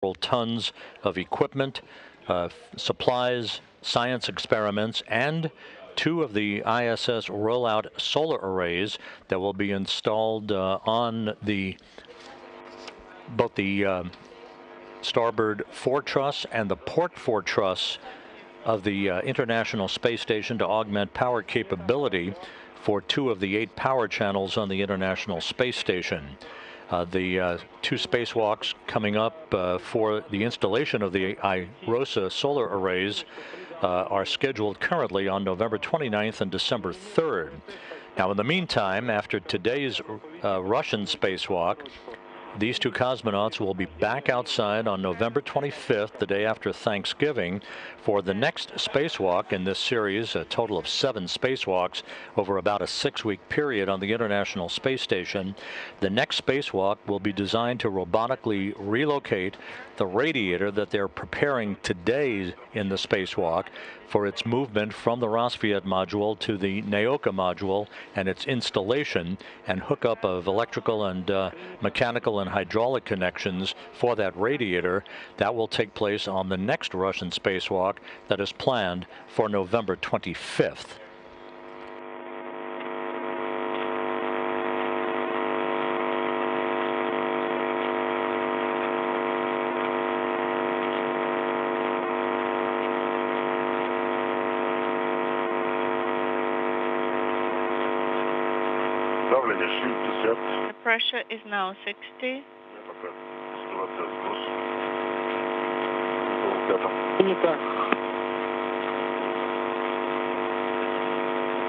several tons of equipment, supplies, science experiments, and 2 of the ISS rollout solar arrays that will be installed on both the starboard foretruss and the port foretruss of the International Space Station to augment power capability for 2 of the 8 power channels on the International Space Station. The 2 spacewalks coming up for the installation of the IROSA solar arrays are scheduled currently on November 29th and December 3rd. Now, in the meantime, after today's Russian spacewalk, these 2 cosmonauts will be back outside on November 25th, the day after Thanksgiving, for the next spacewalk in this series, a total of 7 spacewalks over about a 6-week period on the International Space Station. The next spacewalk will be designed to robotically relocate the radiator that they're preparing today in the spacewalk for its movement from the Rassvet module to the Naoka module and its installation and hookup of electrical and mechanical and hydraulic connections for that radiator. That will take place on the next Russian spacewalk that is planned for November 25th. The pressure is now 60.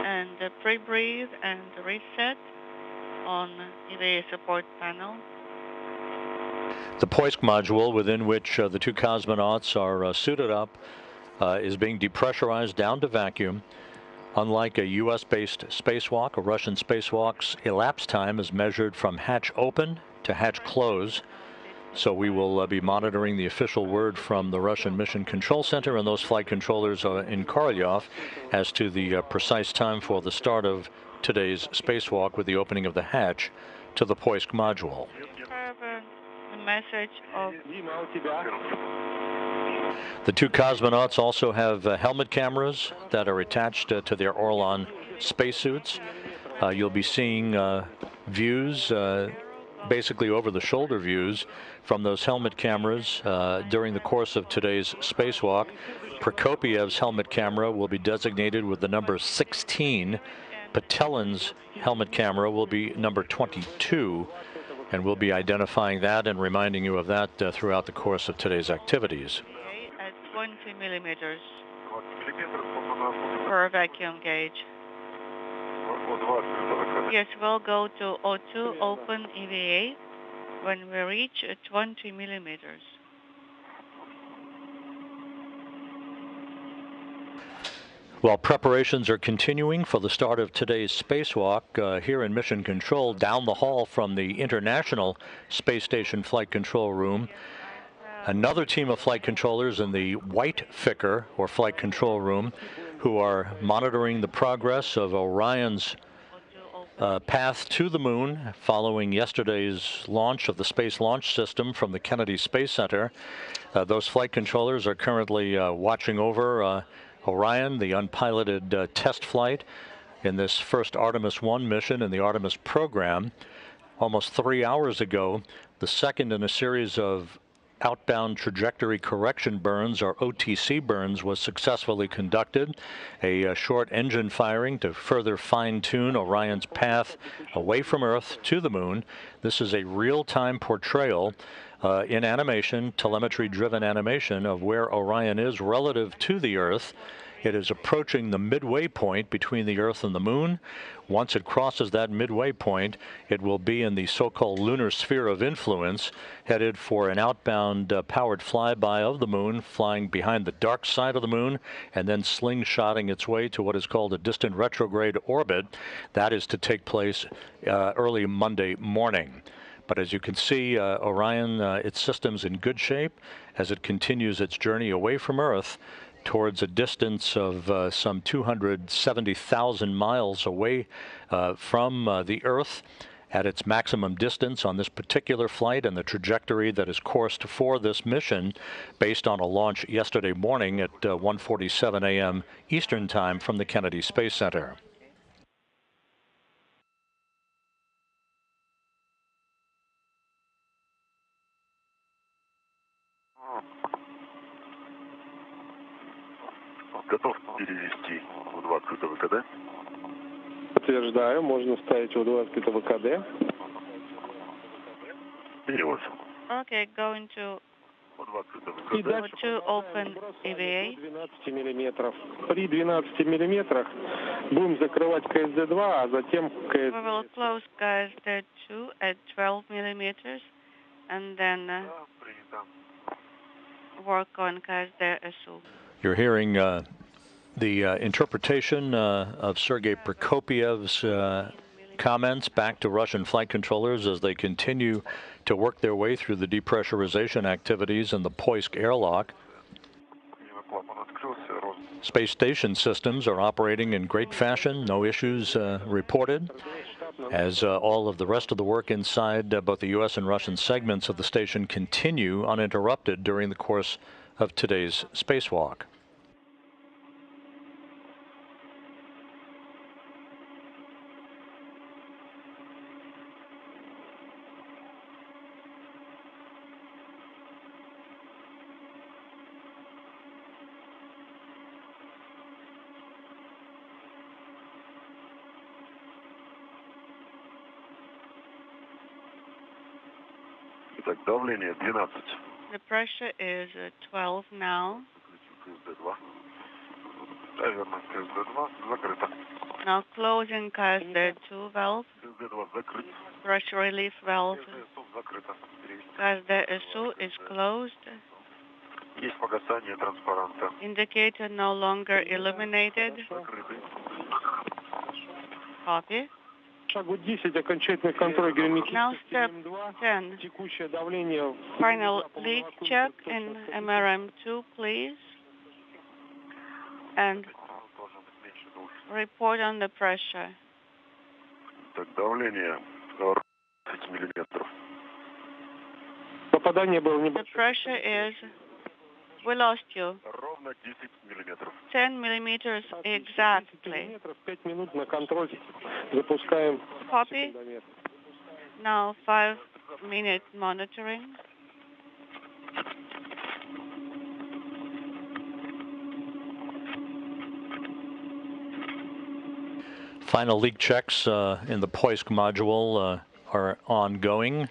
And pre-breathe and reset on the support panel. The Poisk module, within which the 2 cosmonauts are suited up, is being depressurized down to vacuum. Unlike a U.S.-based spacewalk, a Russian spacewalk's elapsed time is measured from hatch open to hatch close. So we will be monitoring the official word from the Russian Mission Control Center and those flight controllers in Korolyov as to the precise time for the start of today's spacewalk with the opening of the hatch to the Poisk module. The message of the 2 cosmonauts also have helmet cameras that are attached to their Orlan spacesuits. You'll be seeing views, basically over-the-shoulder views, from those helmet cameras during the course of today's spacewalk. Prokopiev's helmet camera will be designated with the number 16. Patelin's helmet camera will be number 22. And we'll be identifying that and reminding you of that throughout the course of today's activities. at 20 millimeters per vacuum gauge. Yes, we'll go to O2 open EVA when we reach 20 millimeters. While preparations are continuing for the start of today's spacewalk here in Mission Control, down the hall from the International Space Station Flight Control Room, another team of flight controllers in the White Ficker, or Flight Control Room, who are monitoring the progress of Orion's path to the moon following yesterday's launch of the Space Launch System from the Kennedy Space Center. Those flight controllers are currently watching over Orion, the unpiloted test flight in this first Artemis 1 mission in the Artemis program. Almost 3 hours ago, the second in a series of outbound trajectory correction burns, or OTC burns, was successfully conducted. A short engine firing to further fine-tune Orion's path away from Earth to the moon. This is a real-time portrayal in animation, telemetry-driven animation, of where Orion is relative to the Earth. It is approaching the midway point between the Earth and the moon. Once it crosses that midway point, it will be in the so-called lunar sphere of influence, headed for an outbound powered flyby of the moon, flying behind the dark side of the moon, and then slingshotting its way to what is called a distant retrograde orbit. That is to take place early Monday morning. But as you can see, Orion, its system's in good shape as it continues its journey away from Earth towards a distance of some 270,000 miles away from the Earth. at its maximum distance on this particular flight and the trajectory that is coursed for this mission based on a launch yesterday morning at 1:47 a.m. Eastern Time from the Kennedy Space Center. Готов перевести У2 открытого ВКД? Подтверждаю, можно ставить У2 открытого ВКД. Перевод. Okay, going to У2 открытого И ВКД. дальше O2 open EVA. 12 миллиметров. При 12 миллиметрах будем закрывать КСД-2, а затем We will close KSD-2 at 12 millimeters and then Принято. work on KSD-SU. You're hearing the interpretation of Sergei Prokopiev's comments back to Russian flight controllers as they continue to work their way through the depressurization activities in the Poisk airlock. Space station systems are operating in great fashion, no issues reported, as all of the rest of the work inside both the U.S. and Russian segments of the station continue uninterrupted during the course of today's spacewalk. Итак, давление 12. The pressure is 12 now. КСД-2. Да, верно, КСД-2 закрыто. Now closing KSD-2 valve, КСД-2 закрыт. pressure relief valve. КСД-2 закрыто. Перевести. KSD-SU is closed. Есть погасание транспаранта. Indicator no longer illuminated. Закрытый. Copy. шагу 10 окончательный контроль Now герметичности step МРМ-2. 10. Текущее давление. Final leak check in MRM2, please. And Должен быть меньше 2. report on the pressure. Так, давление 10 миллиметров. Попадание было The небольшое. pressure is, we lost you, Ровно 10 миллиметров. 10 millimeters 10 exactly. миллиметров, 5 минут на контроль. Запускаем. Copy. Now 5-minute monitoring. Final leak checks in the Poisk module are ongoing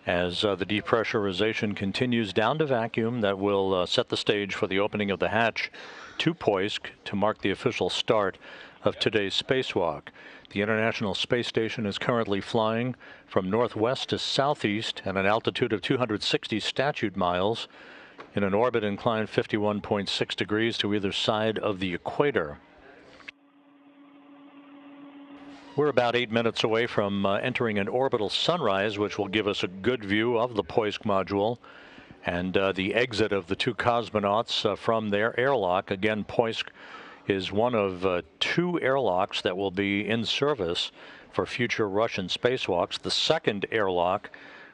as the depressurization continues down to vacuum. That will set the stage for the opening of the hatch to Poisk to mark the official start of today's spacewalk. The International Space Station is currently flying from northwest to southeast at an altitude of 260 statute miles in an orbit inclined 51.6 degrees to either side of the equator. We're about 8 minutes away from entering an orbital sunrise, which will give us a good view of the Poisk module and the exit of the two cosmonauts from their airlock. Again, Poisk is one of 2 airlocks that will be in service for future Russian spacewalks. The second airlock,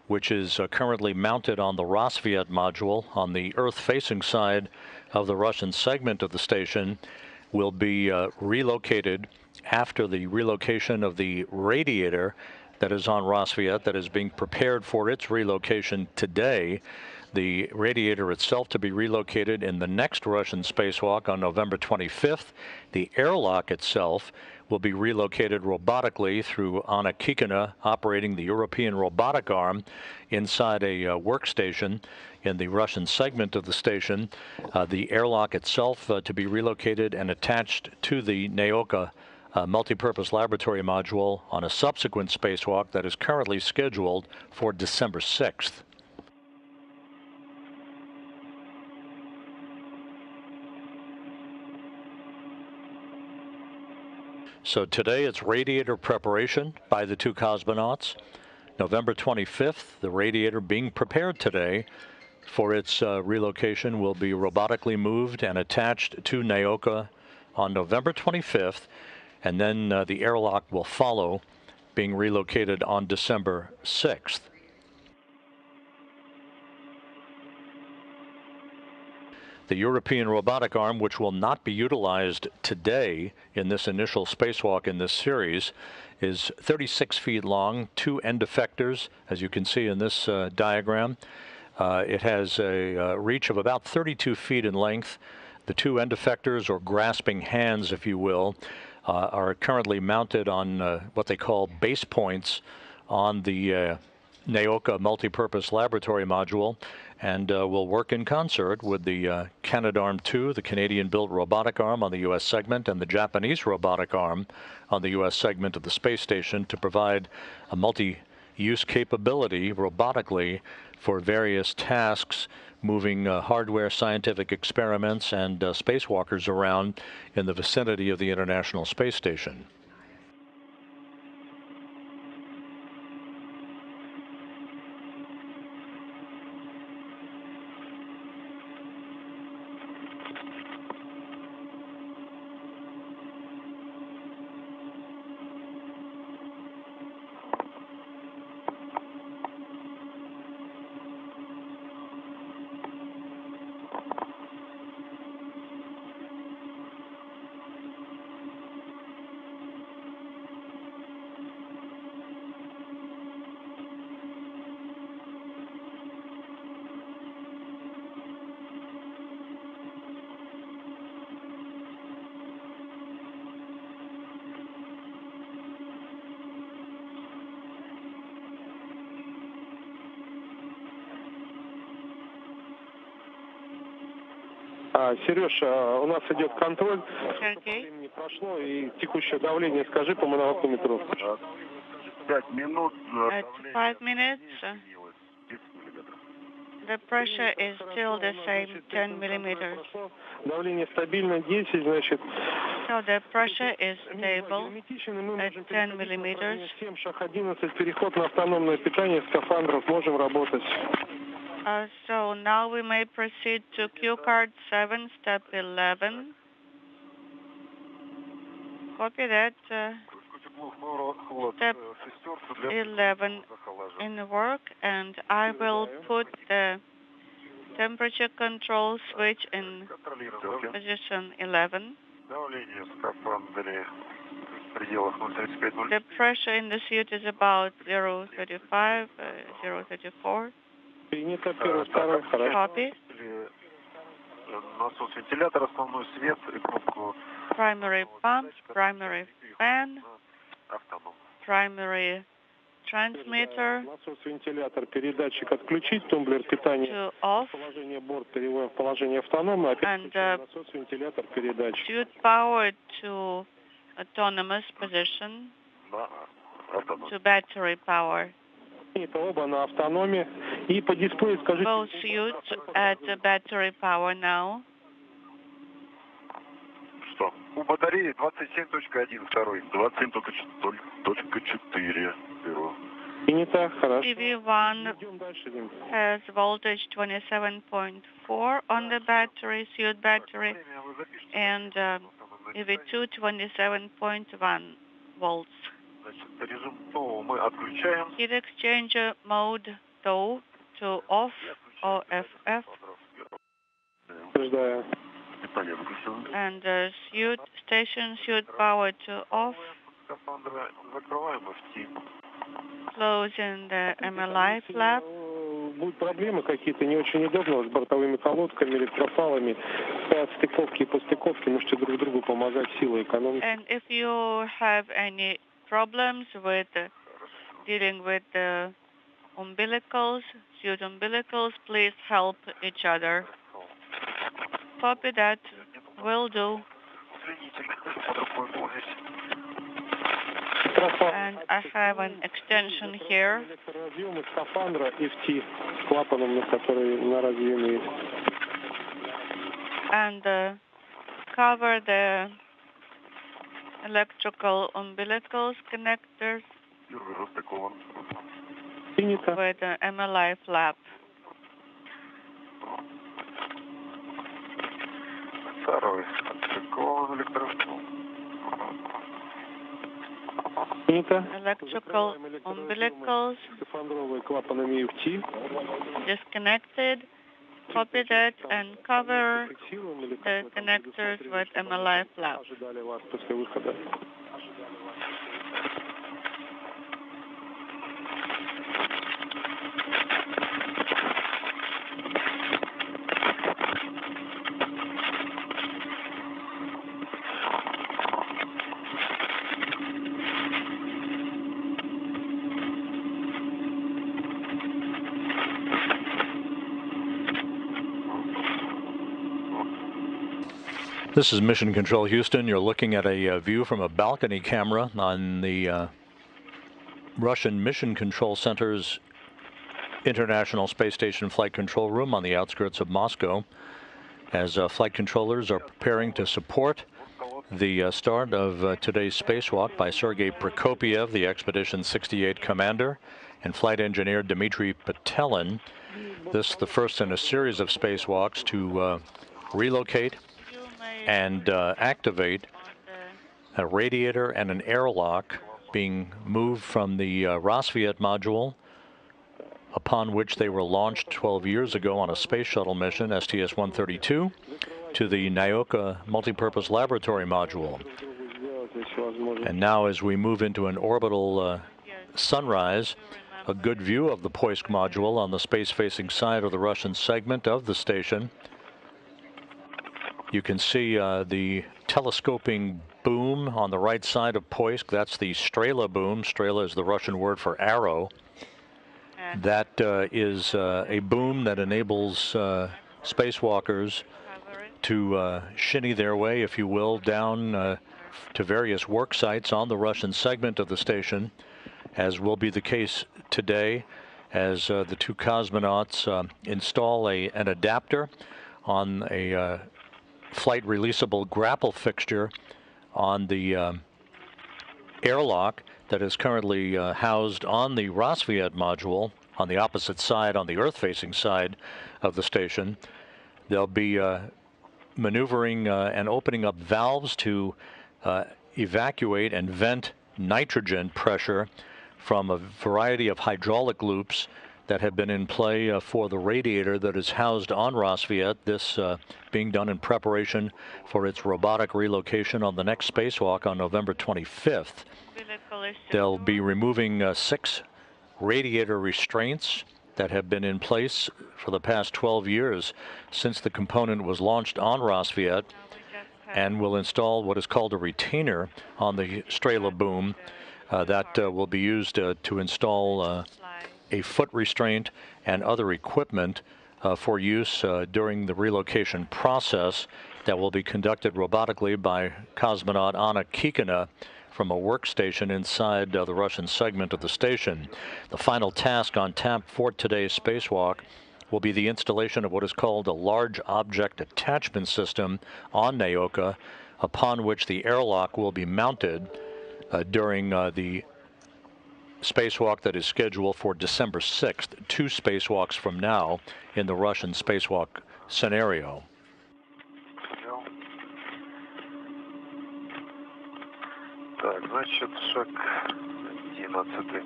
which is currently mounted on the Rassvet module on the Earth-facing side of the Russian segment of the station, will be relocated after the relocation of the radiator that is on Rassvet, that is being prepared for its relocation today. The radiator itself to be relocated in the next Russian spacewalk on November 25th. The airlock itself will be relocated robotically through Anna Kikina, operating the European robotic arm inside a workstation in the Russian segment of the station. The airlock itself to be relocated and attached to the Naoka multipurpose laboratory module on a subsequent spacewalk that is currently scheduled for December 6th. So today it's radiator preparation by the two cosmonauts. November 25th, the radiator being prepared today for its relocation will be robotically moved and attached to Naoka on November 25th, and then the airlock will follow being relocated on December 6th. The European robotic arm, which will not be utilized today in this initial spacewalk in this series, is 36 feet long, 2 end effectors, as you can see in this diagram. It has a reach of about 32 feet in length. The 2 end effectors, or grasping hands, if you will, are currently mounted on what they call base points on the NAOCA multipurpose laboratory module, and will work in concert with the Canadarm2, the Canadian-built robotic arm on the U.S. segment, and the Japanese robotic arm on the U.S. segment of the space station to provide a multi-use capability robotically for various tasks, moving hardware scientific experiments and spacewalkers around in the vicinity of the International Space Station. Сереж, у нас идет контроль. Sergey, Времени прошло, и текущее давление скажи по манометру. 5 минут. at 5 minutes, the pressure is still the same, 10 millimeters. Давление стабильно 10, значит. So the pressure is stable at 10 millimeters. 7, шаг 11, переход на автономное питание скафандров, можем работать. So now we may proceed to Q card 7, step 11. Copy that. Step 11 in work, and I will put the temperature control switch in position 11. The pressure in the suit is about 0.35, 0.34. Принято, первый, второй, хорошо. Copy. Насос вентилятор, основной свет и кнопку Primary pump, primary fan, primary transmitter Насос вентилятор, передатчик отключить, тумблер питания. to off, Положение борт переводим в положение автономное. and Насос вентилятор, передатчик. suit power to autonomous position, to battery power. Это оба на автономе. И по дисплею скажите. Both suits at the battery power now. Что? У батареи 27.1, второй. 27.4. Первого. Принято, хорошо. TV1 Идем дальше, Дим. has voltage 27.4 on the battery, suit battery, and EV2 27.1 volts. Значит, режим ТО мы отключаем. Heat exchanger mode TOW to off or FF, Подтверждаю. Питание выключено. and suit station suit power to off, Скафандры закрываем и в T. closing the MLI flap. Будут проблемы какие-то, не очень удобно, с бортовыми колодками, электрофалами, от стыковки и по стыковке, можете друг другу помогать, силой экономить. And if you have any problems with dealing with the umbilicals, suit umbilicals, please help each other. Copy that. Will do. And I have an extension here. Электроразъемы скафандра и в T с клапаном, на который на разъеме есть. And cover the electrical umbilicals connectors Принято. with the MLI flap. Второй. Отстыкован электростол. Electrical umbilicals disconnected. Copy that and cover the connectors with MLI flap. This is Mission Control Houston. You're looking at a view from a balcony camera on the Russian Mission Control Center's International Space Station Flight Control Room on the outskirts of Moscow, as flight controllers are preparing to support the start of today's spacewalk by Sergei Prokopyev, the Expedition 68 commander, and flight engineer Dmitry Petelin. This the first in a series of spacewalks to relocate and activate a radiator and an airlock being moved from the Rassvet module, upon which they were launched 12 years ago on a space shuttle mission, STS-132, to the Naoka multipurpose laboratory module. And now as we move into an orbital sunrise, a good view of the Poisk module on the space-facing side of the Russian segment of the station. You can see the telescoping boom on the right side of Poisk. That's the Strela boom. Strela is the Russian word for arrow. That is a boom that enables spacewalkers to shinny their way, if you will, down to various work sites on the Russian segment of the station, as will be the case today, as the two cosmonauts install an adapter on a flight releasable grapple fixture on the airlock that is currently housed on the Rassvet module on the opposite side, on the Earth-facing side of the station. They'll be maneuvering and opening up valves to evacuate and vent nitrogen pressure from a variety of hydraulic loops that have been in play for the radiator that is housed on Rassvet, this being done in preparation for its robotic relocation on the next spacewalk on November 25th. They'll be removing 6 radiator restraints that have been in place for the past 12 years since the component was launched on Rassvet, and will install what is called a retainer on the Strela boom that will be used to install a foot restraint and other equipment for use during the relocation process that will be conducted robotically by cosmonaut Anna Kikina from a workstation inside the Russian segment of the station. The final task on tap for today's spacewalk will be the installation of what is called a large object attachment system on Naoka, upon which the airlock will be mounted during the spacewalk that is scheduled for December 6th, 2 spacewalks from now in the Russian spacewalk scenario.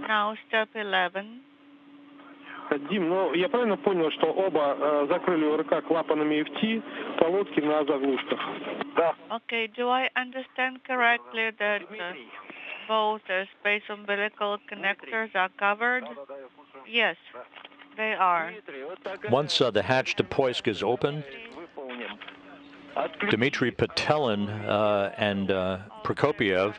Now step 11. Дим, ну я правильно понял, что оба закрыли ОРК клапанами FT по лодке на заглушках? Да. Okay, do I understand correctly that both space umbilical connectors are covered? Yes, they are. Once the hatch to Poisk is open, Dmitry Petelin and Prokopyev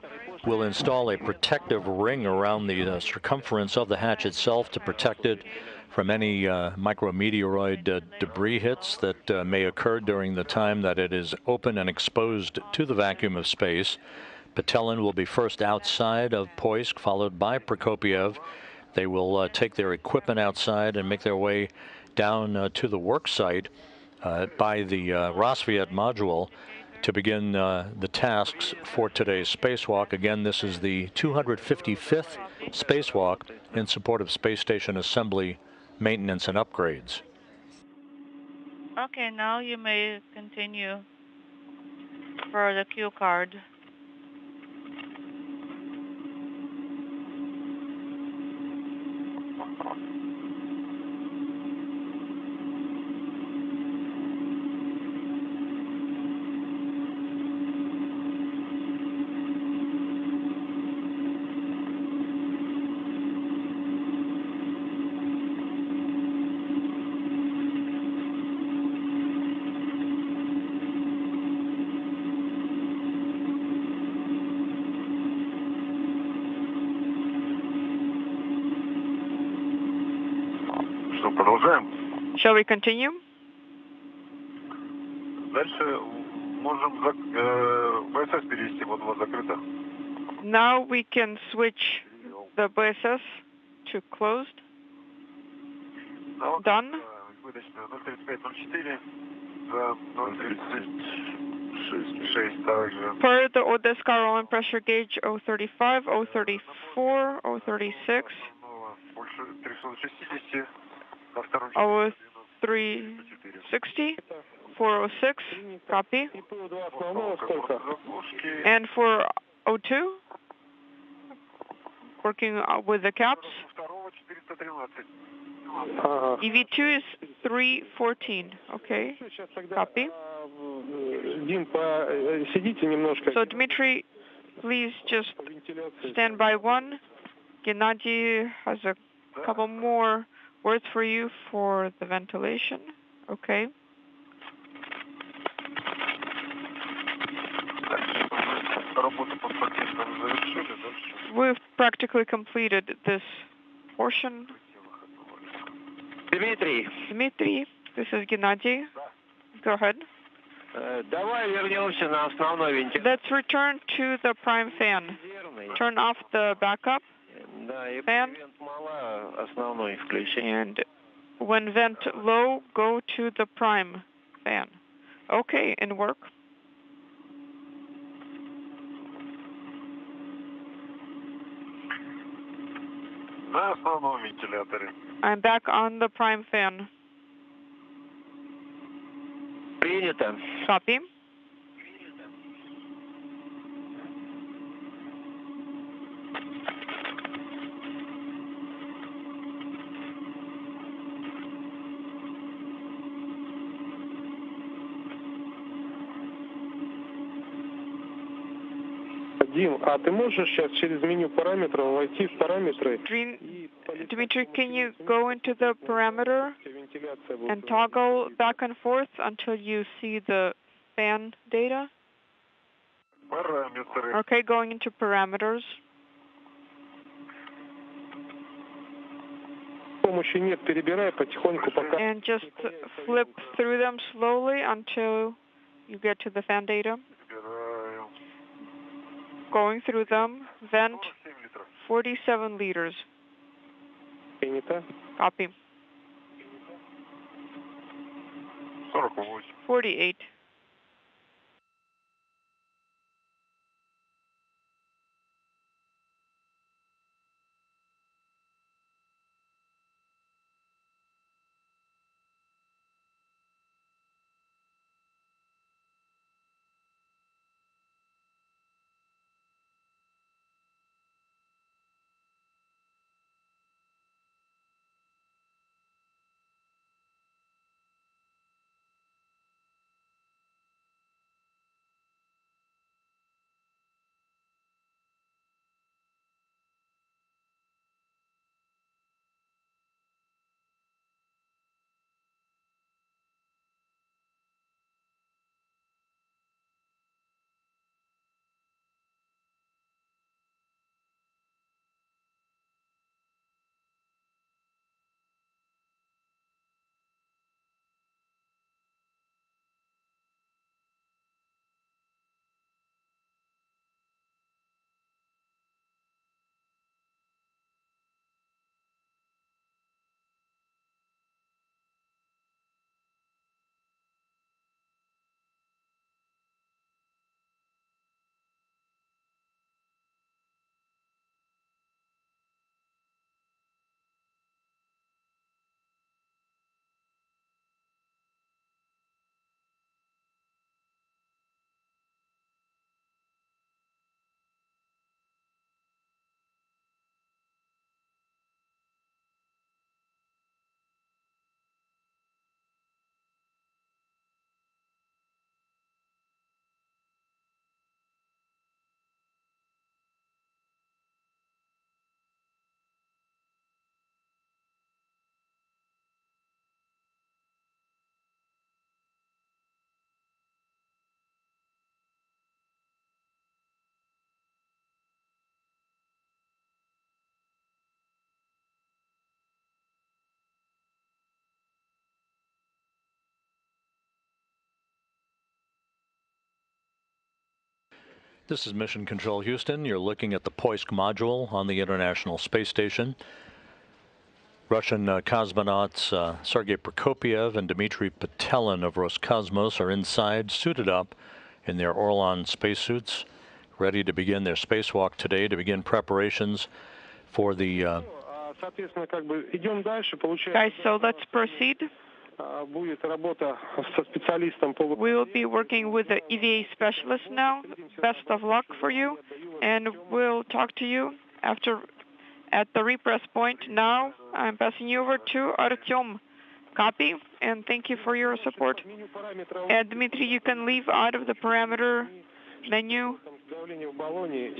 will install a protective ring around the circumference of the hatch itself to protect it from any micrometeoroid debris hits that may occur during the time that it is open and exposed to the vacuum of space. Petelin will be first outside of Poisk, followed by Prokopyev. They will take their equipment outside and make their way down to the work site by the Rassvet module to begin the tasks for today's spacewalk. Again, this is the 255th spacewalk in support of space station assembly, maintenance, and upgrades. Okay, now you may continue for the cue card. Продолжаем. Shall we continue? Дальше можем ВСС перевести, вот у вас закрыто. Now we can switch the BSS to closed. Done. Выдачная 03504 за 036 также. Per the Odessa rolling pressure gauge 035, 034, 036, Больше 360 на втором 0360, 406, copy. И ПО-2 основного сколько? And for O2, working with the caps, Второго 413. Ага. EV2 is 314, okay, Сейчас тогда, copy. Дим, сидите немножко. So Dmitry, please just Вентиляция. stand by one. Gennady has a couple more words for you for the ventilation, okay. Работу под пакетом завершили, дальше. We've practically completed this portion. Дмитрий, Dmitry, this is Gennady. Go ahead. давай вернемся на основной вентилятор. Let's return to the prime fan. Turn off the backup Да, и fan. вент мала основной включи. And when vent low, go to the prime fan. Okay, and work. На основном вентиляторе. I'm back on the prime fan. Принято. Copy. Дим, а ты можешь сейчас через меню параметров войти в параметры? Dmitry, can you go into the parameter Вентиляция будет. and toggle back and forth until you see the fan data? Параметры. Okay, going into parameters. Помощи нет, перебирай потихоньку, пока. And just flip through them slowly until you get to the fan data. Собираю. Going through them, vent 47 литров. 47 liters. Принято. Copy. 48. 48. This is Mission Control Houston. You're looking at the Poisk module on the International Space Station. Russian cosmonauts Sergei Prokopyev and Dmitry Petelin of Roscosmos are inside, suited up in their Orlan spacesuits, ready to begin their spacewalk today, to begin preparations for the... Guys, so let's proceed. We will be working with the EVA specialist now. Best of luck for you, and we'll talk to you after at the repress point. Now I'm passing you over to Artyom. Copy, and thank you for your support. And Dmitry, you can leave out of the parameter menu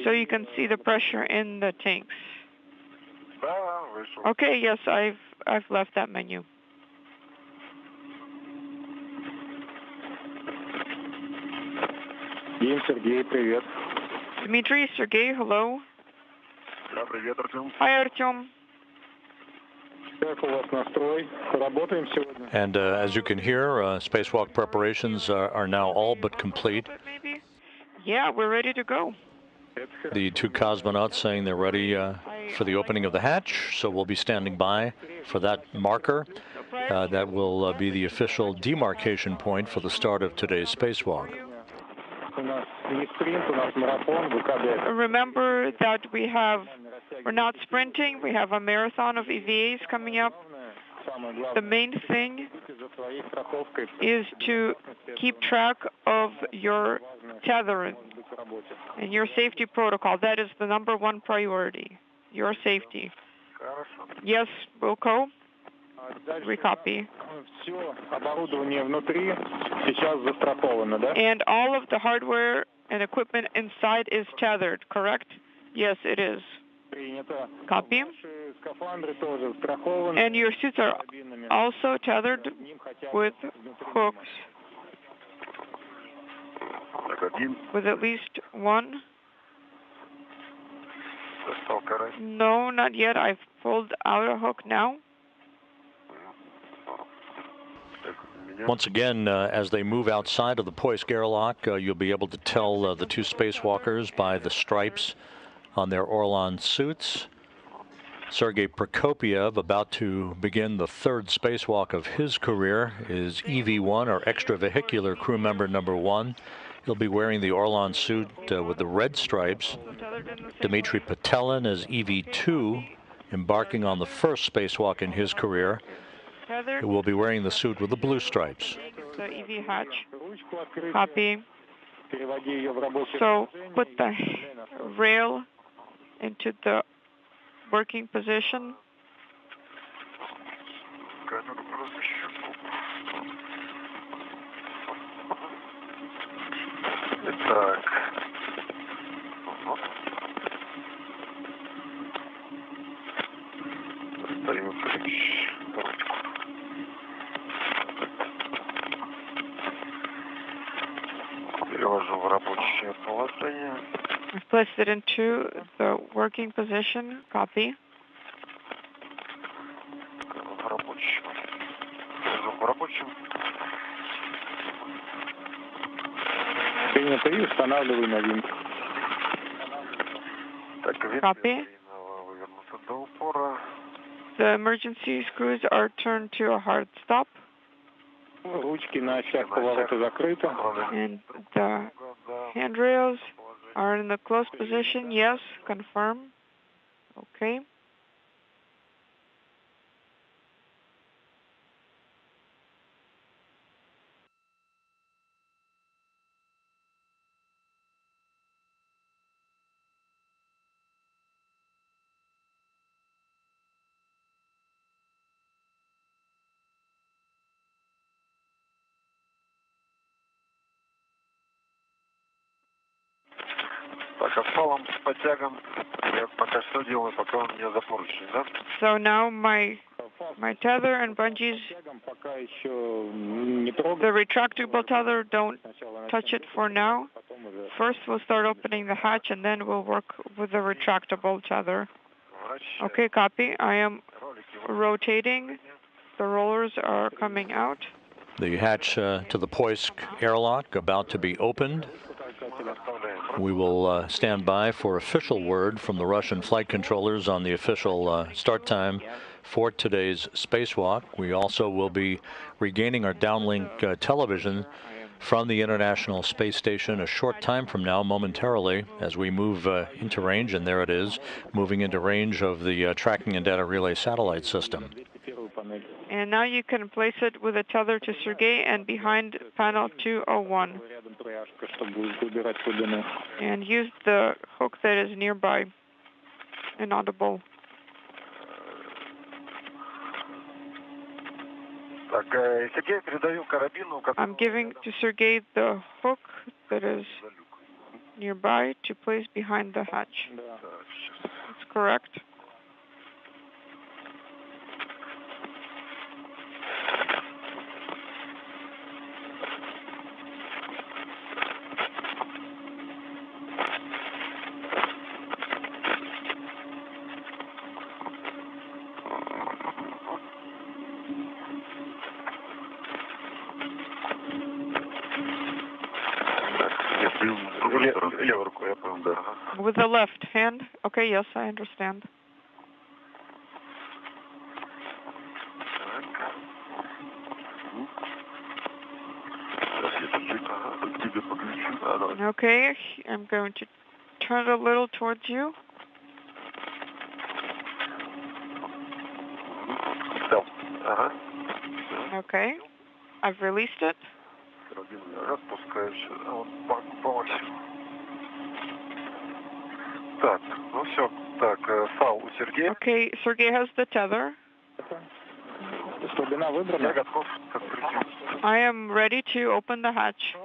so you can see the pressure in the tanks. Okay, yes, I've left that menu. Сергей, привет. Dmitry, Sergey, hello. Да, привет, Артем. Hi, Artyom. Как у вас настрой? Работаем сегодня? And as you can hear, spacewalk preparations are now all but complete. Yeah, we're ready to go. The two cosmonauts saying they're ready for the opening of the hatch, so we'll be standing by for that marker. That will be the official demarcation point for the start of today's spacewalk. Remember that we're not sprinting, we have a marathon of EVAs coming up. The main thing is to keep track of your tethering and your safety protocol. That is the #1 priority, your safety. Yes, Wilco? Recopy. And all of the hardware and equipment inside is tethered, correct? Yes, it is. Copy. And your suits are also tethered with hooks, with at least one. No, not yet. I've pulled out a hook now. Once again, as they move outside of the Poisk airlock, you'll be able to tell the two spacewalkers by the stripes on their Orlan suits. Sergei Prokopyev, about to begin the third spacewalk of his career, is EV1, or extravehicular crew member #1. He'll be wearing the Orlan suit with the red stripes. Dmitry Petelin is EV2, embarking on the first spacewalk in his career. He will be wearing the suit with the blue stripes. The EV hatch. Copy. So put the rail into the working position. I've placed it into the working position. Copy. Copy. The emergency screws are turned to a hard stop. And the handrails are in the closed position. Yes, confirm. Okay. So now my tether and bungees, the retractable tether, don't touch it for now. First we'll start opening the hatch and then we'll work with the retractable tether. Okay, copy. I am rotating. The rollers are coming out. The hatch to the Poisk airlock about to be opened. We will stand by for official word from the Russian flight controllers on the official start time for today's spacewalk. We also will be regaining our downlink television from the International Space Station a short time from now, momentarily, as we move into range, and there it is, moving into range of the tracking and data relay satellite system. And now you can place it with a tether to Sergei and behind panel 201. And use the hook that is nearby, inaudible. I'm giving to Sergei the hook that is nearby to place behind the hatch. That's correct. With the left hand? Okay, yes, I understand. Okay, I'm going to turn it a little towards you. Okay, I've released it. Okay, Sergei has the tether. I am ready to open the hatch.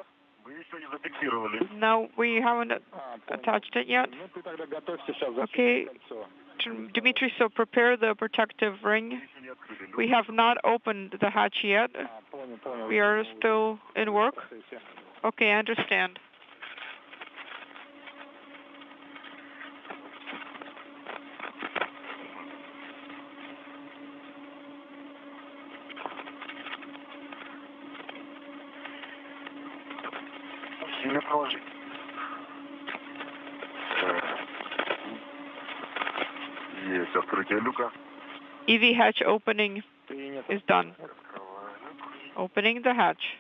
No, we haven't attached it yet. Okay, Dmitry, so prepare the protective ring. We have not opened the hatch yet. We are still in work. Okay, I understand. EV hatch opening is done. Opening the hatch.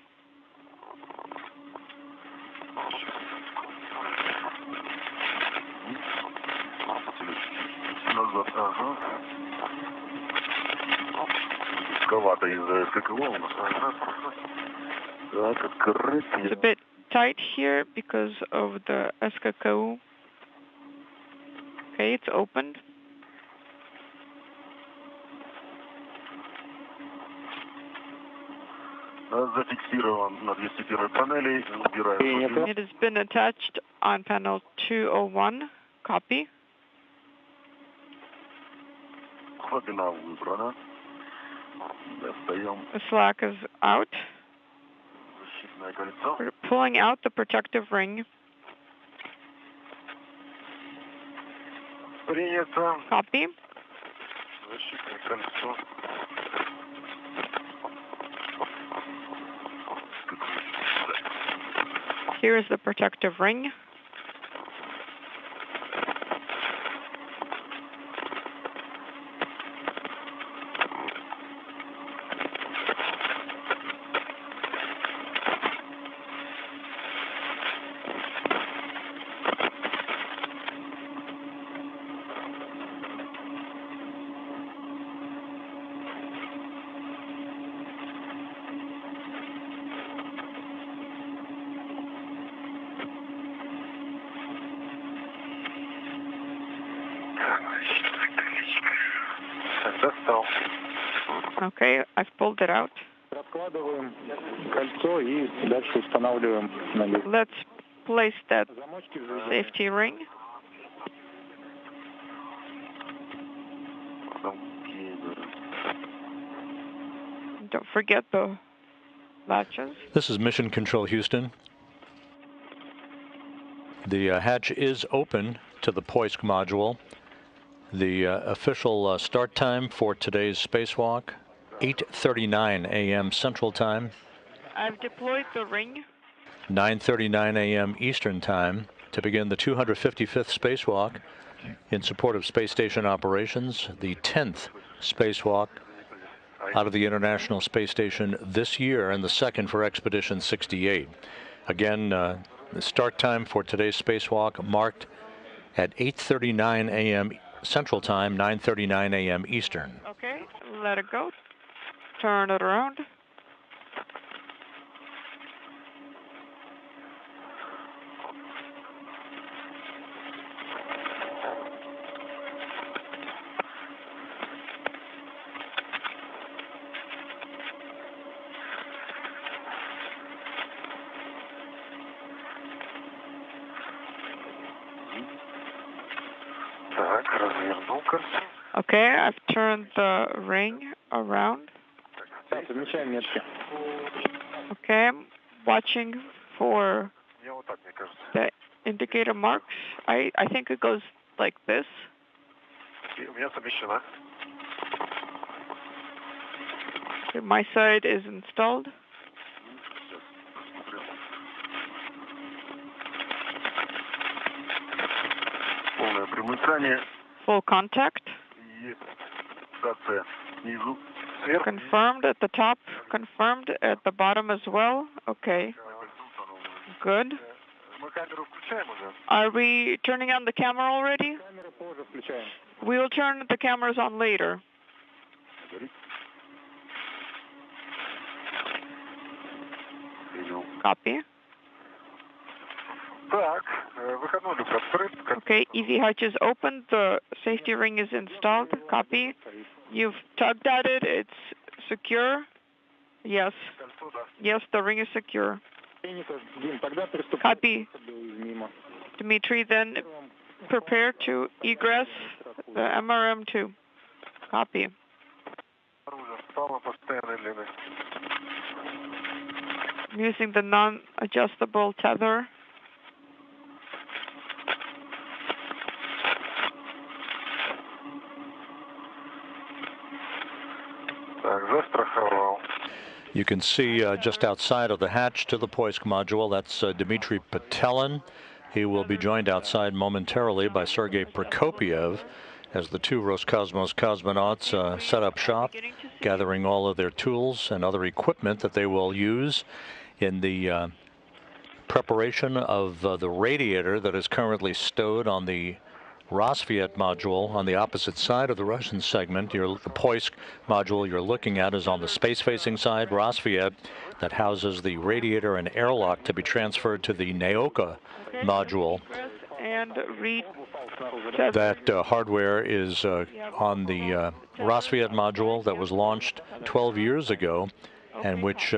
It's a bit tight here because of the SKKU. Okay, it's opened. It has been attached on panel 201. Copy. The slack is out. We're pulling out the protective ring. Copy. Here is the protective ring. Okay, I've pulled it out. Let's place that safety ring. Don't forget the latches. This is Mission Control Houston. The hatch is open to the Poisk module. The official start time for today's spacewalk, 8:39 a.m. Central Time. I've deployed the ring. 9:39 a.m. Eastern Time. to begin the 255th spacewalk in support of space station operations, the 10th spacewalk out of the International Space Station this year, and the second for Expedition 68. Again, the start time for today's spacewalk marked at 8:39 a.m. Central Time, 9:39 a.m. Eastern. Okay, let it go. Turn it around. Okay, I've turned the ring around. Okay, I'm watching for the indicator marks. I think it goes like this. Okay, my side is installed. Full contact. Confirmed at the top, confirmed at the bottom as well. Okay. Good. Are we turning on the camera already? We will turn the cameras on later. Copy. Okay, EV hatch is open. The safety ring is installed. Copy. You've tugged at it. It's secure. Yes. Yes, the ring is secure. Copy. Dmitry, then prepare to egress the MRM-2. Copy. I'm using the non-adjustable tether. You can see just outside of the hatch to the Poisk module, that's Dmitry Patelin. He will be joined outside momentarily by Sergei Prokopiev as the two Roscosmos cosmonauts set up shop, gathering all of their tools and other equipment that they will use in the preparation of the radiator that is currently stowed on the Rosviet module on the opposite side of the Russian segment. The Poisk module you're looking at is on the space-facing side. Rosviet, that houses the radiator and airlock, to be transferred to the Naoka module. And read that hardware is on the Rosviet module that was launched 12 years ago, and which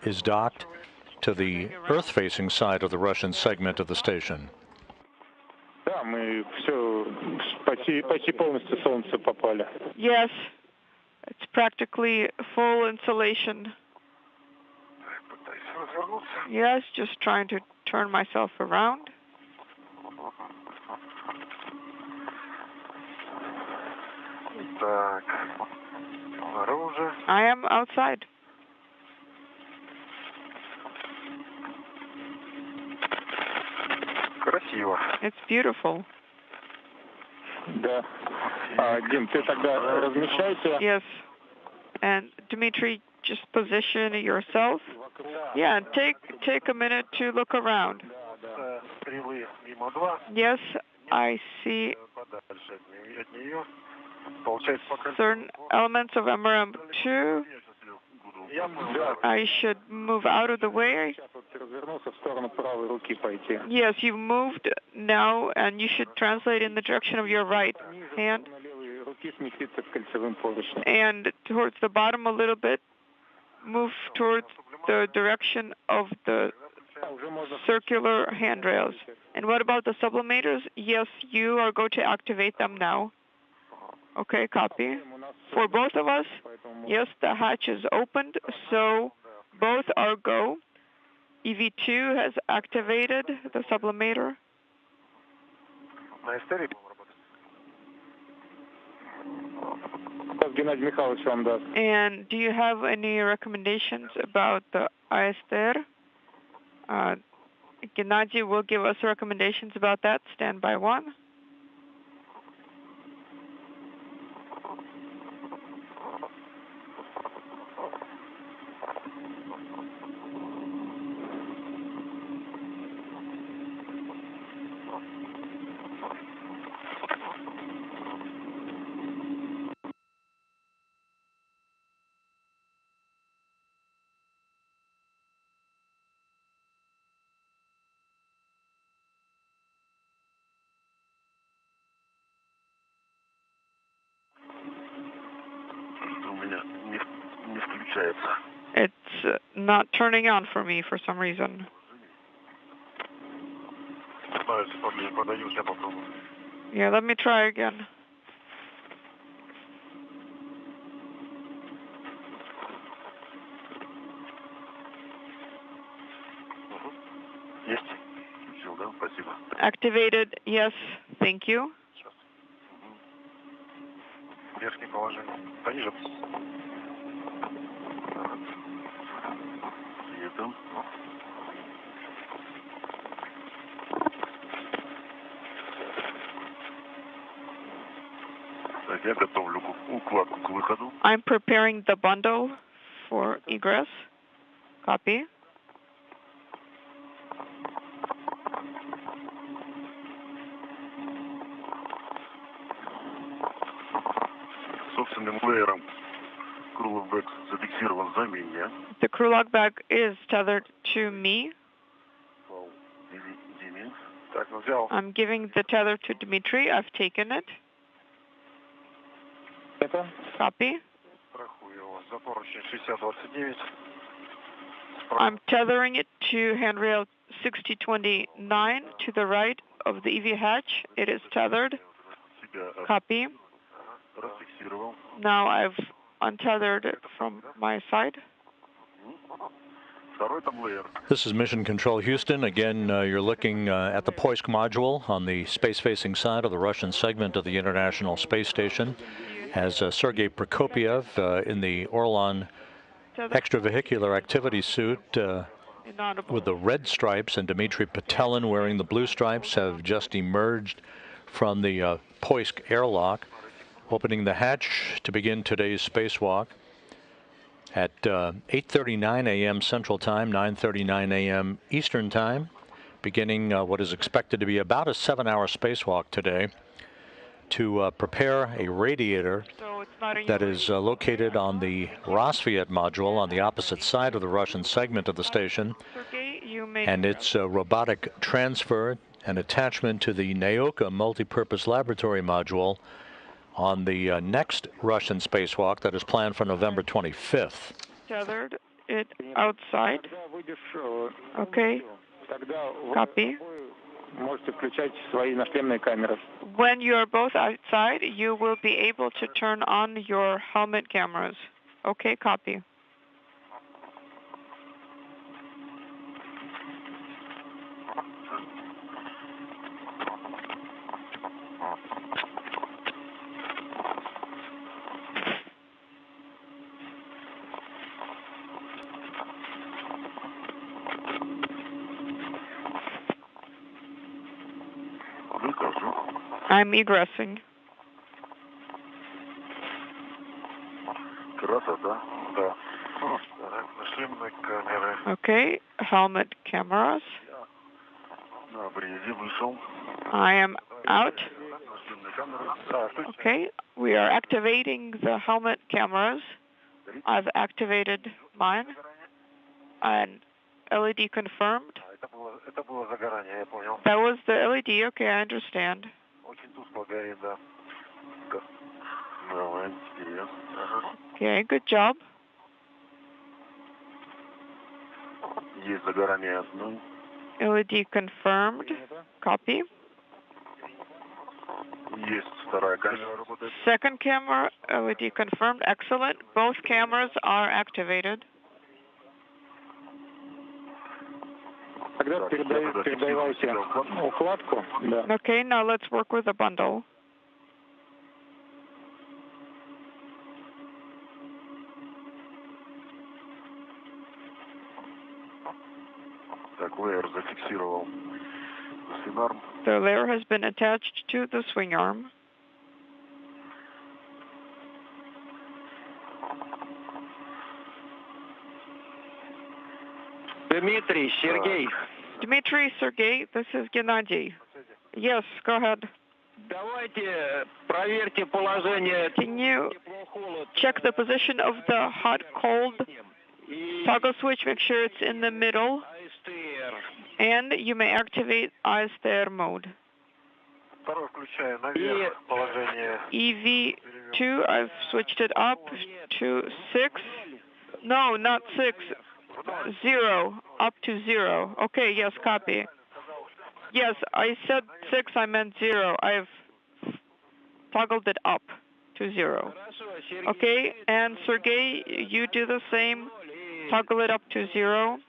is docked to the Earth-facing side of the Russian segment of the station. Yes, it's practically full insulation. Yes, just trying to turn myself around. I am outside. It's beautiful. Yes. And Dmitry, just position yourself. Yeah, and take a minute to look around. Yes, I see certain elements of MRM-2. I should move out of the way. Yes, you've moved now, and you should translate in the direction of your right hand. And towards the bottom a little bit, move towards the direction of the circular handrails. And what about the sublimators? Yes, you are going to activate them now. Okay, copy. For both of us, yes, the hatch is opened, so both are go. EV2 has activated the sublimator. And do you have any recommendations about the ISR? Gennady will give us recommendations about that. Stand by 1. У меня не включается. It's not turning on for me for some reason. Подаю, я попробую. Yeah, let me try again. Есть? Включил, да? Спасибо. Activated, yes, thank you. Сейчас. Верхнее положение. Пониже. Это. Так, я готовлю укладку к выходу. I'm preparing the bundle for egress. Copy. Собственным леером крулбэк зафиксирован за меня. The crew log bag is tethered to me. Так, взял. I'm giving the tether to Dmitry. I've taken it. Copy. Страхую его за поручень 6029. I'm tethering it to handrail 6029 to the right of the EV hatch. It is tethered. Copy. Расфиксировал. Now I've untethered it from my side. Второй там леер. This is Mission Control Houston. Again, you're looking at the Poisk module on the space-facing side of the Russian segment of the International Space Station. Has Sergei Prokopyev in the Orlan extravehicular activity suit with the red stripes, and Dmitry Patelin wearing the blue stripes have just emerged from the Poisk airlock, opening the hatch to begin today's spacewalk at 8:39 a.m. Central Time, 9:39 a.m. Eastern Time, beginning what is expected to be about a 7-hour spacewalk today to prepare a radiator that is located on the Rosviet module on the opposite side of the Russian segment of the station, and its robotic transfer and attachment to the Naoka multipurpose laboratory module on the next Russian spacewalk that is planned for November 25th. Tethered it outside. Okay. Copy. When you are both outside, you will be able to turn on your helmet cameras. Okay, copy. I'm egressing. Красота, да. Шлемные камеры. Okay, helmet cameras. На обрезе вышел. I am out. Шлемные камеры. Okay, we are activating the helmet cameras. I've activated mine. And LED confirmed. Это было загорание, я понял. That was the LED. Okay, I understand. Очень тускло горит, да. Давай, вперед. Okay, good job. Есть загорание одной. LED confirmed. Copy. Есть вторая камера работает. Second camera, LED confirmed. Excellent. Both cameras are activated. Передавайте укладку. Okay, now let's work with the bundle. Так, леер зафиксировал свинарм. The layer has been attached to the swing arm. Дмитрий, Сергей. Dmitry, Sergey, this is Gennady. Yes, go ahead. Давайте проверьте положение. Can you check the position of the hot-cold toggle switch? Make sure it's in the middle. And you may activate ISR mode. Второй включаю наверх положение. EV2, I've switched it up to 6. No, not 6. 0, up to 0. Okay, yes, copy. Yes, I said 6, I meant 0. I've toggled it up to 0. Okay, and Sergey, you do the same. Toggle it up to 0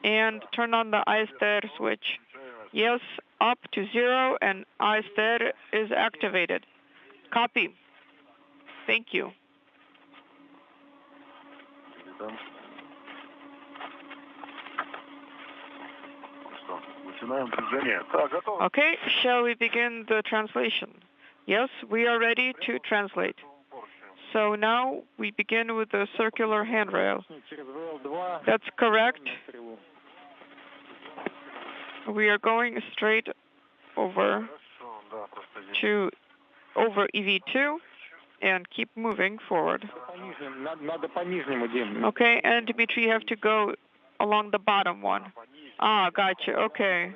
and turn on the ISR switch. Yes, up to 0 and ISR is activated. Copy. Thank you. Okay, shall we begin the translation? Yes, we are ready to translate. So now we begin with the circular handrail. That's correct. We are going straight over EV2 and keep moving forward. Okay, and Dmitry, you have to go along the bottom one. Ah, gotcha. Okay.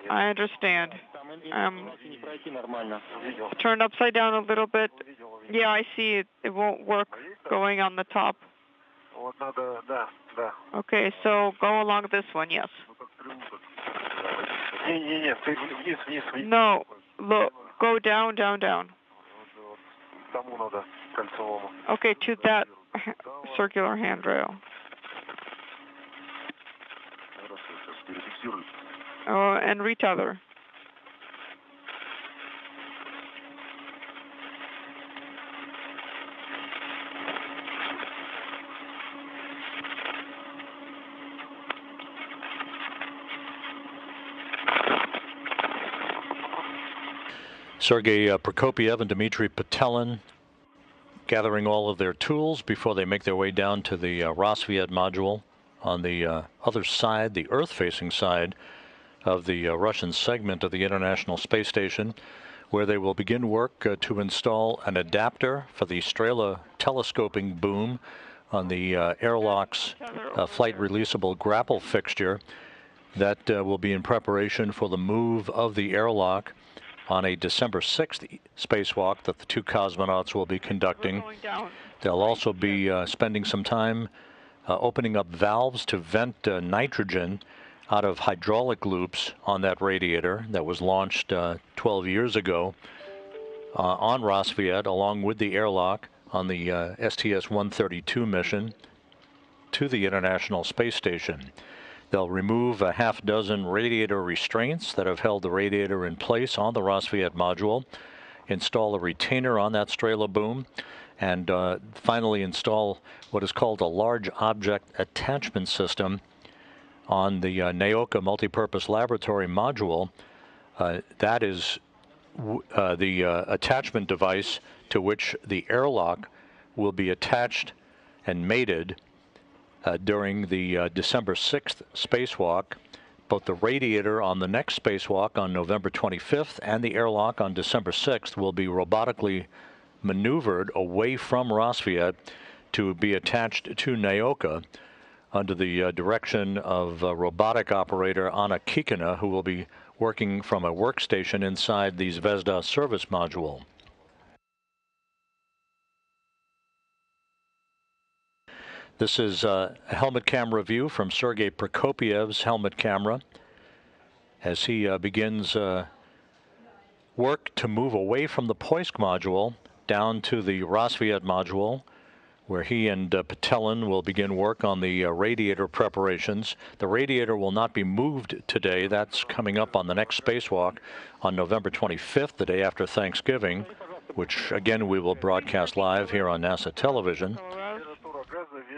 I understand. Turn upside down a little bit. Yeah, I see it. It won't work going on the top. Okay, so go along this one, yes. No, look, go down, down, down. Okay, to that circular handrail. Oh, and retether. Sergei Prokopiev and Dmitry Petelin gathering all of their tools before they make their way down to the Rassvet module on the other side, the Earth-facing side of the Russian segment of the International Space Station, where they will begin work to install an adapter for the Strela telescoping boom on the airlock's flight releasable grapple fixture. That will be in preparation for the move of the airlock on a December 6th spacewalk that the two cosmonauts will be conducting. They'll also be spending some time opening up valves to vent nitrogen out of hydraulic loops on that radiator that was launched 12 years ago on Rassvet, along with the airlock on the STS-132 mission to the International Space Station. They'll remove a half dozen radiator restraints that have held the radiator in place on the Rassvet module, install a retainer on that Strela boom, and finally install what is called a large object attachment system on the Naoka multipurpose laboratory module. That is the attachment device to which the airlock will be attached and mated during the December 6th spacewalk. Both the radiator on the next spacewalk on November 25th and the airlock on December 6th will be robotically maneuvered away from Rassvet to be attached to Naoka under the direction of robotic operator Anna Kikina, who will be working from a workstation inside the Zvezda service module. This is a helmet camera view from Sergei Prokopiev's helmet camera as he begins work to move away from the Poisk module down to the Rassvet module, where he and Petelin will begin work on the radiator preparations. The radiator will not be moved today. That's coming up on the next spacewalk on November 25th, the day after Thanksgiving, which again we will broadcast live here on NASA television.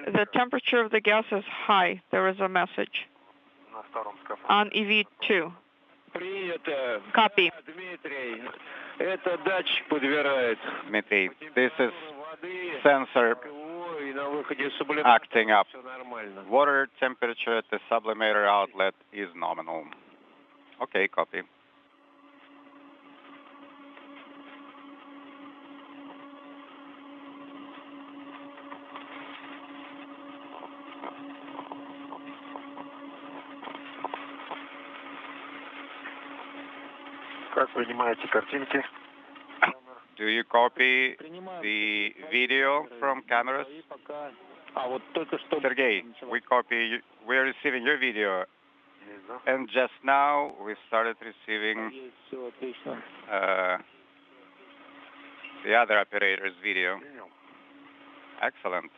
The temperature of the gas is high. There is a message. on EV2. Принято. Copy. Дмитрий, это датчик подбирает. Dmitry, this is Воды, sensor и на выходе сублиматора acting up. все нормально. Water temperature at the sublimator outlet is nominal. Okay, copy. Как принимаете картинки? Do you copy the video from cameras? А вот только что... Sergey, we're receiving your video. And just now we started receiving Все отлично. the other operator's video. Excellent.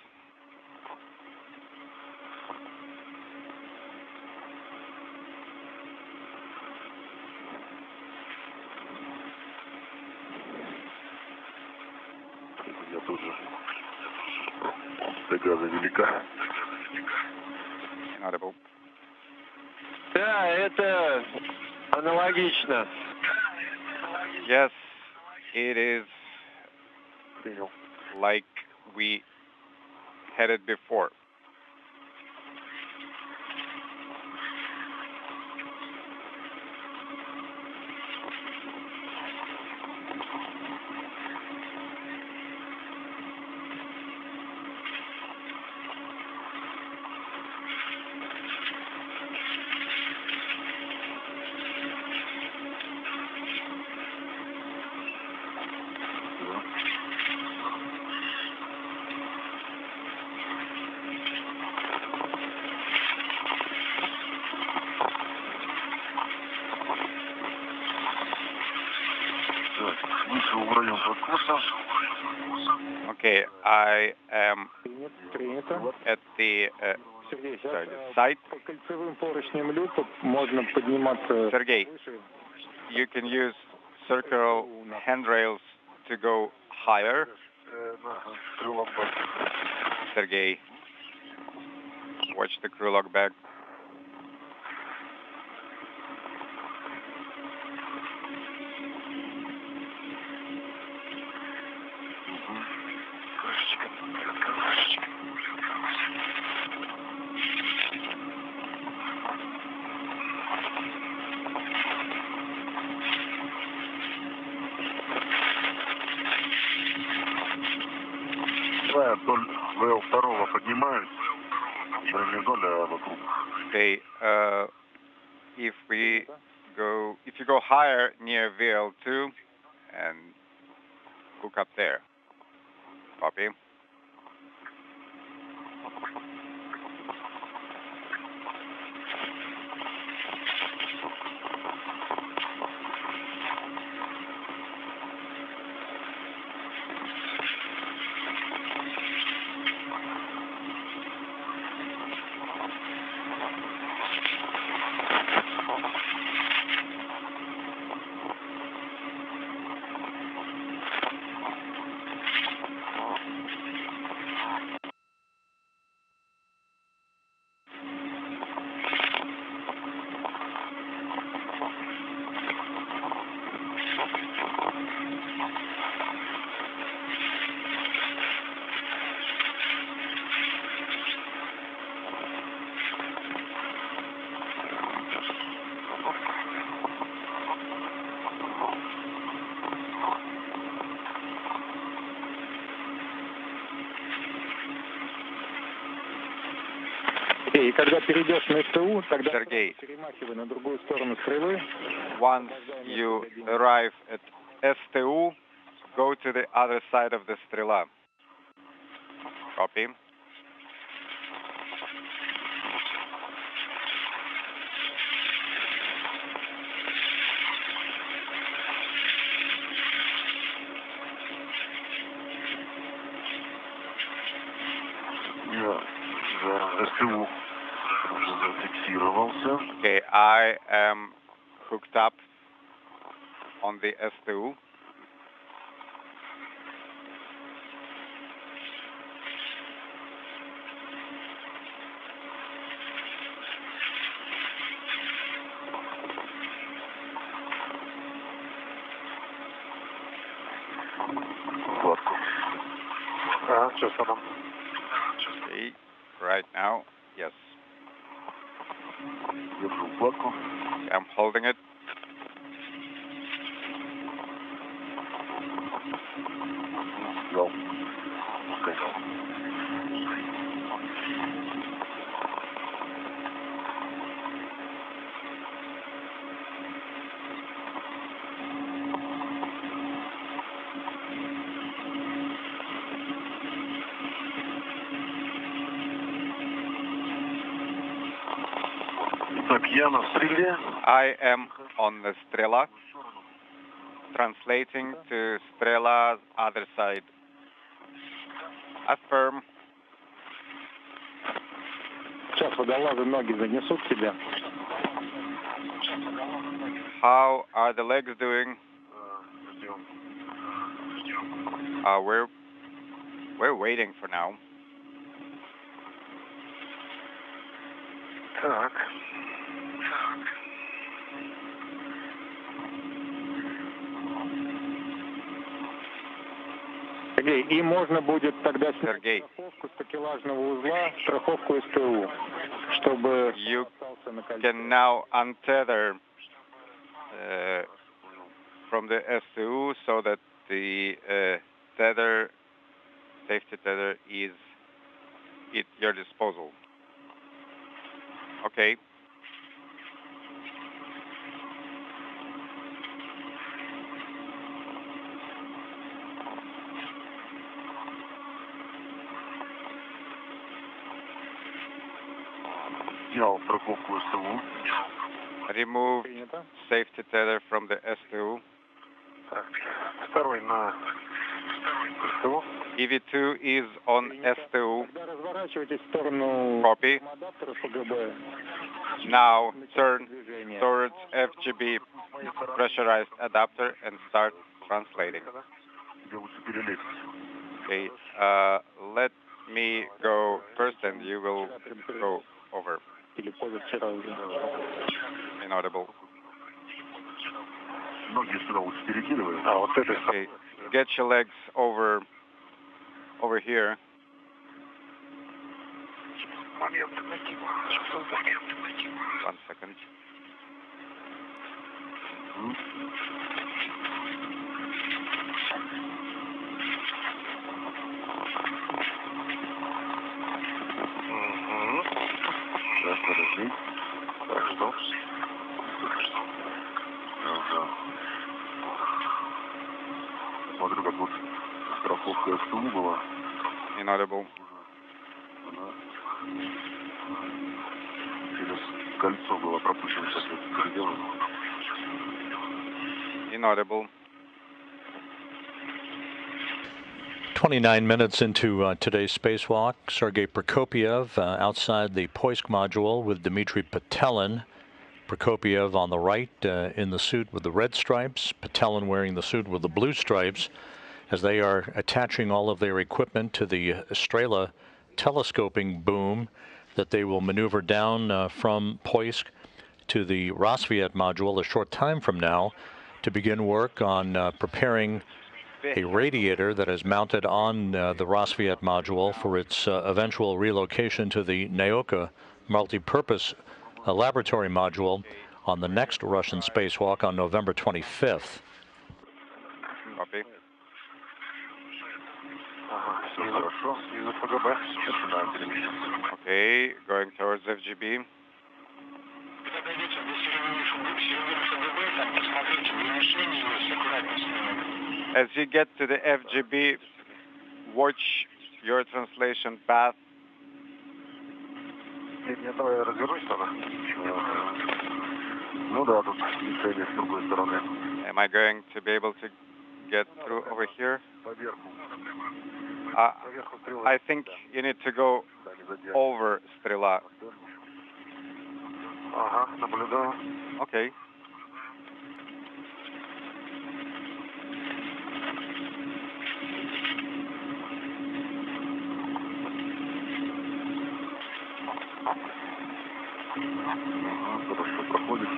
Я тоже. Догада велика. Inaudible. Да, это аналогично. Yes, it is Принял. like we had it before. Вышел в район подкоса. Okay, I am Принято. at the Сергей, sorry, сейчас the site. по кольцевым поручням люка можно подниматься Sergey, выше. you can use circular handrails to go higher. Крылом бак. Sergey, watch the crew log back. Крышечка. Крышечка. Давай вдоль ВЛ-2 поднимаюсь. Бронезоля вокруг. Okay, if you go higher near VL2 and hook up there. Copy. И когда перейдешь на СТУ, тогда Сергей. перемахивай на другую сторону стрелы. Once you arrive at STU, go to the other side of the Strela. Copy. Я за СТУ уже зафиксировался. Okay, I am hooked up on the STU. Okay, right now, yes. I'm holding it. I am on the Strela, translating to Strela's other side. Affirm. Сейчас водолазы ноги занесут тебя. How are the legs doing? We're waiting for now. Так. Сергей, и можно будет тогда снять Сергей. страховку с такелажного узла, страховку СТУ, чтобы You остался на кольце. can now untether from the STU so that the safety tether is at your disposal. Okay. Снял страховку СТУ. Remove Принято. safety tether from the STU. Так, второй на СТУ. EV2 is on STU. Тогда разворачивайтесь в сторону Copy. адаптера ФГБ. Now turn Движение. towards FGB pressurized adapter and start translating. Где лучше перелезть. Okay, let me go first and you will go over. Или позавчера уже. Inaudible. Ноги сюда лучше перекидывай. А, вот это. Okay, get your legs over here. Момент. 1 second. Сейчас, подожди. Так, что? Ага. Смотрю, как вот страховка СТУ была. Inaudible. Она через кольцо была пропущена, сейчас это переделано. Inaudible. 29 minutes into today's spacewalk, Sergei Prokopiev outside the Poisk module with Dmitry Petelin. Prokopiev on the right in the suit with the red stripes, Petelin wearing the suit with the blue stripes, as they are attaching all of their equipment to the Strela telescoping boom that they will maneuver down from Poisk to the Rassvet module a short time from now to begin work on preparing a radiator that is mounted on the Rassvet module for its eventual relocation to the Naoka multi-purpose laboratory module on the next Russian spacewalk on November 25th. Copy. Ага, все хорошо. Из ФГБ. Начинаем перемещаться. Okay, going towards FGB. As you get to the FGB, watch your translation path. Нет, давай развернусь тогда. Ну да, тут движение с другой стороны. Am I going to be able to get through over here? Поверху. I think you need to go over Strela. Ага, наблюдаю. Okay. Ага, хорошо проходит.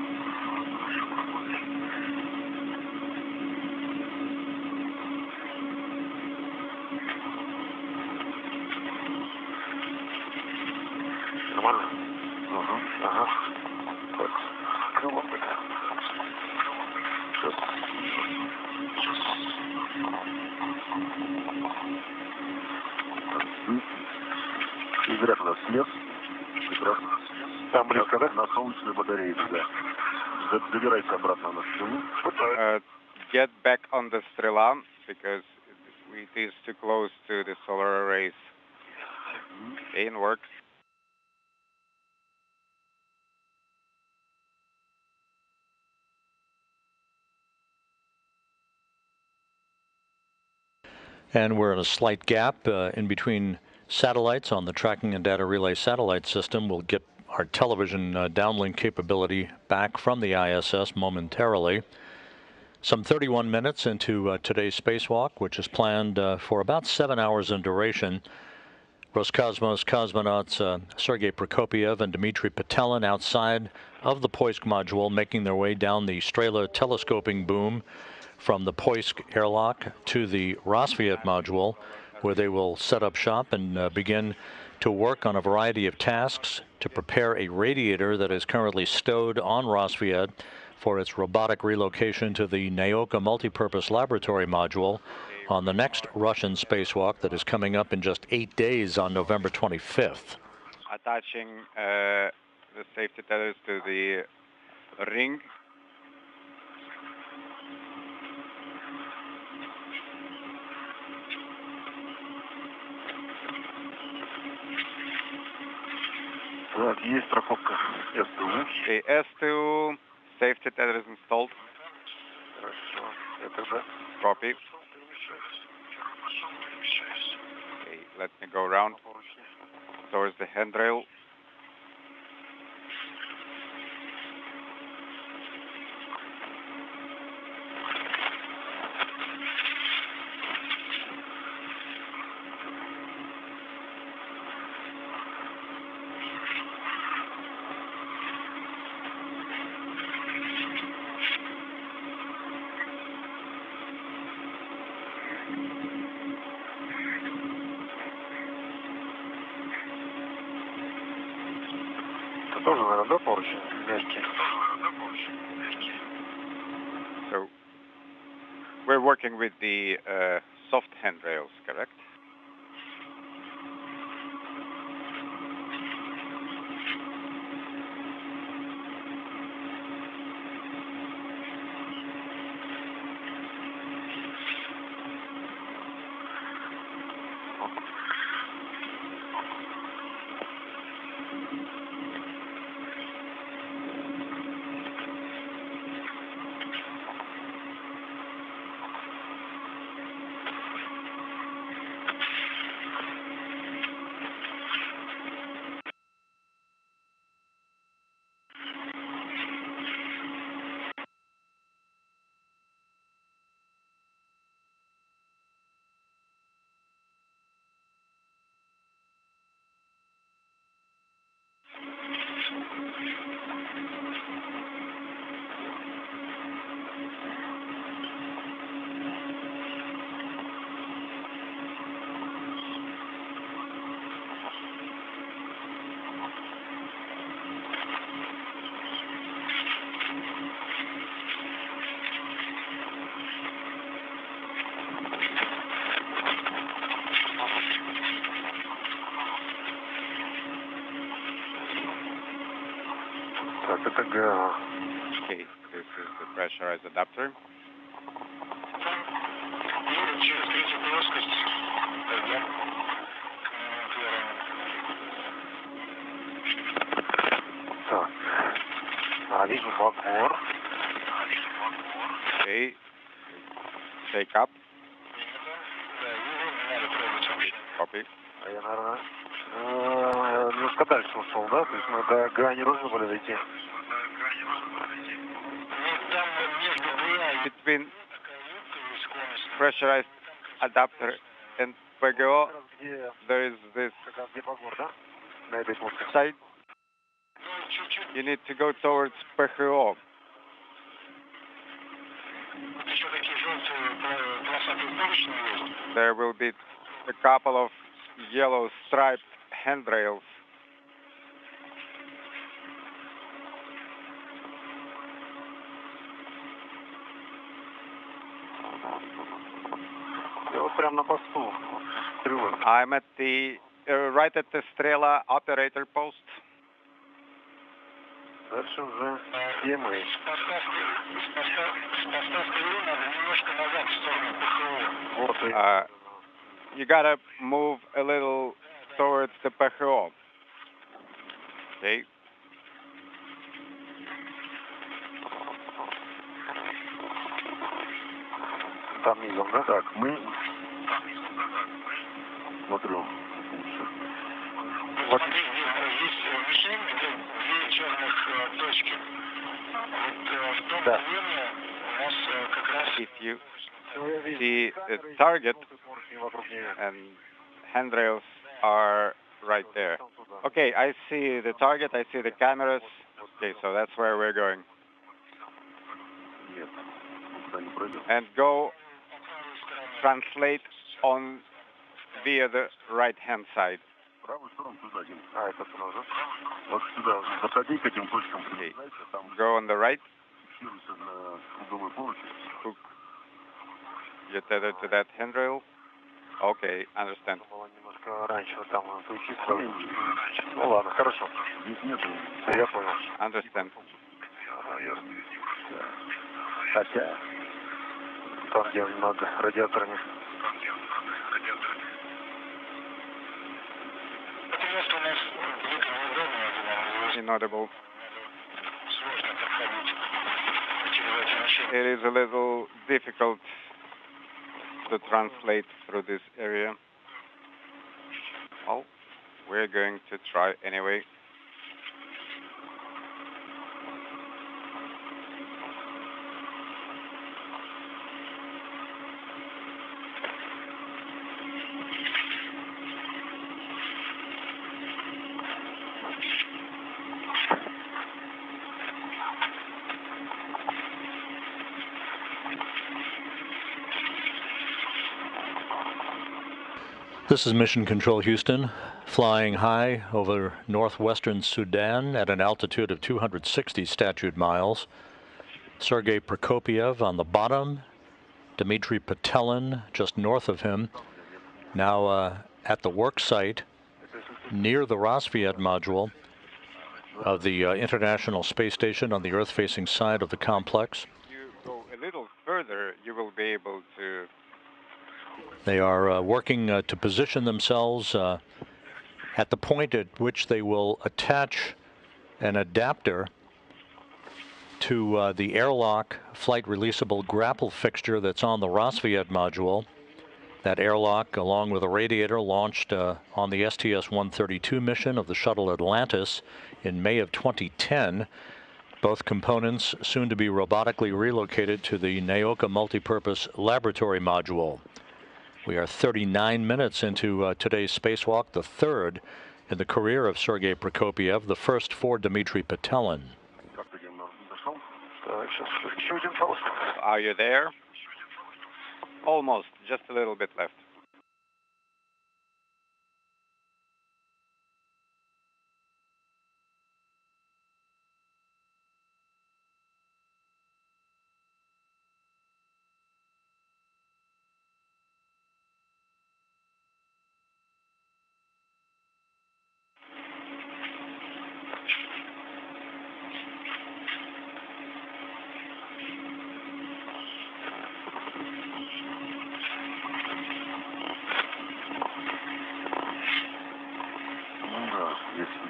След? Прекрасно. Там близко, да? На солнечной батарее, да. Забирайся обратно на стрелу. Get back on the Strela because it is too close to the solar arrays. Stay in work. And we're in a slight gap in between satellites on the tracking and data relay satellite system. We'll get our television downlink capability back from the ISS momentarily. Some 31 minutes into today's spacewalk, which is planned for about 7 hours in duration. Roscosmos cosmonauts Sergei Prokopyev and Dmitry Petelin outside of the Poisk module, making their way down the Strela telescoping boom from the Poisk airlock to the Rassvet module, where they will set up shop and begin to work on a variety of tasks to prepare a radiator that is currently stowed on Rassvet for its robotic relocation to the Naoka multipurpose laboratory module on the next Russian spacewalk that is coming up in just 8 days on November 25th. Attaching the safety tethers to the ring. Есть страховка СТУ. The S2 safety tether is installed. Хорошо. Это да. Copy. Okay, let me go around towards the handrail. Тоже, наверное, да, поручень? Мягкий. So we're working with the soft handrails, correct? Okay, this is the pressurized adapter. Вижу багор. Okay, take up. Copy. Я, наверное, немножко дальше ушел, да? То есть мы до грани должны были дойти. Between pressurized adapter and PGO, there is this side. You need to go towards PGO. There will be a couple of yellow striped handrails. I'm at the right at the Strela operator post. Дальше уже EMA. Вот и You gotta move a little towards the PHO. Okay. там низом, да? Так, мы... Смотрю. Вот здесь есть мишень, где две черных точки. Вот в том районе у нас как раз... If you see the target and handrails are right there. Okay, I see the target, I see the cameras. Okay, so that's where we're going. And go translate on via the right-hand side. Okay. Go on the right. Hook. You're tethered to that handrail. Okay, understand. Understand. Хотя, там, где над радиаторами. Inaudible. It is a little difficult to translate through this area. Well, we're going to try anyway. This is Mission Control Houston, flying high over northwestern Sudan at an altitude of 260 statute miles. Sergei Prokopiev on the bottom, Dmitry Petelin just north of him, now at the work site near the Rassvet module of the International Space Station on the Earth-facing side of the complex. If you go a little further, you will be able to... They are working to position themselves at the point at which they will attach an adapter to the airlock flight releasable grapple fixture that's on the Rassvet module. That airlock, along with a radiator, launched on the STS-132 mission of the shuttle Atlantis in May of 2010. Both components soon to be robotically relocated to the Naoka multipurpose laboratory module. We are 39 minutes into today's spacewalk, the third in the career of Sergei Prokopiev, the first for Dmitry Petelin. Are you there? Almost, just a little bit left.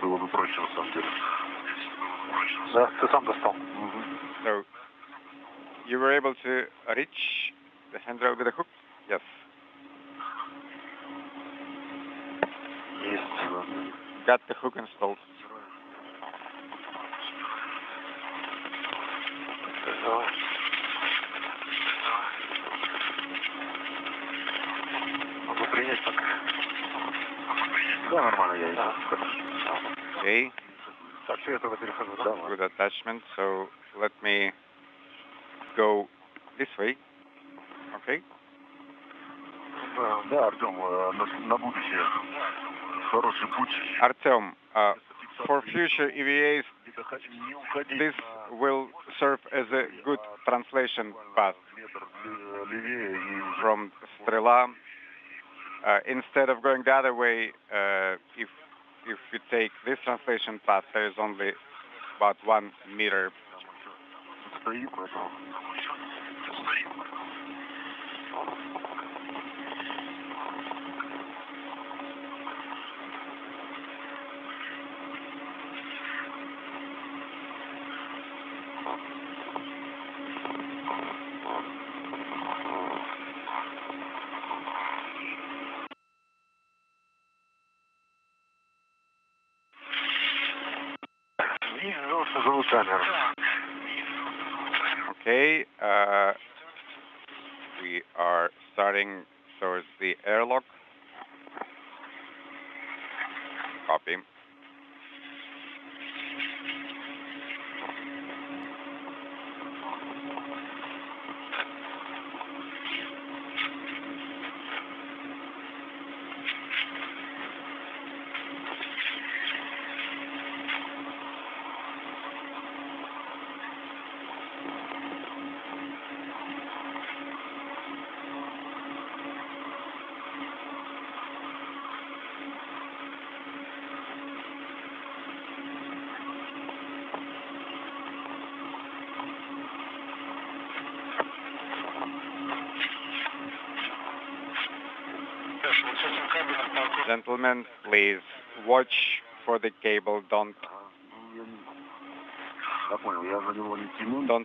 Было бы проще, на самом деле. Да, ты сам достал. So, you were able to reach the handrail with a hook? Yes. Есть. Got the hook installed. Могу принять пока. Да, нормально, я иду. Okay. Так, что я тогда перехожу, да? Good attachment, so let me go this way. Okay. Да, Артем, на будущее. Хороший путь. Artem, for future EVAs, this will serve as a good translation path from Strela instead of going the other way, if you take this translation path, there is only about 1 meter. Okay, we are starting towards the airlock. Copy. Gentlemen, please watch for the cable. Don't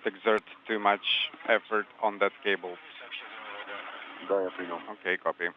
exert too much effort on that cable. Okay, copy.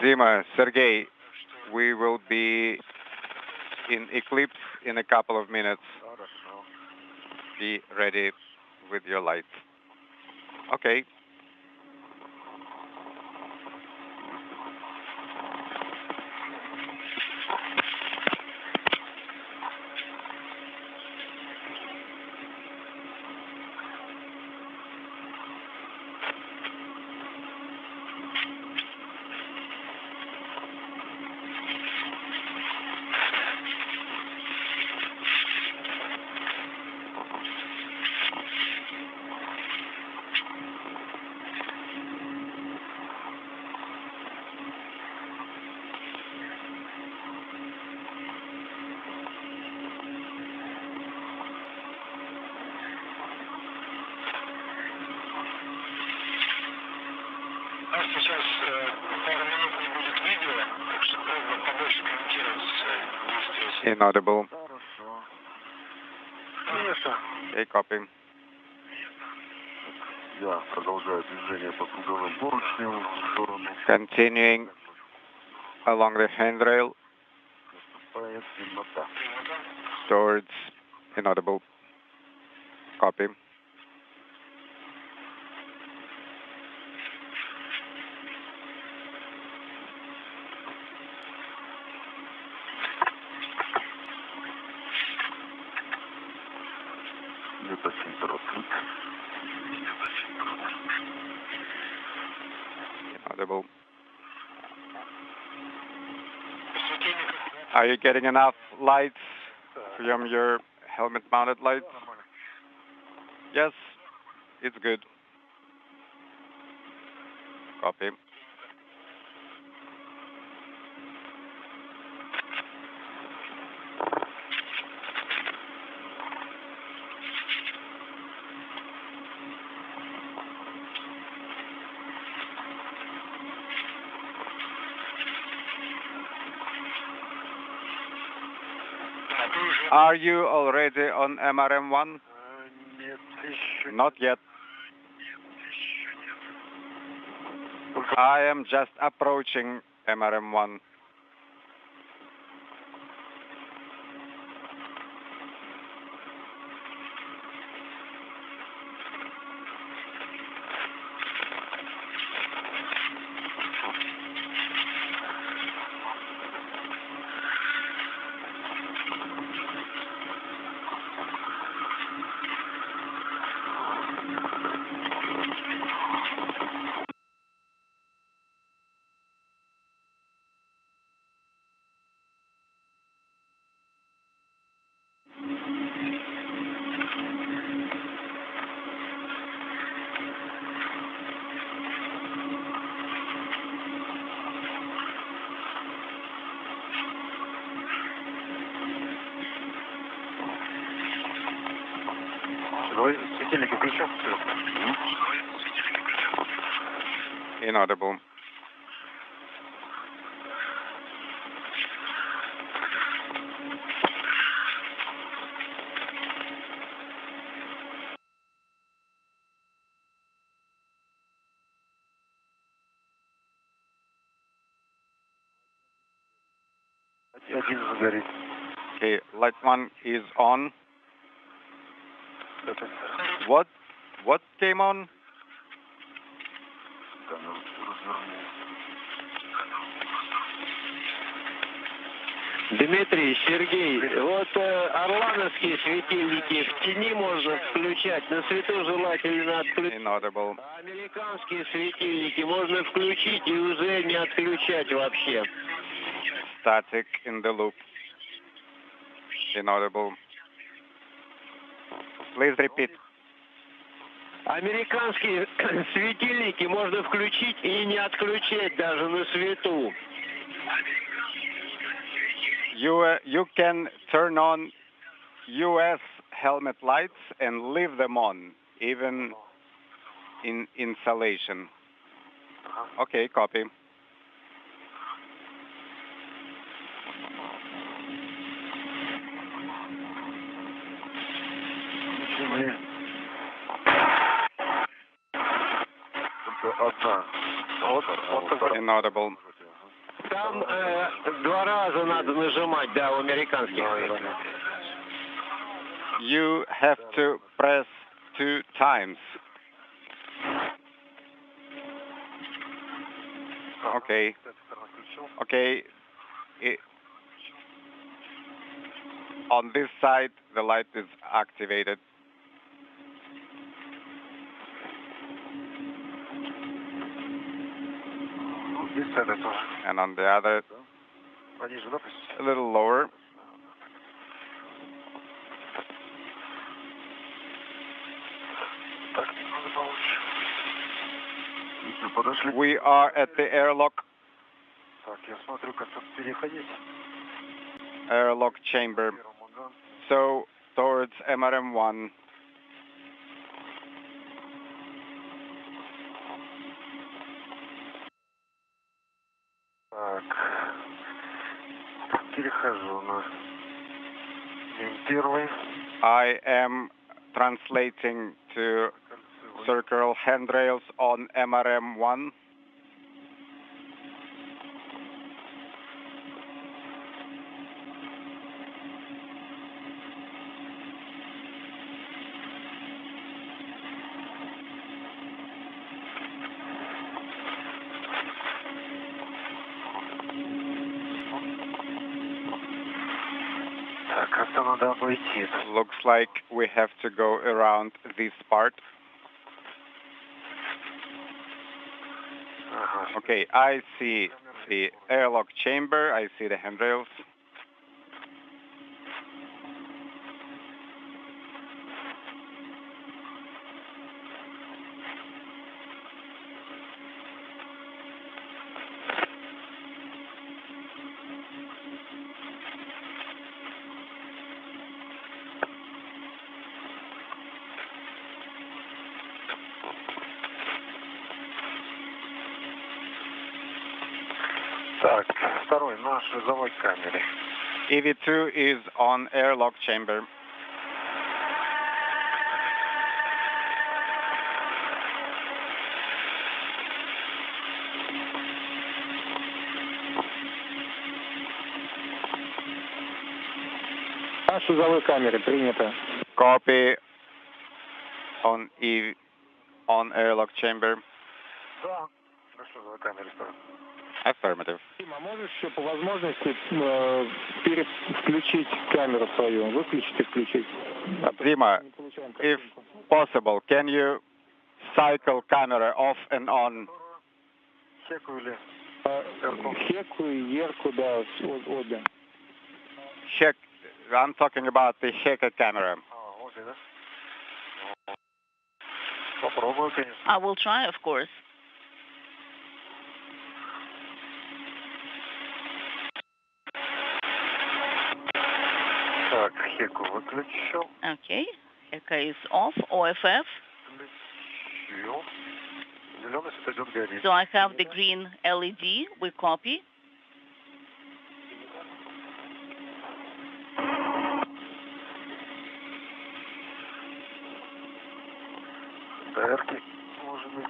Dima, Sergey, we will be in eclipse in a couple of minutes. Be ready with your lights. Okay. Сейчас пару минут не будет видео, так что просьба побольше комментировать действия. Inaudible. Конечно. Okay, copy. Я продолжаю движение по круговым поручням в сторону. Continuing along the handrail towards inaudible. Copy. Inaudible. Are you getting enough lights from your helmet-mounted lights? Yes, it's good. Copy. Are you already on MRM-1? Not yet. I am just approaching MRM-1. Inaudible. Okay, light 1 is on. What came on? Дмитрий, Сергей, вот орлановские светильники в тени можно включать, на свету желательно отключить. Inaudible. А американские светильники можно включить и уже не отключать вообще. Static in the loop. Inaudible. Please repeat. Американские светильники можно включить и не отключать даже на свету. You can turn on US helmet lights and leave them on, even in installation. Okay, copy. Inaudible. Там 2 раза надо нажимать, да, у американских. You have to press 2 times. Okay. Okay. On this side, the light is activated. And on the other, a little lower. We are at the airlock. Airlock chamber. So, towards MRM-1. I am translating to circle handrails on MRM-1. Looks like we have to go around this part. Okay, I see the airlock chamber, I see the handrails. Так, второй на шлюзовой камере. EV2 is on airlock chamber. Шузовой камеры, принято. Copy on airlock chamber. Affirmative. Дима, можешь еще по возможности включить камеру свою, выключить и включить? Dima, if possible, can you cycle camera off and on? Хеку и Ерку, да, обе. Check. I'm talking about the Heka camera. I will try, of course. Так, Хеку выключил. Okay, Heka is off, OFF. Включил. Зеленый свет идет гореть. So I have the green LED, we copy. ТРки, может быть,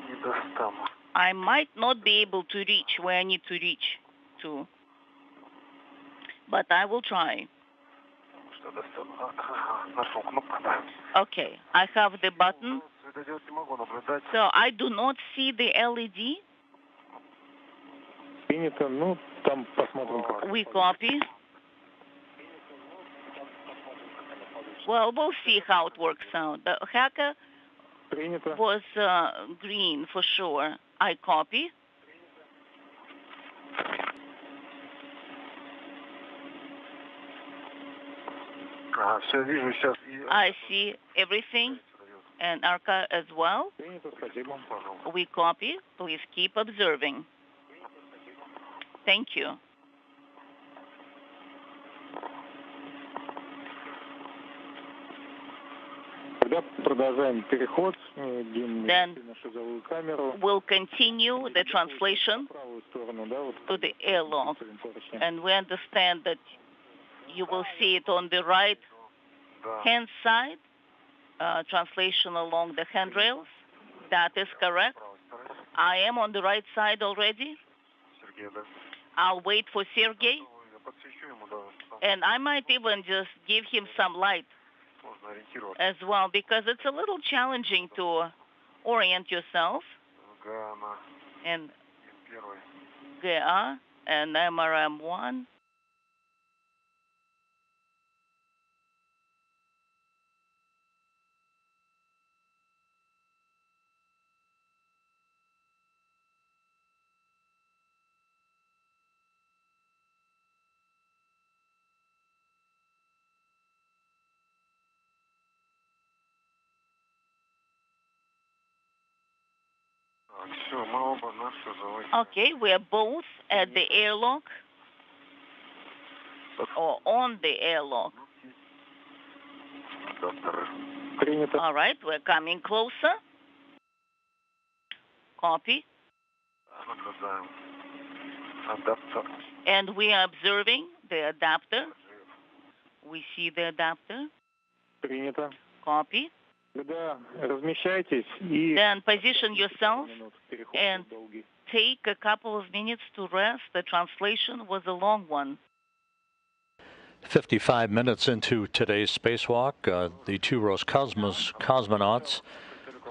не достану. I might not be able to reach where I need to reach to, but I will try. Что достану? Нашел кнопку, да. Okay, I have the button. Светодиод не могу наблюдать. So I do not see the LED. Принято, ну, там посмотрим. We copy. Well, we'll see how it works out. The hacker Принято. was green for sure. I copy. Ага, все вижу сейчас. I see everything, and Arca as well. Принято, спасибо. We copy. Please keep observing. Thank you. Тогда продолжаем переход. Дим, Then на шузовую камеру. we'll continue the translation В правую сторону, да, вот. to the airlock. And we understand that you will see it on the right hand side, translation along the handrails. That is correct. I am on the right side already. Сергей, да. I'll wait for Sergey, Я подсвечу ему, да. and I might even just give him some light Можно ориентироваться. as well, because it's a little challenging to orient yourself. Гана, And первый. GA and MRM1. Все, мы оба на шузовой. Okay, we are both at the airlock or on the airlock. Адаптеры. Принято. All right, we're coming closer. Copy. Наблюдаем. Адаптер. And we are observing the adapter. We see the adapter. Принято. Copy. Тогда размещайтесь и... Then position yourself Переход and долгий. take a couple of minutes to rest. The translation was a long one. 55 minutes into today's spacewalk, the two Roscosmos cosmonauts,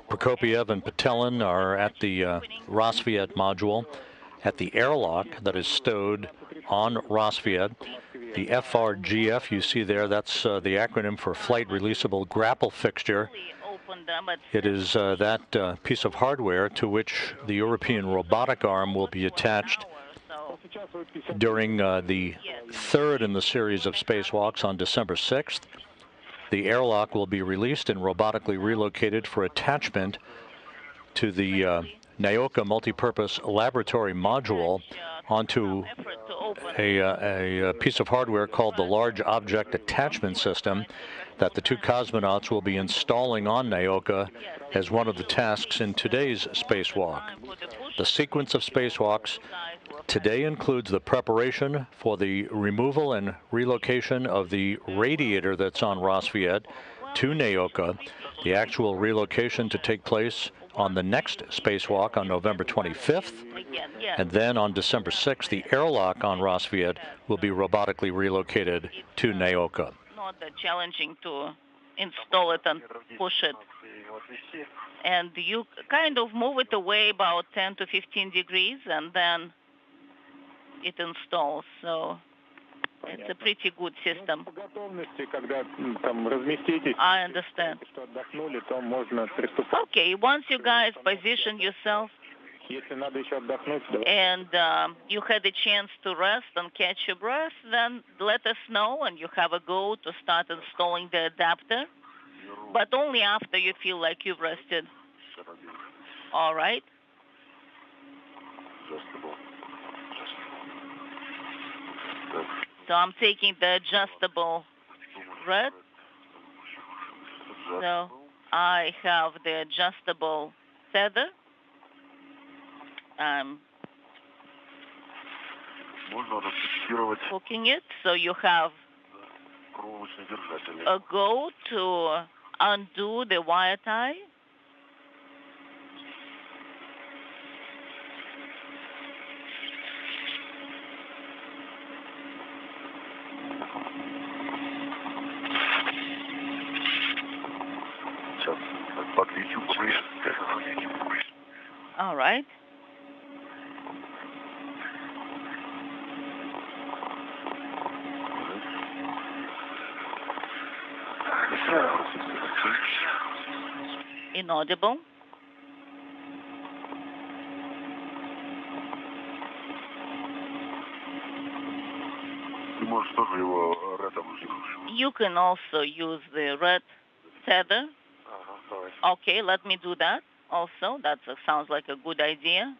Prokopiev and Patelin, are at the Rosviet module, at the airlock that is stowed on Rosviet. The FRGF you see there, that's the acronym for Flight Releasable Grapple Fixture. It is that piece of hardware to which the European robotic arm will be attached during the third in the series of spacewalks on December 6th. The airlock will be released and robotically relocated for attachment to the Naoka multipurpose laboratory module onto a piece of hardware called the Large Object Attachment System that the two cosmonauts will be installing on Naoka as one of the tasks in today's spacewalk. The sequence of spacewalks Today includes the preparation for the removal and relocation of the radiator that's on Rosviet to Naoka, the actual relocation to take place on the next spacewalk on November 25th, and then on December 6th, the airlock on Rosviet will be robotically relocated to Naoka. Not that challenging to install it and push it. And you kind of move it away about 10 to 15 degrees, and then it installs. So it's a pretty good system. I understand. Okay, once you guys position yourself and you had a chance to rest and catch your breath, then let us know and you have a go to start installing the adapter, but only after you feel like you've rested. All right? So I'm taking the adjustable red. So I have the adjustable tether. I'm hooking it. So you have a go to undo the wire tie. All right. Inaudible. You can also use the red tether. Okay, let me do that also. That sounds like a good idea.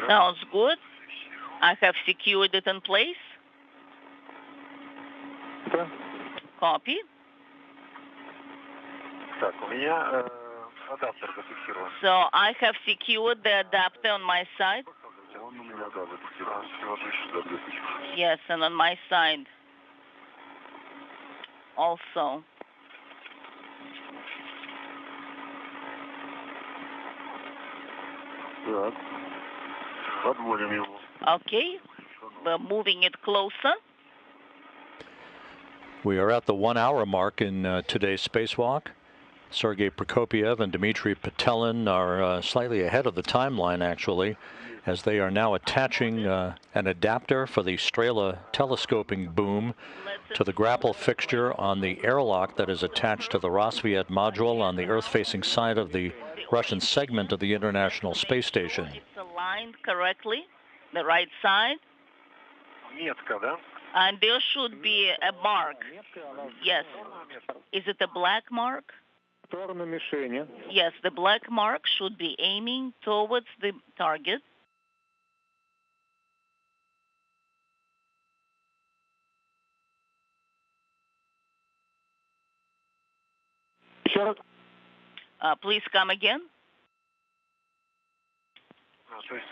Sounds good. I have secured it in place. Copy. So I have secured the adapter on my side. Yes, and on my side also. Okay, we're moving it closer. We are at the 1 hour mark in today's spacewalk. Sergei Prokopyev and Dmitry Petelin are slightly ahead of the timeline, actually, as they are now attaching an adapter for the Strela telescoping boom to the grapple fixture on the airlock that is attached to the Rosviet module on the Earth-facing side of the Russian segment of the International Space Station. It's aligned correctly, the right side. And there should be a mark. Yes. Is it a black mark? Yes, the black mark should be aiming towards the target. Please come again.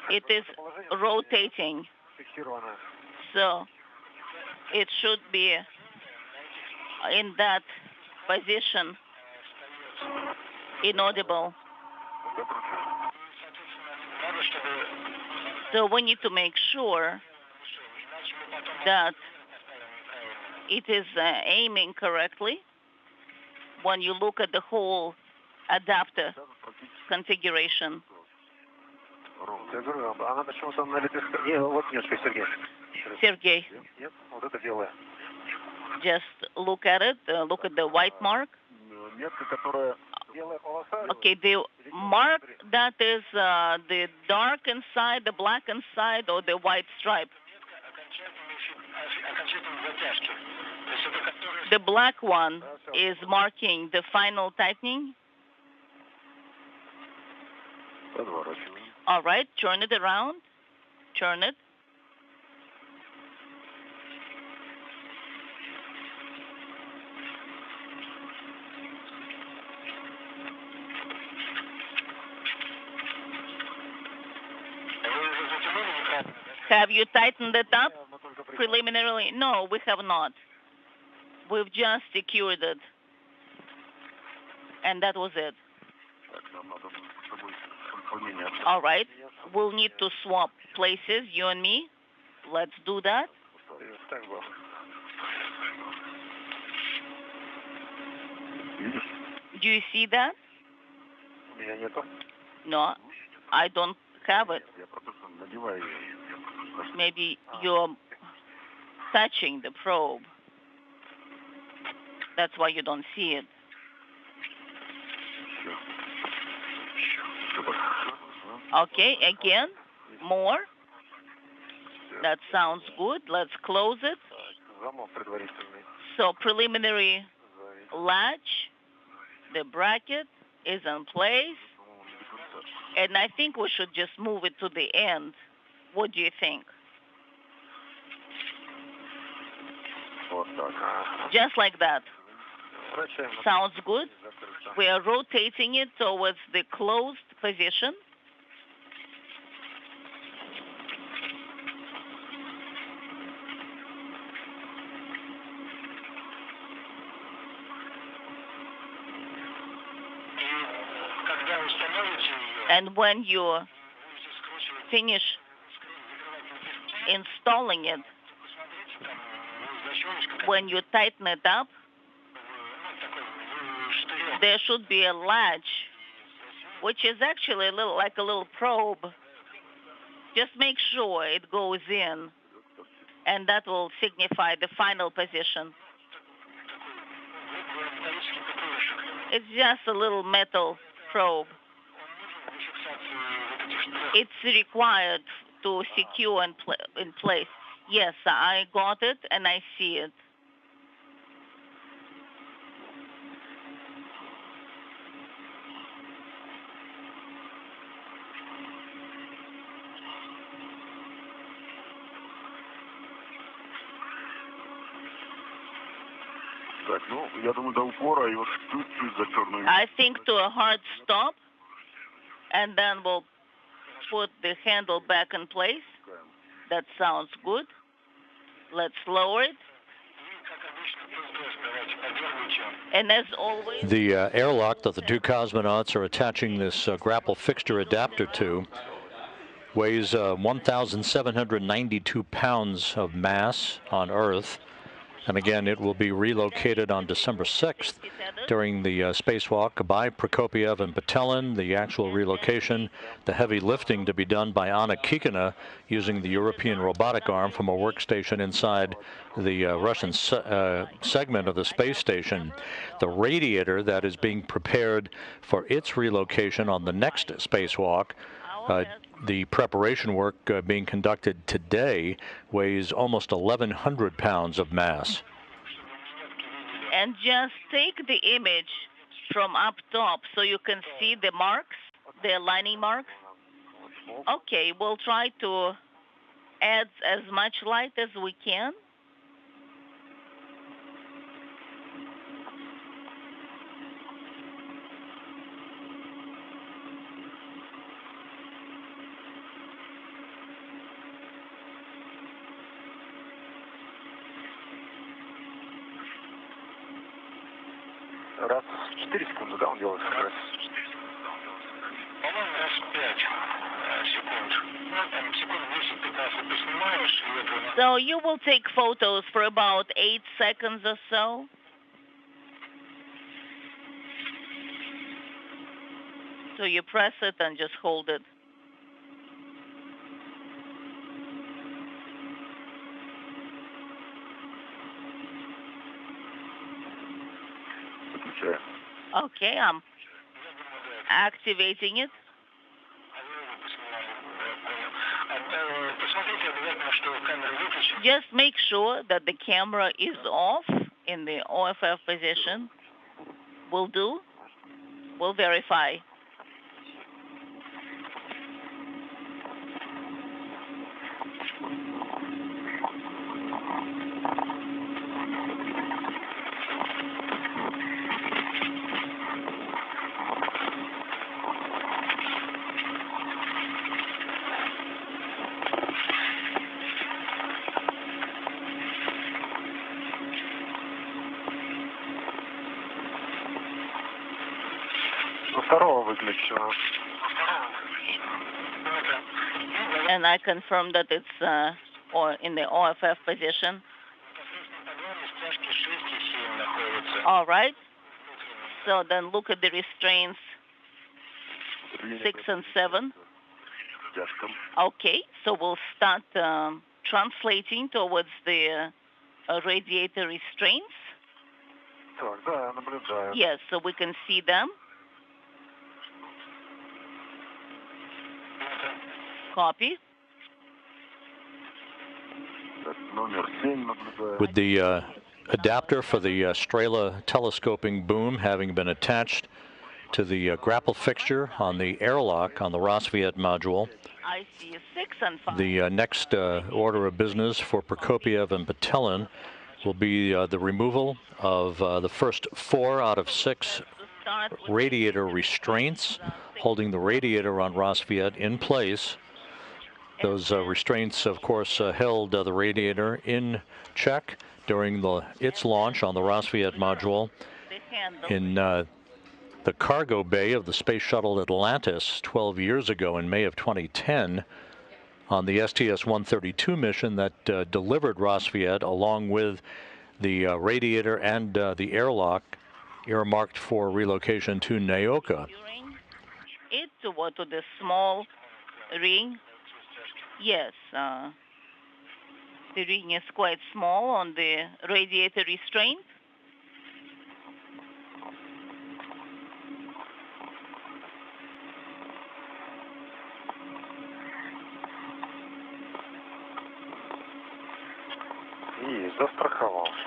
It is rotating. So it should be in that position. Inaudible. So we need to make sure that it is aiming correctly. When you look at the whole adapter configuration. Я говорю, она почему там на лепестках? Не, вот немножко, Сергей. Sergey, Нет, вот это белое. just look at it. Look at the white mark. Метка, которая белая полоса. Okay, the mark that is the dark inside, the black inside, or the white stripe. Окончательные затяжки. То есть это которые... The black one is marking the final tightening. Подворачиваем. All right, turn it around. Turn it. Have you tightened it up preliminarily? No, we have not. We've just secured it. And that was it. All right. We'll need to swap places, you and me. Let's do that. Do you see that? No, I don't have it. Maybe you're touching the probe. That's why you don't see it. Okay, again, more. That sounds good. Let's close it. So preliminary latch, the bracket is in place. And I think we should just move it to the end. What do you think? Just like that. Sounds good. We are rotating it towards the closed position. And when you finish installing it, when you tighten it up, there should be a latch, which is actually a little like a little probe. Just make sure it goes in, and that will signify the final position. It's just a little metal probe. It's required to secure in place. Yes, I got it and I see it. Так, ну, я думаю, до упора и вот чуть-чуть затерну. I think to a hard stop, and then we'll put the handle back in place. That sounds good. Let's lower it. And as always, The airlock that the two cosmonauts are attaching this grapple fixture adapter to weighs 1,792 pounds of mass on Earth. And again, it will be relocated on December 6th during the spacewalk by Prokopiev and Petelin. The actual relocation, the heavy lifting to be done by Anna Kikina using the European robotic arm from a workstation inside the Russian segment of the space station. The radiator that is being prepared for its relocation on the next spacewalk, the preparation work being conducted today, weighs almost 1,100 pounds of mass. And just take the image from up top so you can see the marks, the aligning marks. Okay, we'll try to add as much light as we can. Раз в 4 секунды, да, он делает? Раз. По-моему, раз в 5 секунд. Ну, там секунд 10-15 ты снимаешь, и это... So you will take photos for about 8 seconds or so. So you press it and just hold it. Okay, I'm activating it. Just make sure that the camera is off in the OFF position. Will do. We'll verify. And I confirm that it's or in the OFF position. All right. So then look at the restraints 6 and 7. Okay. So we'll start translating towards the radiator restraints. Yes, so we can see them. Copy. With the adapter for the Strela telescoping boom having been attached to the grapple fixture on the airlock on the Rassvet module, I see 6 and 5. the next order of business for Prokopiev and Patelin will be the removal of the first 4 out of 6 radiator restraints, holding the radiator on Rassvet in place. Those restraints, of course, held the radiator in check during its launch on the Rassvet module in the cargo bay of the Space Shuttle Atlantis 12 years ago in May of 2010 on the STS-132 mission that delivered Rassvet along with the radiator and the airlock earmarked for relocation to Naoka. It to the small ring. Yes, the ring is quite small on the radiator restraint.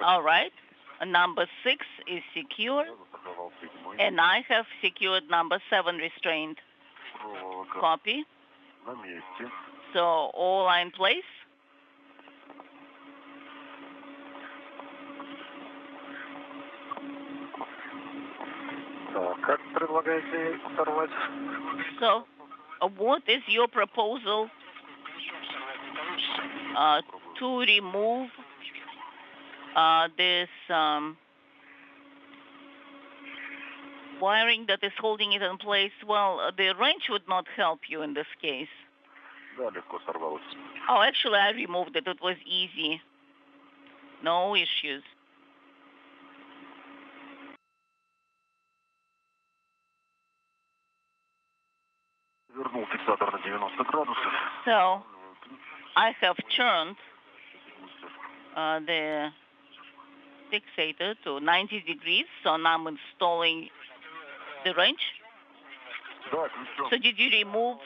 All right. Number 6 is secure, and I have secured number 7 restraint. Copy. So all are in place. So what is your proposal to remove this wiring that is holding it in place? Well, the wrench would not help you in this case. Oh, actually, I removed it. It was easy. No issues. So I have turned the fixator to 90 degrees, so now I'm installing the wrench. So did you remove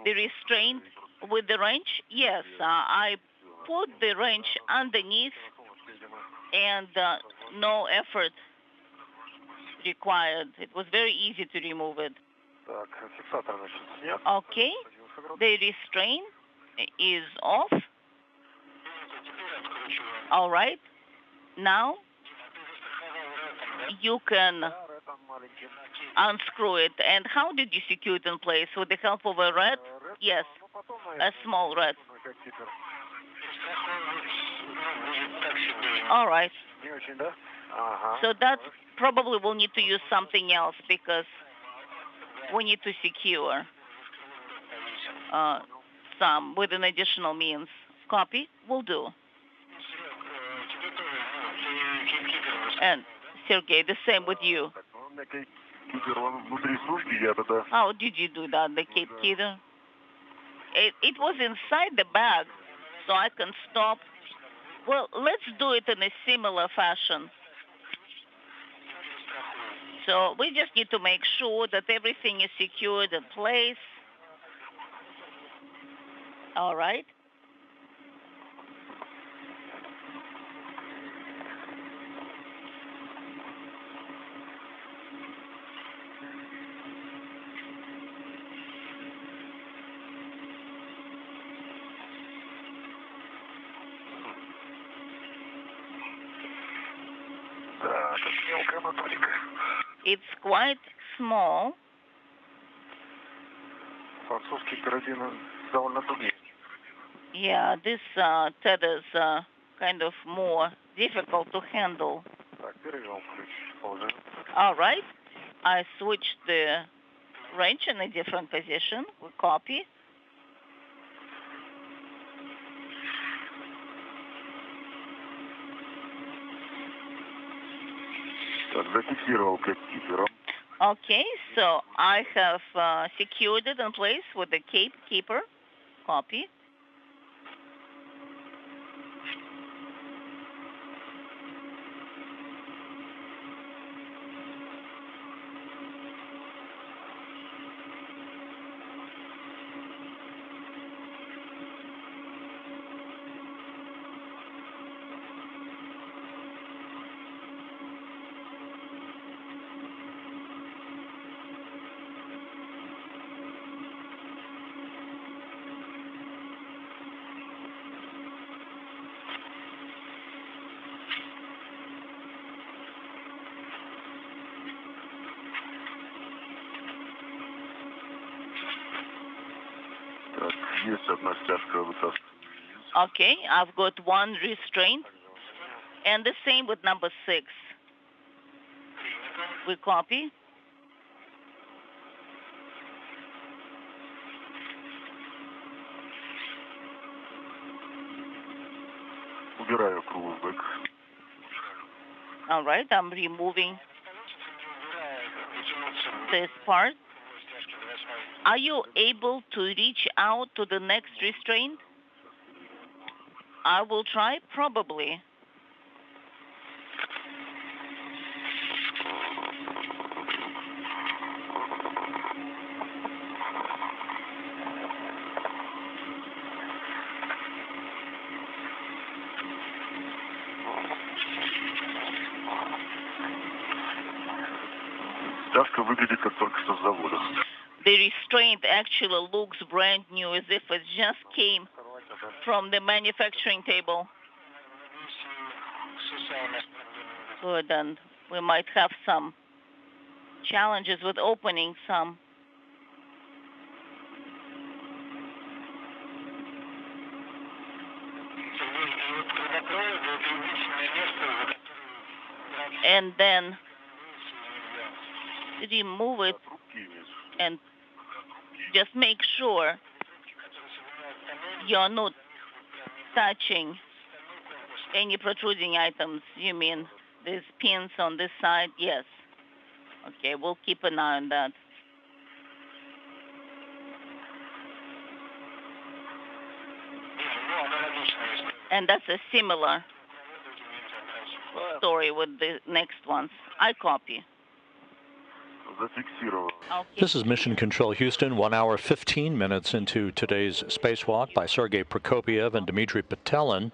the restraint with the wrench? Yes, I put the wrench underneath and no effort required. It was very easy to remove it. Okay, the restraint is off. All right, now you can unscrew it. And how did you secure it in place? With the help of a rod? Yes, a small rod. All right. So that probably will need to use something else because we need to secure some with an additional means. Copy? Will do. And Sergey, the same with you. How did you do that, the Cape Keeper? It was inside the bag, so I can stop. Well, let's do it in a similar fashion. So we just need to make sure that everything is secured in place. All right. It's quite small. Yeah, this tether is kind of more difficult to handle. All right. I switched the wrench in a different position. We copy. Okay, so I have secured it in place with the Cape Keeper. Copy. Okay, I've got one restraint, and the same with number 6. We copy. All right, I'm removing this part. Are you able to reach out to the next restraint? I will try, probably. The restraint actually looks brand new, as if it just came from the manufacturing table. Good, and we might have some challenges with opening some. And then remove it and just make sure you're not touching any protruding items. You mean these pins on this side? Yes. Okay, we'll keep an eye on that. And that's a similar story with the next ones. I copy. Okay. This is Mission Control Houston, 1 hour, 15 minutes into today's spacewalk by Sergei Prokopyev and Dmitry Petelin.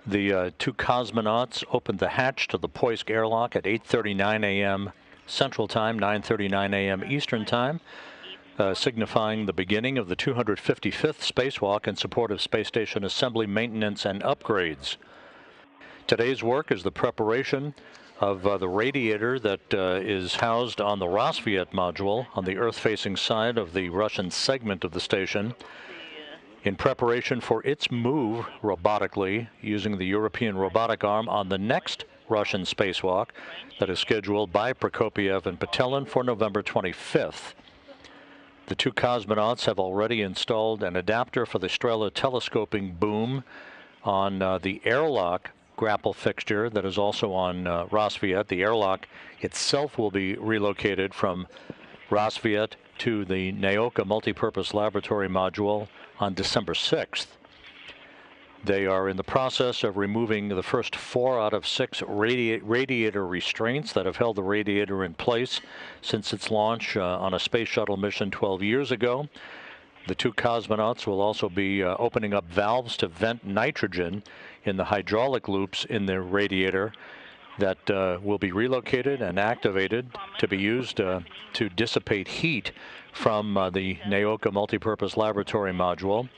The two cosmonauts opened the hatch to the Poisk airlock at 8:39 a.m. Central Time, 9:39 a.m. Eastern Time, signifying the beginning of the 255th spacewalk in support of space station assembly, maintenance, and upgrades. Today's work is the preparation of the radiator that is housed on the Rosviet module on the Earth-facing side of the Russian segment of the station, in preparation for its move robotically using the European robotic arm on the next Russian spacewalk that is scheduled by Prokopyev and Petelin for November 25th. The two cosmonauts have already installed an adapter for the Strela telescoping boom on the airlock grapple fixture that is also on Rassvet. The airlock itself will be relocated from Rassvet to the Naoka Multipurpose Laboratory Module on December 6th. They are in the process of removing the first 4 out of 6 radiator restraints that have held the radiator in place since its launch on a space shuttle mission 12 years ago. The 2 cosmonauts will also be opening up valves to vent nitrogen in the hydraulic loops in the radiator that will be relocated and activated to be used to dissipate heat from the Naoka Multipurpose Laboratory Module.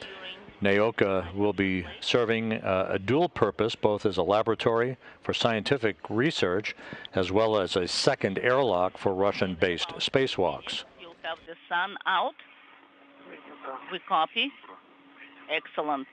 Naoka will be serving a dual purpose, both as a laboratory for scientific research as well as a second airlock for Russian-based spacewalks. You'll have the sun out. We copy. Excellent.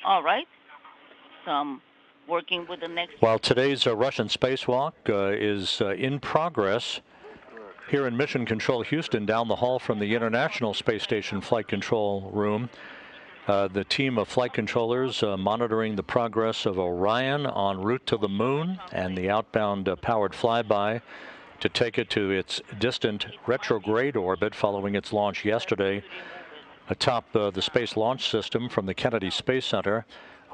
All right. So I'm working with the next. While today's Russian spacewalk is in progress here in Mission Control Houston, down the hall from the International Space Station Flight Control Room, the team of flight controllers monitoring the progress of Orion en route to the moon and the outbound powered flyby to take it to its distant retrograde orbit following its launch yesterday atop the Space Launch System from the Kennedy Space Center.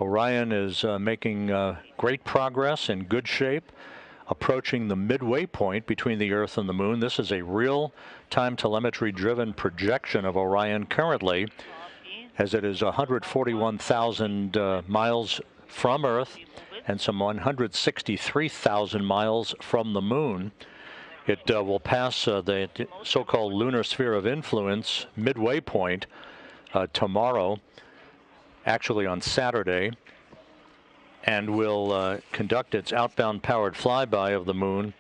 Orion is making great progress, in good shape, approaching the midway point between the Earth and the Moon. This is a real-time telemetry-driven projection of Orion currently, as it is 141,000 miles from Earth and some 163,000 miles from the Moon. It will pass the so-called lunar sphere of influence midway point tomorrow, actually on Saturday, and will conduct its outbound powered flyby of the moon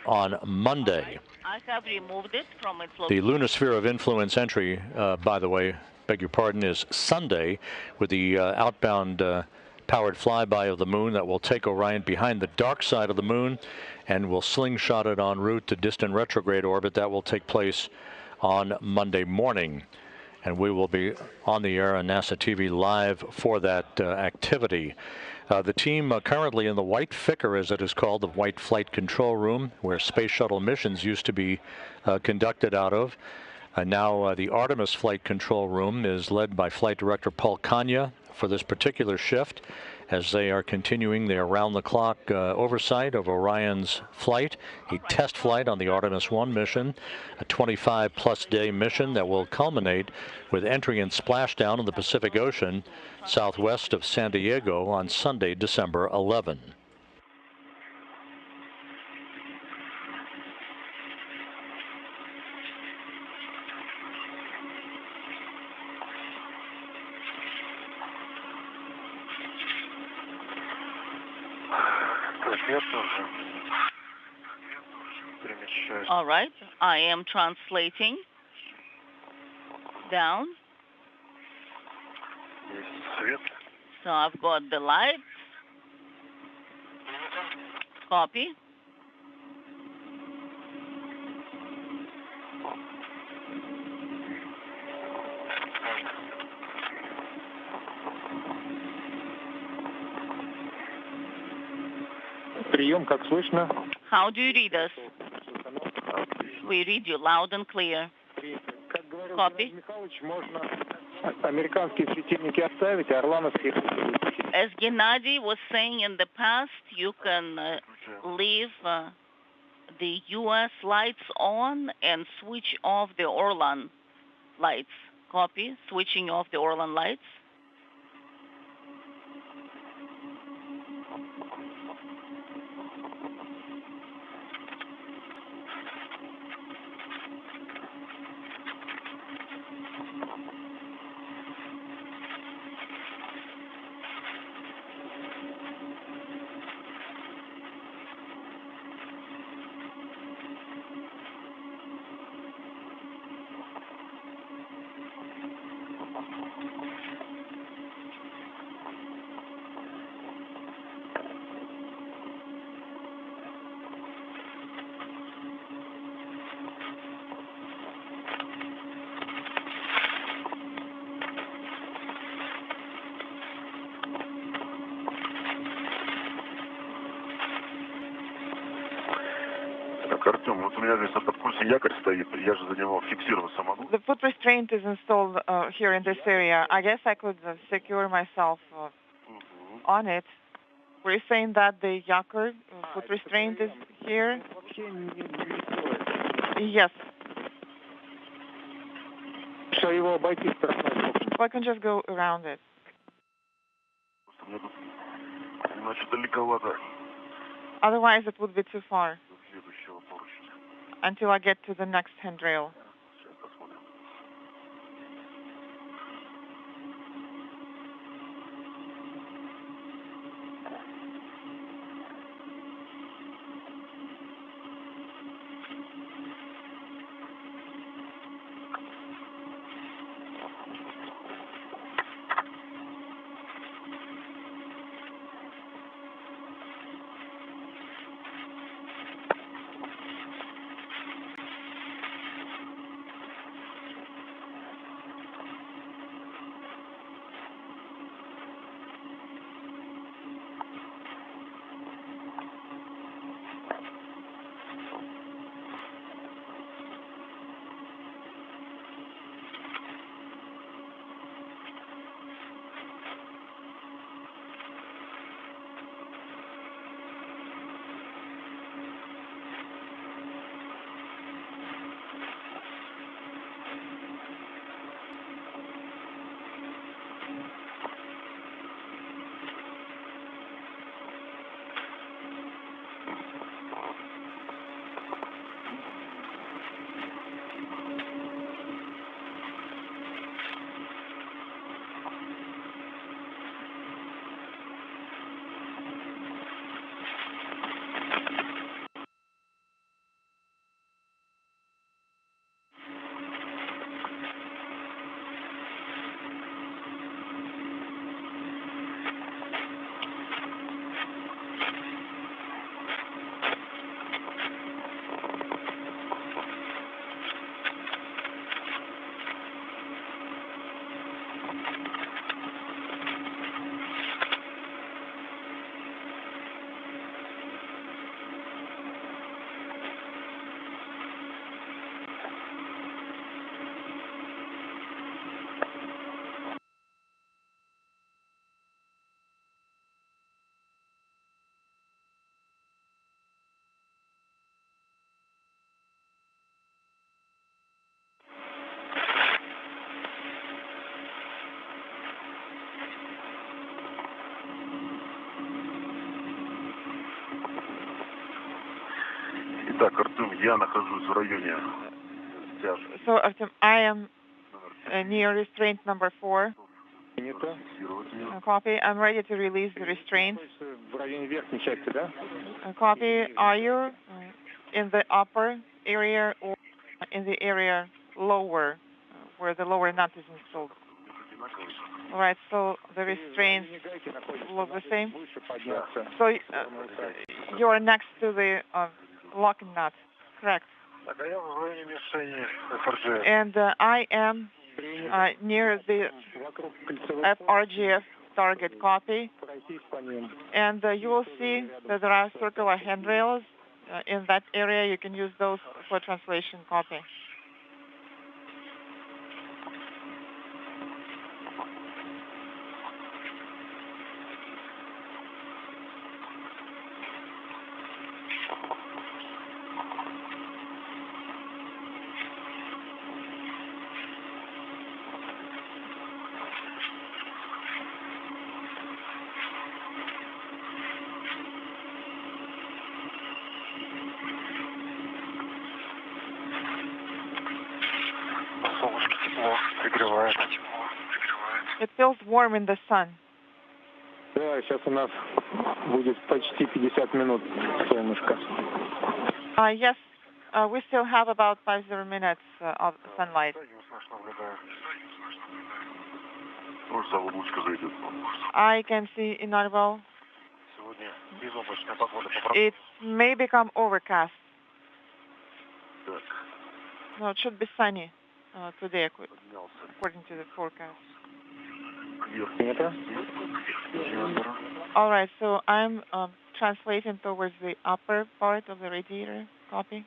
on Monday. I have removed it from its The lunar sphere of influence entry, by the way, beg your pardon, is Sunday, with the outbound powered flyby of the moon that will take Orion behind the dark side of the moon and will slingshot it en route to distant retrograde orbit. That will take place on Monday morning. And we will be on the air on NASA TV live for that activity. The team currently in the White Ficker, as it is called, the White Flight Control Room, where space shuttle missions used to be conducted out of. Now the Artemis Flight Control Room is led by Flight Director Paul Kanya for this particular shift, as they are continuing their round-the-clock oversight of Orion's flight, a test flight on the Artemis 1 mission, a 25-plus day mission that will culminate with entry and splashdown in the Pacific Ocean southwest of San Diego on Sunday, December 11. All right, I am translating down. So I've got the lights. Copy. Прием, как слышно? How do you read us? We read you loud and clear. Copy. Американские светильники оставить, а орлановские выключить. As Gennady was saying in the past, you can leave the U.S. lights on and switch off the Orlan lights. Copy. Switching off the Orlan lights. Так, Артем, вот у меня здесь на подкурсе якорь стоит, я же за него фиксироваться могу? The foot restraint is installed here in this area. I guess I could secure myself on it. Were you saying that the yakor foot restraint is here? Yes. Что его обойти стороной? So I can just go around it. Мне тут, значит, далековато Otherwise, it would be too far до следующего поручня. until I get to the next handrail. Сейчас посмотрим. Итак, Артем, я нахожусь в районе тяжи. So, Artem, I am near restraint number 4. Copy. I'm ready to release the restraint. В районе верхней части, да? Copy. Are you in the upper area or in the area lower, where the lower nut is installed? All right, so the restraints look the same. So you are next to the locking nut, correct? Так, а я в районе мишени FRGF. And I am near the FRGF target, copy. And you will see that there are circular handrails in that area. You can use those for translation, copy. Солнышко тепло, пригревает. It feels warm in the sun. Да, сейчас у нас будет почти 50 минут солнышко. Yes, we still have about 50 minutes of sunlight. Может, за облачко зайдет. I can see inaudible. Сегодня безоблачная погода. It may become overcast. Так, No, it should be sunny today, according to the forecast. All right, so I'm translating towards the upper part of the radiator. Copy.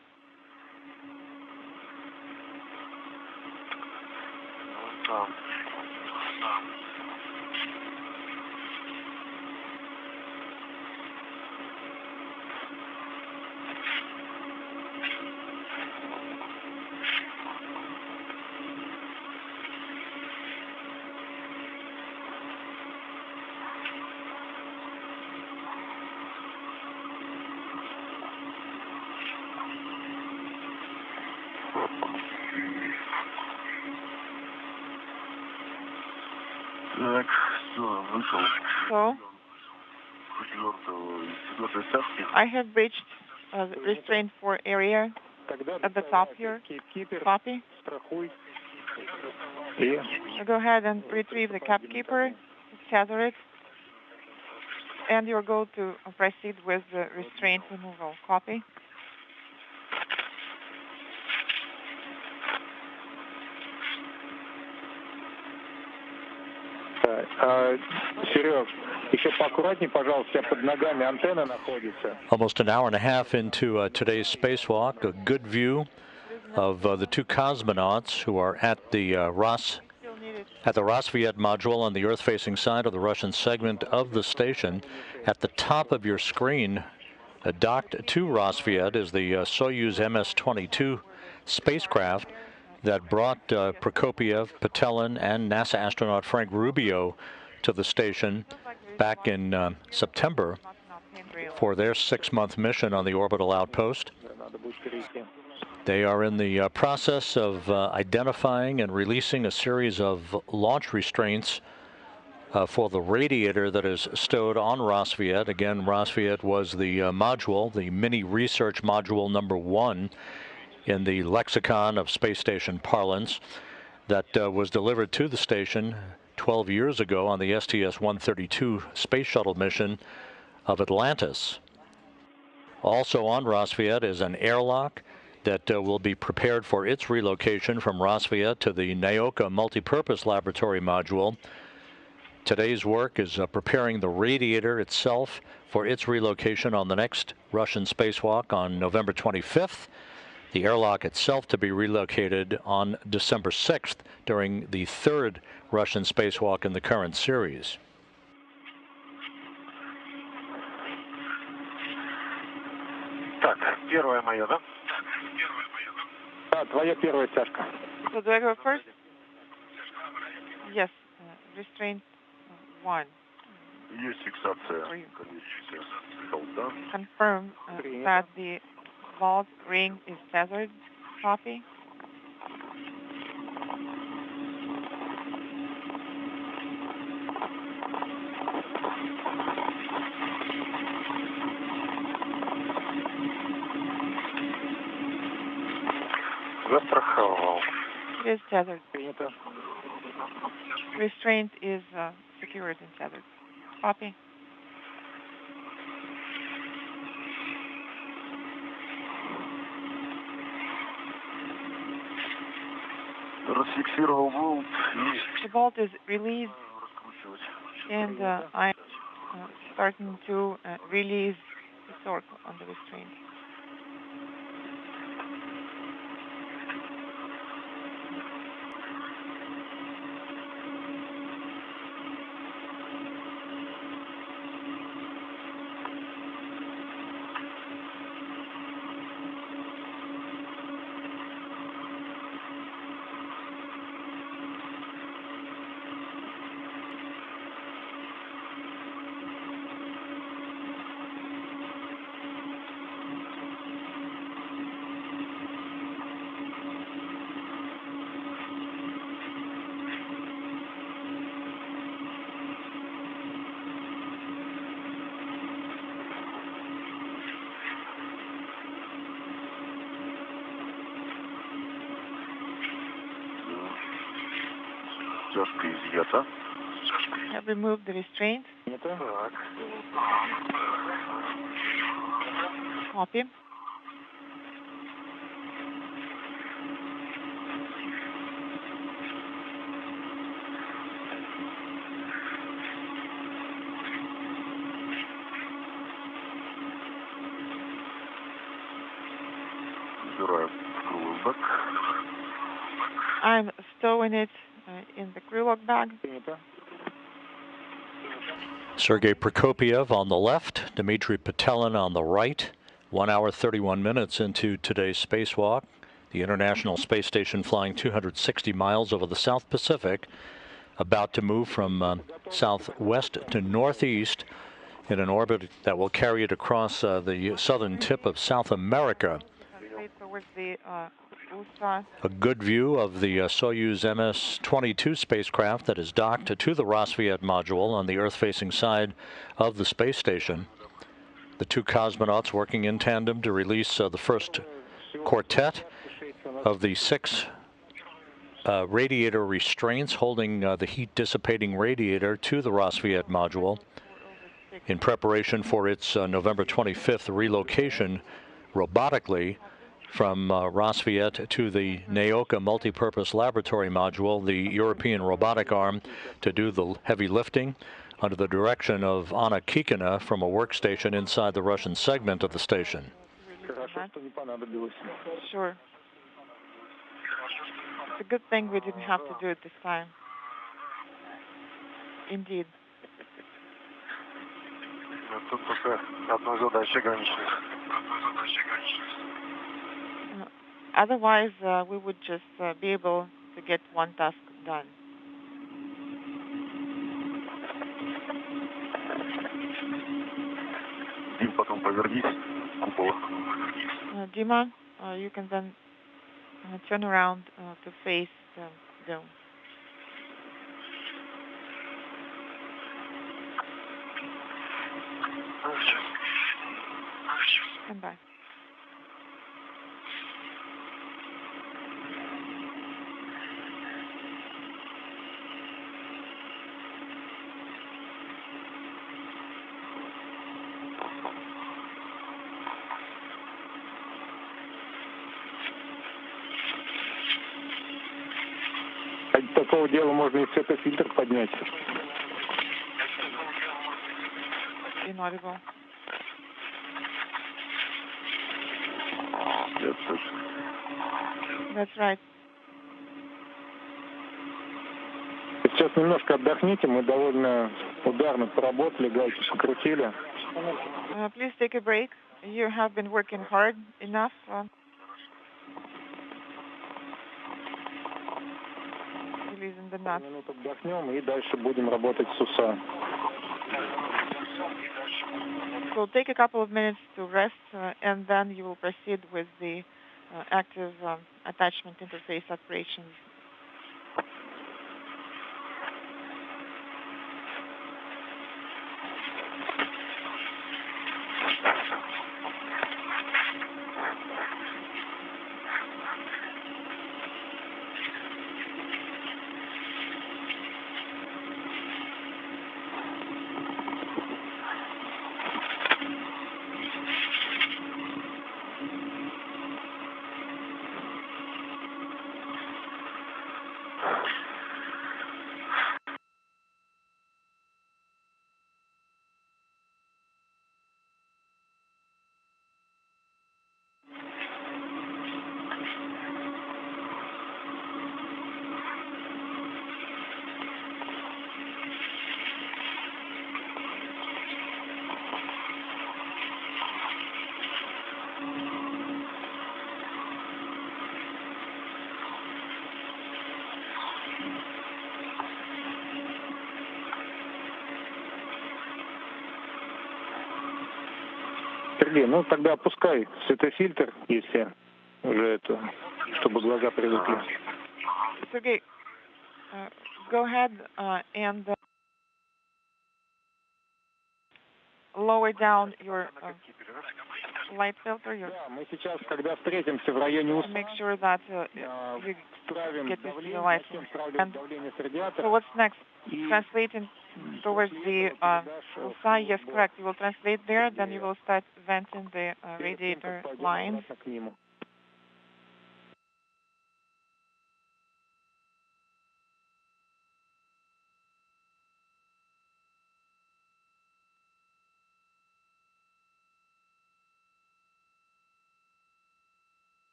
So, I have reached the restraint 4 area at the top here. Copy. Now go ahead and retrieve the cap keeper, tether it, and you're going to proceed with the restraint removal. Copy. Сереж, еще поаккуратнее, пожалуйста, у тебя под ногами антенна находится. Almost an hour and a half into today's spacewalk, a good view of the two cosmonauts who are at the Rosviet module on the Earth-facing side of the Russian segment of the station. At the top of your screen, docked to Rosviet, is the Soyuz MS-22 spacecraft that brought Prokopiev, Patelin, and NASA astronaut Frank Rubio to the station back in September for their 6-month mission on the orbital outpost. They are in the process of identifying and releasing a series of launch restraints for the radiator that is stowed on Rosviet. Again, Rosviet was the module, the mini research module number 1 in the lexicon of space station parlance, that was delivered to the station 12 years ago on the STS-132 space shuttle mission of Atlantis. Also on Rosviet is an airlock that will be prepared for its relocation from Rosviet to the Naoka multipurpose laboratory module. Today's work is preparing the radiator itself for its relocation on the next Russian spacewalk on November 25th. The airlock itself to be relocated on December 6th during the 3rd Russian spacewalk in the current series. Так, первое мое, да? Да, твоя первая тяжка. So do I go first? Yes. Restraint 1. Есть фиксация колеющихся солдат. Confirm that the vault ring is tethered. Copy. Застраховал. It is tethered. Restraint is secured and tethered. Copy. Расфиксировал болт и The bolt is released, and I'm starting to release the torque on the restraint. стяжка изъята. Have removed the restraint. Так. Copy. I'm stowing it in the crew lock bag. Sergei Prokopiev on the left, Dmitry Petelin on the right. 1 hour 31 minutes into today's spacewalk. The International Space Station flying 260 miles over the South Pacific, about to move from southwest to northeast in an orbit that will carry it across the southern tip of South America. A good view of the Soyuz MS-22 spacecraft that is docked to the Rassvet module on the Earth-facing side of the space station. The two cosmonauts working in tandem to release the first quartet of the 6 radiator restraints holding the heat-dissipating radiator to the Rassvet module in preparation for its November 25th relocation robotically from Rassvet to the Naoka multipurpose laboratory module, the European robotic arm, to do the heavy lifting under the direction of Anna Kikina from a workstation inside the Russian segment of the station. Sure. It's a good thing we didn't have to do it this time. Indeed. Otherwise, we would just be able to get one task done. Dima, you can then turn around to face the dome. Stand by. Ради такого дела можно и светофильтр поднять. Inaudible. That's right. Сейчас немножко отдохните, мы довольно ударно поработали, гайки покрутили. Please take a break. You have been working hard enough. Releasing the nuts. Минуту отдохнем и дальше будем работать с УСА. So take a couple of minutes to rest, and then you will proceed with the active attachment interface operations. Сергей, ну тогда опускай светофильтр, если уже это, чтобы глаза привыкли. Sergey, go ahead and lower down your light filter. Да, мы сейчас, когда встретимся в районе УСА, make sure that you справим get used to the давление, light. справим давление с радиатора. So what's next? Translating towards the USA, yes, correct. You will translate there, then you will start venting the radiator lines.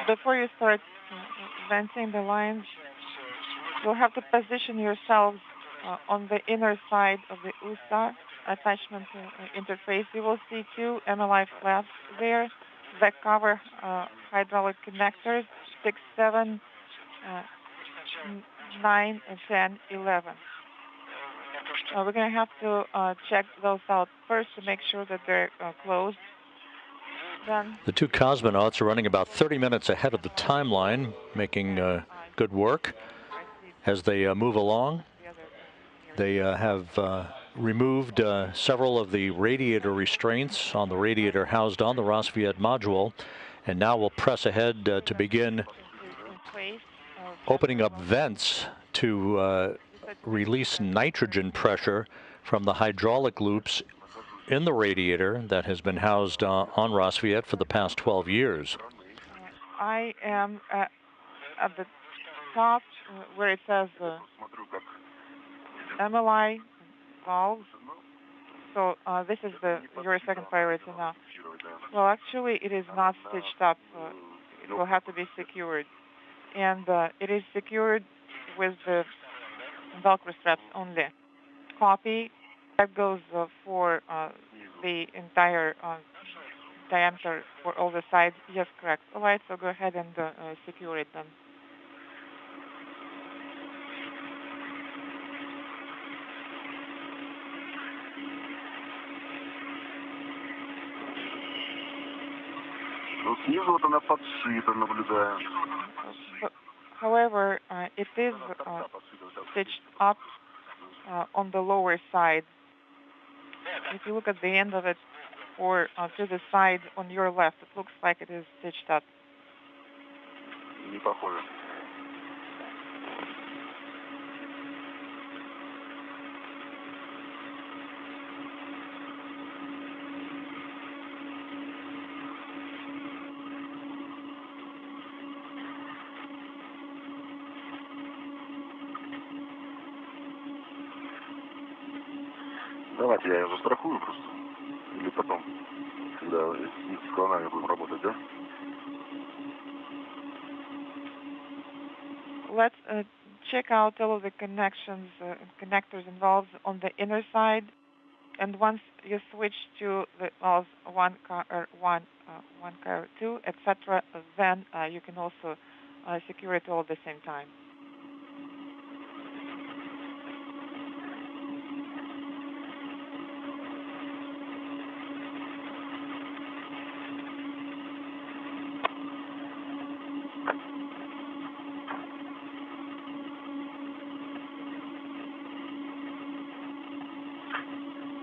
before you start venting the lines, you'll have to position yourselves on the inner side of the USA attachment interface. You will see two MLI flaps there that cover hydraulic connectors 6, 7, 9, 10, 11. We're going to have to check those out first to make sure that they're closed. Then the two cosmonauts are running about 30 minutes ahead of the timeline, making good work as they move along. They have removed several of the radiator restraints on the radiator housed on the Rassvet module, and now we'll press ahead to begin opening up vents to release nitrogen pressure from the hydraulic loops in the radiator that has been housed on Rassvet for the past 12 years. I am at the top where it says MLI valves. So this is your second priority now. Well, actually, it is not stitched up. It will have to be secured. And it is secured with the Velcro straps only. Copy. That goes for the entire diameter for all the sides. Yes, correct. All right, so go ahead and secure it then. However, it is stitched up on the lower side. If you look at the end of it or to the side on your left, it looks like it is stitched up. Давайте я ее застрахую просто. Или потом, когда с клонами будем работать, да? Let's check out all of the connections and connectors involved on the inner side. And once you switch to the valves 1, 2, etc., then you can also secure it all at the same time.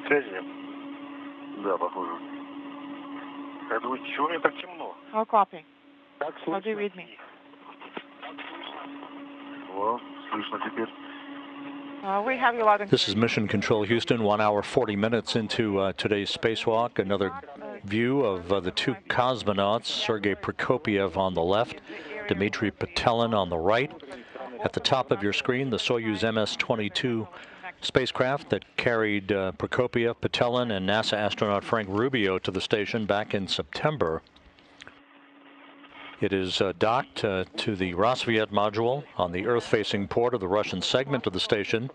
Связи? Да, похоже. Я думаю, чего мне так темно? How copy? How do you read me? О, слышно теперь. We have you loud and clear. This is Mission Control Houston, 1 hour 40 minutes into today's spacewalk. Another view of the two cosmonauts, Sergei Prokopyev on the left, Dmitry Petelin on the right. At the top of your screen, the Soyuz MS-22 spacecraft that carried Prokopyev, Petelin, and NASA astronaut Frank Rubio to the station back in September. It is docked to the Rassvet module on the Earth-facing port of the Russian segment of the station.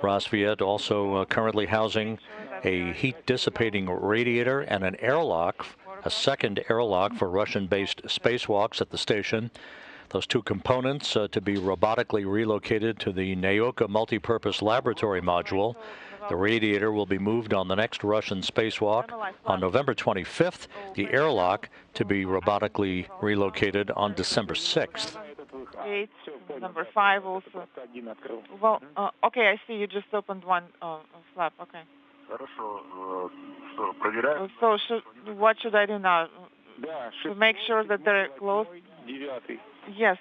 Rassvet also currently housing a heat-dissipating radiator and an airlock, a second airlock for Russian-based spacewalks at the station. Those two components to be robotically relocated to the Naoka multipurpose laboratory module. The radiator will be moved on the next Russian spacewalk on November 25th, the airlock to be robotically relocated on December 6th. 8, number 5 also. Well, okay, I see you just opened one flap, okay. So what should I do now? To make sure that they're closed? Yes.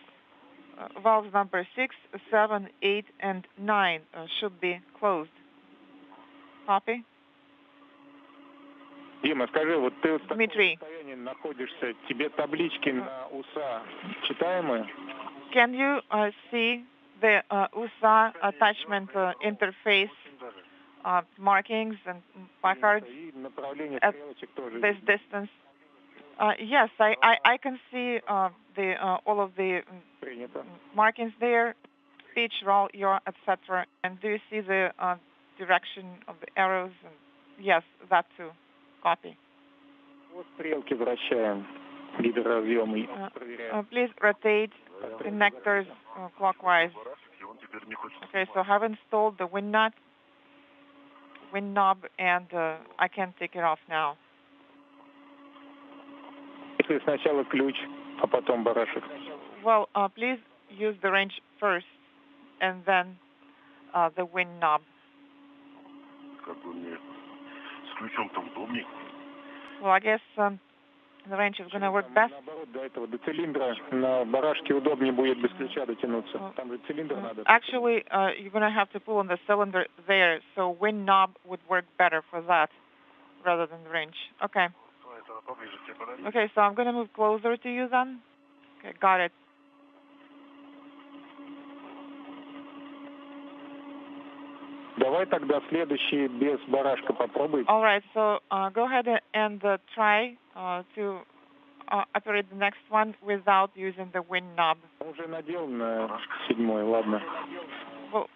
Valves number 6, 7, 8, and 9 should be closed. Copy? Дима, скажи, вот ты в таком Дмитрий. состоянии находишься, тебе таблички на УСА читаемые? Can you see the USA attachment interface markings and placards at this distance? Yes, I can see the all of the markings there, speech, roll, your, etc. And do you see the direction of the arrows? And yes, that too. Copy. Стрелки вращаем, гидроразъемы. Please rotate connectors clockwise. Okay, so I have installed the wind knob, and I can take it off now. Если сначала ключ, а потом барашек. Well, please use the wrench first, and then the wind knob. Well, I guess the wrench is going to work best. Наоборот, до этого, до цилиндра на барашке удобнее будет без ключа дотянуться. Там же цилиндр надо. Actually, you're going to have to pull on the cylinder there, so wind knob would work better for that rather than the wrench. Okay. Okay, so I'm going to move closer to you then. Okay, got it. Давай тогда следующий без барашка попробуй. All right, so go ahead and try to operate the next one without using the wind knob. Уже надел на 7, ладно. Well,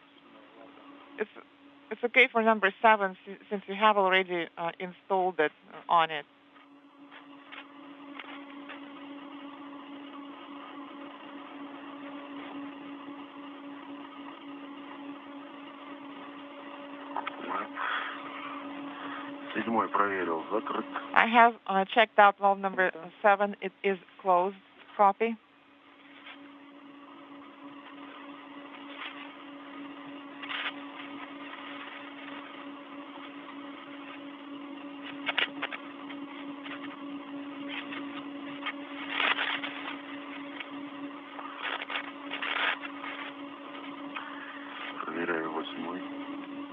it's okay for number 7 since you have already installed it on it. Проверил, закрыт. I have checked out valve number 7. It is closed. Copy. Проверяю 8.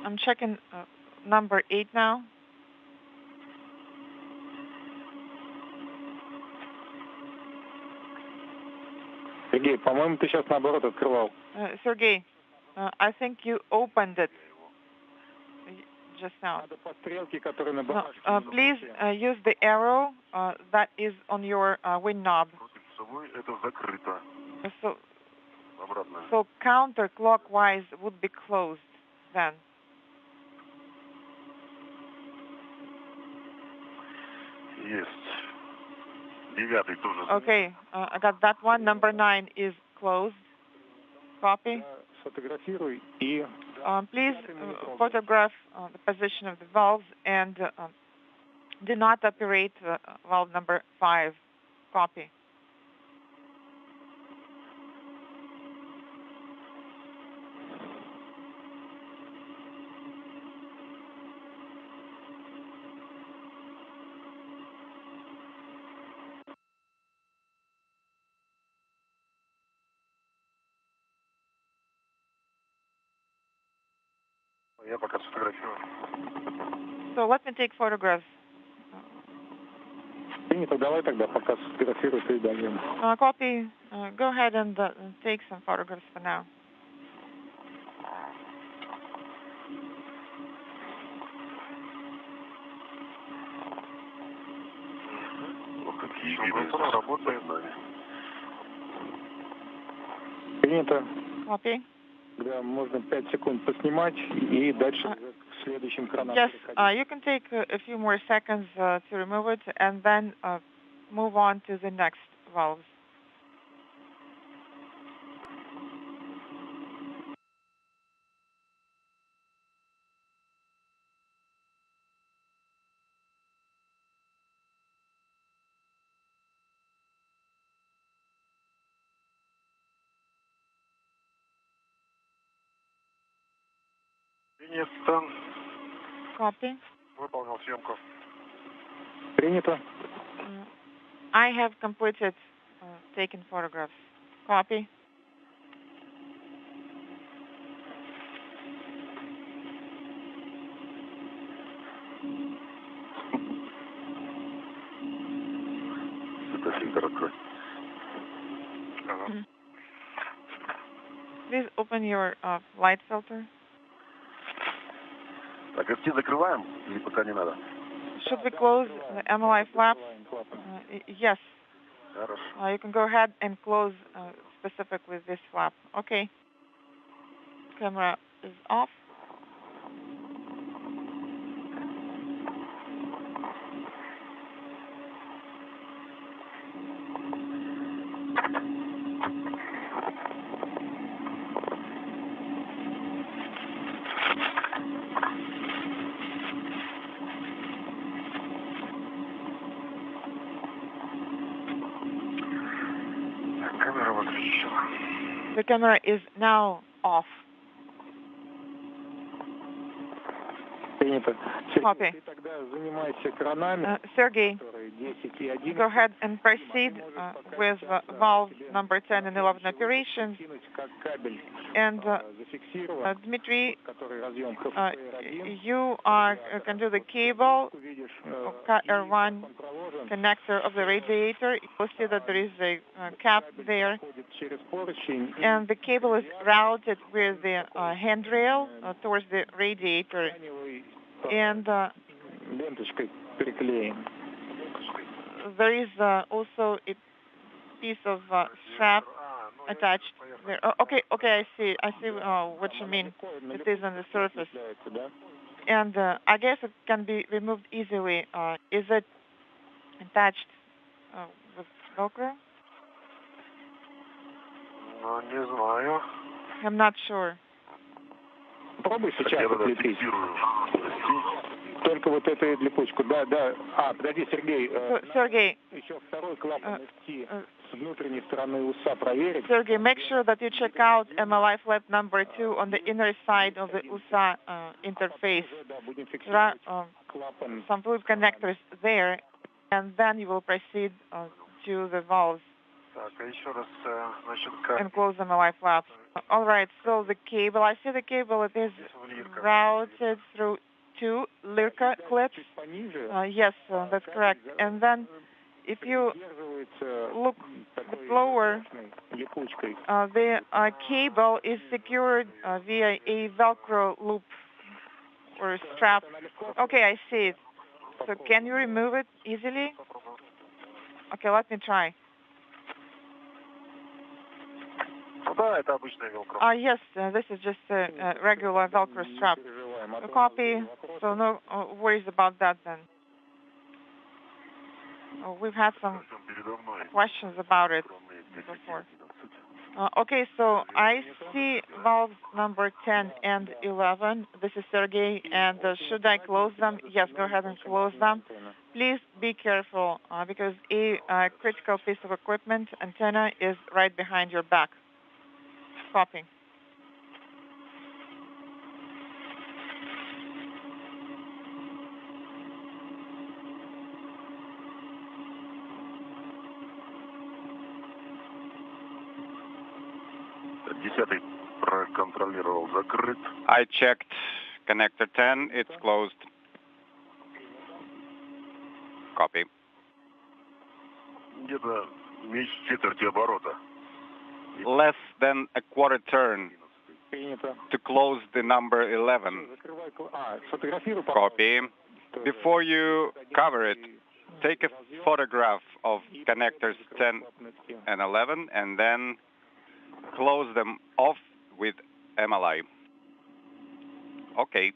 I'm checking number 8 now. Сергей, по-моему, ты сейчас наоборот открывал. Sergey, I think you opened it just now. Надо по стрелке, которая на No, барашке. please use the arrow that is on your wind knob. Это закрыто. So, so counterclockwise would be closed then. Есть. 9 тоже. Okay, I got that one. Number 9 is closed. Copy. Сфотографируй и Please photograph the position of the valves and do not operate valve number 5. Copy. Я пока сфотографирую. So let me take photographs. Принято, давай тогда пока сфотографируй, передаем. Copy. Go ahead and take some photographs for now. Какие виды работают? Принято. Copy. Да, можно 5 секунд поснимать и дальше к следующим кранам. Yes, you can take a few more seconds to remove it and then move on to the next valves. Принято. Copy. Выполнил съемку. Принято. I have completed taking photographs. Copy. Это фильтр открой. Please open your light filter. Так, FT закрываем или пока не надо? should we close the MLI flaps? Yes. You can go ahead and close specifically this flap. Okay. Camera is off. The camera is now off. Copy. Sergey, go ahead and proceed with valve number 10 and 11 operations. And Dmitry, you can do the cable R1 connector of the radiator. You'll see that there is a cap there. And the cable is routed with the handrail towards the radiator. And there is also a piece of strap attached there. Okay, I see what you mean. It is on the surface. And I guess it can be removed easily. Is it attached with Velcro? I'm not sure. Попробуй сейчас отлепить. Только вот эту липучку. Да. Подожди, Сергей. Сергей. Еще второй клапан FT с внутренней стороны уса проверить. Sергey, make sure that you check out MLI flap number 2 on the inner side of the USA interface. There are some fluid connectors there, and then you will proceed to the valves and close MLI flaps. All right, so the cable, I see the cable, it is routed through 2 Lirka clips. Yes, that's correct. And then if you look a bit lower, the cable is secured via a Velcro loop or strap. Okay, I see it. So can you remove it easily? Okay, let me try. Yes, this is just a regular Velcro strap. A copy, so no worries about that then. We've had some questions about it before. Okay, so I see valves number 10 and 11. This is Sergey, and should I close them? Yes, go ahead and close them. Please be careful because a critical piece of equipment, antenna, is right behind your back. Copy. I checked connector 10, it's closed. Copy. Less than a quarter turn to close the number 11. Copy. Before you cover it, take a photograph of connectors 10 and 11 and then close them off with MLI. Okay.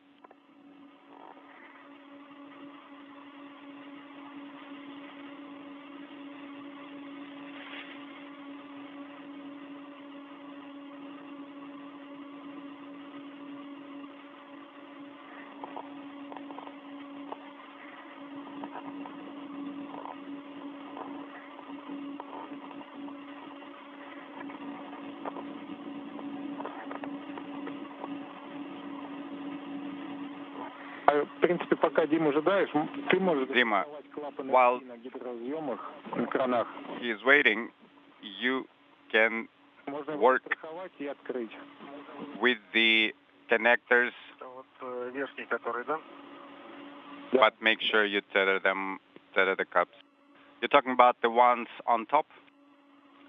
Dima, while he is waiting, you can work with the connectors, but make sure you tether the cups. You're talking about the ones on top?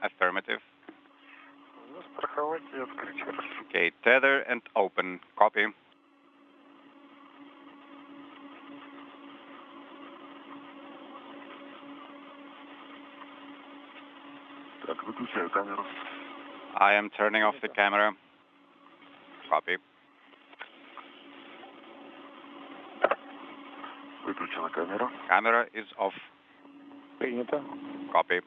Affirmative. Okay, tether and open. Copy. I am turning off the camera. Copy. Camera is off. Принято. Copy.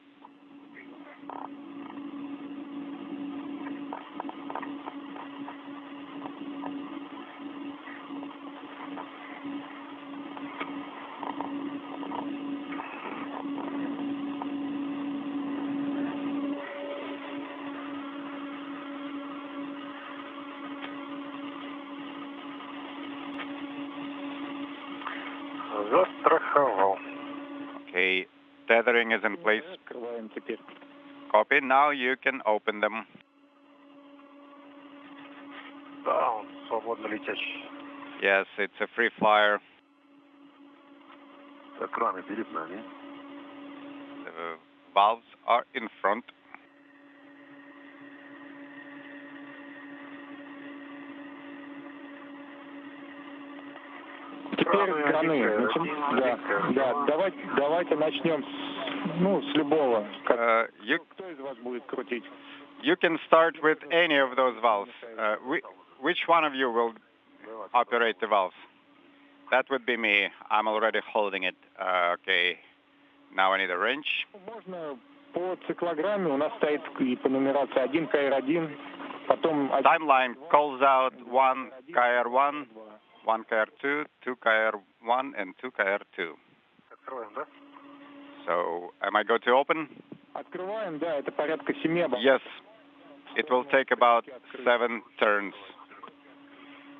Застраховал. Okay, tethering is in place. Открываем теперь. Copy. Now you can open them. Да, он свободно летящий. Yes, it's a free flyer. Экраны перед нами. The valves are in front. Теперь краны. Давайте начнем с любого. Кто из вас будет крутить? You can start with any of those valves. Which one of you will operate the valves? That would be me. I'm already holding it. Okay. Now I need a wrench. Можно по циклограмме, у нас стоит и по нумерации 1 КР1, потом... Timeline calls out 1 KR1, 1 KR2, 2 KR1, and 2 KR2. Открываем, да? So, am I going to open? Открываем, да, это порядка 7 оборотов. Yes. It will take about 7 turns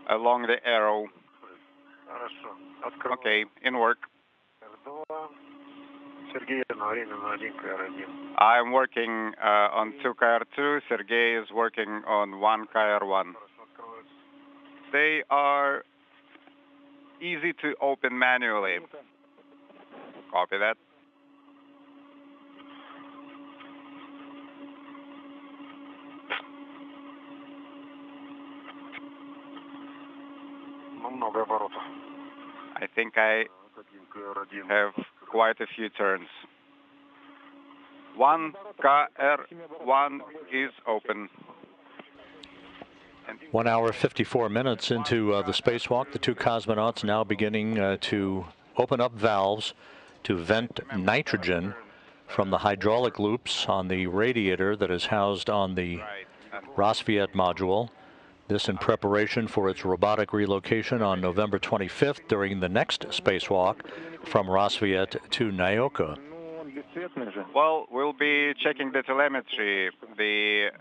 along the arrow. Хорошо. Открываем. Okay, in work. R2. Сергей одновременно 1 КР1. I'm working on 2 KR2. Sergey is working on 1 KR1. They are easy to open manually. Copy that. Много оборотов. I think I have quite a few turns. 1 KR1 is open. 1 hour, 54 minutes into the spacewalk. The two cosmonauts now beginning to open up valves to vent nitrogen from the hydraulic loops on the radiator that is housed on the Rassvet module. This in preparation for its robotic relocation on November 25th during the next spacewalk from Rassvet to Nyoka. Well, we'll be checking the telemetry. The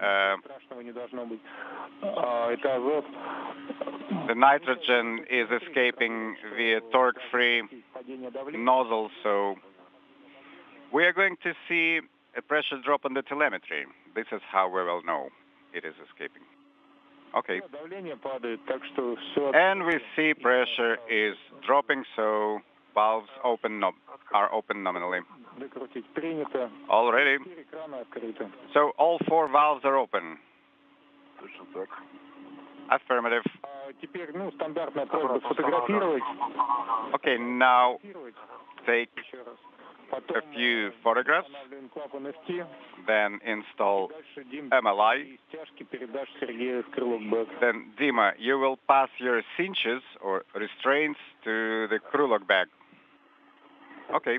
nitrogen is escaping via torque-free nozzle, so we are going to see a pressure drop on the telemetry. This is how we will know it is escaping. Okay. And we see pressure is dropping, so valves are open nominally. Already. So all 4 valves are open. Affirmative. Okay, now take a few photographs, then install MLI. Then, Dima, you will pass your cinches or restraints to the crew lock bag. Okay.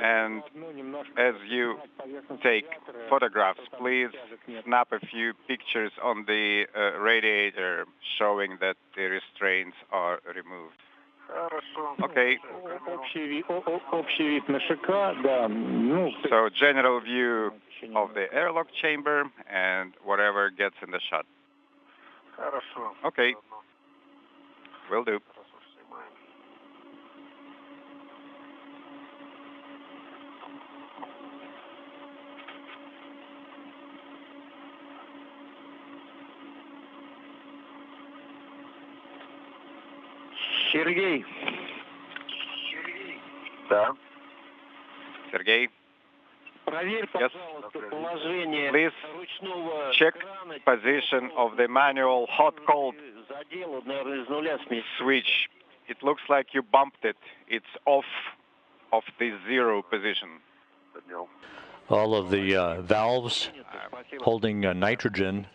And as you take photographs, please snap a few pictures on the radiator showing that the restraints are removed. Okay. So general view of the airlock chamber and whatever gets in the shot. Okay. Will do. Сергей. Да. Sergey. Проверь, пожалуйста, положение Please ручного check крана position of the manual hot-cold switch. It looks like you bumped it. It's off of the 0 position. All of the valves holding nitrogen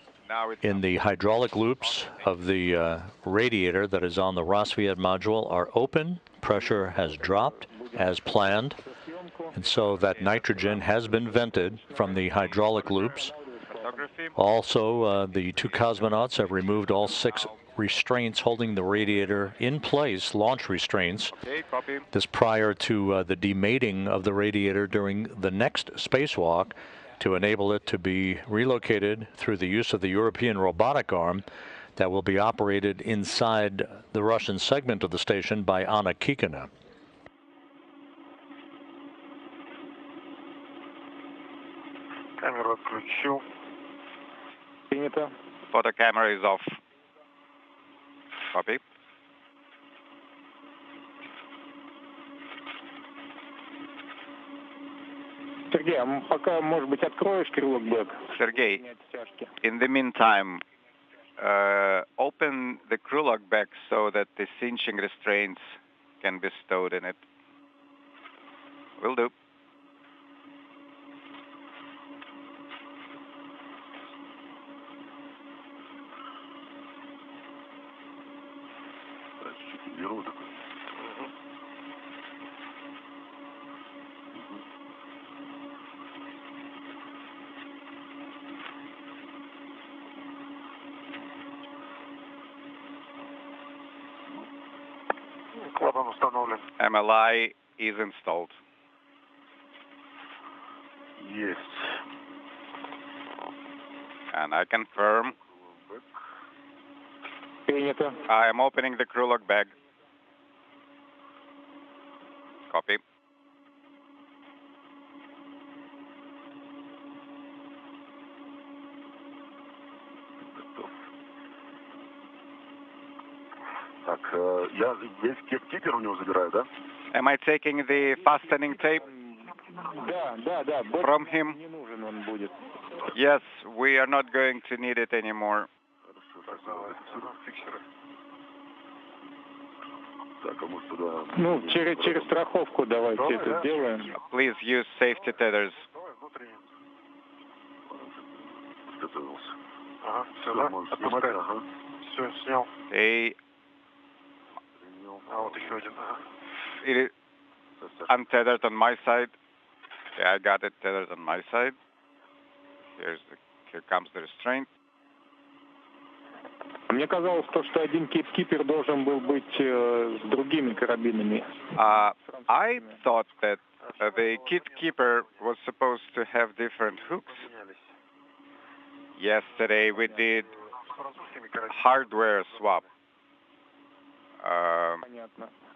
in the hydraulic loops of the radiator that is on the Rassvet module are open. Pressure has dropped as planned, and so that nitrogen has been vented from the hydraulic loops. Also, the 2 cosmonauts have removed all 6 restraints holding the radiator in place, launch restraints. Okay, copy. This prior to the demating of the radiator during the next spacewalk to enable it to be relocated through the use of the European robotic arm that will be operated inside the Russian segment of the station by Anna Kikina. Камеру отключил. Принято. Photo camera is off. Copy. Сергей, а пока, может быть, откроешь крылок бэк? Sergey, in the meantime, open the crew lock back so that the cinching restraints can be stowed in it. Will do. Клапан установлен. MLI is installed. Есть. And I confirm Принято. I am opening the crew lock bag. Copy. Так, я весь кипер у него забираю, да? Am I taking the fastening tape Да. from him? Не нужен он будет. Yes, we are not going to need it anymore. Так, а может туда... Ну, через страховку давайте это сделаем. Please use safety tethers. Готовился. Ага, все, да? Отпускай. Ага. Все, снял. Okay. А вот еще один. Ага. It is untethered on my side. Okay, I got it tethered on my side. Here comes the restraint. Мне казалось, что один кипер должен был быть с другими карабинами. I thought that the kit keeper was supposed to have different hooks. Yesterday we did hardware swap.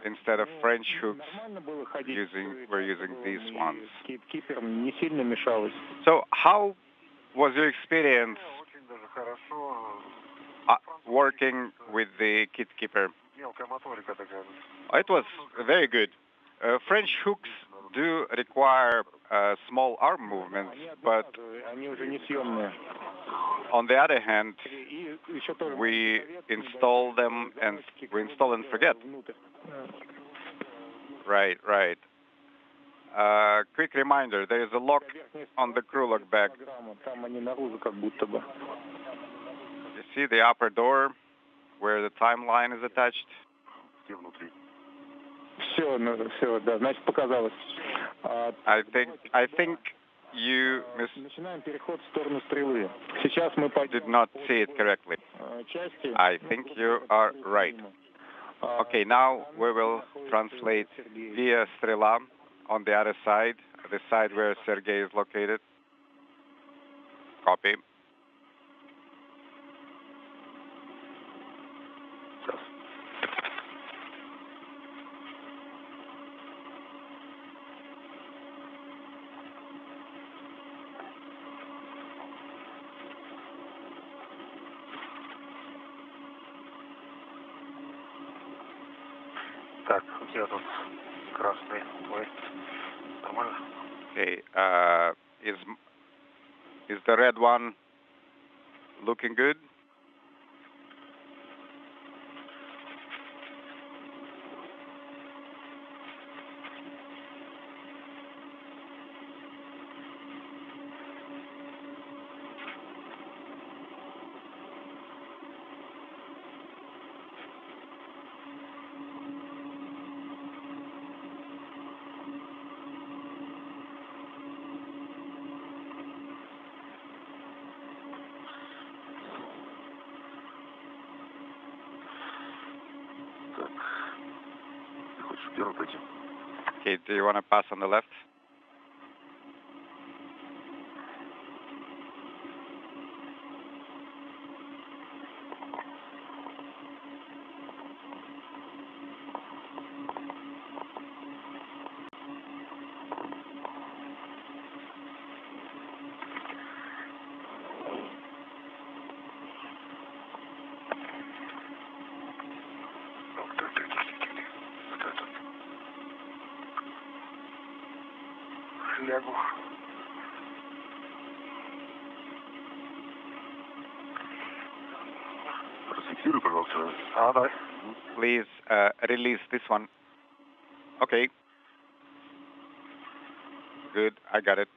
Instead of French hooks, we're using these ones. Кипер не сильно мешалось. So how was your experience working with the kit keeper? It was very good. French hooks do require small arm movements, but on the other hand, we install them and forget. Right. Quick reminder, there is a lock on the crew lock bag. You see the upper door where the timeline is attached? Все, да, значит, показалось. I think you Начинаем переход в сторону стрелы. Сейчас мы did not see it correctly. I think you are right. Okay, now we will translate via Strela on the other side, the side where Sergei is located. Copy. Так, где тут красный? Ой, нормально? Okay, is the red one looking good. Okay, do you want to pass on the left? Please release this one. Okay. Good, I got it.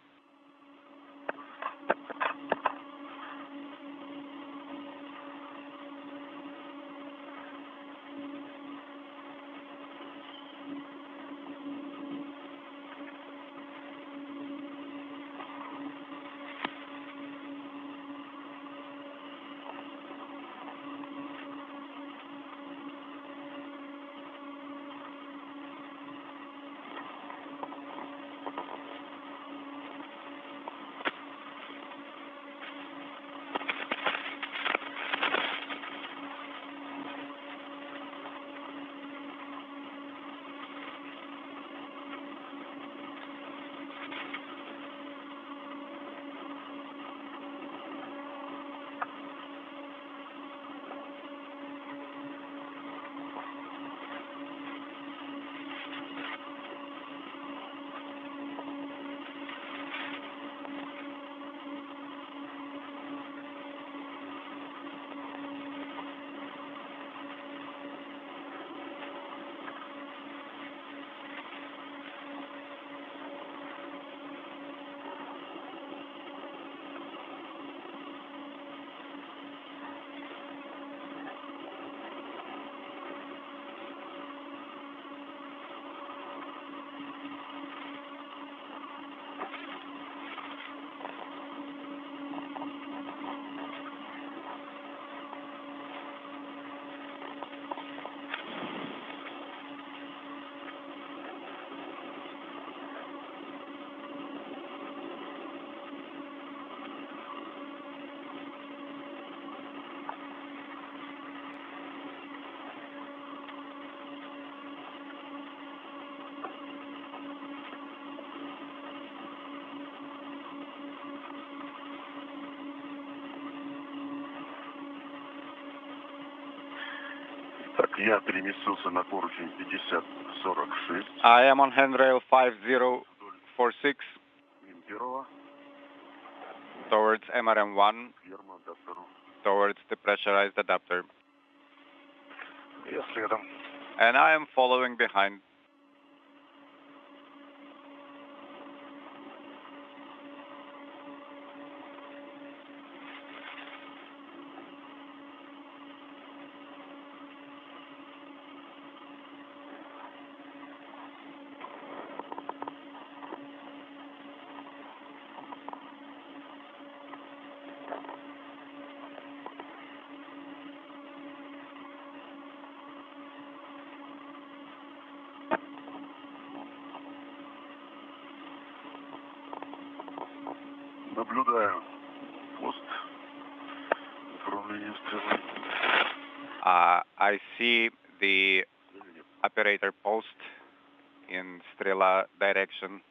Я переместился на поручень 5046. I am on handrail 5046 towards MRM1, towards the pressurized adapter. Я следом. And I am following behind. Наблюдаю пост управления стрелой. I see the operator post in Strela direction.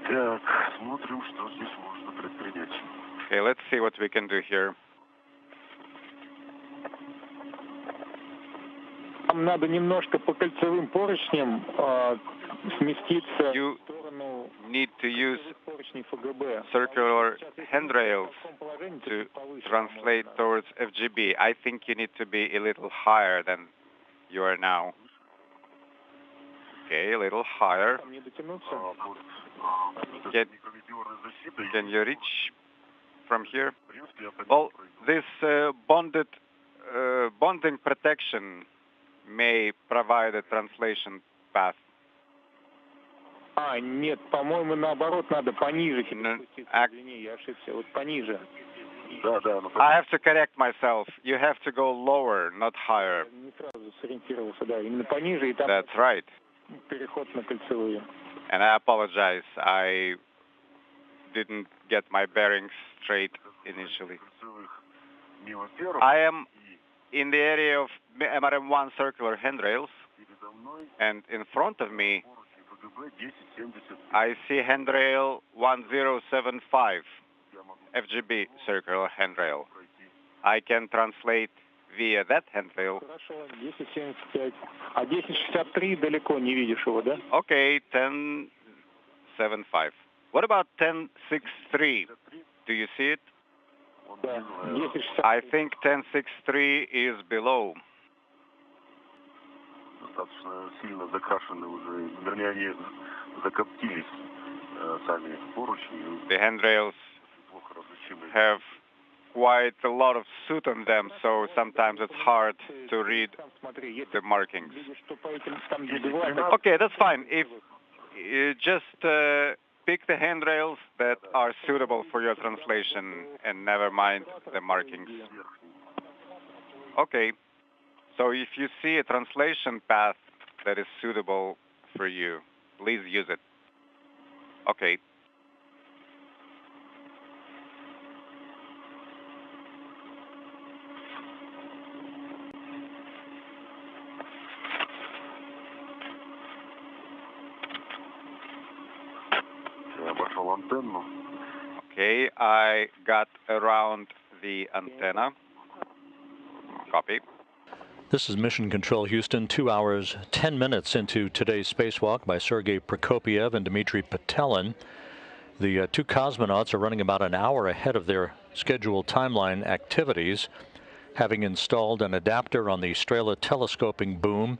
Так, смотрим, что здесь можно предпринять. Okay, let's see what we can do here. Нам надо немножко по кольцевым поручням сместиться You в сторону need to use поручней ФГБ. circular handrails to translate towards FGB. I think you need to be a little higher than you are now. Okay, a little higher. Там не дотянуться? Can you reach from here? Well, this bonding protection may provide a translation path. Нет, по-моему, наоборот, надо пониже. I Извини, я ошибся. Вот пониже. Да, да. have to correct myself. You have to go lower, not higher. Не сразу сориентировался, да. Именно пониже, и там That's right. переход на кольцевые. And I apologize. I didn't get my bearings straight initially. I am in the area of MRM1 circular handrails, and in front of me, I see handrail 1075, FGB circular handrail. I can translate via that handrail. Хорошо, 1075. А 1063 далеко, не видишь его, да? Okay, 1075. What about 1063? Do you see it? Да, 1063. I think 1063 is below. Достаточно сильно закрашены уже, вернее, они закоптились сами поручни. The handrails Плохо различимы. have quite a lot of soot on them, so sometimes it's hard to read Там смотри, если the markings. видишь, что по этим там два, Okay, that's fine. If you just pick the handrails that are suitable for your translation and never mind the markings. Okay. So if you see a translation path that is suitable for you, please use it. Okay. Я обошел антенну. Okay, I got around the antenna. Copy. This is Mission Control Houston, 2 hours, 10 minutes into today's spacewalk by Sergei Prokopyev and Dmitry Petelin. The two cosmonauts are running about an hour ahead of their scheduled timeline activities, having installed an adapter on the Strela telescoping boom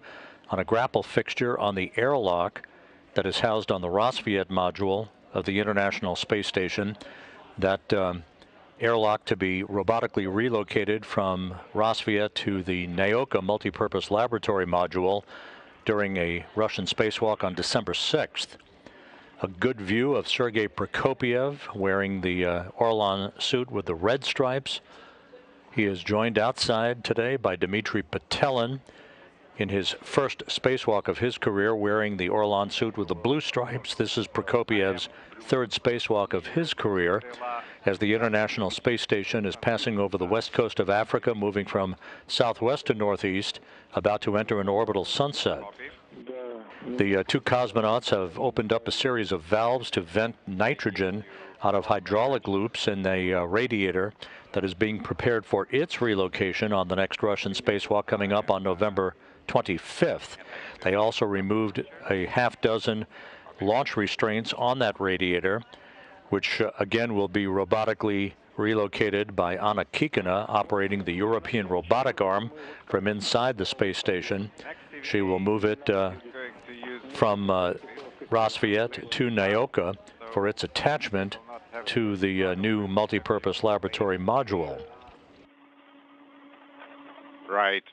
on a grapple fixture on the airlock that is housed on the Rassvet module of the International Space Station. That airlock to be robotically relocated from Rassvet to the Naoka multipurpose laboratory module during a Russian spacewalk on December 6th. A good view of Sergei Prokopyev wearing the Orlan suit with the red stripes. He is joined outside today by Dmitry Petelin in his first spacewalk of his career wearing the Orlan suit with the blue stripes. This is Prokopiev's third spacewalk of his career as the International Space Station is passing over the west coast of Africa, moving from southwest to northeast, about to enter an orbital sunset. The two cosmonauts have opened up a series of valves to vent nitrogen out of hydraulic loops in the radiator that is being prepared for its relocation on the next Russian spacewalk coming up on November 25th. They also removed a half-dozen launch restraints on that radiator, which again will be robotically relocated by Anna Kikina, operating the European robotic arm from inside the space station. She will move it from Rassvet to Naoka for its attachment to the new multipurpose laboratory module. Right.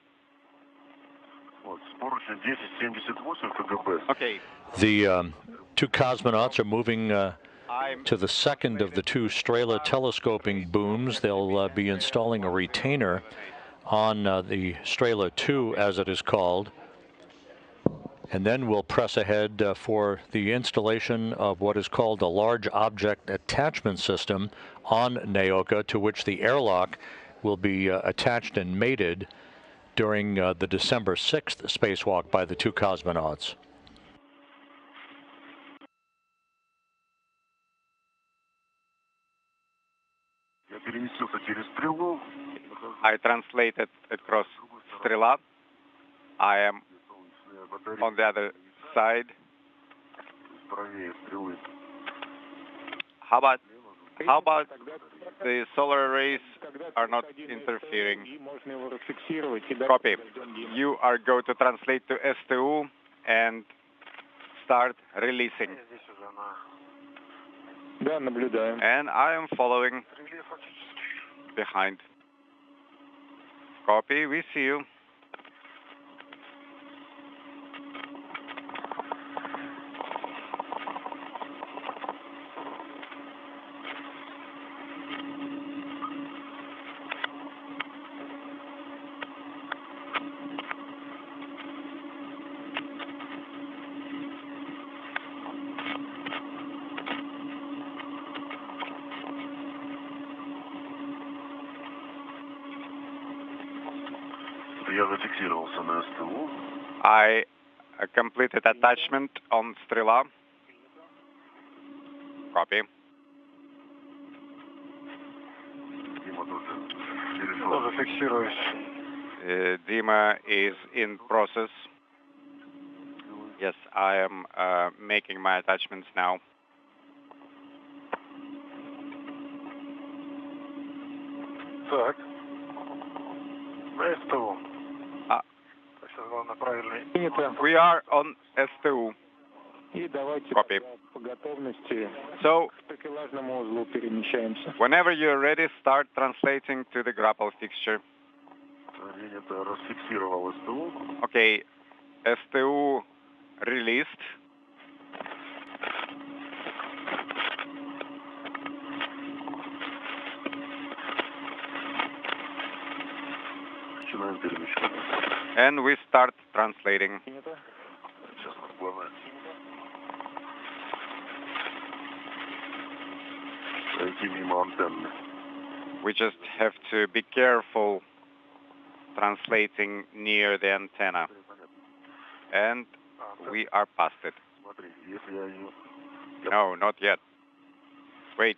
Okay. The two cosmonauts are moving to the second of the two Strela telescoping booms. They'll be installing a retainer on the Strela 2, as it is called. And then we'll press ahead for the installation of what is called a large object attachment system on Naoka, to which the airlock will be attached and mated during the December 6th spacewalk by the two cosmonauts. I translated across Strela. I am on the other side. How about the solar rays are not interfering? Copy. You are going to translate to STU and start releasing. And I am following behind. Copy. We see you. I completed attachment on Strela. Copy. Dima is in process. Yes, I am making my attachments now. Так. СТУ. We are on STU. Copy. So, whenever you're ready, start translating to the grapple fixture. Okay, STU released. And we start translating. We just have to be careful translating near the antenna. And we are past it. No, not yet. Wait,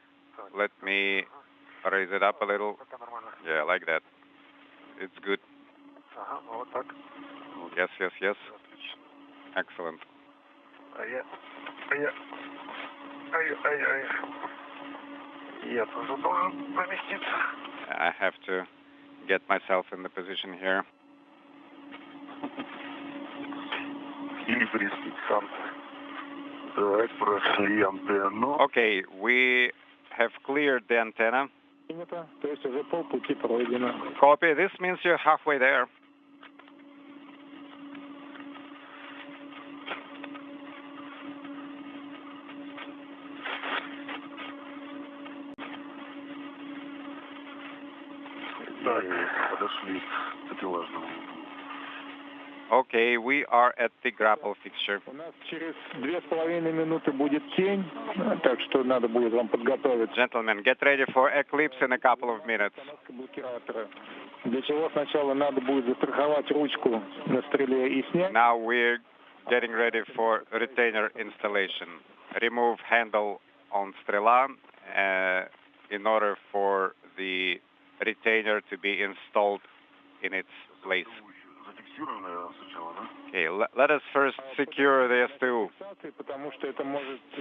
let me raise it up a little. Yeah, like that. It's good. Yes, yes, yes. Excellent. I have to get myself in the position here. Okay, we have cleared the antenna. Copy. This means you're halfway there. Okay, we are at the grapple fixture. Gentlemen, get ready for eclipse in a couple of minutes. Now we're getting ready for retainer installation. Remove handle on Strela in order for the retainer to be installed in its place. Okay, let us first secure the STU.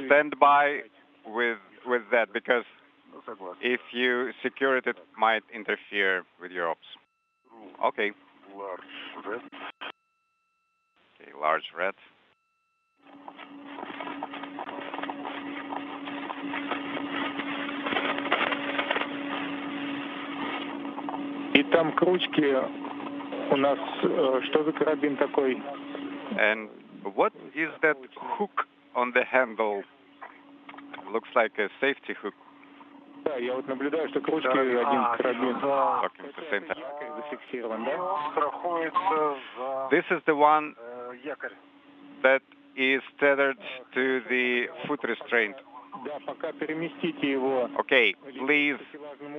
Stand by with that, because if you secure it, it might interfere with your ops. Okay. Okay, large red. И там к ручке у нас что за карабин такой? And what is that hook on the handle? Looks like a safety hook. Да, я вот наблюдаю, что к ручке один карабин зафиксирован, да? This is the one that is tethered to the foot restraint. Да, пока переместите его. Okay, please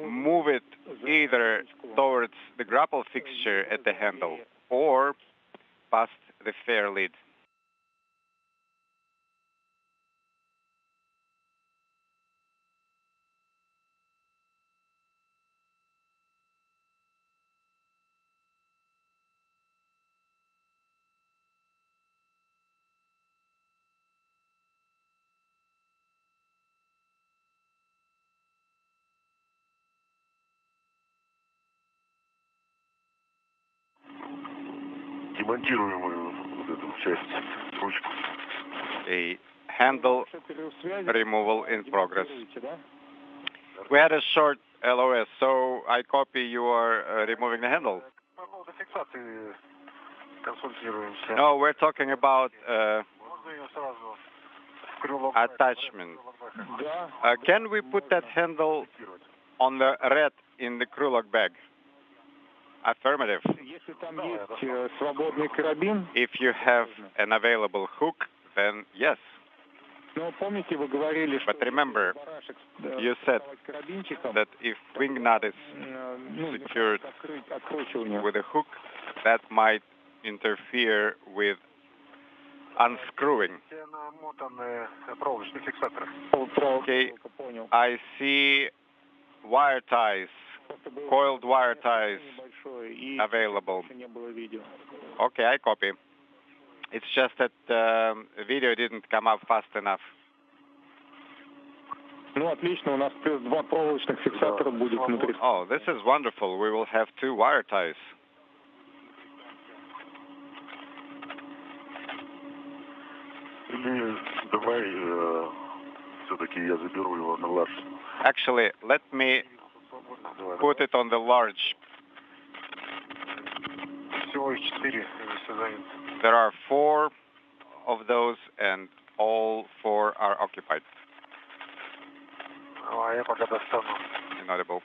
move it either towards the grapple fixture at the handle or past the fair lid. демонтируемую вот эту часть, ручку. A handle removal in progress. We had a short LOS, so I copy you are removing the handle. До фиксации консультируемся. No, we're talking about Можно ее сразу в крыло attachment. Can we put that handle on the red in the crew lock bag? Affirmative. Если там есть свободный карабин, If you have an available hook, then yes. но помните, вы говорили, что But remember, барашек you said карабинчиком that if wing nut is secured откручивание. with a hook, that might interfere with unscrewing. Все намотаны проволочные фиксаторы. Okay, I see wire ties, coiled wire ties available. Okay, I copy. It's just that video didn't come up fast enough. Ну, отлично, у нас плюс 2 проволочных фиксатора будет внутри. Oh, this is wonderful. We will have 2 wire ties. Или давай все-таки я заберу его на ларж. Actually, let me put it on the large. Всего их 4, если занято. There are 4 of those, and all 4 are occupied. А я пока достану Inaudible.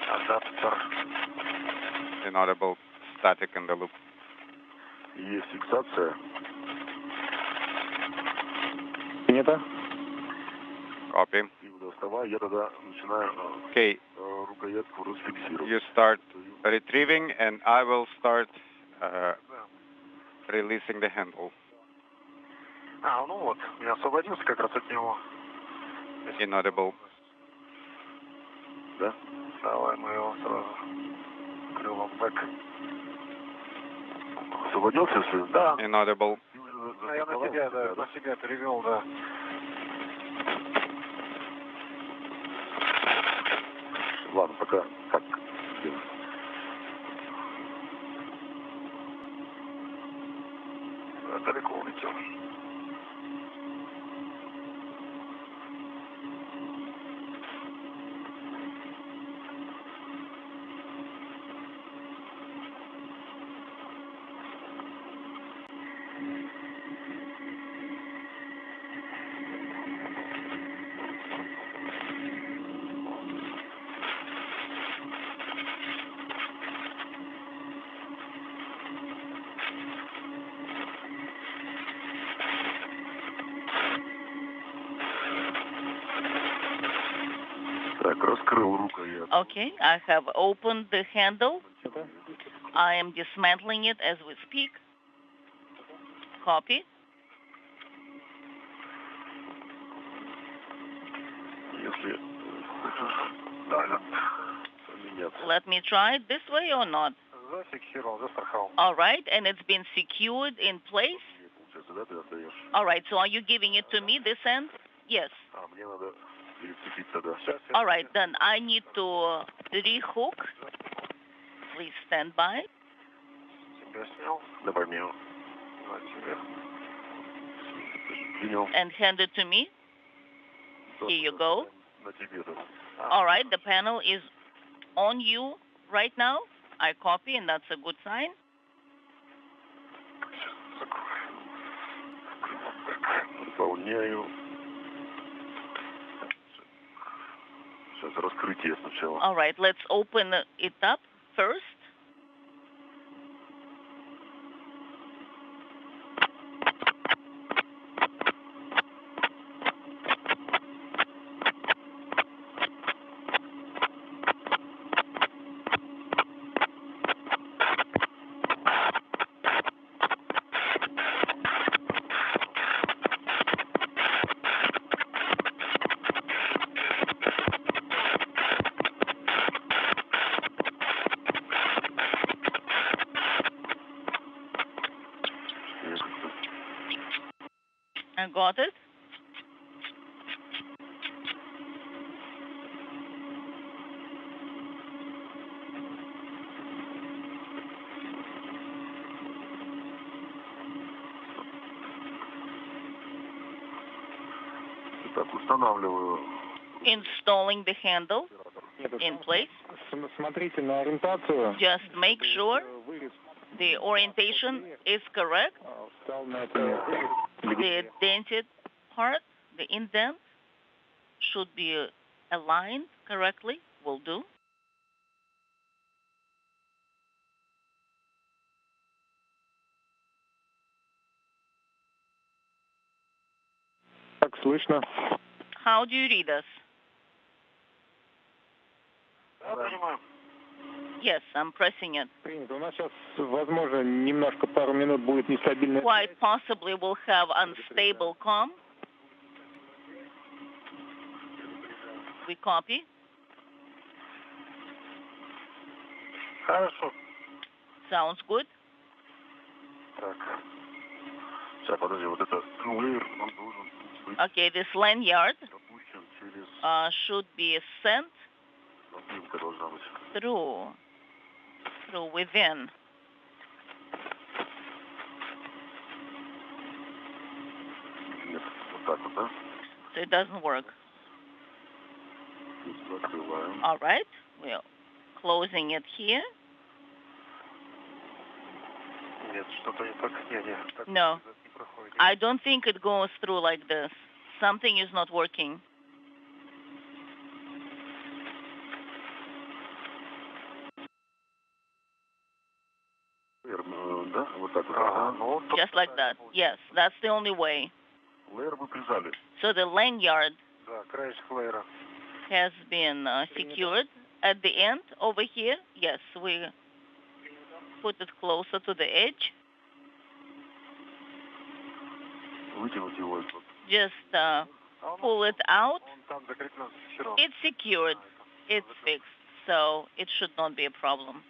адаптер. Inaudible. Static in the loop. Есть фиксация. Принято. Copy. Доставай, я тогда начинаю Okay, рукоятку расфиксировать. you start retrieving, and I will start releasing the handle. Ну вот, я освободился как раз от него. Inaudible. Да? Давай мы его сразу крылом бэк. Освободился, если? Да. Inaudible. Я на себя, да, на себя перевел, да. Ладно, пока так сделаем. Далеко улетел. Так, раскрыл рукоять. Okay, I have opened the handle. I am dismantling it as we speak. Copy. Если да, поменяться. Let me try it this way or not. Зафиксировал, застраховал. All right, and it's been secured in place. Получается, да, ты отдаешь? All right, so are you giving it to me this end? Yes. Мне надо перецепить тогда. All right, then I need to rehook. Please stand by. Тебя снял. Давай мне его. На тебе. Принял. And hand it to me. Here you go. На тебе, да. All right, the panel is on you right now. I copy, and that's a good sign. Выполняю. Сейчас раскрытие сначала. All right, let's open it up first. I got it. Так, устанавливаю. Installing the handle in place. Смотрите на ориентацию. Just make sure the orientation is correct. Встал на это. The dented part, the indent, should be aligned correctly. Will do. Как слышно? How do you read us? Yes, I'm pressing it. Принято. У нас сейчас, возможно, немножко пару минут будет нестабильно. Quite possibly we'll have unstable comm. We copy. Хорошо. Sounds good. Так. Сейчас, подожди, вот это лейер, он должен быть Okay, this lanyard допущен через... should be sent Обнимка должна быть. through within. Нет, вот так вот, да? So it doesn't work. Закрываем. All right, we're closing it here. Нет, что-то не так. Не, так No, не проходит. I don't think it goes through like this. Something is not working. Лейер, да? Вот так вот. Ага, ну, Just like that. Yes, that's the only way. лейер вы прижали. So the lanyard Да, краешек лейера. has been secured at the end over here. Yes, we put it closer to the edge. Вытянуть его. Just pull it out. Он там закреплен все равно. It's secured. It's fixed. So it should not be a problem.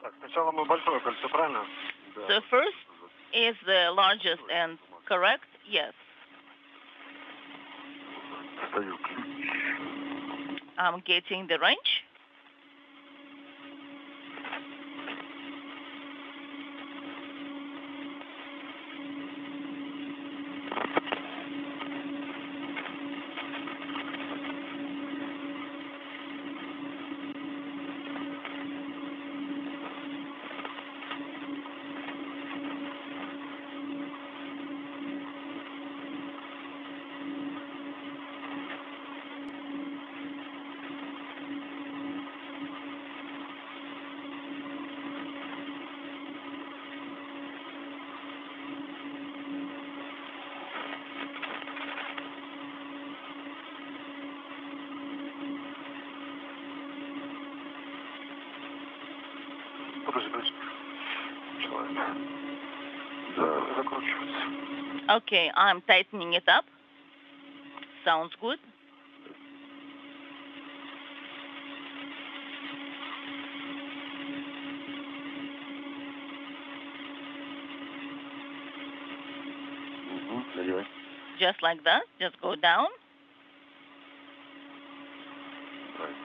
Так, сначала мы большое кольцо, правильно? So first is the largest end correct? Yes. Достаю ключ. I'm getting the wrench. Подожди. Человек. Да, закручивается. Okay, I'm tightening it up. Sounds good. Надевай. Just like that. Just go down. Right.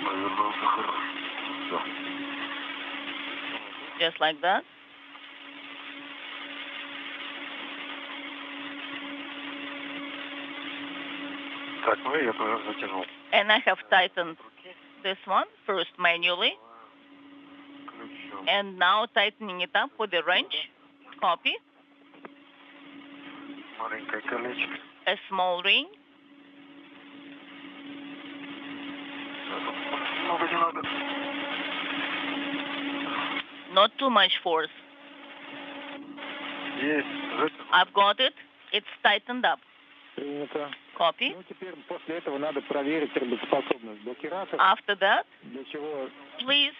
Наверное, уже хорошо. Да. Just like that. Так, ну я тоже затянул. And I have tightened this one first manually. Ключом. And now tightening it up with the wrench. Copy. Маленькое колечко. A small ring. Много не надо. Not too much force. Есть. Затянул. I've got it. It's tightened up. Принято. Copy. Ну, теперь после этого надо проверить работоспособность блокиратора. After that, Для чего please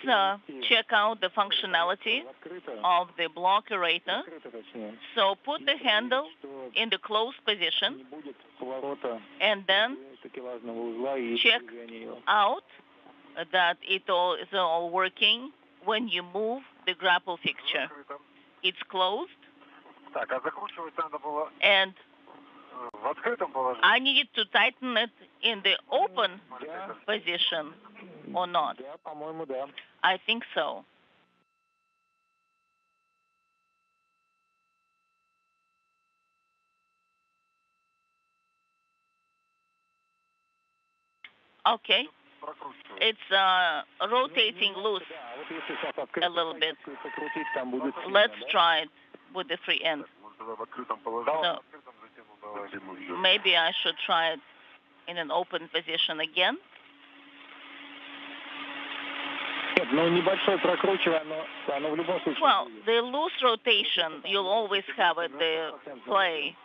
check out the functionality of the blockerator. открыто, точнее, So put the handle что in the closed position не будет поворота and then такелажного узла и check движения его. out that it all is all working when you move the grapple fixture. It's closed Так, а закручивать надо было and в открытом положении. I needed to tighten it in the open position or not. Да, по-моему, да. I think so. Okay. It's rotating loose Да, вот если сейчас a открыть, little bit. покрутить, там будет сильно, Let's да? try it with the free end. Может, тогда в открытом положении. So maybe I should try it in an open position again. Нет, ну небольшое прокручивание, оно в любом случае. Well, будет. the loose rotation, you'll always have it, the play.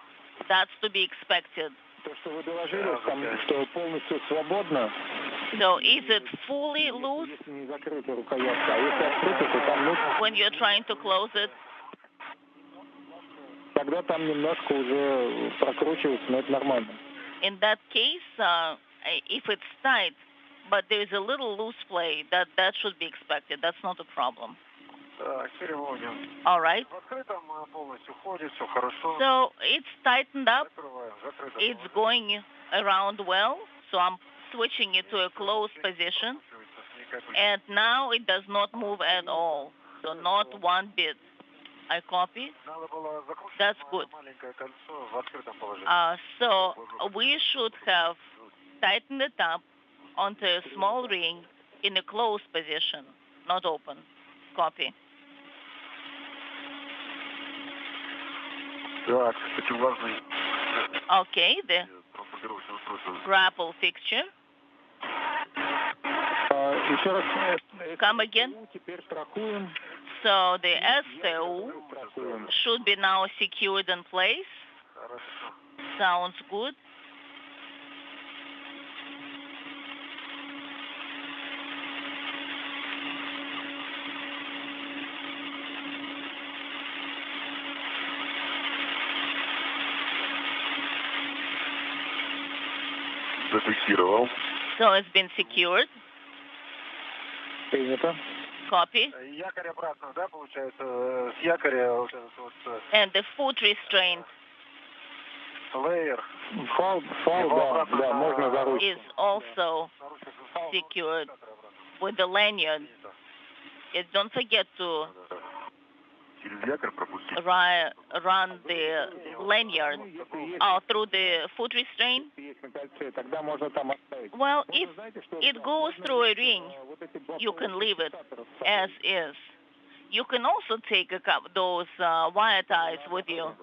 That's to be expected. То, что вы доложили, там, что полностью свободно, So is it fully loose если не закрыта рукоятка, а если открыта, то там, ну, when you're trying to close it? тогда там немножко уже прокручивается, но это нормально. In that case, if it's tight, but there's a little loose play, that should be expected. That's not a problem. Так, переводим. All right. В открытом полностью ходит, все хорошо. So it's tightened up. Закрываем, закрыто. It's going around well. So I'm switching it to a closed position. And now it does not move at all. So not one bit. I copy. Надо было закручивать That's good. маленькое кольцо в открытом положении. So we should have tightened it up onto a small ring in a closed position, not open. Copy. Так, очень важный Okay, the транспортировочное устройство. grapple fixture. Еще раз, Come again. теперь страхуем. So the STU Страхуем. should be now secured in place. Хорошо. Sounds good. Зафиксировал. So it's been secured. Принято. Copy. Якорь обратно, да, получается, с якоря вот этот вот And the foot restraint лейер. Фал, да, можно за ручку. is also secured with the lanyard. And don't forget to Через якорь пропустить. run the lanyard through the foot restraint. Есть на кольце, тогда можно там оставить. Well, if Можно, знаете, что it goes through a ring, вот эти you can leave it фиксаторы as is. You can also take those wire ties with you.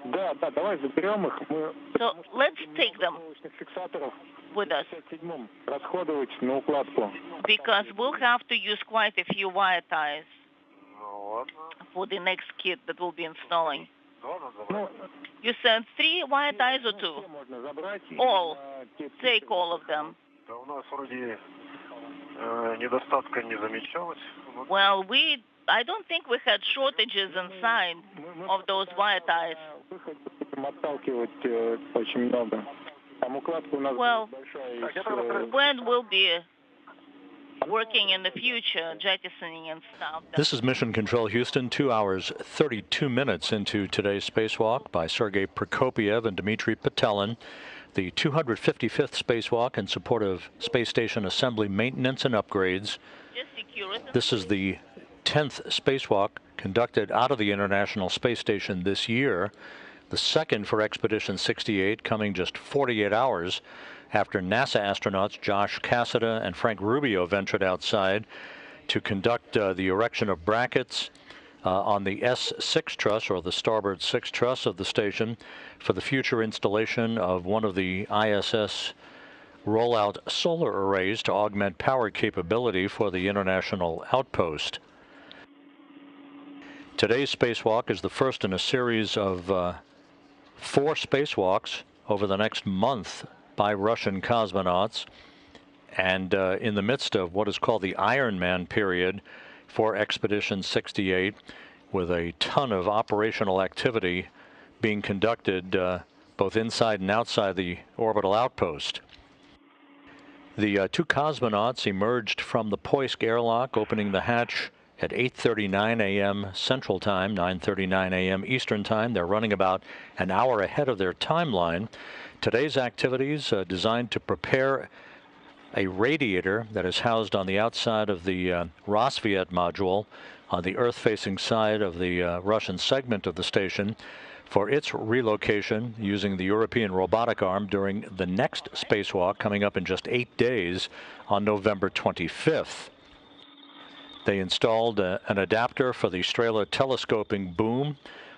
Да, давай заберем их. Мы So let's take them фиксаторов with us в 57-м расходовать на укладку. because we'll have to use quite a few wire ties Ну ладно. for the next kit that we'll be installing. Ладно, Ну, давай. You said 3 wire ties or 2? все можно забрать. All. Те- Take all of them. Да у нас вроде недостатка не замечалось. Вот. Well, I don't think we had shortages inside мы of those wire ties. выход будем отталкивать очень много. Там укладка у нас Well, большая. Так, я из, тогда When we'll be working in the future, jettisoning and stuff. This is Mission Control Houston, 2 hours, 32 minutes into today's spacewalk by Sergei Prokopiev and Dmitry Petelin. The 255th spacewalk in support of space station assembly maintenance and upgrades. Just secure it. This is the 10th spacewalk conducted out of the International Space Station this year, the second for Expedition 68, coming just 48 hours after NASA astronauts Josh Cassada and Frank Rubio ventured outside to conduct the erection of brackets on the S6 truss, or the starboard 6 truss of the station, for the future installation of one of the ISS rollout solar arrays to augment power capability for the international outpost. Today's spacewalk is the first in a series of 4 spacewalks over the next month by Russian cosmonauts, and in the midst of what is called the Iron Man period for Expedition 68, with a ton of operational activity being conducted both inside and outside the orbital outpost. The two cosmonauts emerged from the Poisk airlock, opening the hatch at 8:39 a.m. Central Time, 9:39 a.m. Eastern Time. They're running about an hour ahead of their timeline. Today's activities designed to prepare a radiator that is housed on the outside of the Rosviet module on the Earth-facing side of the Russian segment of the station for its relocation using the European robotic arm during the next spacewalk coming up in just 8 days on November 25th. They installed an adapter for the Strela telescoping boom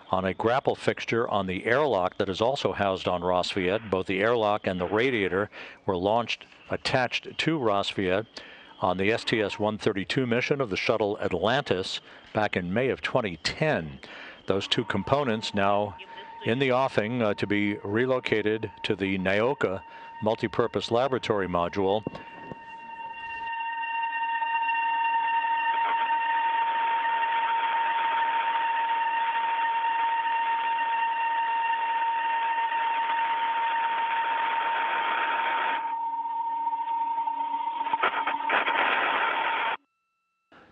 on a grapple fixture on the airlock that is also housed on Rosviet. Both the airlock and the radiator were launched attached to Rosviet on the STS-132 mission of the shuttle Atlantis back in May of 2010. Those two components now in the offing to be relocated to the Naoka multipurpose laboratory module.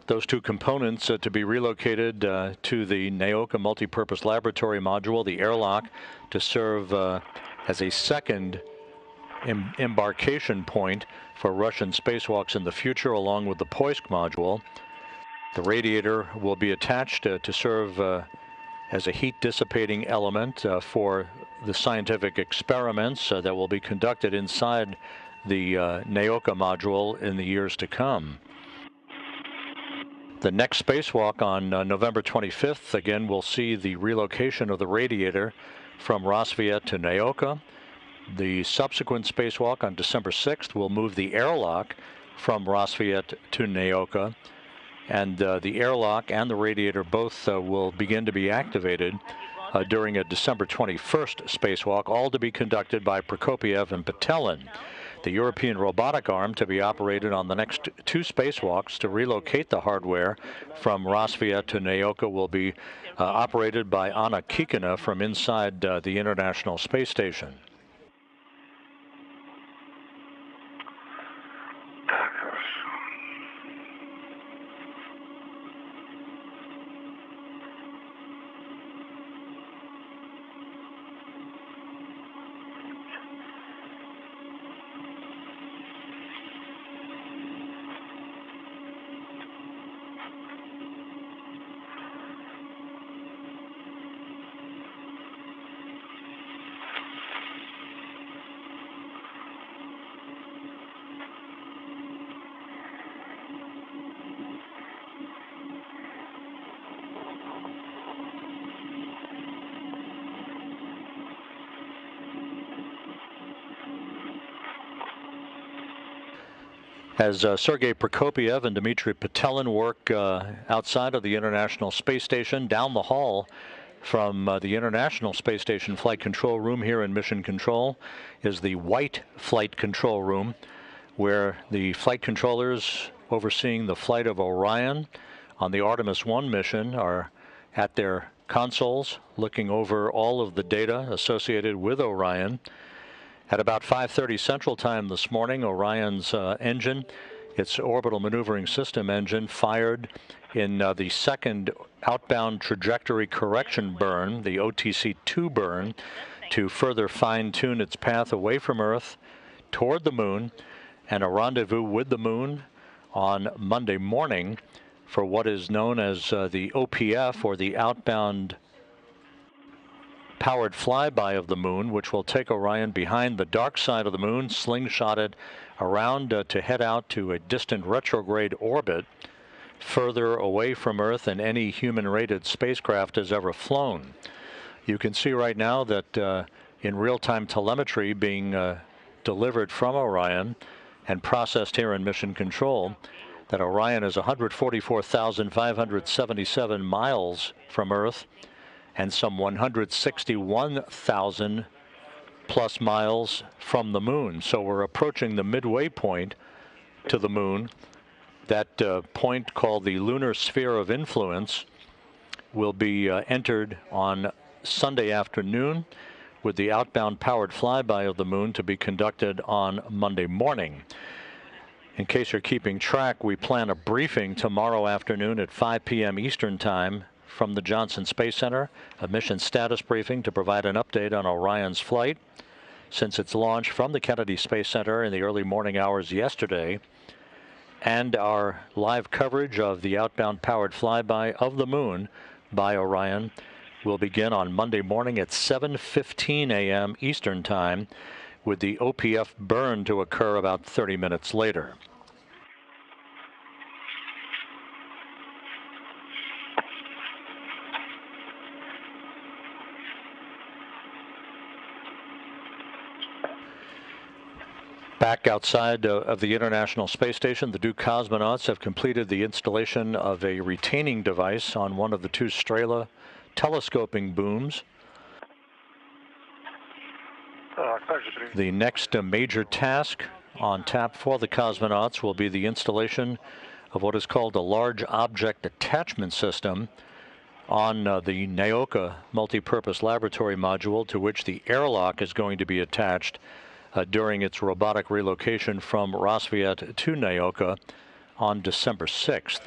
Those two components to be relocated to the Naoka multipurpose laboratory module, the airlock, to serve as a second embarkation point for Russian spacewalks in the future, along with the Poisk module. The radiator will be attached to serve as a heat dissipating element for the scientific experiments that will be conducted inside the Naoka module in the years to come. The next spacewalk on November 25th, again, will see the relocation of the radiator from Rosviet to Naoka. The subsequent spacewalk on December 6th will move the airlock from Rosviet to Naoka. And the airlock and the radiator both will begin to be activated during a December 21st spacewalk, all to be conducted by Prokopiev and Petelin. The European robotic arm to be operated on the next two spacewalks to relocate the hardware from Rosviet to Naoka will be operated by Anna Kikina from inside the International Space Station. As Sergei Prokopiev and Dmitry Petelin work outside of the International Space Station, down the hall from the International Space Station Flight Control Room here in Mission Control is the White Flight Control Room, where the flight controllers overseeing the flight of Orion on the Artemis 1 mission are at their consoles looking over all of the data associated with Orion. At about 5:30 Central Time this morning, Orion's engine, its orbital maneuvering system engine, fired in the second outbound trajectory correction burn, the OTC-2 burn, to further fine-tune its path away from Earth toward the Moon and a rendezvous with the Moon on Monday morning for what is known as the OPF, or the outbound powered flyby of the Moon, which will take Orion behind the dark side of the Moon, slingshot it around to head out to a distant retrograde orbit further away from Earth than any human-rated spacecraft has ever flown. You can see right now that in real-time telemetry being delivered from Orion and processed here in Mission Control, that Orion is 144,577 miles from Earth and some 161,000 plus miles from the moon. So we're approaching the midway point to the moon. That point, called the lunar sphere of influence, will be entered on Sunday afternoon, with the outbound powered flyby of the moon to be conducted on Monday morning. In case you're keeping track, we plan a briefing tomorrow afternoon at 5 p.m. Eastern Time from the Johnson Space Center, a mission status briefing to provide an update on Orion's flight since its launch from the Kennedy Space Center in the early morning hours yesterday, and our live coverage of the outbound powered flyby of the moon by Orion will begin on Monday morning at 7:15 a.m. Eastern Time, with the OPF burn to occur about 30 minutes later. Back outside of the International Space Station, the two cosmonauts have completed the installation of a retaining device on one of the two Strela telescoping booms. The next major task on tap for the cosmonauts will be the installation of what is called a large object attachment system on the Naoka multipurpose laboratory module, to which the airlock is going to be attached during its robotic relocation from Rassvet to Naoka on December 6th.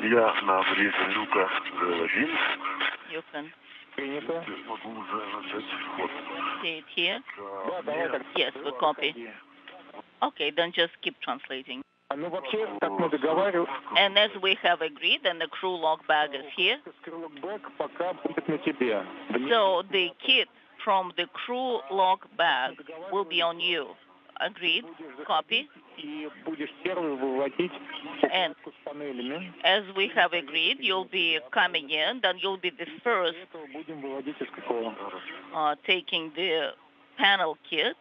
Я на обрезе люка 1. You can Могу уже начать вход. see it here. Yes, we copy. Okay, then just keep translating. And as we have agreed, and the crew log bag is here. So the kit from the crew log bag will be on you. Agreed. Copy. And as we have agreed, you'll be coming in, then you'll be the first taking the panel kit.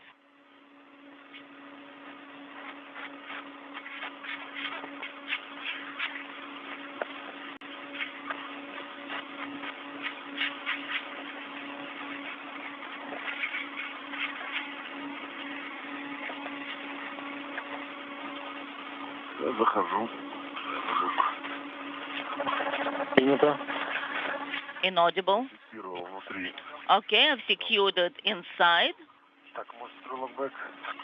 Захожу. Inaudible. Внутри. Okay, I've secured it inside. Так, может, стрелок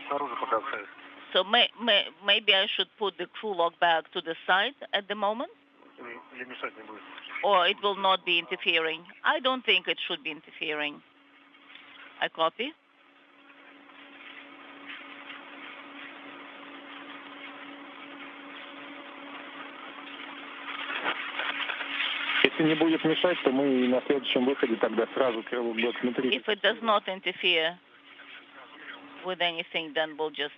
снаружи пока оставить? So maybe I should put the crew log bag to the side at the moment? Или мешать не будет? Or it will not be interfering? I don't think it should be interfering. I copy. Если не будет мешать, то мы на следующем выходе тогда сразу крыло будет смотреть. If it does not interfere with anything, then we'll just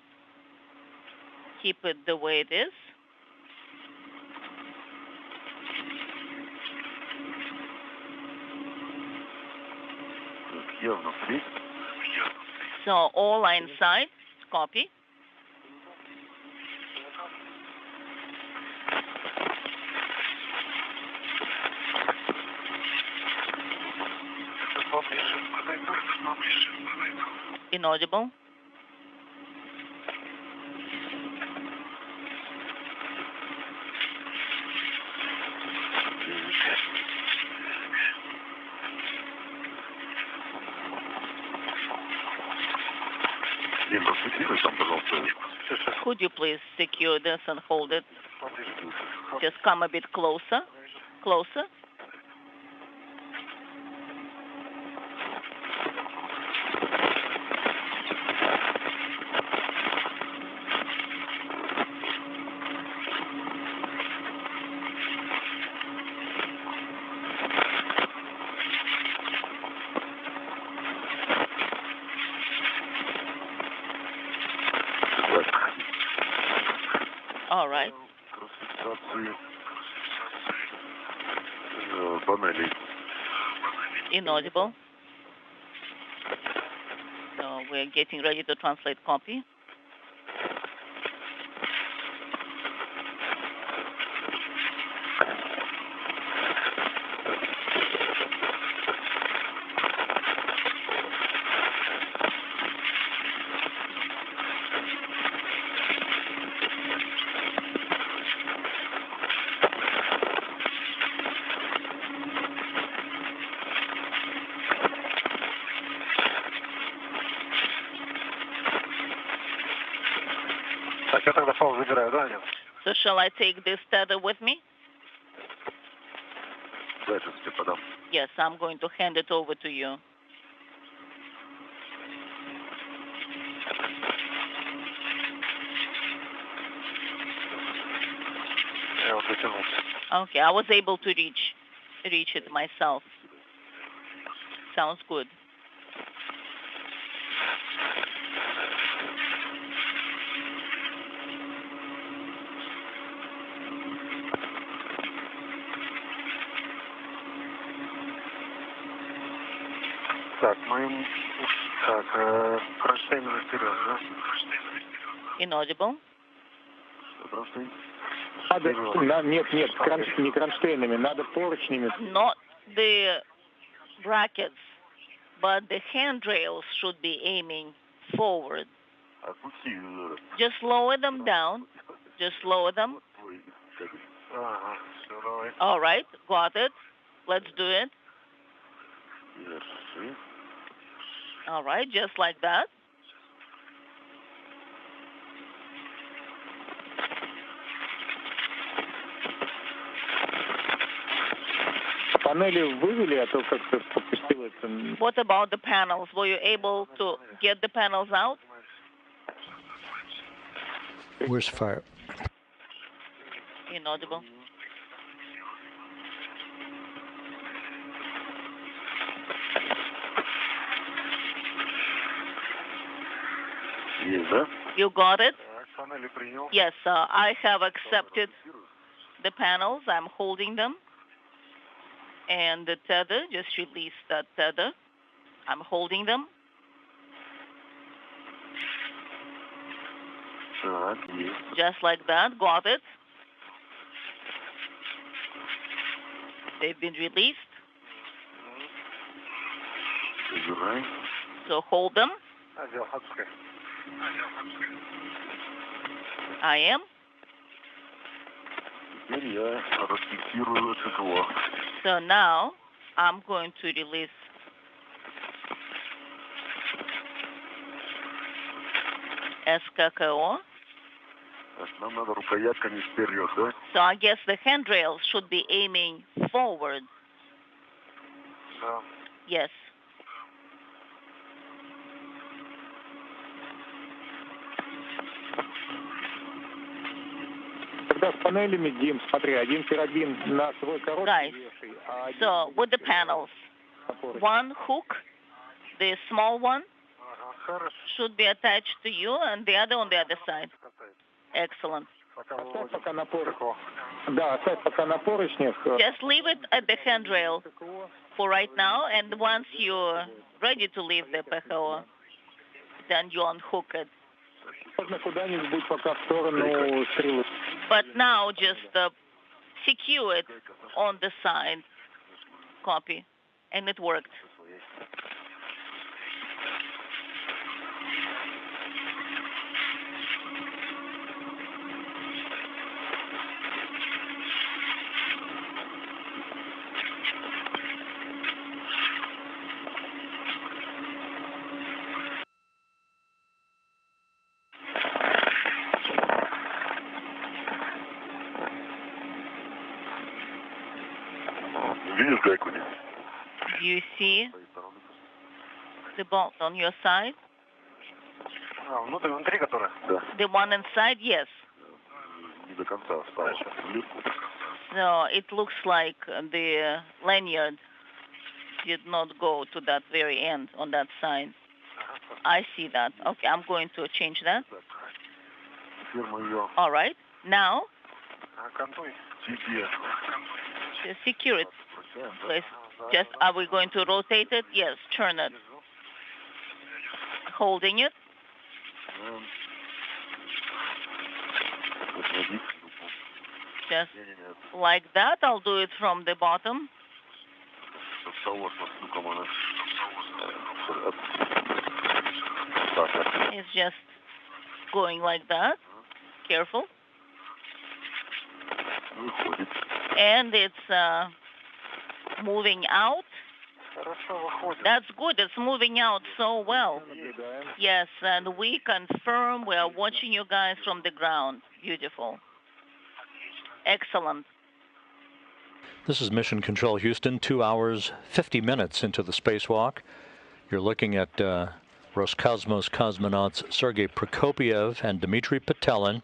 keep it the way it is. Я внутри. So all are inside. Copy. Inaudible. Could you please secure this and hold it? Just come a bit closer. Closer. All right. Inaudible. So we're getting ready to translate copy. Так, я тогда файл забираю, да, нет? So shall I take this tether with me? Да, я сейчас тебе подам. Yes, I'm going to hand it over to you. Я вот дотянулся. Okay, I was able to reach it myself. Sounds good. Так, мы... Так, кронштейнами вперед, да? Inaudible. Кронштейн. Нет, не кронштейнами, надо поручнями. Not the brackets, but the handrails should be aiming forward. Отпусти. Just lower them down. Just lower them. Ага, все, давай. All right, got it. Let's do it. Держи. All right, just like that. Панели вывели, а то как-то попустило это. What about the panels? Were you able to get the panels out? Where's fire? Inaudible. Есть, да? You got it? Так, панели принял. Yes, I have accepted the panels. I'm holding them. And the tether, just release that tether. I'm holding them. Так, есть. Just like that. Got it. They've been released. Забирай. So hold them. I am. Теперь я расфиксирую СКО. So now I'm going to release SKKO. Так, нам надо рукоятками вперед, да? So I guess the handrails should be aiming forward. Да. Yes. Guys, so with the panels, one hook, the small one, should be attached to you and the other on the other side. Excellent. Just leave it at the handrail for right now, and once you're ready to leave the PHO, then you unhook it. But now just secure it on the side. Copy. And it worked. Do you see the bolt on your side? The one inside, yes. So it looks like the lanyard did not go to that very end on that side. I see that. Okay, I'm going to change that. All right. Now, secure it. Please. Just, are we going to rotate it? Yes, turn it. Holding it. Just like that. I'll do it from the bottom. It's just going like that. Careful. And it's moving out. That's good. It's moving out so well. Yes, and we confirm we are watching you guys from the ground. Beautiful. Excellent. This is Mission Control Houston, 2 hours, 50 minutes into the spacewalk. You're looking at Roscosmos cosmonauts Sergei Prokopyev and Dmitry Petelin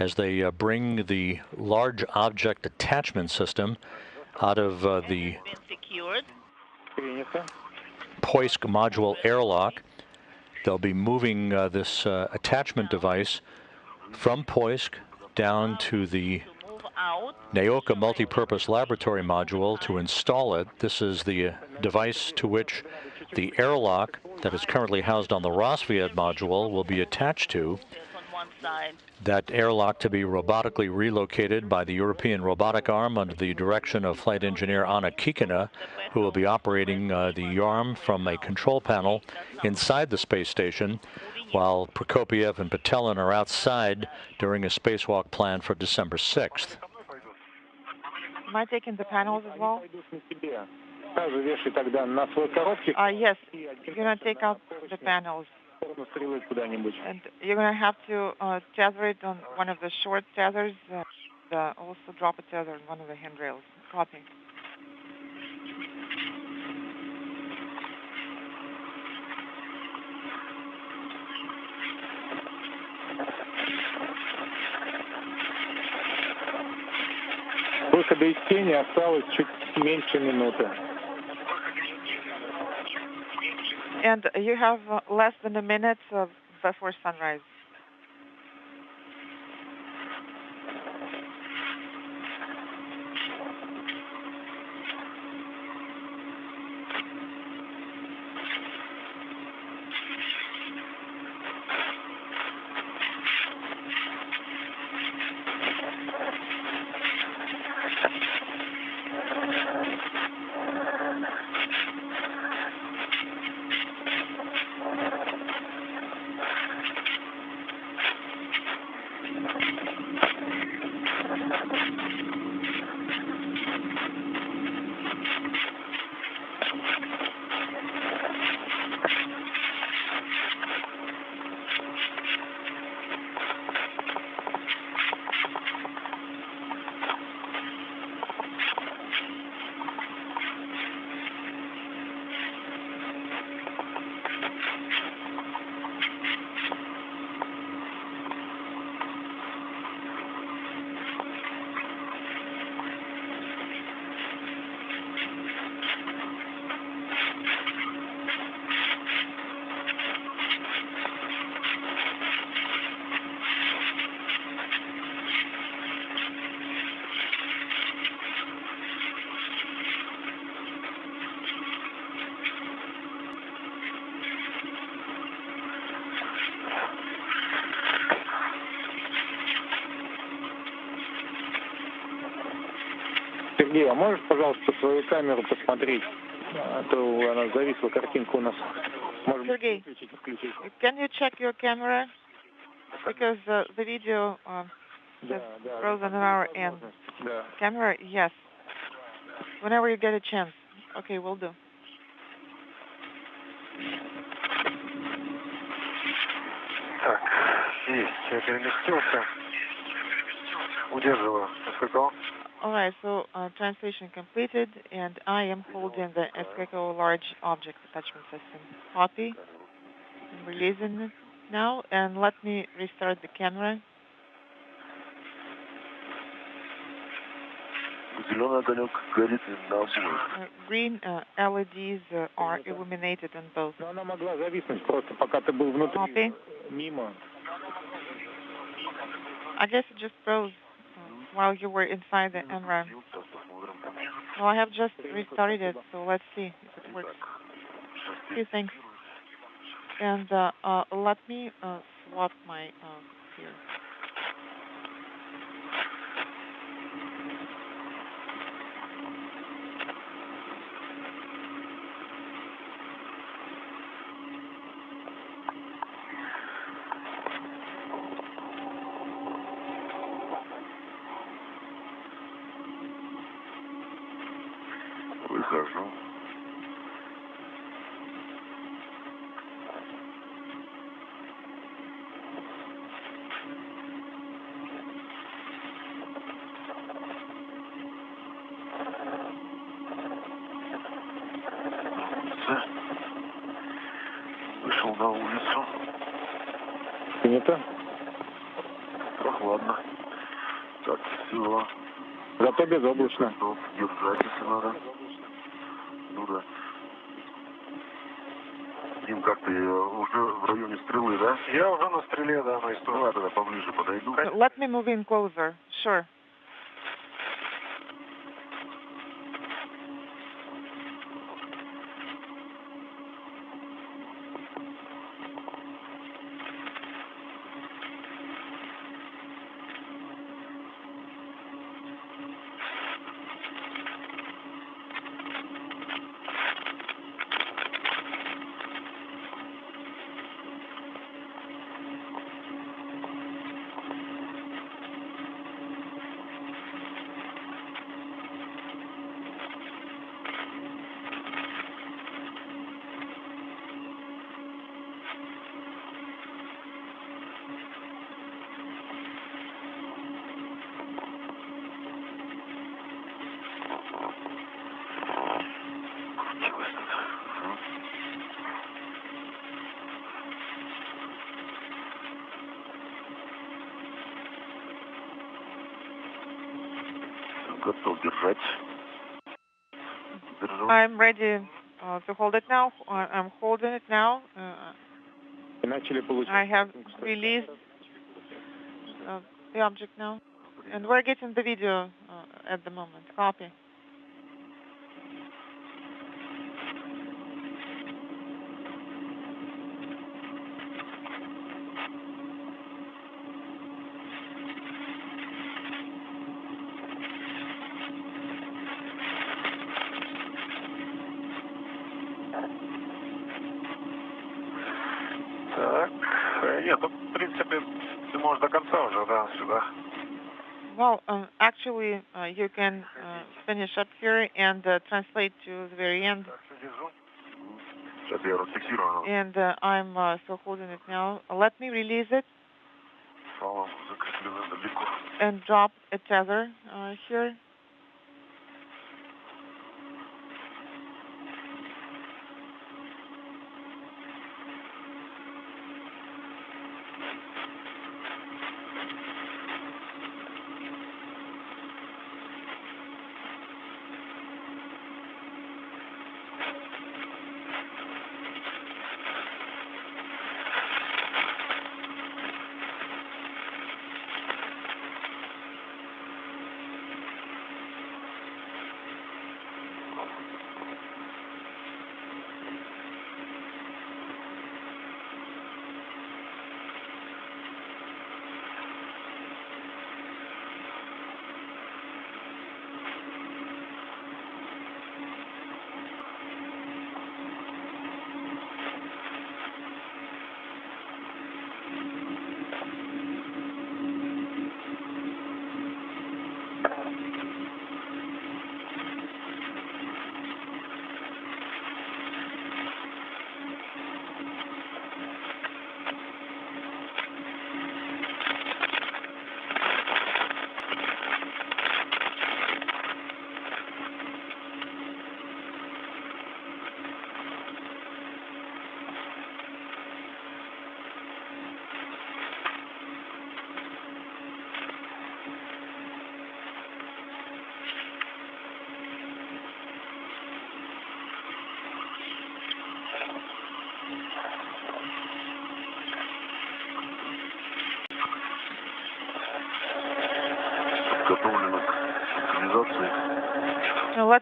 as they bring the large object attachment system out of the Poisk module airlock. They'll be moving this attachment device from Poisk down to the Naoka multipurpose laboratory module to install it. This is the device to which the airlock that is currently housed on the Rosviet module will be attached to. That airlock to be robotically relocated by the European robotic arm under the direction of flight engineer Anna Kikina, who will be operating the arm from a control panel inside the space station, while Prokopyev and Petelin are outside during a spacewalk planned for December 6th. Am I taking the panels as well? Yes, you're going to take out the panels. And you're going to have to tether it on one of the short tethers, also drop a tether on one of the handrails. Copy. Выхода из тени осталось чуть меньше минуты. And you have less than a minute before sunrise. Сергей, а можешь, пожалуйста, свою камеру посмотреть? А то она зависла, картинка у нас. Может, Sergey, can you check your camera? Because the video is frozen on our end. Да. Camera, yes. Whenever you get a chance. Okay, will do. Так, есть. Я переместился. Удерживаю. СКК. All right, so translation completed, and I am holding the SKKO large object attachment system. Copy. I'm releasing it now, and let me restart the camera. Зеленый огонек горит на обоих. Green LEDs are illuminated on both. Но она могла зависнуть просто, пока ты был внутри. Copy. Мимо. I guess it just froze while you were inside the NRAM. Well, I have just restarted it, so let's see if it works. Few things. And let me swap my here. Выхожу. Вышел на улицу. Принято. Прохладно. Так, все. Зато безоблачно. Готов держать, если надо. Ну да. Дим, как ты уже в районе стрелы, да? Я уже на стреле, да, на истории. Ну, я тогда поближе подойду. Let me move in closer. Sure. Готов держать. Держу. I'm ready to hold it now. I'm holding it now. И начали получать. I have released the object now. And we're getting the video at the moment. Copy. Так, нет, ну, в принципе, ты можешь до конца уже, да, сюда. Well, actually, you can finish up here and translate to the very end. Сейчас я расфиксирую. And I'm still holding it now. Let me release it Фалом закреплено далеко. and drop a tether here.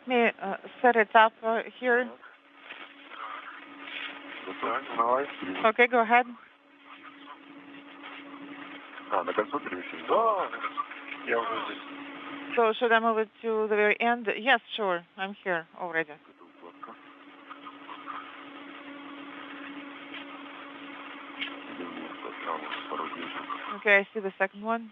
let me set it up here. Okay, go ahead. На кольцо перемещение? Да, я уже здесь. So should I move it to the very end? Yes, sure. I'm here already. Okay, I see the second one.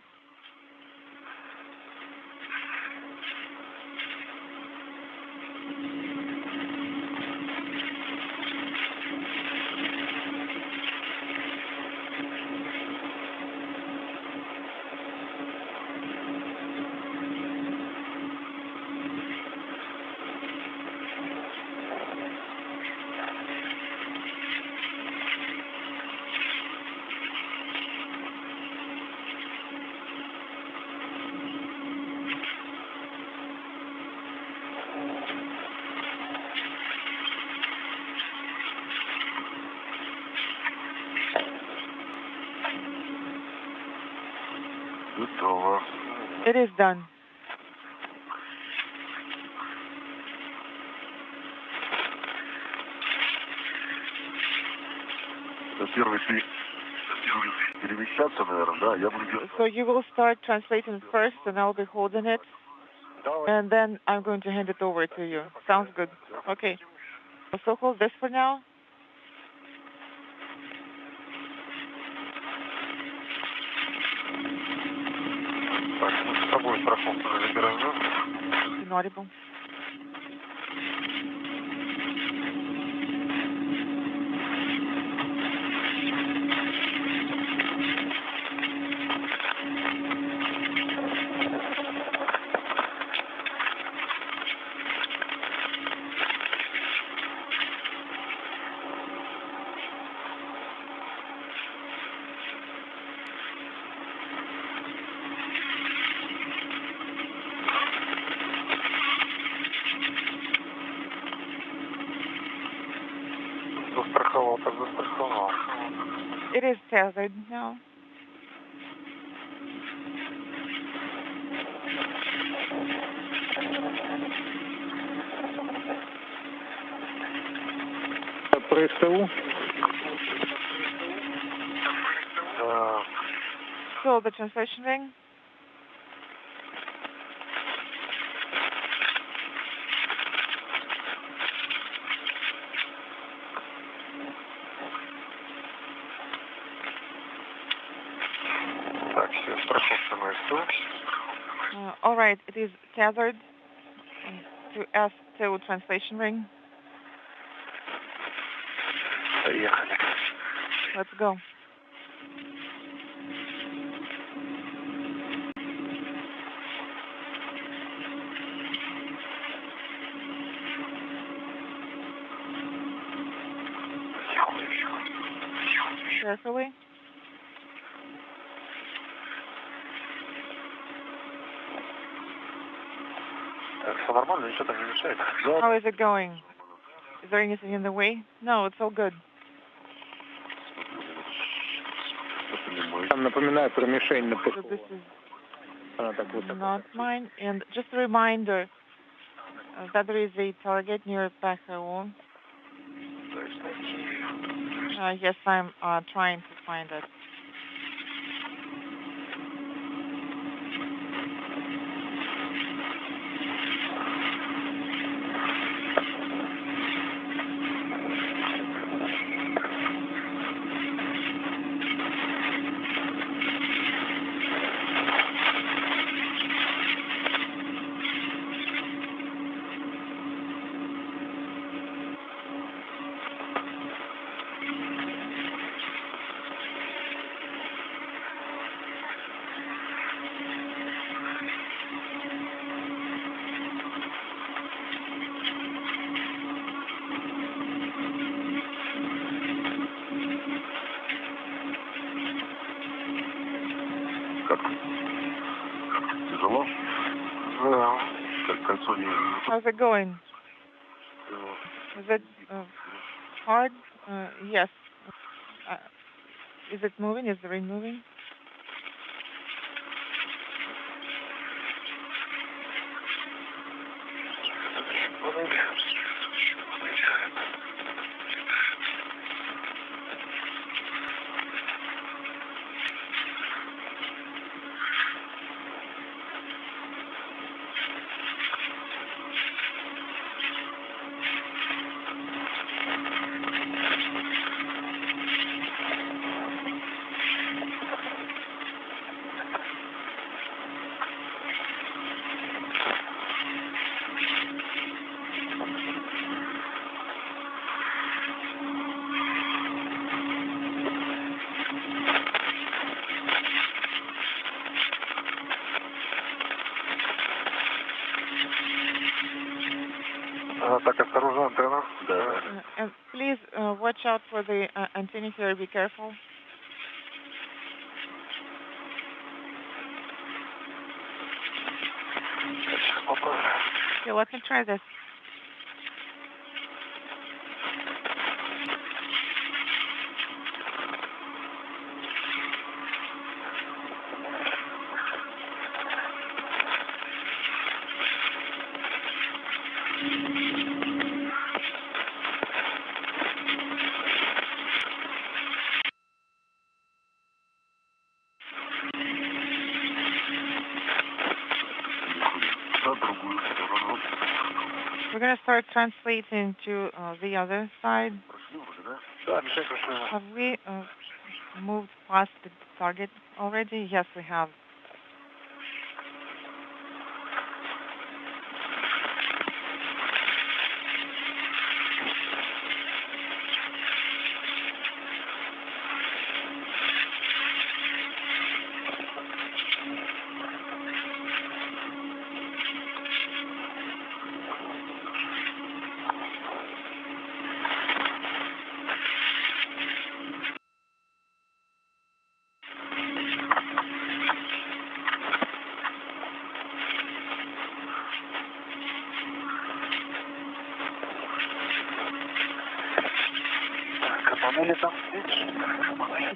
Готово. It is done. Первый перемещаться, наверное, да? Я буду делать. So you will start translating first, and I'll be holding it, and then I'm going to hand it over to you. Sounds good. Okay. So hold this for now. Так, мы с тобой страховку забираем. Inaudible. Застраховал. It is tethered now. Про СТУ? So the translation ring. Так, все, страховка на СТУ. All right, it is tethered to S2 translation ring. Поехали. Let's go. Carefully. Все нормально, ничего там не мешает. How is it going? Is there anything in the way? No, it's all good. Там напоминаю про мишень на So this is not mine. And just a reminder that there is a target near PKO. Yes, I'm trying to find it. Тяжело? Да. Как кольцо не... How's it going? Is it hard? Yes. Is it moving? Is the ring moving? Так, осторожно, антенна. And please watch out for the antenna here. Be careful. Okay, let me try this. We're going to start translating to the other side. Have we moved past the target already? Yes, we have.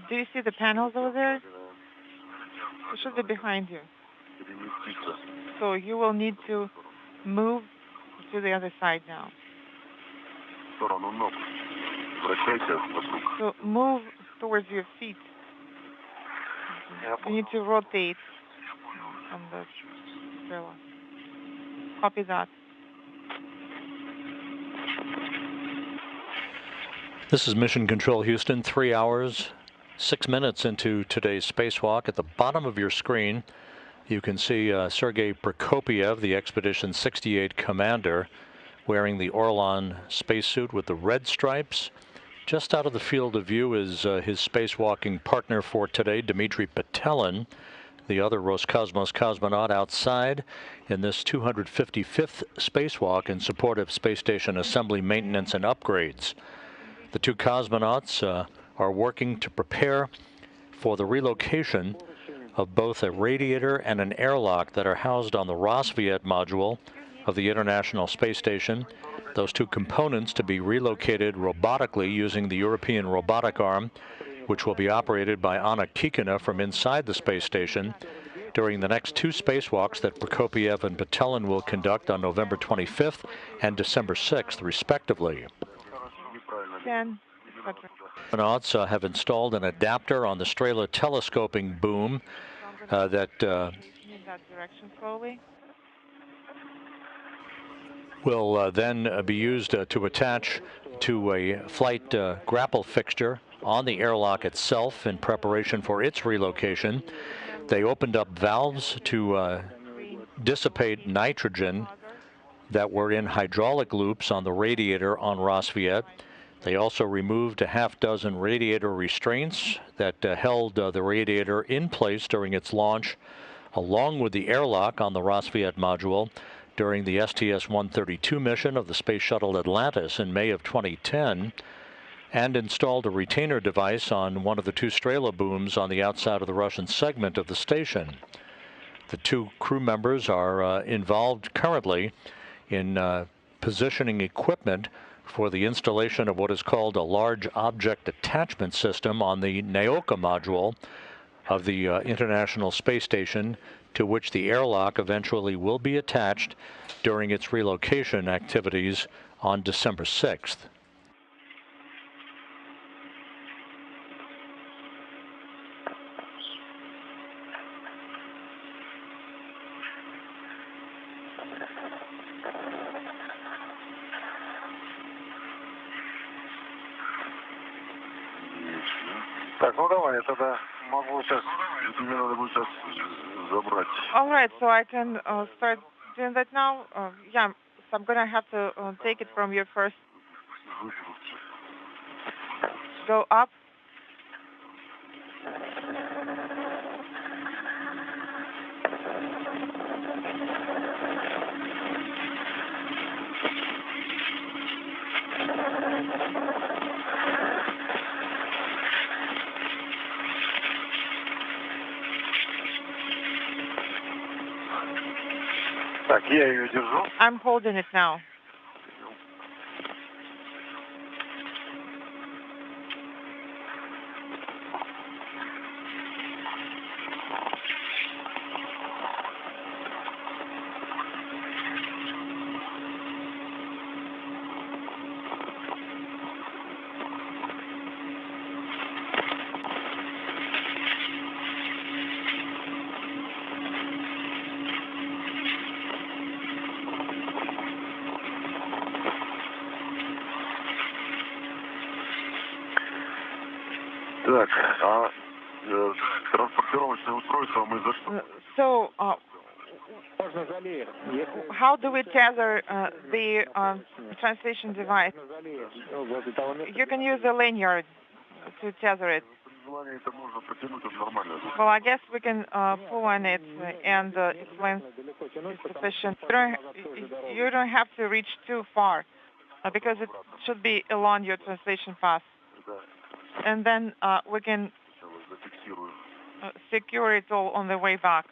Do you see the panels over there? It should be behind you. So you will need to move to the other side now. So move towards your feet. You need to rotate on the umbrella. Copy that. This is Mission Control Houston, 3 hours, 6 minutes into today's spacewalk. At the bottom of your screen, you can see Sergei Prokopiev, the Expedition 68 commander, wearing the Orlan spacesuit with the red stripes. Just out of the field of view is his spacewalking partner for today, Dmitry Petelin, the other Roscosmos cosmonaut, outside in this 255th spacewalk in support of space station assembly, maintenance, and upgrades. The two cosmonauts are working to prepare for the relocation of both a radiator and an airlock that are housed on the Rosviet module of the International Space Station. Those two components to be relocated robotically using the European robotic arm, which will be operated by Anna Kikina from inside the space station during the next two spacewalks that Prokopiev and Petelin will conduct on November 25th and December 6th, respectively. Cosmonauts have installed an adapter on the Strela telescoping boom that will then be used to attach to a flight grapple fixture on the airlock itself in preparation for its relocation. They opened up valves to dissipate nitrogen that were in hydraulic loops on the radiator on Rosviet. They also removed a half-dozen radiator restraints that held the radiator in place during its launch, along with the airlock on the Rosviet module during the STS-132 mission of the Space Shuttle Atlantis in May of 2010, and installed a retainer device on one of the two Strela booms on the outside of the Russian segment of the station. The two crew members are involved currently in positioning equipment for the installation of what is called a large object attachment system on the Naoka module of the International Space Station to which the airlock eventually will be attached during its relocation activities on December 6th. Так, ну давай, я тогда могу сейчас, мне надо будет сейчас забрать. All right, so I can start doing that now. Yeah, so I'm gonna have to take it from your first. Go up. Так, я ее держу. I'm holding it now. Так, а транспортировочное устройство мы за что? So, how do we tether the translation device? You can use a lanyard to tether it. Well, I guess we can pull on it, and its length is sufficient. You don't have to reach too far, because it should be along your translation path. And then we can secure it all on the way back.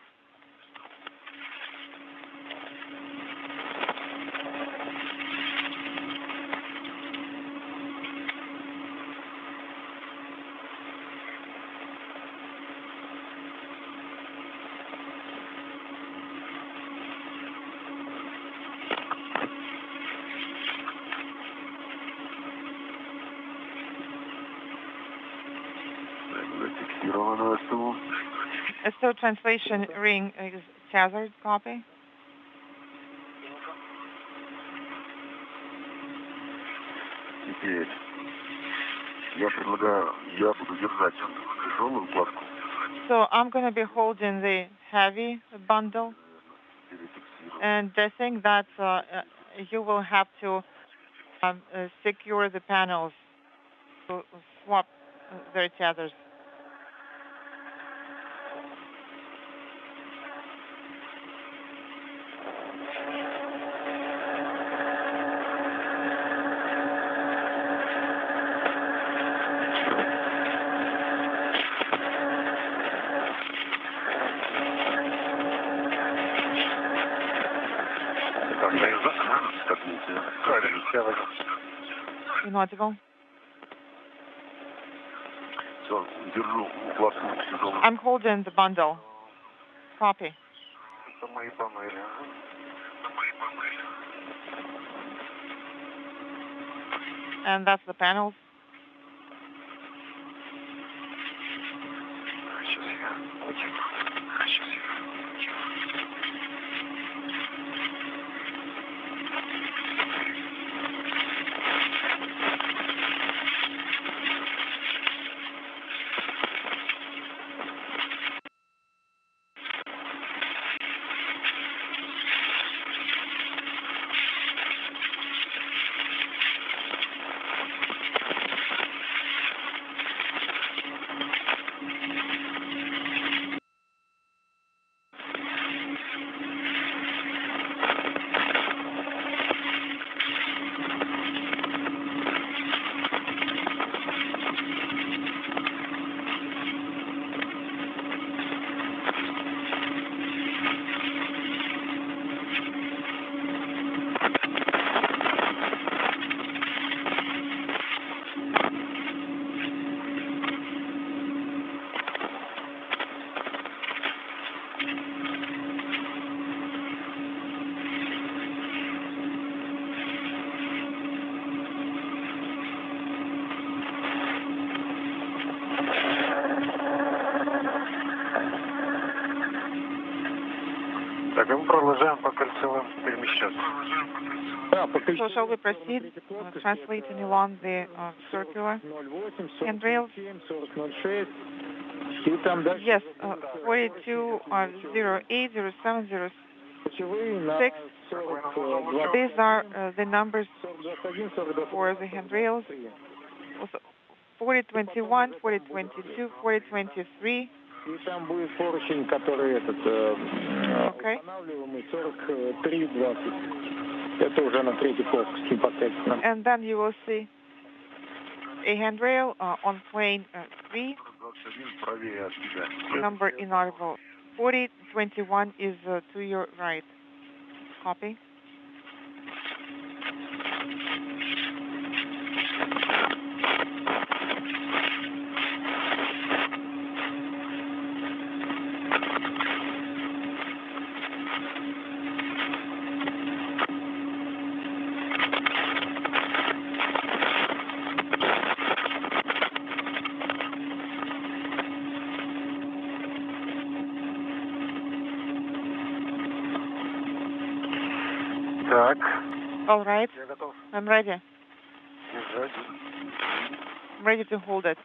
So translation ring is tethered, copy? Теперь я предлагаю, я буду держать тяжелую платку. So I'm going to be holding the heavy bundle, and I think that you will have to secure the panels to swap their tethers. Inaudible. I'm holding the bundle. Copy. And that's the panels. Так, и мы продолжаем по кольцевым перемещаться. So shall we proceed translating along the circular handrails? Yes, 42, 08, 07, 06. These are the numbers for the handrails. Also 4021, 4022, 4023. И там будет поручень, который устанавливаемый 4320. Это уже на третьей плоскости непосредственно. And then you will see a handrail on plane 3. Number in arrival 4021 is to your right. Copy. Так. All right. Я готов. I'm ready. Держать. I'm ready to hold it.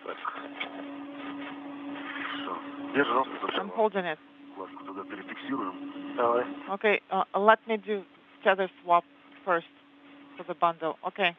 Так. Все. Держу. I'm holding it. Ладно, тогда перефиксируем. Давай. Okay, let me do tether swap first for the bundle. Okay.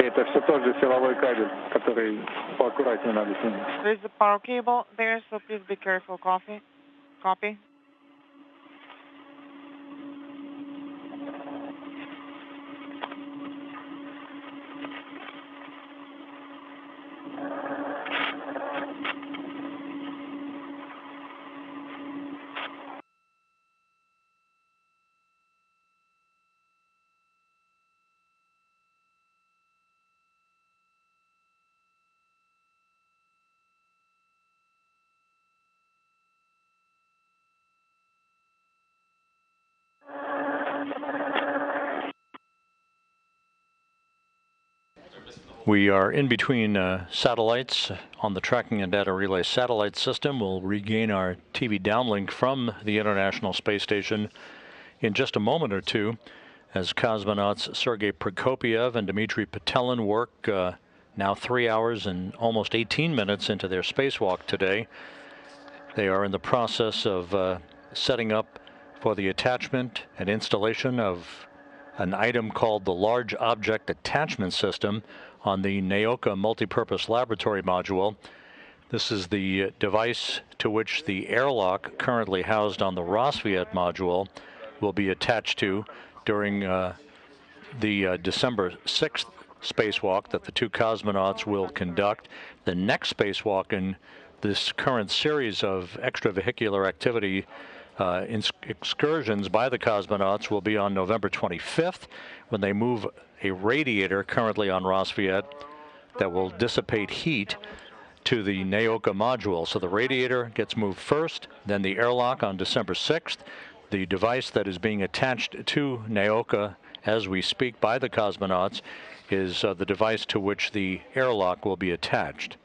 Это все тот же силовой кабель, который поаккуратнее надо с ним. There is a power cable there, so please be careful. Copy. We are in between satellites on the Tracking and Data Relay satellite system. We'll regain our TV downlink from the International Space Station in just a moment or two as cosmonauts Sergei Prokopyev and Dmitry Petelin work now 3 hours and almost 18 minutes into their spacewalk today. They are in the process of setting up for the attachment and installation of an item called the Large Object Attachment System on the Naoka Multipurpose Laboratory Module. This is the device to which the airlock currently housed on the Rosviet module will be attached to during the December 6th spacewalk that the two cosmonauts will conduct. The next spacewalk in this current series of extravehicular activity excursions by the cosmonauts will be on November 25th when they move a radiator currently on Rosviet that will dissipate heat to the Naoka module. So the radiator gets moved first, then the airlock on December 6th. The device that is being attached to Naoka as we speak by the cosmonauts is the device to which the airlock will be attached.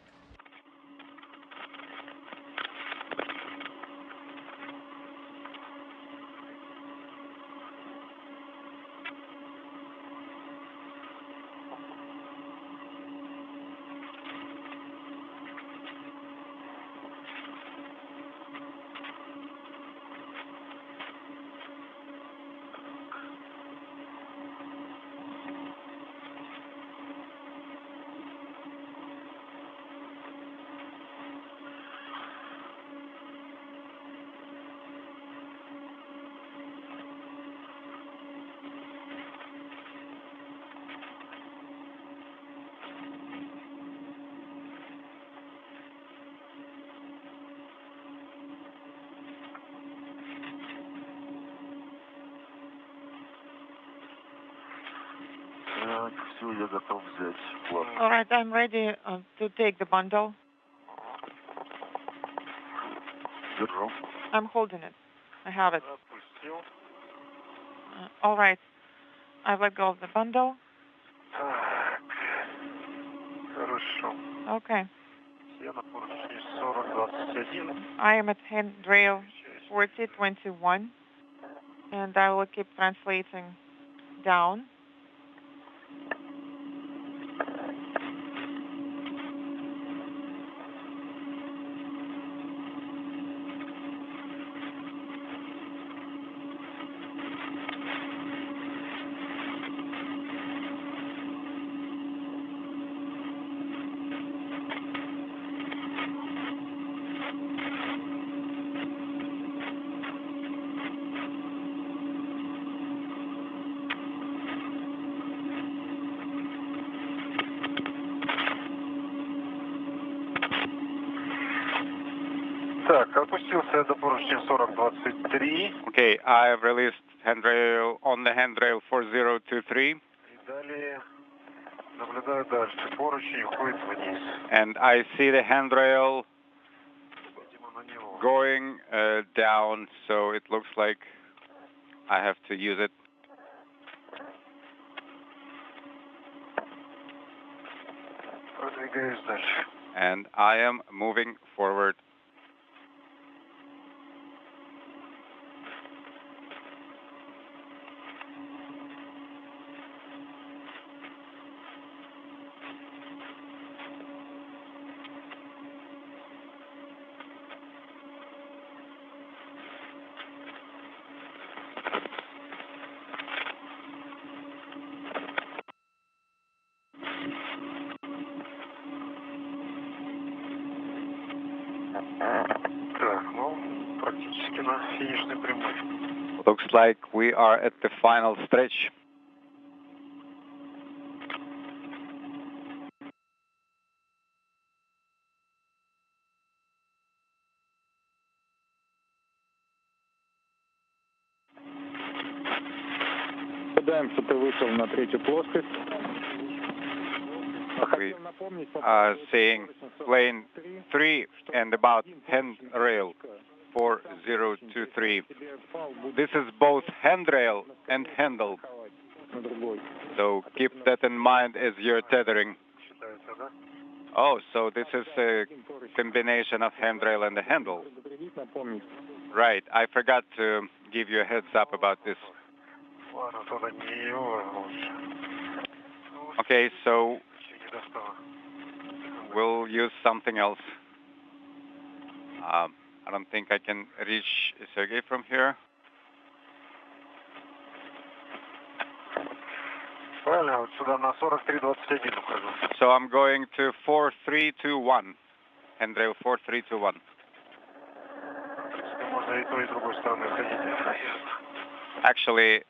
Так, все, я готов взять флаг. All right, I'm ready to take the bundle. Держу. I'm holding it. I have it. Отпустил. All right, I let go of the bundle. Так, хорошо. Okay. Я на поручне 4021. I am at handrail 4021, and I will keep translating down. Так, опустился до поручня 4023. Okay, I have released handrail on the handrail 4023. И далее наблюдаю дальше. Поручень уходит вниз. And I see the handrail Видимо, на него. going down, so it looks like I have to use it. Продвигаюсь дальше. And I am moving forward. Так, ну, практически на финишной прямой. Looks like we are at the final stretch. Ожидаем, что ты вышел на третью плоскость. We are seeing plane 3 and about handrail 4023. This is both handrail and handle. So keep that in mind as you're tethering. Oh, so this is a combination of handrail and the handle. Right, I forgot to give you a heads up about this. Okay, so we'll use something else. I don't think I can reach Sergey from here. Правильно, вот сюда на 4321 ухожу. So I'm going to 4321, handrail 4321. Можно и той, и другой стороны ходить. Actually,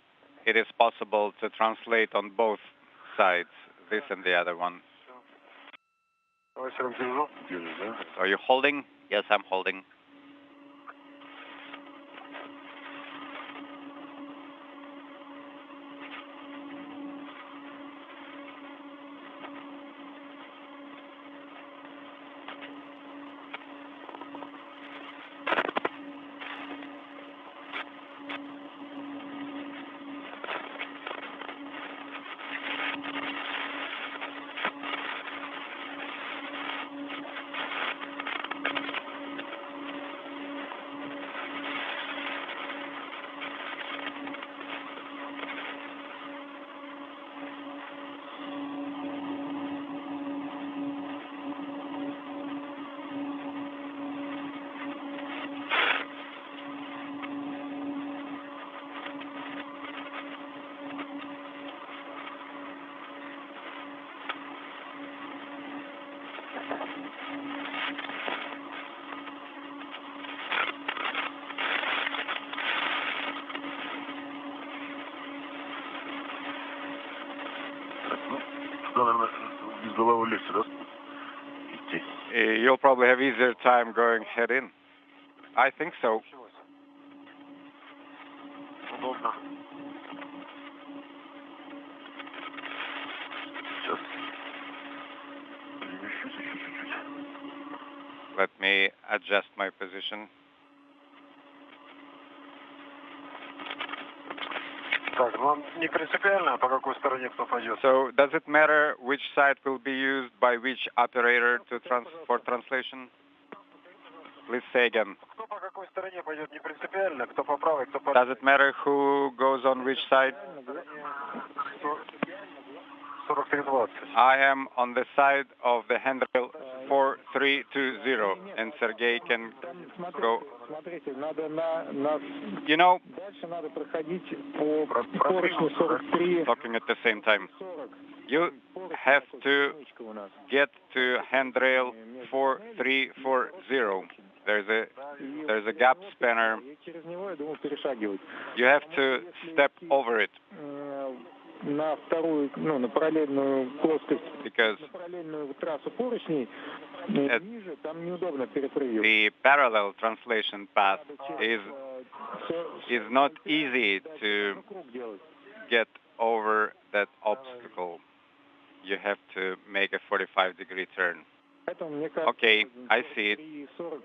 it is possible to translate on both sides, this and the other one. Давай, Серег, держу. Держишь, да? Are you holding? Yes, I'm holding. Без головы легче, да? Идти. You'll probably have easier time going head in. I think so. Удобно. Let me adjust my position. Так, вам не принципиально, по какой стороне кто пойдет? So, does it matter which side will be used by which operator for translation? Please say again. Кто по какой стороне пойдет, не принципиально, кто по правой, кто по... Does it matter who goes on which side? 4320. I am on the side of the handrail 4320, and Sergey can go. Смотрите, надо на You know, дальше надо проходить по поручню 43. talking at the same time. You have to get to handrail 4340. There's a gap spanner. Через него, я думаю, перешагивать. You have to step over it. На вторую, на параллельную плоскость, Because на параллельную трассу поручней, ниже, там неудобно перепрыгивать. the parallel translation path is not easy to get over that obstacle. You have to make a 45-degree turn. Okay, I see it. So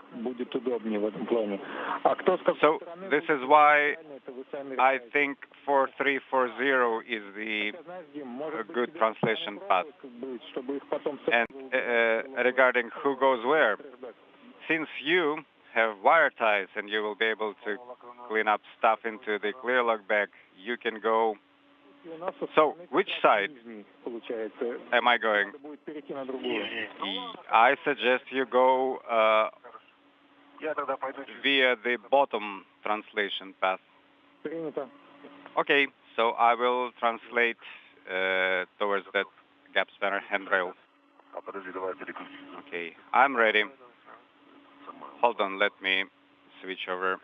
this is why I think 4340 is the good translation path. And regarding who goes where, since you have wire ties and you will be able to clean up stuff into the clear log bag, you can go. So, which side am I going? I suggest you go via the bottom translation path. Okay, so I will translate towards that gap spanner handrail. Okay, I'm ready. Hold on, let me switch over.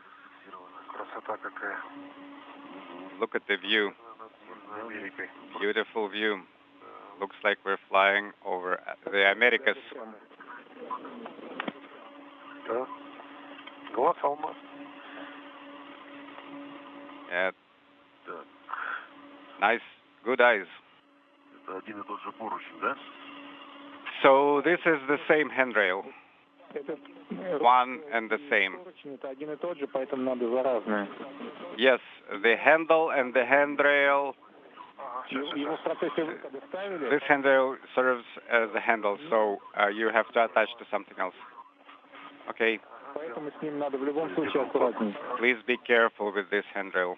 Look at the view. Beautiful view. Looks like we're flying over the Americas. Yeah. Nice, good eyes. So this is the same handrail. One and the same. Yes, the handle and the handrail. This handrail serves as a handle, so you have to attach to something else. Okay. Please be careful with this handrail.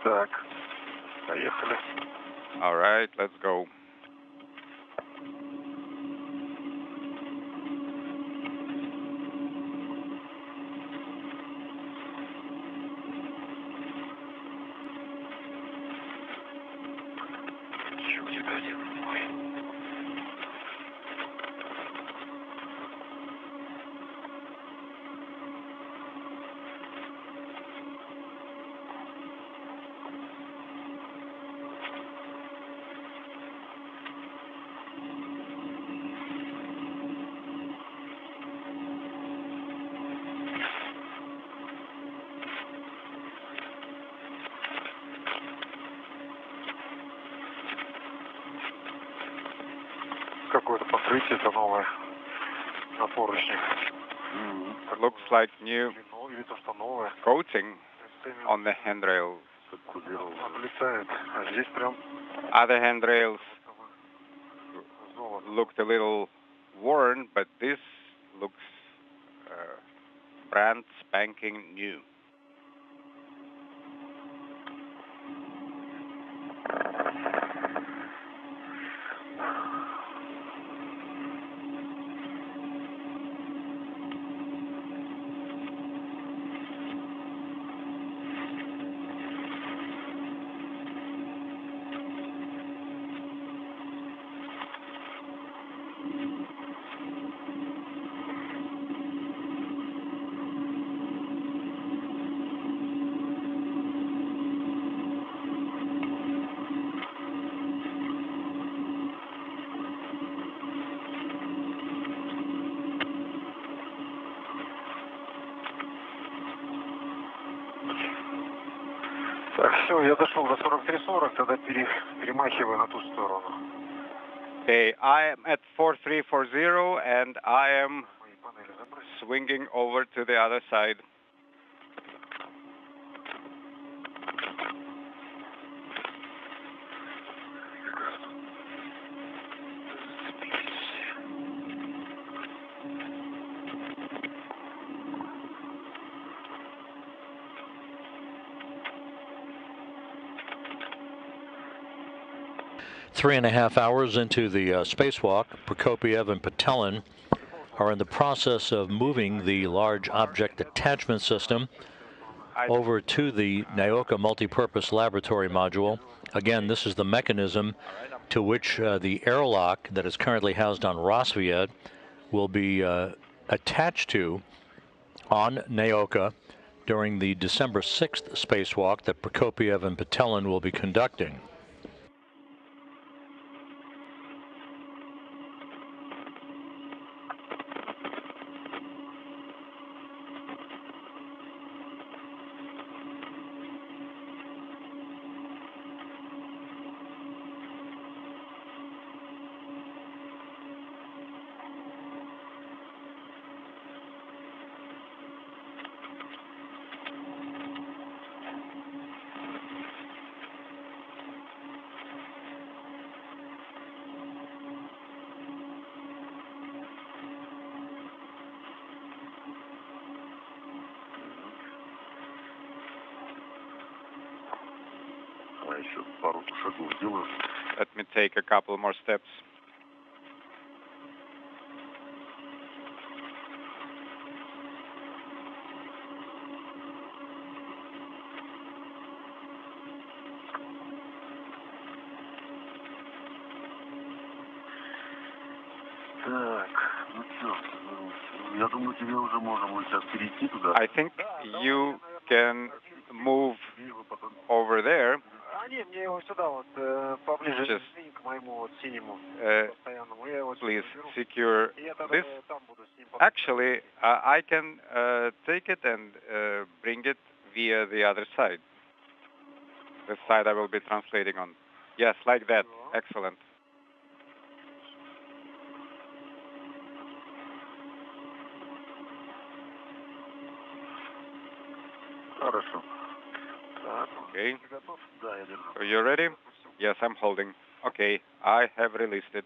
Так, поехали. All right, let's go. Какое-то покрытие-то новое на поручне. Looks like new coating on the handrail. Облетает. А здесь прям... Other handrails looked a little worn, but this looks brand spanking new. Так, все, я дошел до 4340, тогда перемахиваю на ту сторону. Okay, I am at 4340 and I am swinging over to the other side. Three and a half hours into the spacewalk, Prokopiev and Patelin are in the process of moving the large object attachment system over to the Naoka multipurpose laboratory module. Again, this is the mechanism to which the airlock that is currently housed on Rosviet will be attached to on Naoka during the December 6th spacewalk that Prokopiev and Patelin will be conducting. Let me take a couple more steps. I think you can move over there. Just, please secure this. Actually, I can take it and bring it via the other side. The side I will be translating on. Yes, like that. Excellent. Okay. Are you ready? Yes, I'm holding. Okay, I have released it.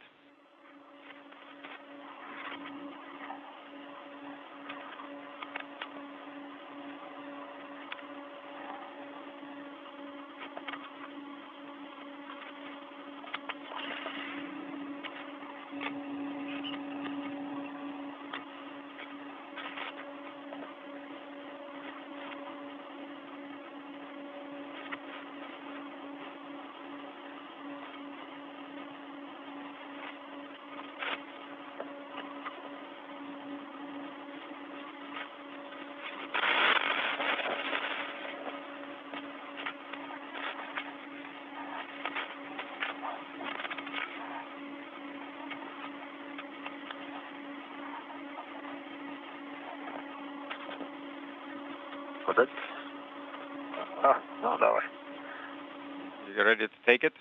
You ready to take it?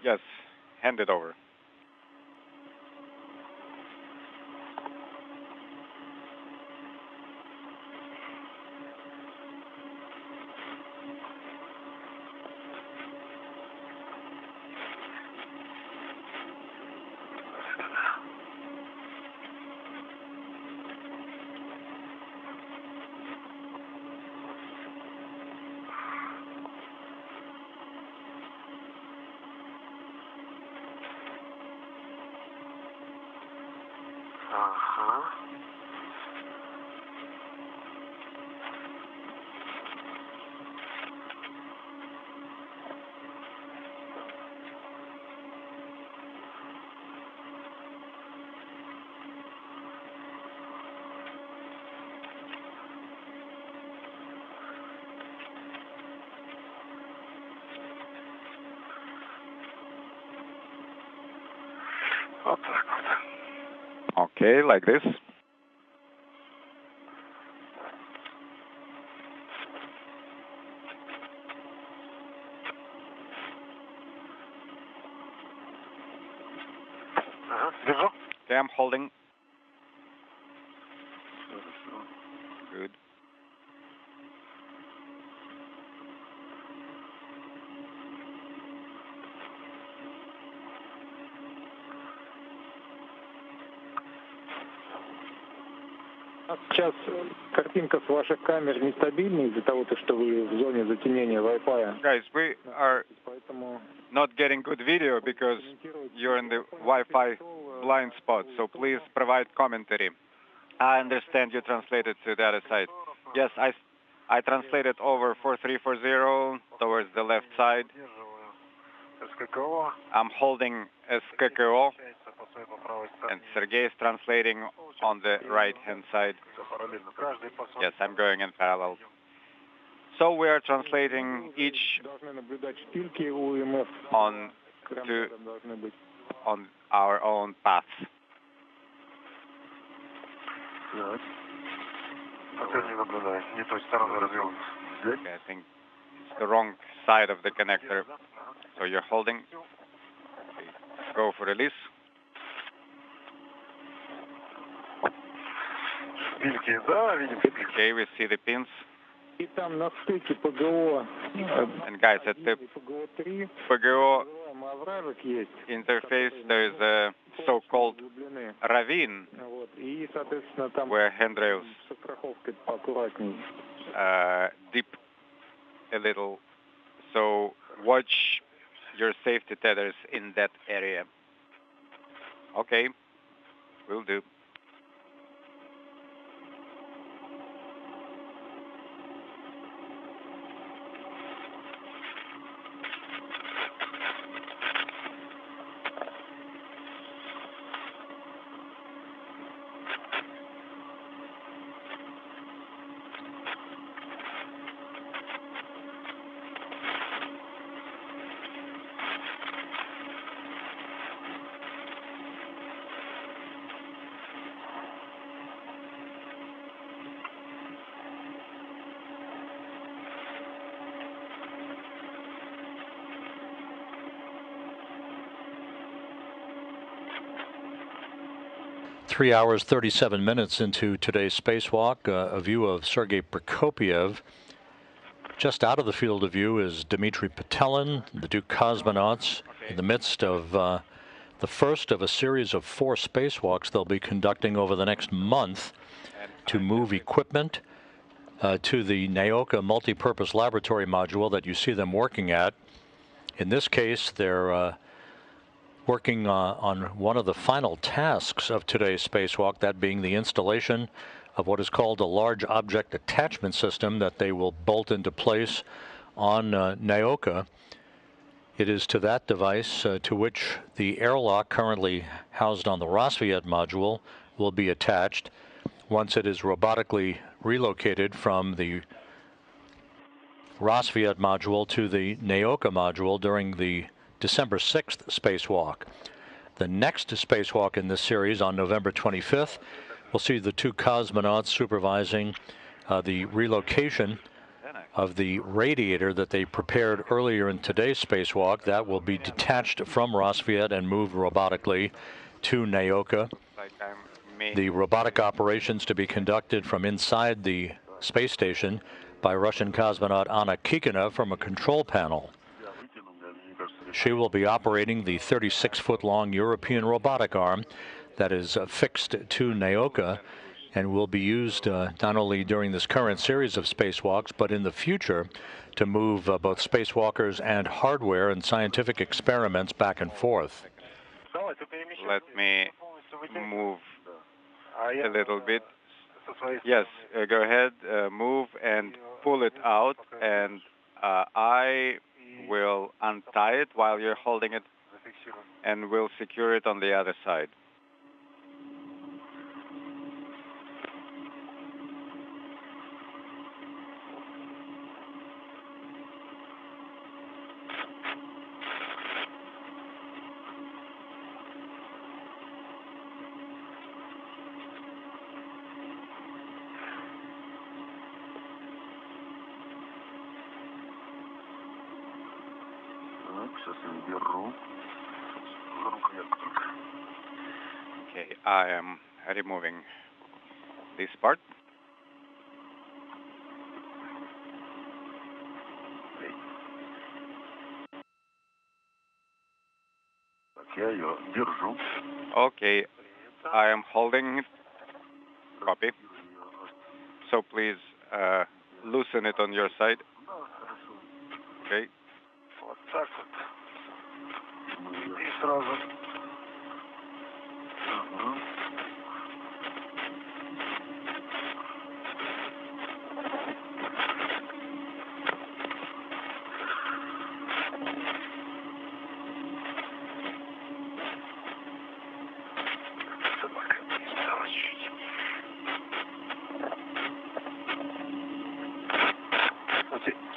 Yes. Hand it over. Okay, like this. I'm holding. Good. Сейчас картинка с ваших камер нестабильна из-за того, что вы в зоне затемнения Wi-Fi. Guys, we are not getting good video because you're in the Wi-Fi blind spot, so please provide commentary. I understand you translated to the other side. Yes, I translated over 4340 towards the left side. I'm holding SKKO, and Sergey is translating on the right-hand side. Yes, I'm going in parallel. So we are translating each on our own path. Okay, I think it's the wrong side of the connector. So you're holding. Okay. Go for release. Okay, we see the pins. And guys, at the PGO interface, there is a so-called ravine where handrails dip a little. So watch your safety tethers in that area. Okay, will do. Three hours, 37 minutes into today's spacewalk, a view of Sergei Prokopyev. Just out of the field of view is Dmitry Petelin, the two cosmonauts, in the midst of the first of a series of 4 spacewalks they'll be conducting over the next month to move equipment to the Naoka multi-purpose laboratory module that you see them working at. In this case, they're working on one of the final tasks of today's spacewalk, that being the installation of what is called a large object attachment system that they will bolt into place on Naoka. It is to that device to which the airlock currently housed on the Rassvet module will be attached once it is robotically relocated from the Rassvet module to the Naoka module during the December 6th spacewalk. The next spacewalk in this series on November 25th will see the two cosmonauts supervising the relocation of the radiator that they prepared earlier in today's spacewalk. That will be detached from Rassvet and moved robotically to Naoka. The robotic operations to be conducted from inside the space station by Russian cosmonaut Anna Kikina from a control panel. She will be operating the 36-foot-long European robotic arm that is fixed to Naoka and will be used not only during this current series of spacewalks, but in the future to move both spacewalkers and hardware and scientific experiments back and forth. Let me move a little bit. Yes, go ahead, move and pull it out, and I will untie it while you're holding it, and we'll secure it on the other side. Okay, I am removing this part. Я ее держу. Okay, I am holding it. Copy. So please loosen it on your side. Okay. Вот так вот. И сразу.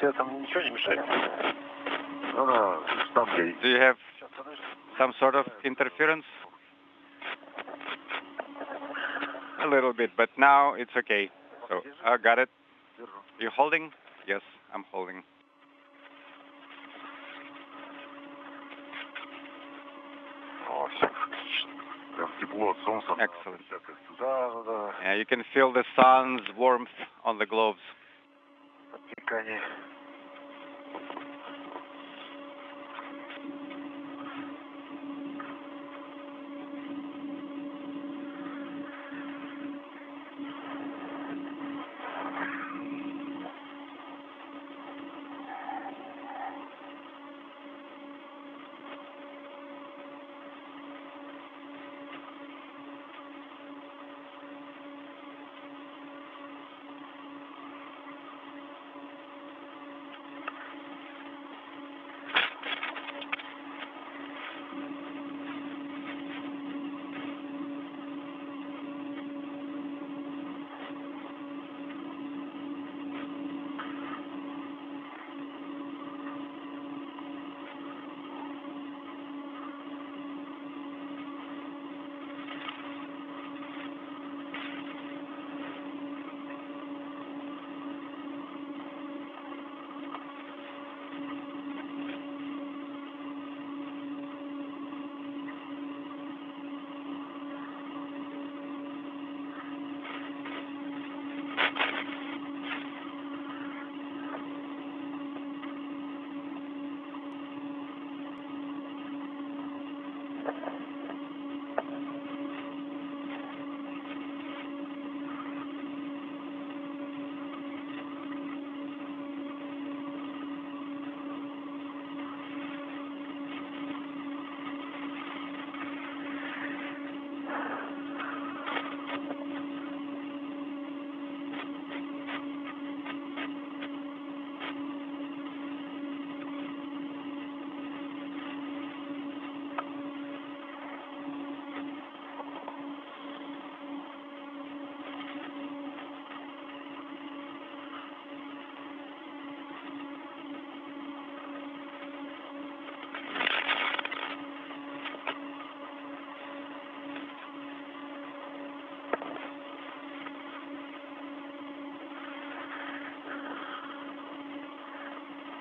Тебе там ничего не мешает? Там где? Do you have some sort of interference? A little bit, but now it's okay. So I got it. You holding? Yes, I'm holding. О, все отлично. Прям тепло от солнца. Excellent. Да. Yeah, you can feel the sun's warmth on the globes. Подтекание.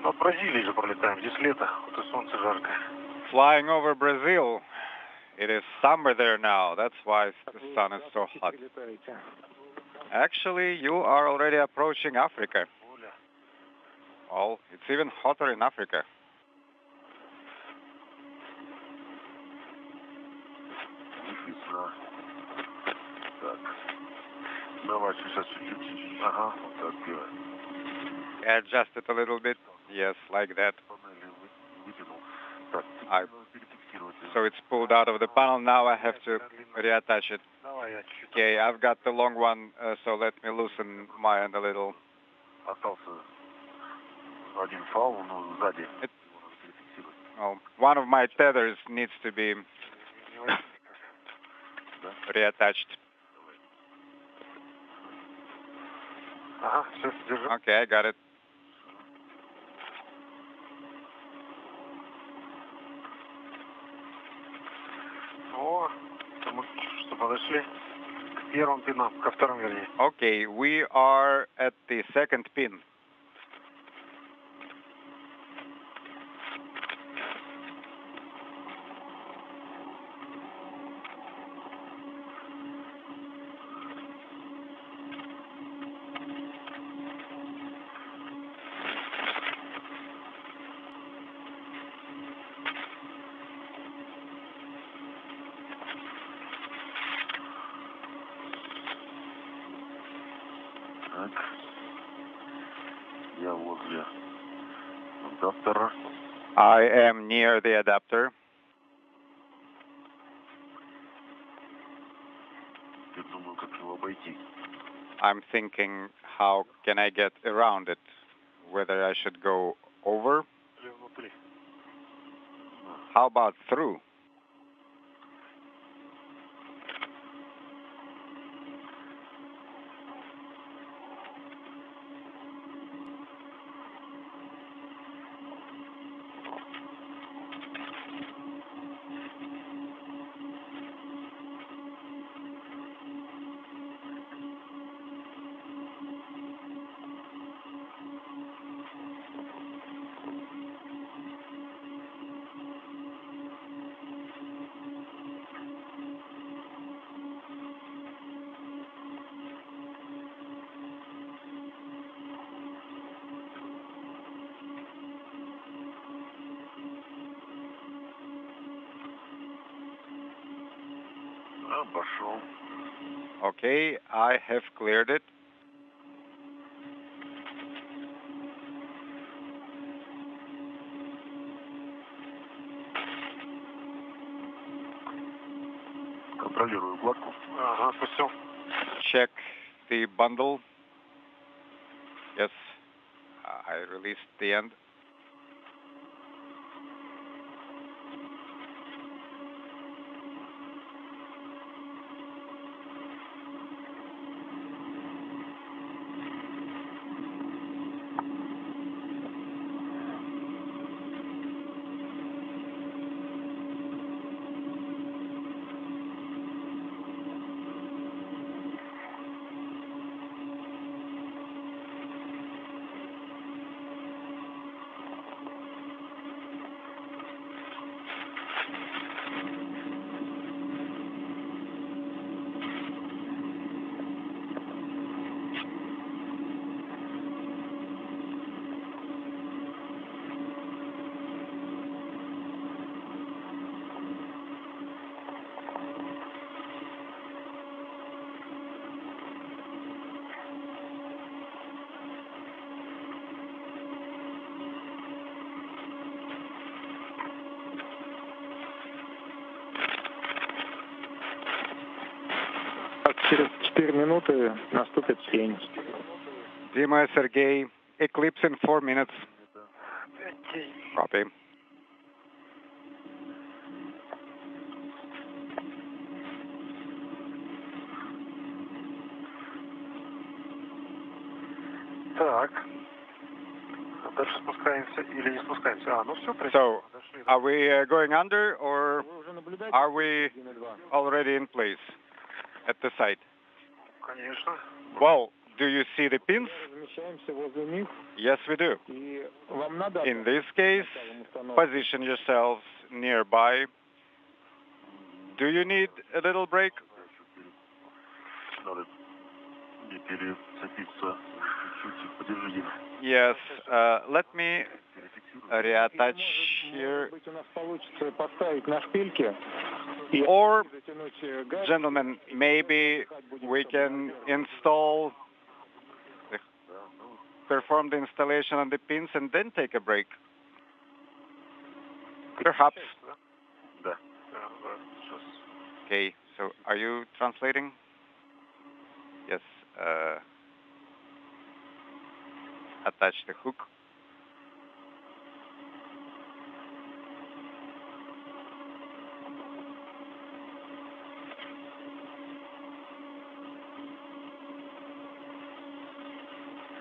Над Бразилией же пролетаем. Здесь лето, вот и солнце жаркое. Flying over Brazil. It is summer there now. That's why the sun is so hot. Actually, you are already approaching Africa. Well, it's even hotter in Africa. Так. Давай сейчас чуть-чуть. Ага, вот так делаем. Adjust it a little bit. Yes, like that. So it's pulled out of the panel. Now I have to reattach it. Okay, I've got the long one, so let me loosen my end a little. Well, one of my tethers needs to be reattached. Okay, I got it. О, мы что, подошли к первому пину, ко второму, вернее. Okay, we are at the second pin. Так. Я возле адаптера. I am near the adapter. Я думаю, как его обойти. I'm thinking, how can I get around it? Whether I should go over? Или внутри. How about through? Обошел. Okay, I have cleared it. Контролирую укладку. Ага, спустил. Check the bundle. Yes, I released the end. Через 4 минуты наступит тень. Dima Sergey, eclipse in 4 minutes. Copy. Так. Дальше спускаемся или не спускаемся? А, ну все, So, are we going under or are we already in place at the site? Конечно. Well, do you see the pins? Размещаемся возле них. Yes, we do. И вам надо... In this case, position yourselves nearby. Do you need a little break? Надо не перецепиться чуть-чуть, подержи. Yes, let me reattach here. Может быть, у нас получится поставить на шпильки. Or, gentlemen, maybe we can perform the installation on the pins and then take a break. Perhaps. Да. Okay, so are you translating? Yes. Attach the hook.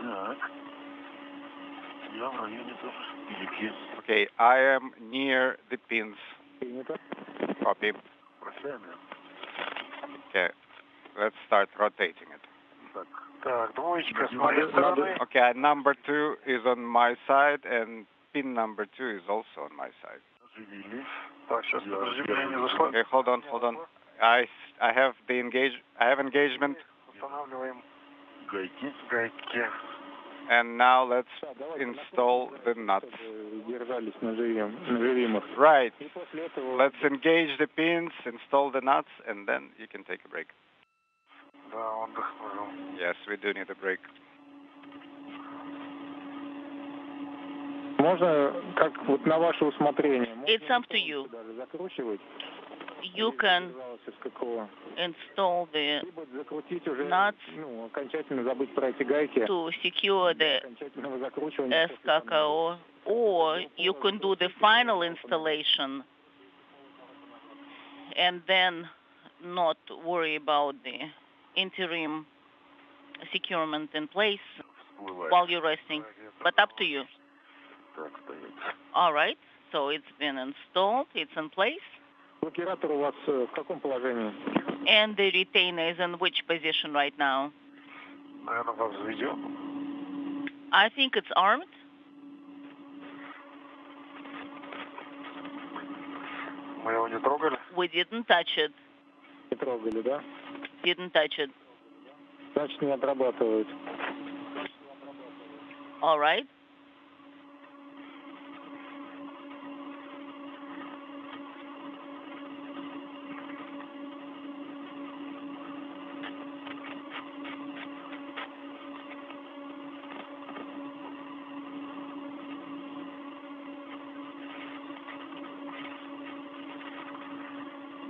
Так. Я в районе тоже шпильки. Okay, I am near the pins. Copy. Okay, let's start rotating it. Так, двоечка с моей стороны. Okay, number 2 is on my side and pin number 2 is also on my side. Так, сейчас заземление зашло. Okay, hold on. I have engagement. Устанавливаем гайки. And now let's install the nuts. Держались на живимых. Right. Let's engage the pins, install the nuts, and then you can take a break. Да, отдохнул. Yes, we do need a break. Можно, как вот на ваше усмотрение, It's up to you. даже закручивать. You can Из какого? install the Либо закрутить уже, nuts ну, окончательно забыть про эти гайки. to secure the Окончательного закручивания. SKKO, or you can do the final installation and then not worry about the interim securement in place while you're resting. But up to you. All right, so it's been installed, it's in place. Блокиратор у вас в каком положении? And the retainer is in which position right now? Наверное, вас заведем. I think it's armed. Мы его не трогали? We didn't touch it. Не трогали, да? Didn't touch it. Значит, не отрабатывают. All right.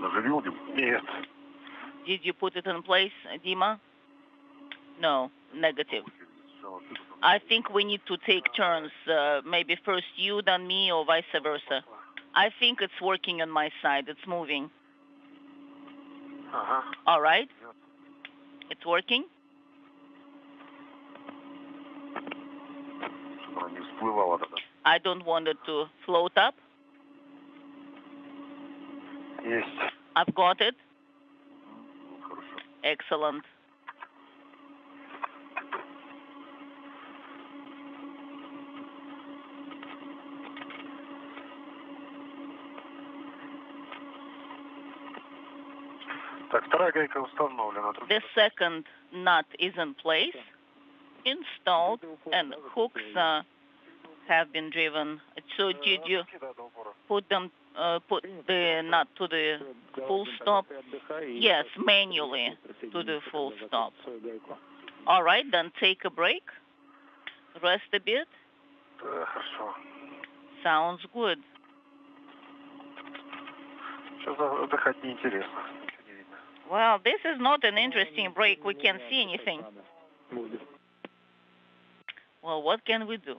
Заживем? Нет. Did you put it in place, Dima? No, negative. I think we need to take turns, maybe first you, then me, or vice versa. I think it's working on my side. It's moving. All right? It's working? Не всплывало тогда. I don't want it to float up. Есть. I've got it. Хорошо. Excellent. Так, вторая гайка установлена. The second nut is in place, installed, and hooks have been driven. So did you put them, put the nut to the full stop? Yes, manually to the full stop. All right, then take a break, rest a bit. Хорошо. Sounds good. Сейчас отдыхать неинтересно. Ничего не видно. Well, this is not an interesting break. We can't see anything. Well, what can we do?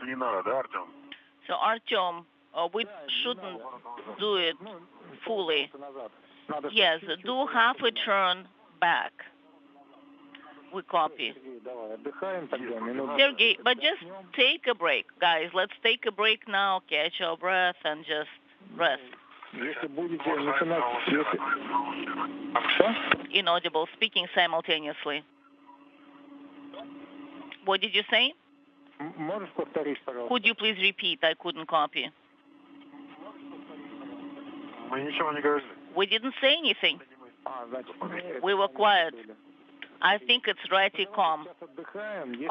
Торопиться не надо, да, Артем? So Artyom, we shouldn't do it fully. Yes, do half a turn back. We copy. Sergey, but just take a break, guys. Let's take a break now, catch our breath, and just rest. Inaudible, speaking simultaneously. What did you say? Could you please repeat? I couldn't copy. We didn't say anything. We were quiet. I think it's Raticom.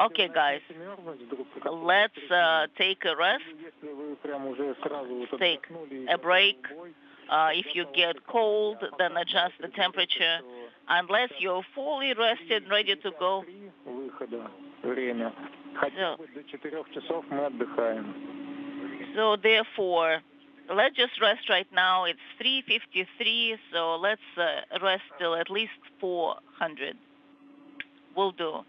Okay, guys, let's take a rest, take a break. If you get cold, then adjust the temperature. Unless you're fully rested, ready to go. So therefore, let's just rest right now. It's 3:53, so let's rest till at least 400. Will do.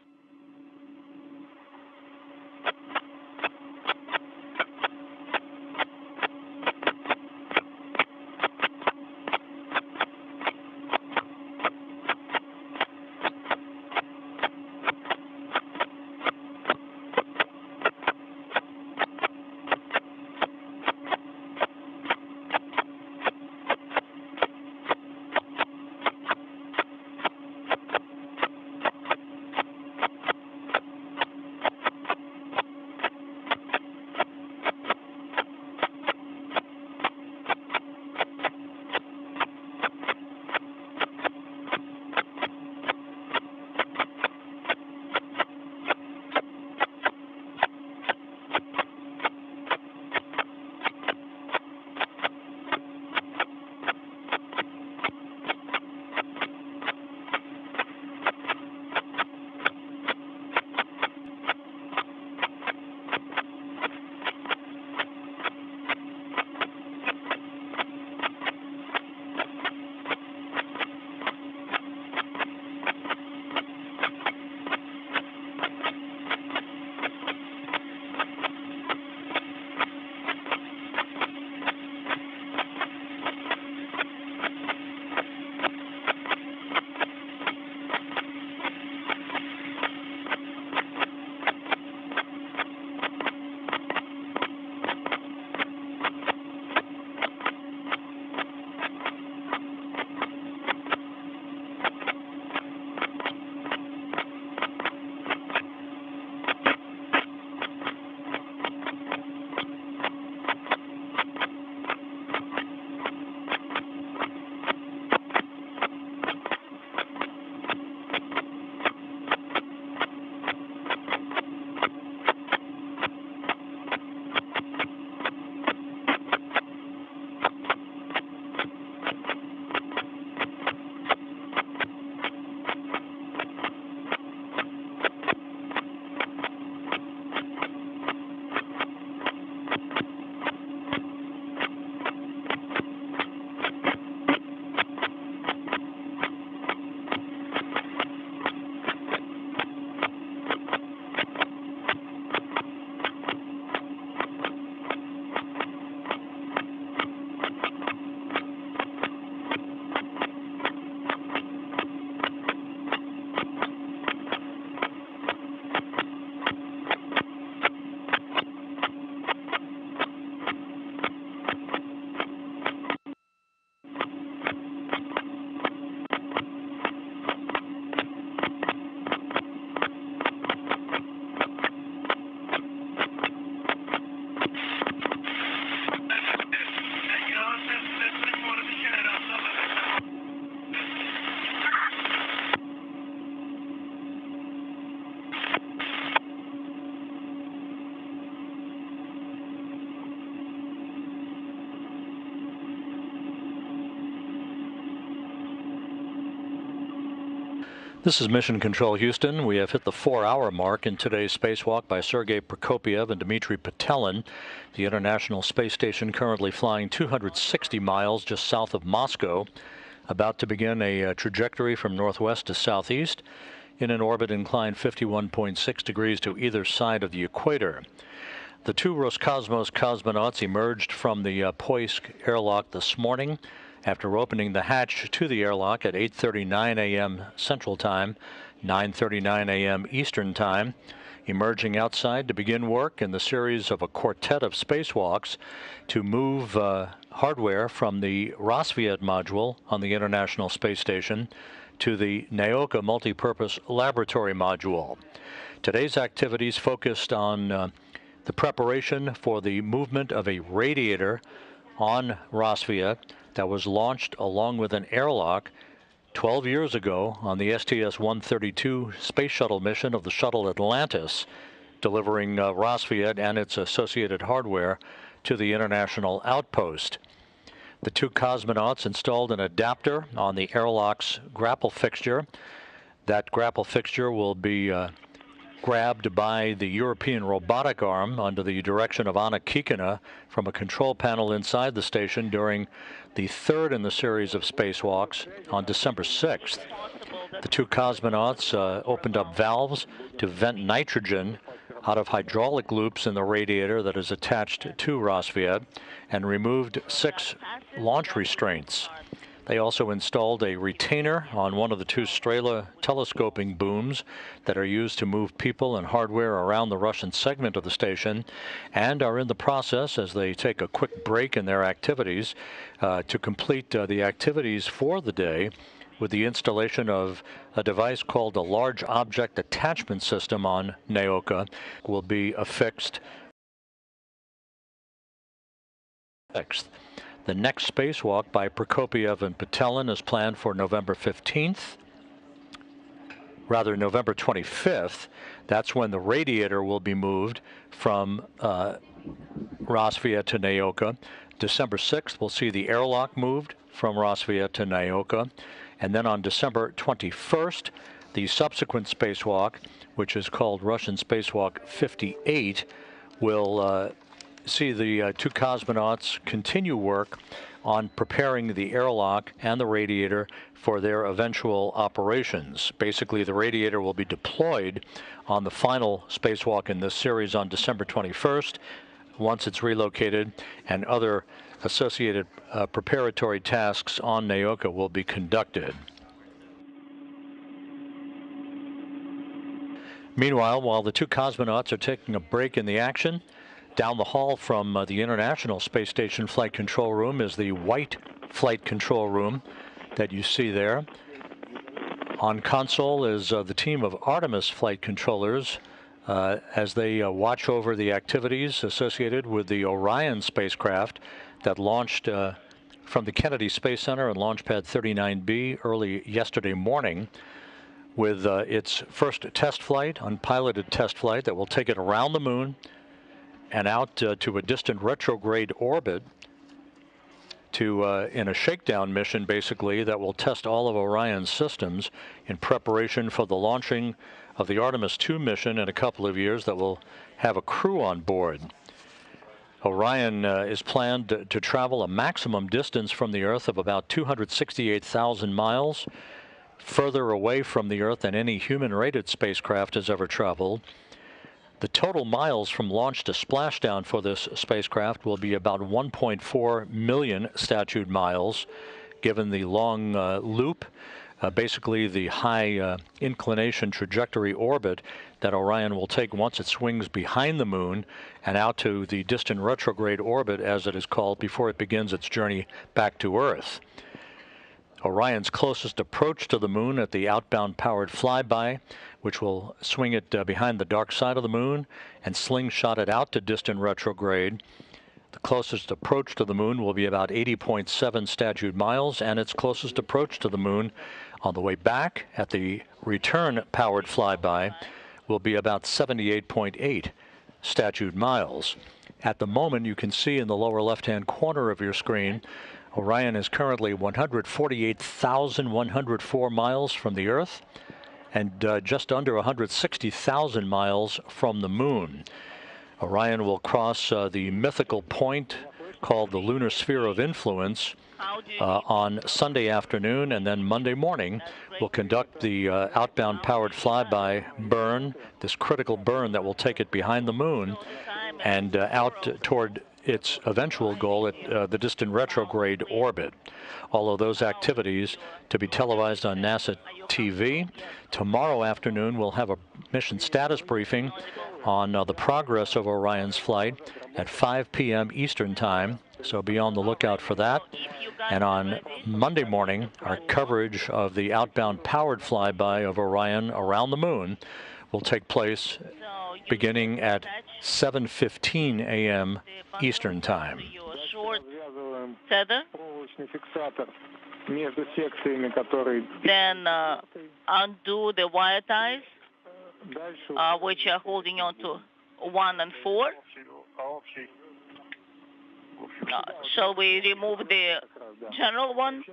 This is Mission Control Houston. We have hit the 4-hour mark in today's spacewalk by Sergei Prokopyev and Dmitry Petelin. The International Space Station currently flying 260 miles just south of Moscow, about to begin a trajectory from northwest to southeast in an orbit inclined 51.6 degrees to either side of the equator. The two Roscosmos cosmonauts emerged from the Poisk airlock this morning after opening the hatch to the airlock at 8:39 a.m. Central Time, 9:39 a.m. Eastern Time, emerging outside to begin work in the series of a quartet of spacewalks to move hardware from the Rassvet module on the International Space Station to the Naoka multipurpose laboratory module. Today's activities focused on the preparation for the movement of a radiator on Rassvet that was launched along with an airlock 12 years ago on the STS-132 space shuttle mission of the shuttle Atlantis, delivering Rassvet and its associated hardware to the international outpost. The two cosmonauts installed an adapter on the airlock's grapple fixture. That grapple fixture will be grabbed by the European robotic arm under the direction of Anna Kikina from a control panel inside the station during the third in the series of spacewalks on December 6th. The two cosmonauts opened up valves to vent nitrogen out of hydraulic loops in the radiator that is attached to Rassvet and removed 6 launch restraints. They also installed a retainer on one of the two Strela telescoping booms that are used to move people and hardware around the Russian segment of the station, and are in the process, as they take a quick break in their activities, to complete the activities for the day with the installation of a device called a Large Object Attachment System on Naoka. Will be affixed. The next spacewalk by Prokopiev and Patelin is planned for November 25th. That's when the radiator will be moved from Rassvet to Naoka. December 6th, we'll see the airlock moved from Rassvet to Naoka. And then on December 21st, the subsequent spacewalk, which is called Russian Spacewalk 58, will see the two cosmonauts continue work on preparing the airlock and the radiator for their eventual operations. Basically, the radiator will be deployed on the final spacewalk in this series on December 21st, once it's relocated, and other associated preparatory tasks on Naoka will be conducted. Meanwhile, while the two cosmonauts are taking a break in the action, down the hall from the International Space Station Flight Control Room is the white flight control room that you see there. On console is the team of Artemis flight controllers as they watch over the activities associated with the Orion spacecraft that launched from the Kennedy Space Center and Launch Pad 39B early yesterday morning, with its first test flight, unpiloted test flight, that will take it around the moon and out to a distant retrograde orbit to in a shakedown mission, basically, that will test all of Orion's systems in preparation for the launching of the Artemis II mission in a couple of years that will have a crew on board. Orion is planned to travel a maximum distance from the Earth of about 268,000 miles, further away from the Earth than any human-rated spacecraft has ever traveled. The total miles from launch to splashdown for this spacecraft will be about 1.4 million statute miles, given the long loop, basically the high inclination trajectory orbit that Orion will take once it swings behind the moon and out to the distant retrograde orbit, as it is called, before it begins its journey back to Earth. Orion's closest approach to the moon at the outbound powered flyby, which will swing it behind the dark side of the moon and slingshot it out to distant retrograde. The closest approach to the moon will be about 80.7 statute miles, and its closest approach to the moon on the way back at the return powered flyby will be about 78.8 statute miles. At the moment, you can see in the lower left-hand corner of your screen, Orion is currently 148,104 miles from the Earth and just under 160,000 miles from the moon. Orion will cross the mythical point called the lunar sphere of influence on Sunday afternoon, and then Monday morning will conduct the outbound powered flyby burn, this critical burn that will take it behind the moon, and out toward its eventual goal at the distant retrograde orbit. All of those activities to be televised on NASA TV. Tomorrow afternoon, we'll have a mission status briefing on the progress of Orion's flight at 5 p.m. Eastern Time, so be on the lookout for that. And on Monday morning, our coverage of the outbound powered flyby of Orion around the moon will take place beginning at 7:15 a.m. Eastern Time. Tether. Then undo the wire ties, which are holding on to 1 and 4. Shall we remove the general one?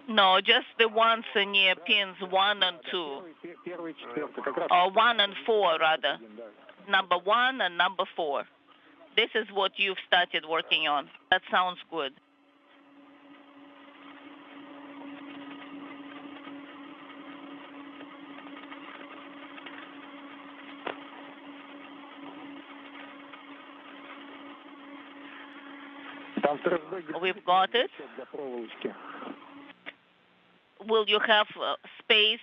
No, just the ones near pins 1 and 2. Or 1 and 4, rather. Number 1 and number 4. This is what you've started working on. That sounds good. We've got it. Will you have space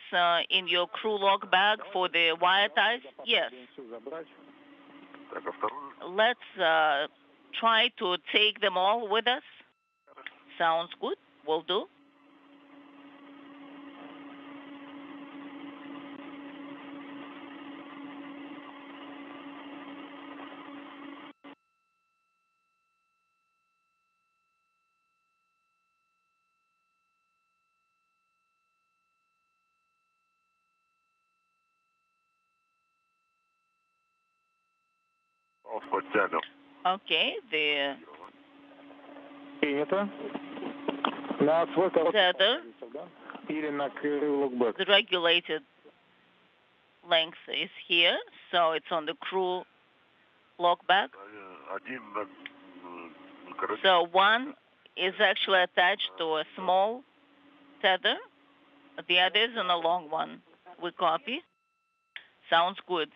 in your crew log bag for the wire ties? Yes. Let's try to take them all with us. Sounds good. Will do. Okay, the tether, the regulated length is here, so it's on the crew lock bag. So 1 is actually attached to a small tether, the other is on a long one. We copy. Sounds good.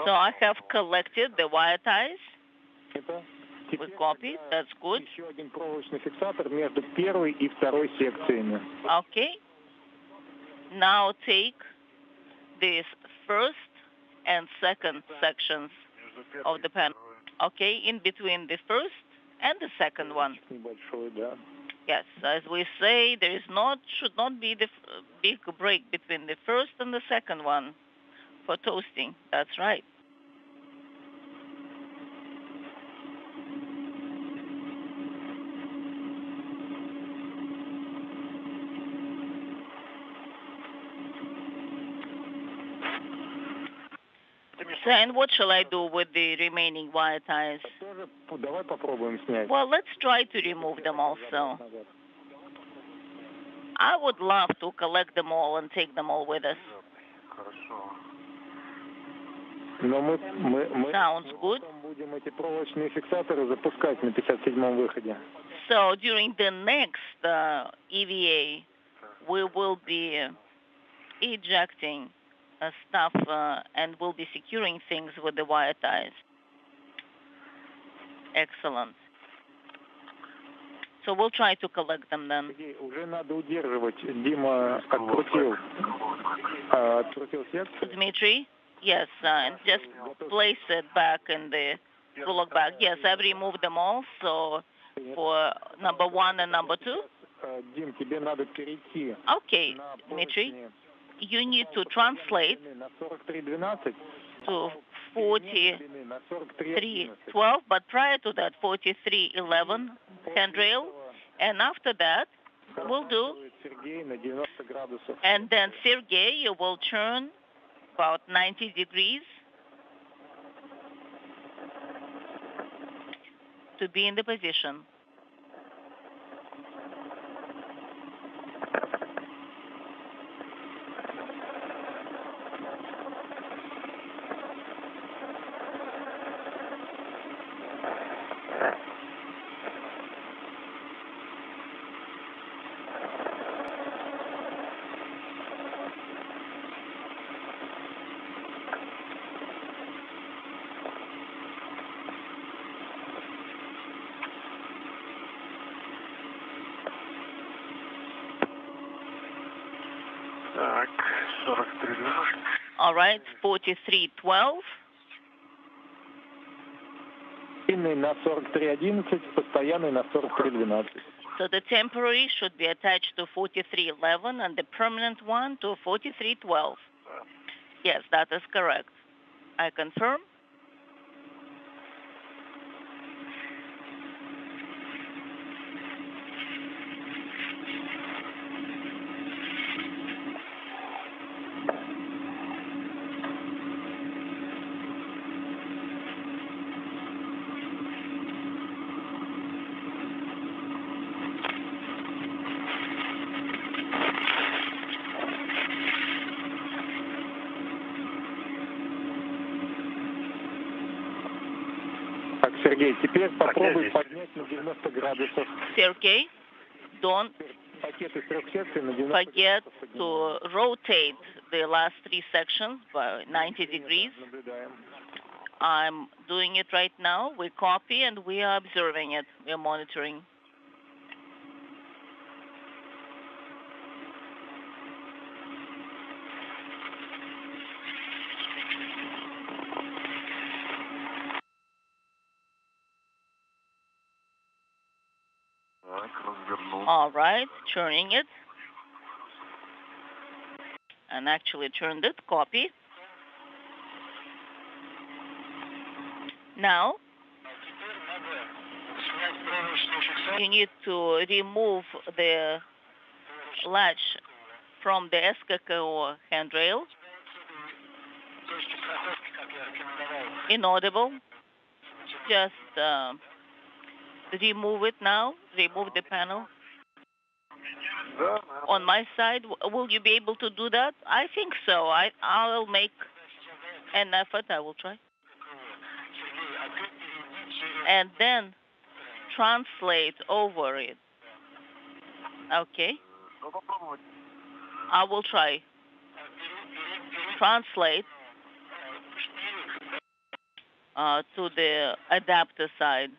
So I have collected the wire ties. We copy. That's good. Okay. Now take these first and second sections of the panel. Okay, in between the first and the second one. Yes, as we say, should not be the big break between the first and the second one for toasting. That's right. So, and what shall I do with the remaining wire ties? Well, let's try to remove them also. I would love to collect them all and take them all with us. Sounds good. So during the next EVA, we will be ejecting stuff and we'll be securing things with the wire ties. Excellent. So we'll try to collect them then. Dmitry? Yes, and just place it back in the log bag. Yes, I've removed them all. So for number 1 and number 2. Okay, Dmitry. You need to translate to 4312, but prior to that, 4311 handrail, and after that, we'll do. And then, Sergey, you will turn about 90 degrees to be in the position. All right, 4312. So the temporary should be attached to 4311 and the permanent one to 4312. Yes, that is correct. I confirm. Сергей, теперь попробуй поднять на 90 градусов. Sergey, don't forget to rotate the last three sections by 90 degrees. I'm doing it right now. We copy and we are observing it. We are monitoring. All right, turning it. And actually turned it, copy. Now, you need to remove the latch from the SKKO handrail. Inaudible. Just remove it now. Remove the panel. On my side, will you be able to do that? I think so. I'll make an effort. I will try. And then translate over it. Okay. I will try. Translate to the adapter side.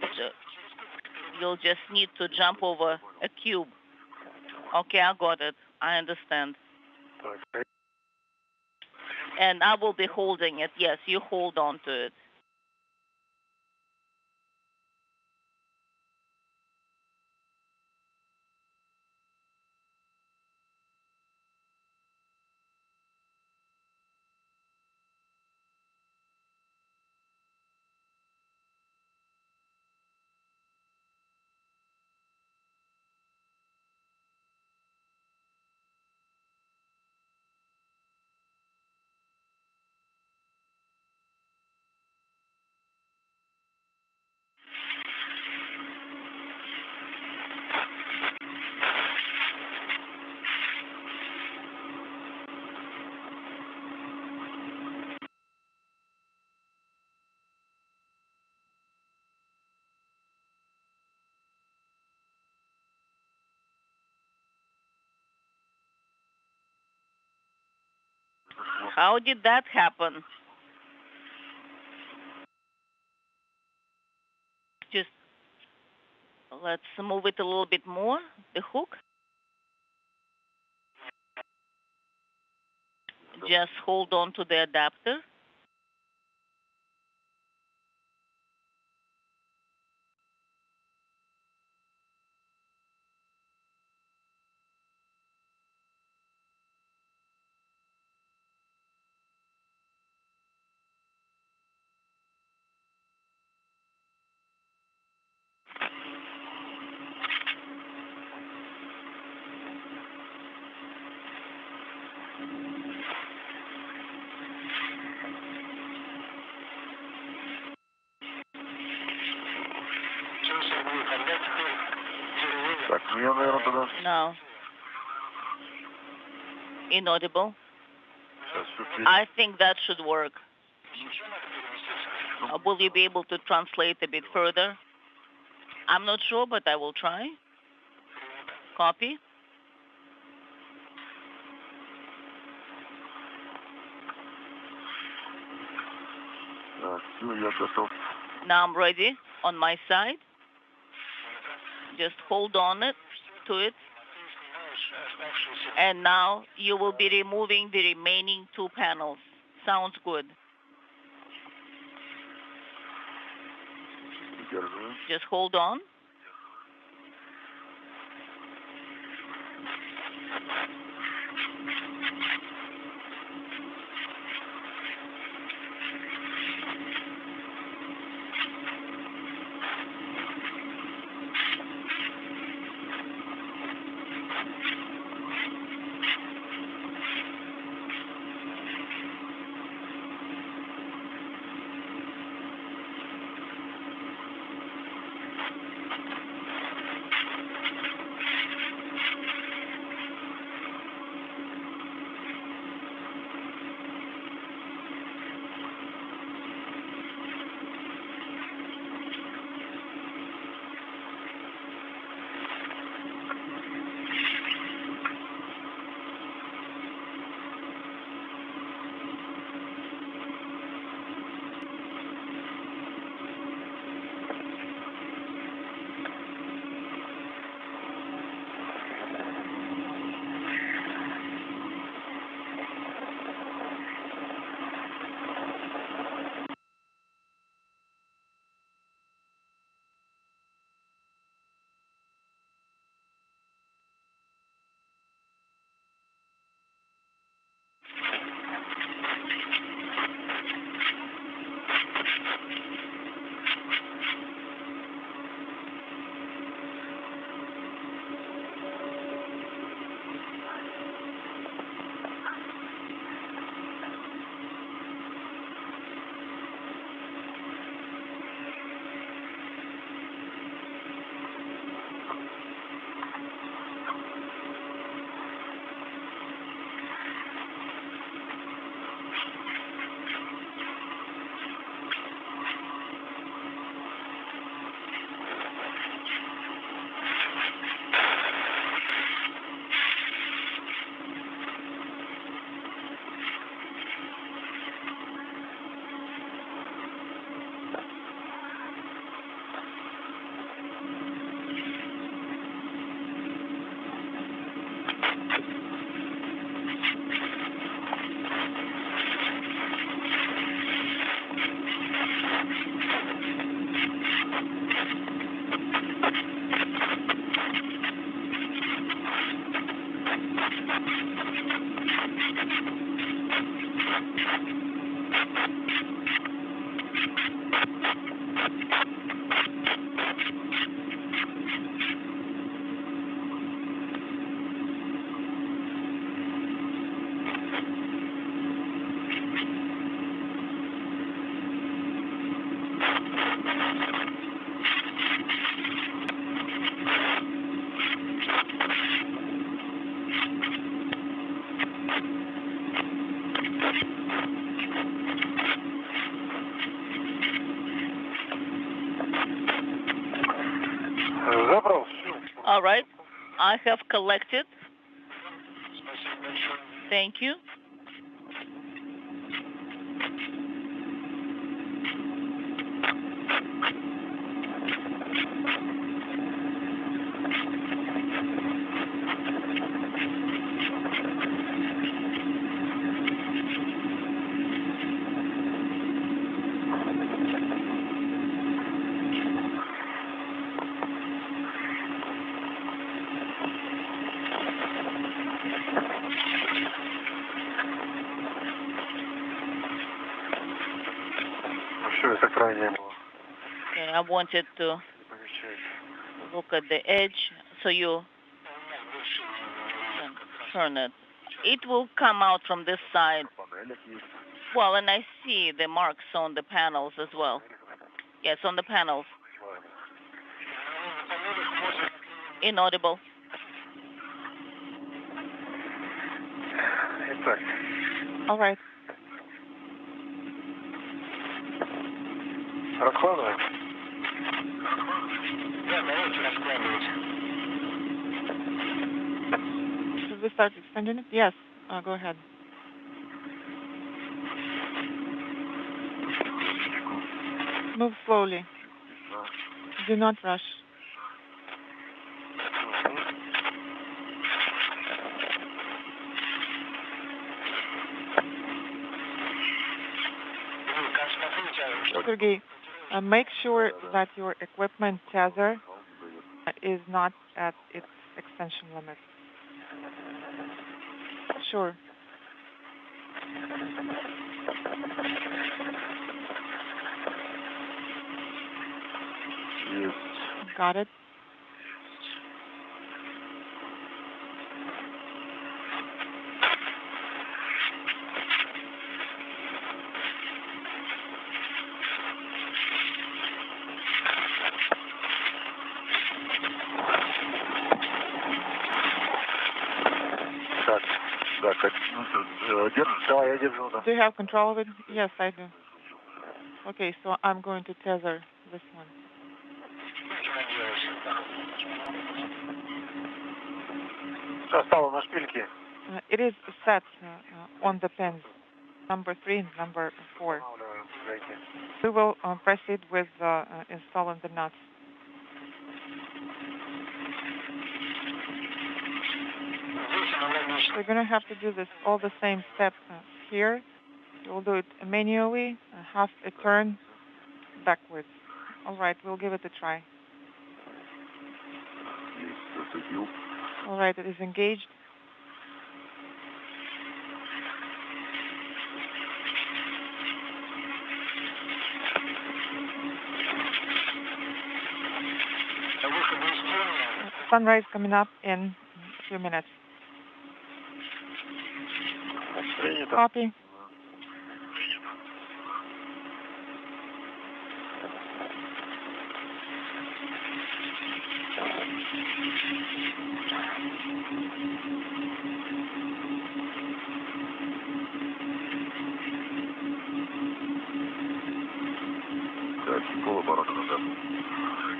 So you'll just need to jump over a cube. Okay, I got it. I understand. And I will be holding it. Yes, you hold on to it. How did that happen? Just let's move it a little bit more, the hook. Just hold on to the adapter. Так, ну я, наверное, тогда... No. Inaudible. Сейчас все I think that should work. Will you be able to translate a bit further? I'm not sure, but I will try. Copy. Так, все, я готов. Now I'm ready on my side. Just hold on to it. And now you will be removing the remaining 2 panels. Sounds good. Держу. Just hold on. All right. I have collected. Thank you. Okay, I wanted to look at the edge so you can turn it. It will come out from this side. Well, and I see the marks on the panels as well. Yes, on the panels. Inaudible. All right. Раскладываем? Да, давайте раскладывать. Should we start extending it? Yes. Go ahead. Move slowly. Do not rush. Sergey, make sure that your equipment tether is not at its extension limit. Sure. Yes. Got it. Так, держишь? Давай, я держу, да. Do you have control of it? Yes, I do. Okay, so I'm going to tether this one. Стало на шпильке. It is set on the pins, number 3 and number 4. We will proceed with installing the nuts. We're going to have to do this all the same step here. We'll do it manually, half a turn backwards. All right, we'll give it a try. All right, it is engaged. Sunrise coming up in a few minutes. Copy.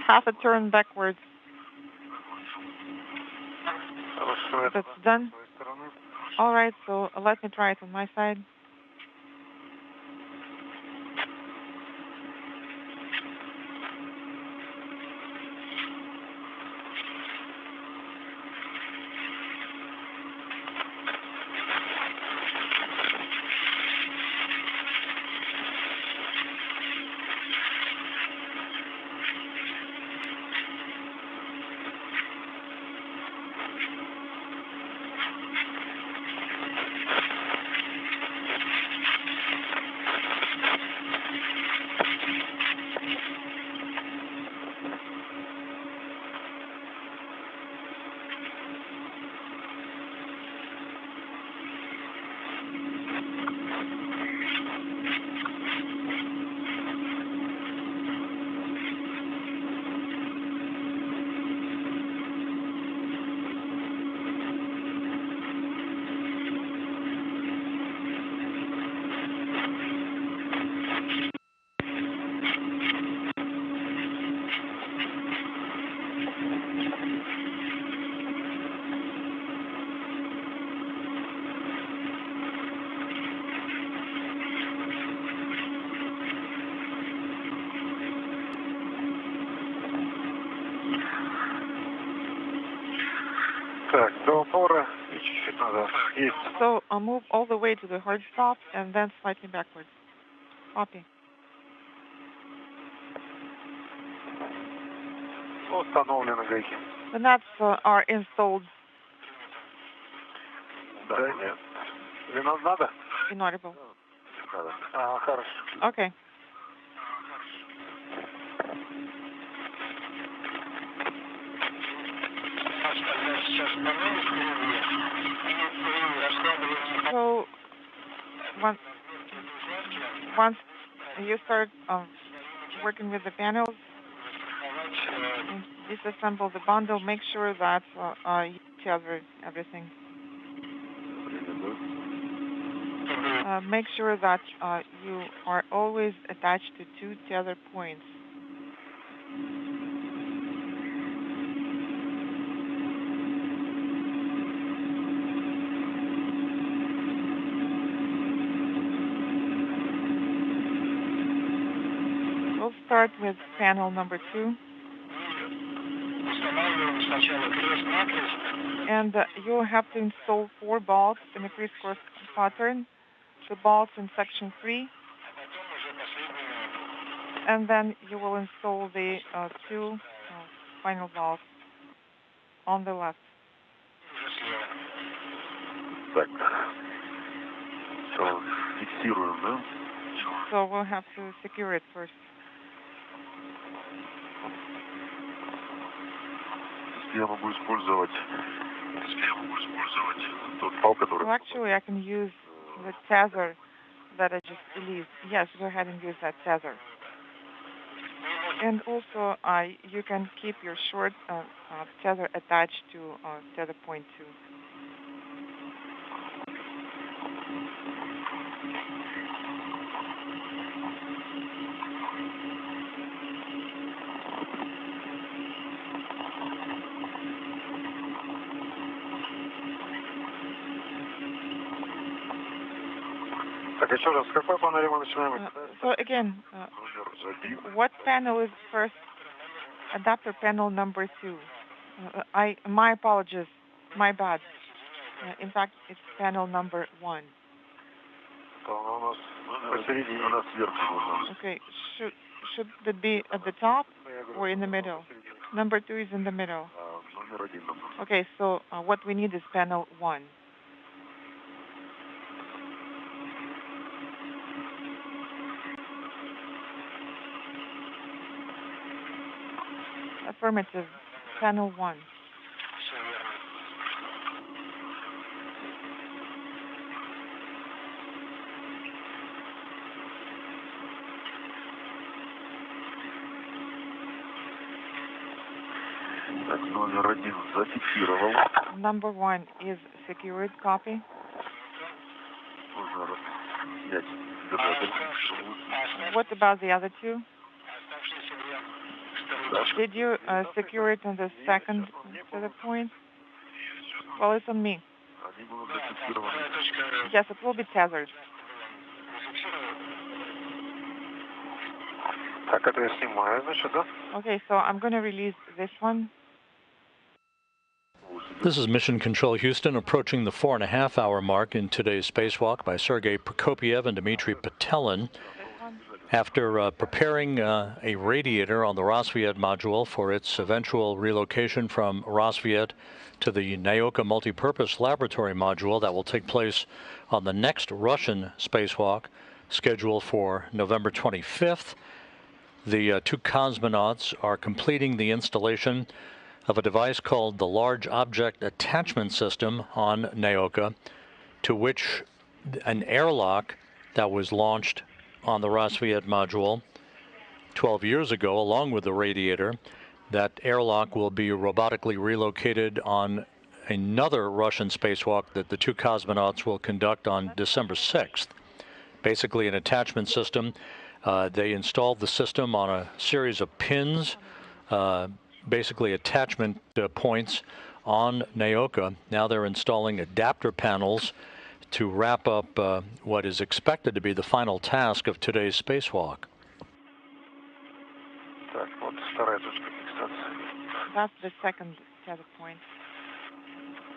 Half a turn backwards. That's done. All right, so let me try it on my side. Так, до упора и чуть-чуть назад. Есть. So I'll move all the way to the hard stop and then slightly backwards. Copy. Установлены гайки. The nuts are installed. Да, нет. Вино надо? Inaudible. Надо. А, хорошо. Okay. So once you start working with the panels and disassemble the bundle, make sure that you tether everything. Make sure that you are always attached to 2 tether points. We'll start with panel number 2. And you'll have to install 4 bolts in a crisscross pattern. The bolts in section 3. And then you will install the 2 final bolts on the left. Так. Фиксируем, да? So we'll have to secure it first. Я могу использовать тот пал, который... Well, actually, I can use the tether that I just released. Yes, go ahead and use that tether. And also, you can keep your short tether attached to tether point 2. Так, еще раз, с какой панели мы начинаем? So again, what panel is first? Adapter panel number 2. My apologies, my bad. In fact, it's panel number 1. Okay, should it be at the top or in the middle? Number 2 is in the middle. Okay, so what we need is panel 1. Affirmative, panel 1. Так, номер 1 зафиксировал. Number 1 is secured, copy. Можно снять держатель. What about the other 2? Did you secure it on the second tether point? Well, it's on me. Yes, it will be tethered. Так, это я снимаю, значит, да? Okay, so I'm going to release this one. This is Mission Control Houston, approaching the 4.5-hour mark in today's spacewalk by Sergei Prokopiev and Dmitry Petelin. After preparing a radiator on the Rosviet module for its eventual relocation from Rosviet to the Naoka Multipurpose Laboratory module that will take place on the next Russian spacewalk, scheduled for November 25th, the 2 cosmonauts are completing the installation of a device called the Large Object Attachment System on Naoka, to which an airlock that was launched on the Rosviet module 12 years ago, along with the radiator. That airlock will be robotically relocated on another Russian spacewalk that the 2 cosmonauts will conduct on December 6th. Basically an attachment system. They installed the system on a series of pins, basically attachment points on Naoka. Now they're installing adapter panels to wrap up what is expected to be the final task of today's spacewalk. That's the second tether point,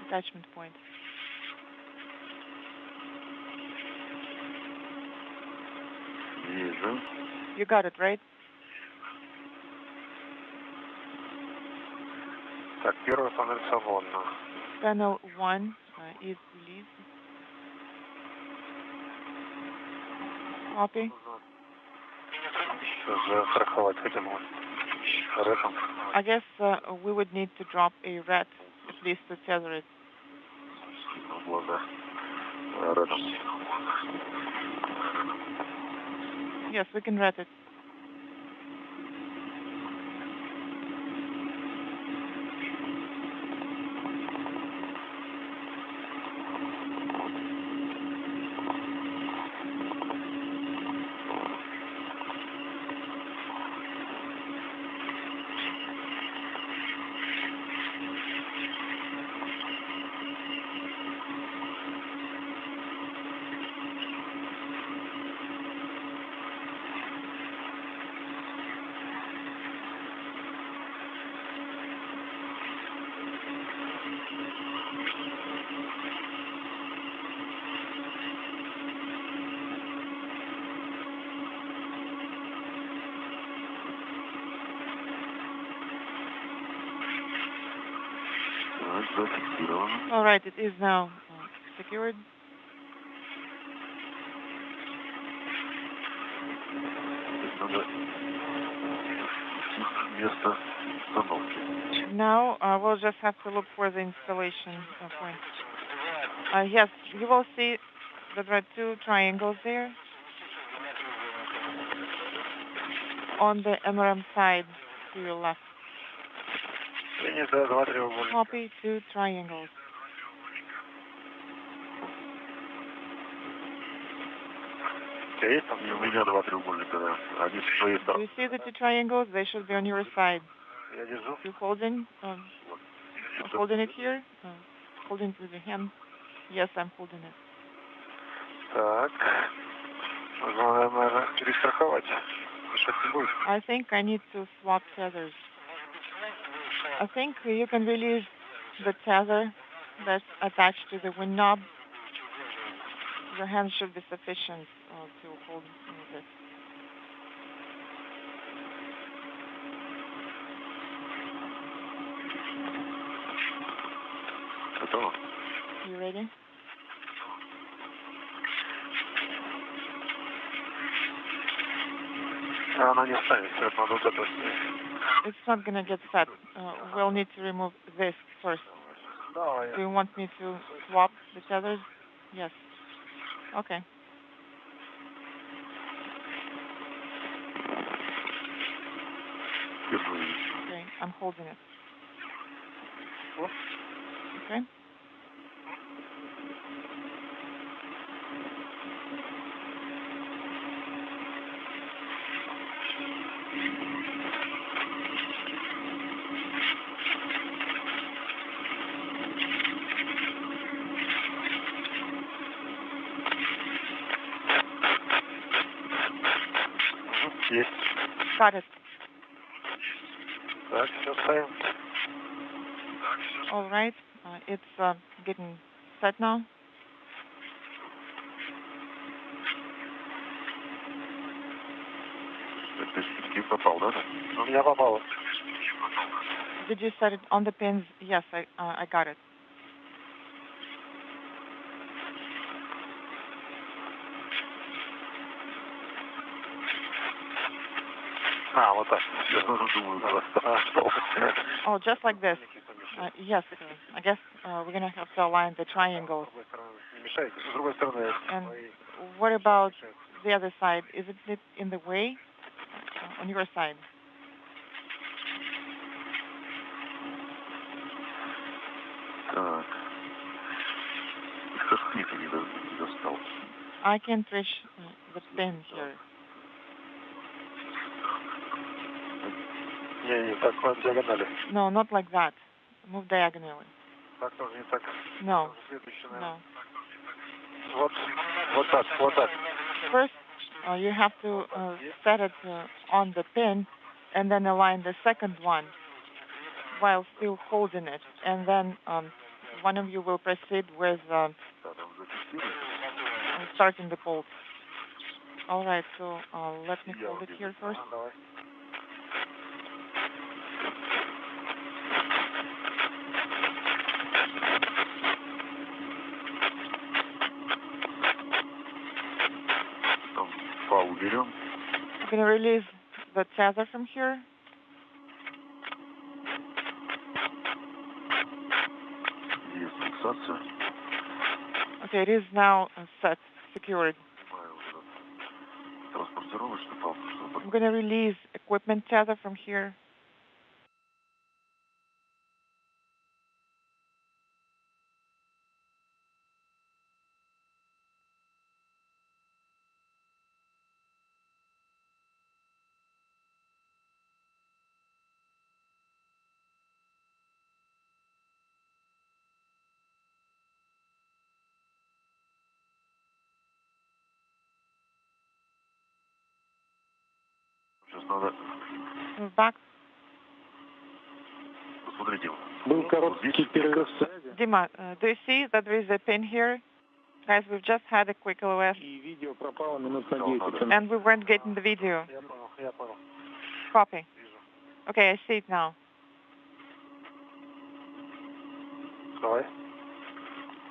attachment point. You got it, right? Так, первая панель свободна. Panel 1 is released. Copy. Застраховать хотим рэпом. I guess we would need to drop a red at least to tether it. Yes, we can read it. All right, it is now secured. Now we'll just have to look for the installation point. Yes, you will see that there are two triangles there on the MRM side to your left. Copy, two triangles. Do you see the two triangles? They should be on your side. You holding it here? Holding it with your hand? Yes, I'm holding it. I think I need to swap tethers. I think you can release the tether that's attached to the wind knob. Your hand should be sufficient to hold this. You ready? It's not going to get set. We'll need to remove this first. Do you want me to swap the tethers? Yes. Okay. Okay, I'm holding it. Okay. Got it. All right. It's getting set now. Did you set it on the pins? Yes, I got it. Oh, just like this. Yes, I guess we're going to have to align the triangles. And what about the other side? Is it in the way on your side? I can reach the pin here. No, not like that. Move diagonally. No. No. First, you have to set it on the pin and then align the second one while still holding it. And then one of you will proceed with starting the bolt. All right, so let me hold it here first. I'm going to release the tether from here. Okay, it is now set, secured. I'm going to release equipment tether from here. Move back. Dima, do you see that there is a pin here? Guys, we've just had a quick LOS. And we weren't getting the video. Copy. Okay, I see it now.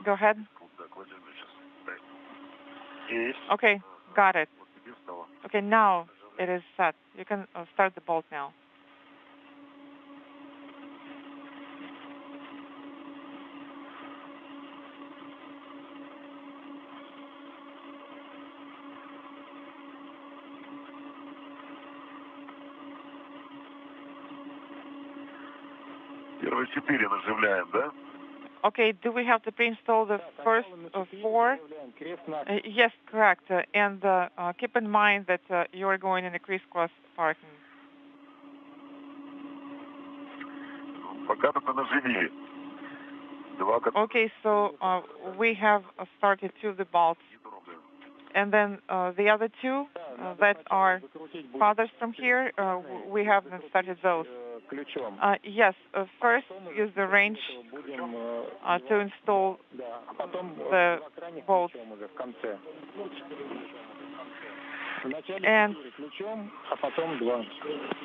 Go ahead. Okay, got it. Okay, now it is set. You can start the bolt now. Okay, do we have to pre-install the first 4? Yes, correct. And keep in mind that you are going in a crisscross parking. Okay, so we have started 2 of the bolts. And then the other 2 that are farthest from here, we haven't started those. Yes, first use the wrench to install the bolts. And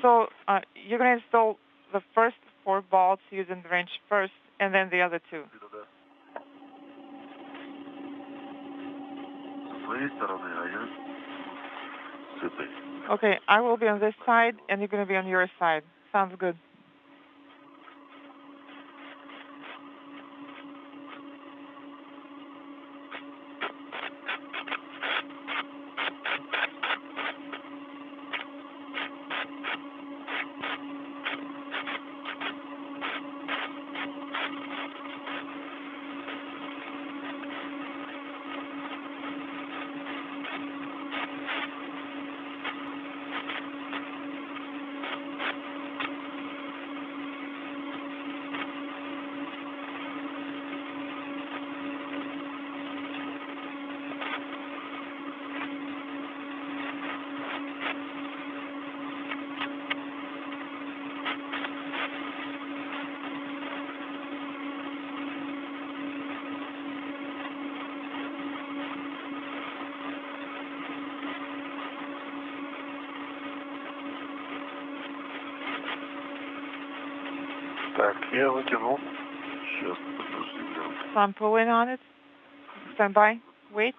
so you're going to install the first 4 bolts using the wrench first, and then the other 2. Okay, I will be on this side, and you're going to be on your side. Sounds good. Так, я вытянул. Сейчас, подожди. So I'm pulling on it. Stand by. Wait.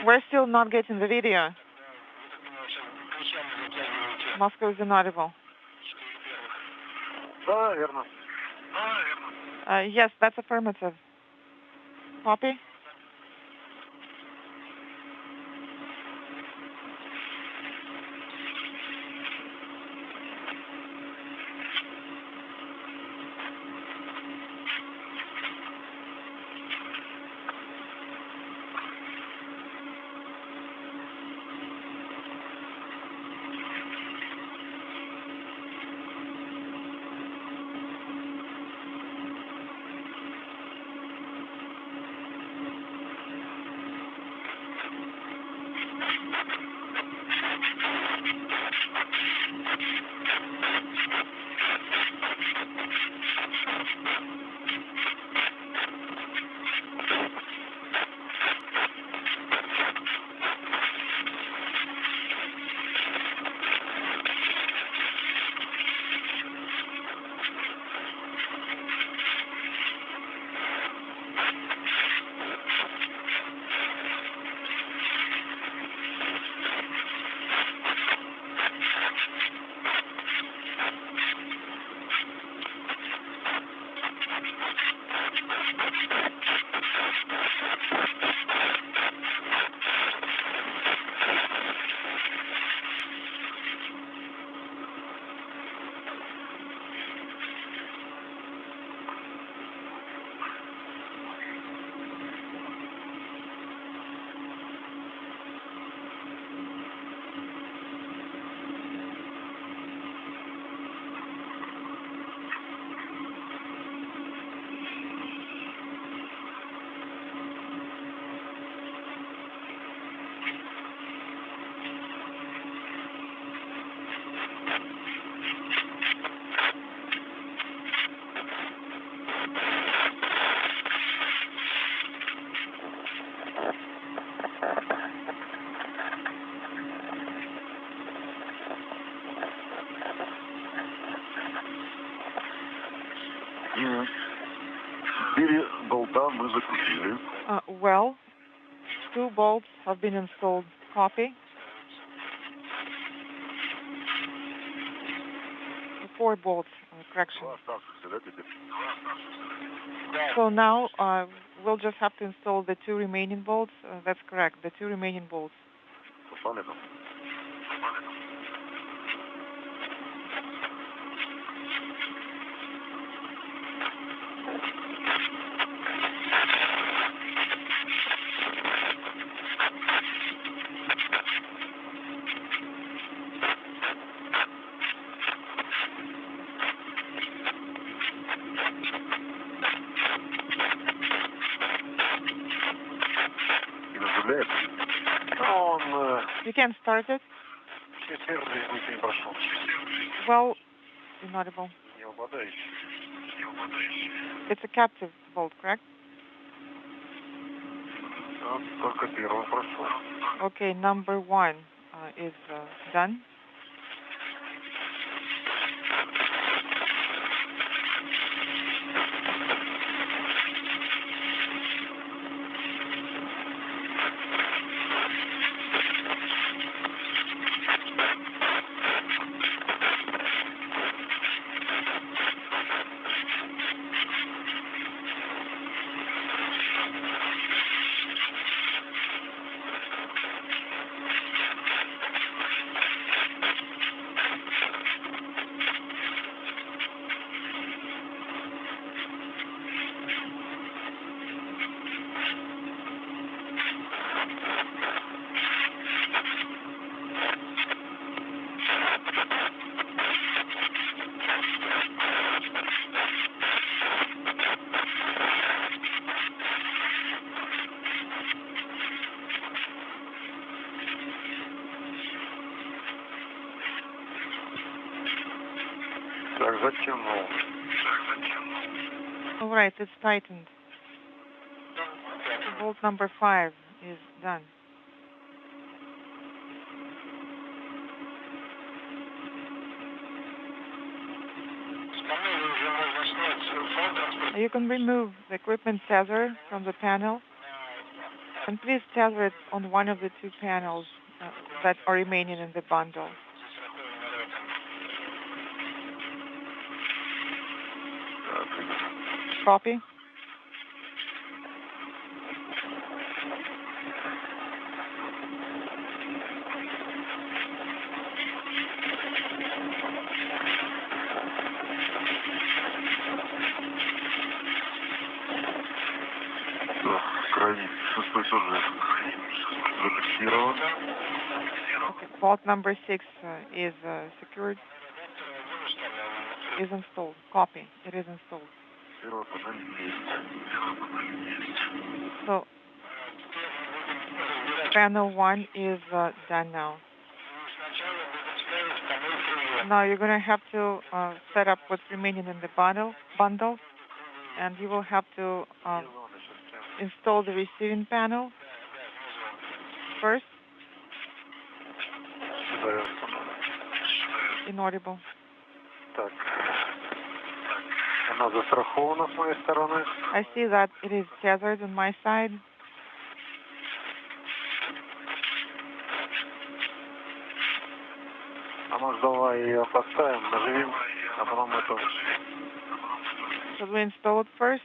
We're still not getting the video. Moscow is inaudible. Yes, that's affirmative. Copy? 4 болта мы закрутили. Well, 2 bolts have been installed. Copy. 4 bolts, correction. So now we'll just have to install the 2 remaining bolts. That's correct, the 2 remaining bolts. You can start it. Well, inaudible. It's a captive bolt, correct? Okay, number 1 is done. All right, it's tightened. Bolt number 5 is done. You can remove the equipment tether from the panel, and please tether it on one of the 2 panels that are remaining in the bundle. Copy. Okay, bolt number 6 is secured. Is installed. Copy. It is installed. So panel 1 is done now. Now you're going to have to set up what's remaining in the bundle, and you will have to install the receiving panel first. Inaudible. I see that it is tethered on my side. Should we install it first,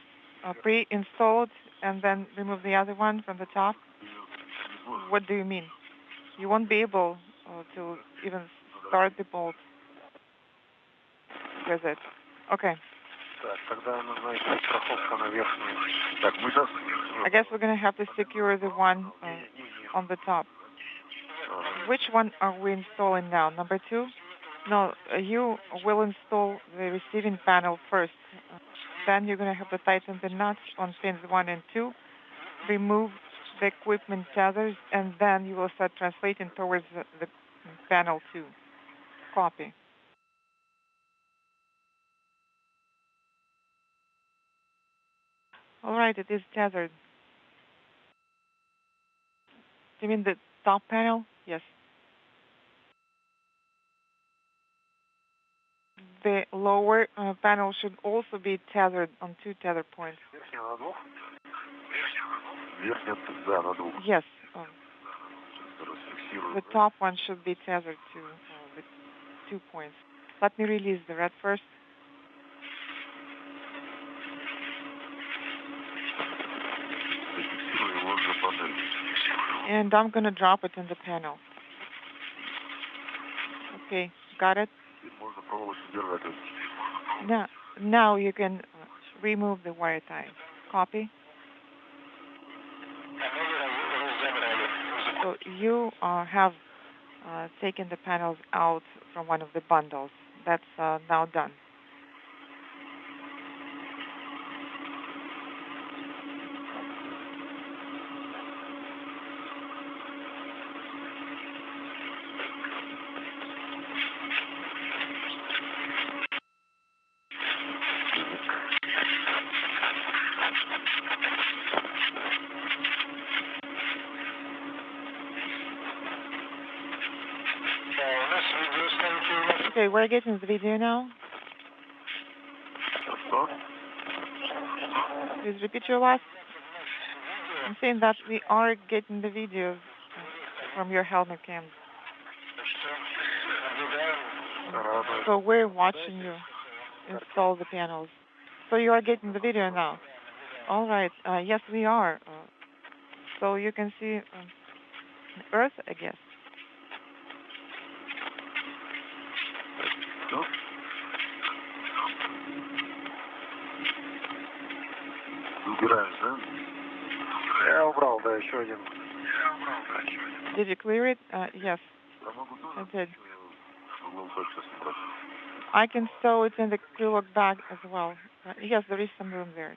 pre-install it, and then remove the other one from the top? What do you mean? You won't be able to even start the bolt with it. Okay. I guess we're going to have to secure the one on the top. Which one are we installing now? Number 2? No, you will install the receiving panel first. Then you're going to have to tighten the nuts on pins 1 and 2, remove the equipment tethers, and then you will start translating towards the panel 2. Copy. All right, it is tethered. You mean the top panel? Yes. the lower panel should also be tethered on 2 tether points. Yes. The top one should be tethered to the 2 points. Let me release the red first. And I'm going to drop it in the panel. Okay, got it? Now you can remove the wire tie. Copy? So you have taken the panels out from one of the bundles. That's now done. Okay, we're getting the video now. Please repeat your last. I'm saying that we are getting the video from your helmet cam. So we're watching you install the panels. So you are getting the video now. All right. Yes, we are. So you can see Earth, I guess. Убираешь, да? Я убрал, да, еще один. Did you clear it? Yes, I did. I can stow it in the Krylok bag as well. Yes, there is some room there.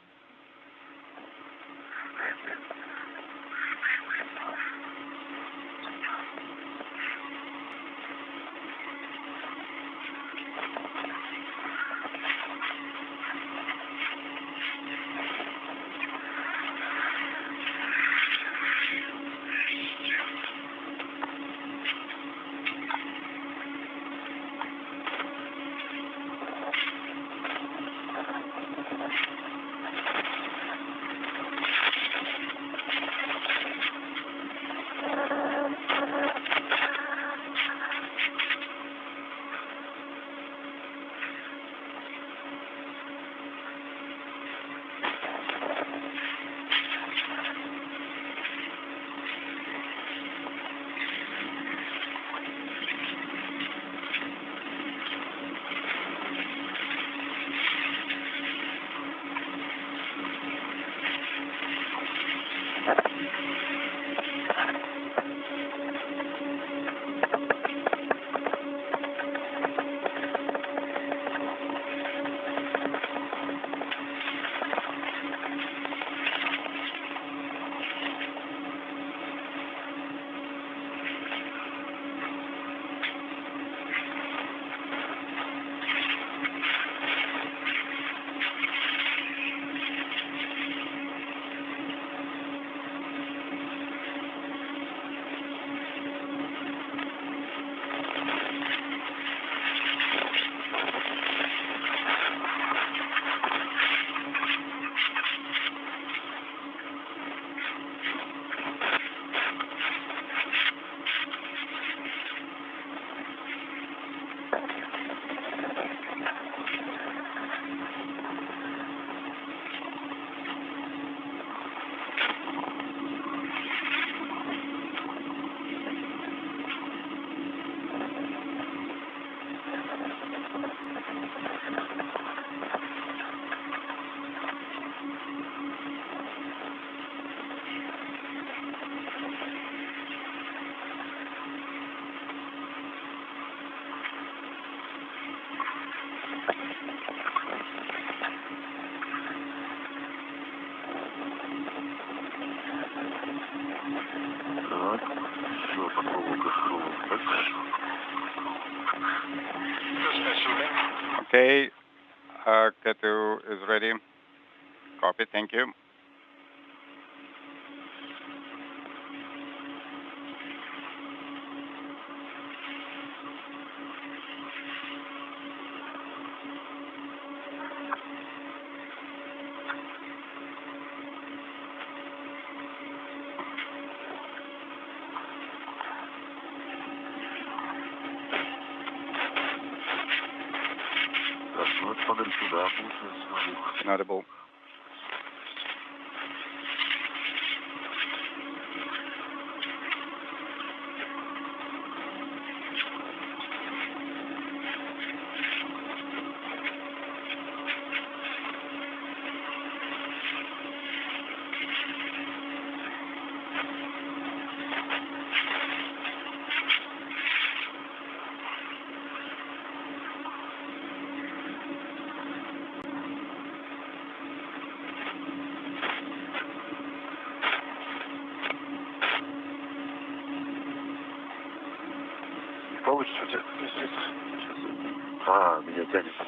Okay, K2 is ready. Copy, thank you. Inaudible.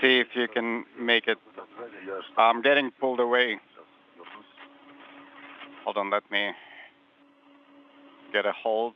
See if you can make it. I'm getting pulled away. Hold on, let me get a hold.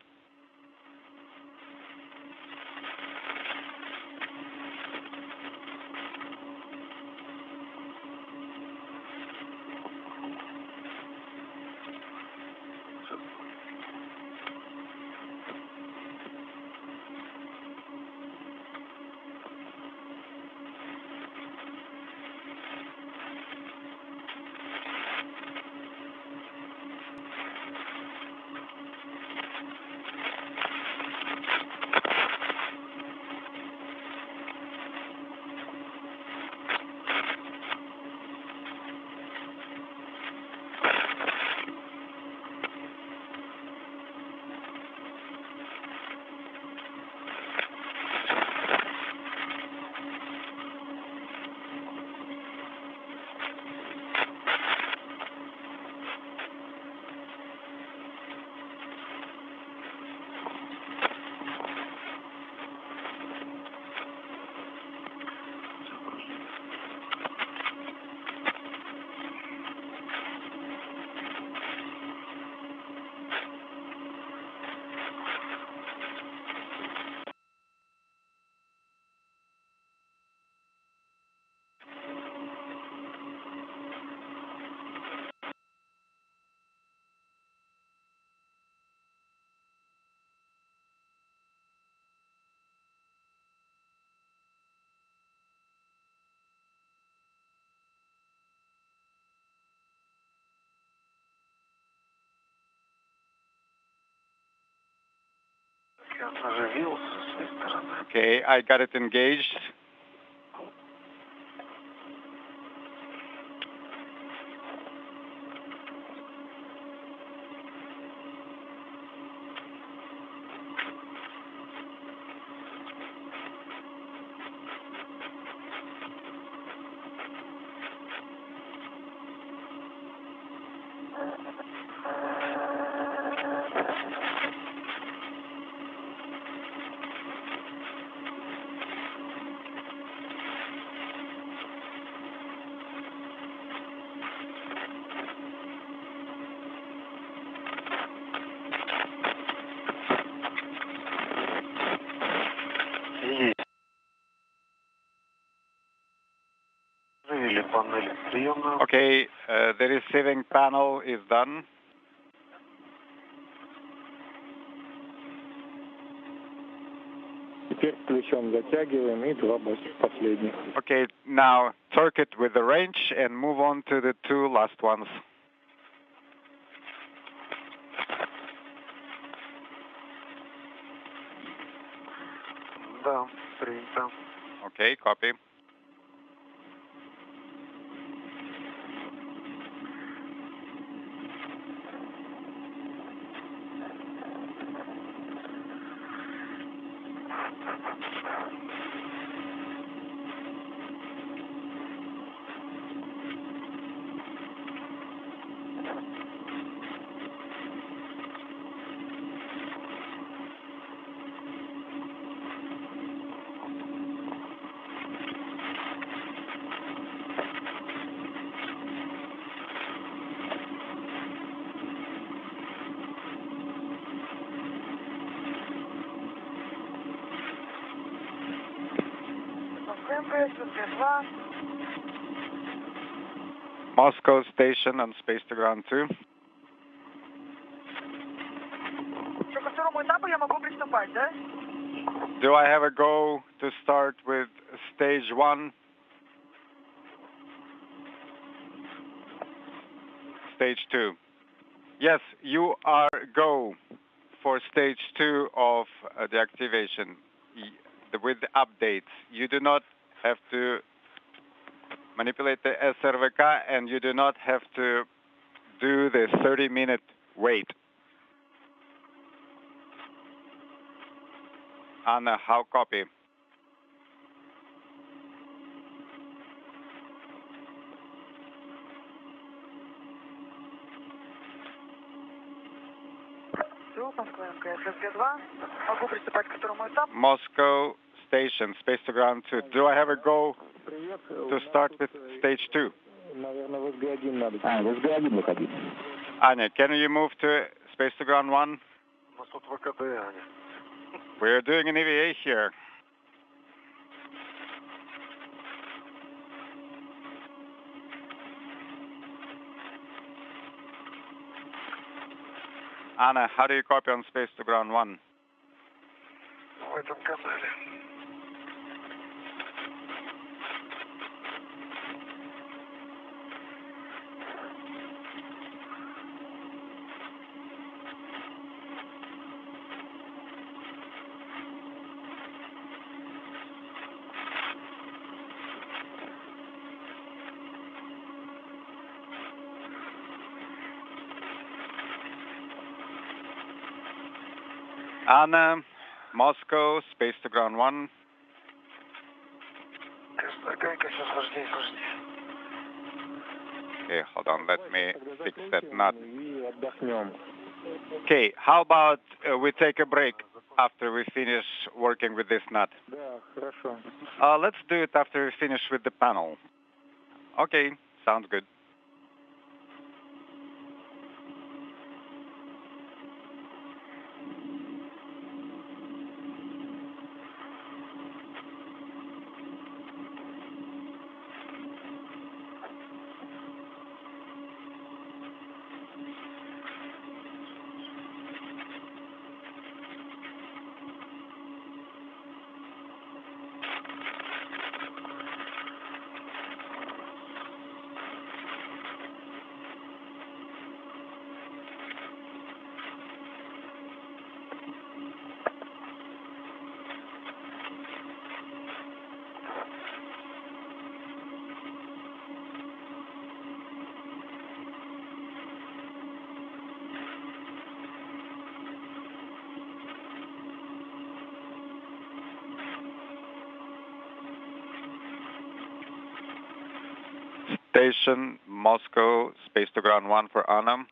Okay, I got it engaged. Okay, the receiving panel is done. Теперь включен, затягиваем, и два последних. Okay, now torque it with the range and move on to the two last ones. Да, принято. Okay, copy. Moscow station on space to ground 2. Do I have a go to start with stage 1? stage 2. Yes, you are go for stage 2 of the activation with the updates. You do not have to manipulate the SRVK, and you do not have to do the 30-minute wait. Anna, how copy? Moscow Station, Space to Ground 2. Do I have a go to start with stage 2? Anya, can you move to Space to Ground 1? We're doing an EVA here. Anna, how do you copy on Space to Ground 1? Anna, Moscow, Space to Ground 1. Okay, hold on, let me fix that knot. Okay, how about we take a break after we finish working with this knot? Let's do it after we finish with the panel. Okay, sounds good. Station, Moscow, Space to Ground 1 for Anna.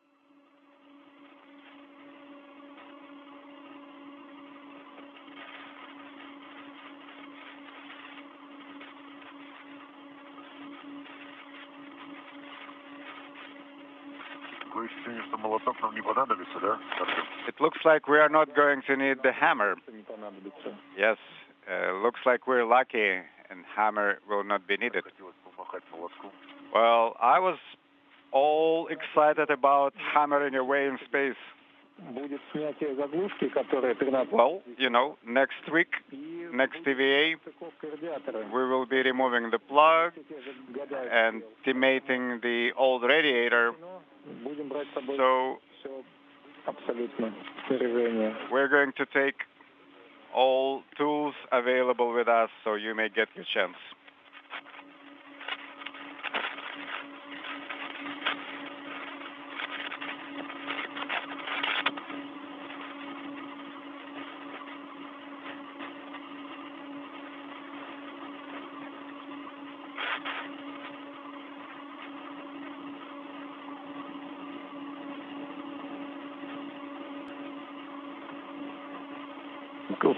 It looks like we are not going to need the hammer. Yes, looks like we're lucky and hammer will not be needed. Well, I was all excited about hammering away in space. Well, you know, next week, next EVA, we will be removing the plug and demating the old radiator. So we're going to take all tools available with us so you may get your chance.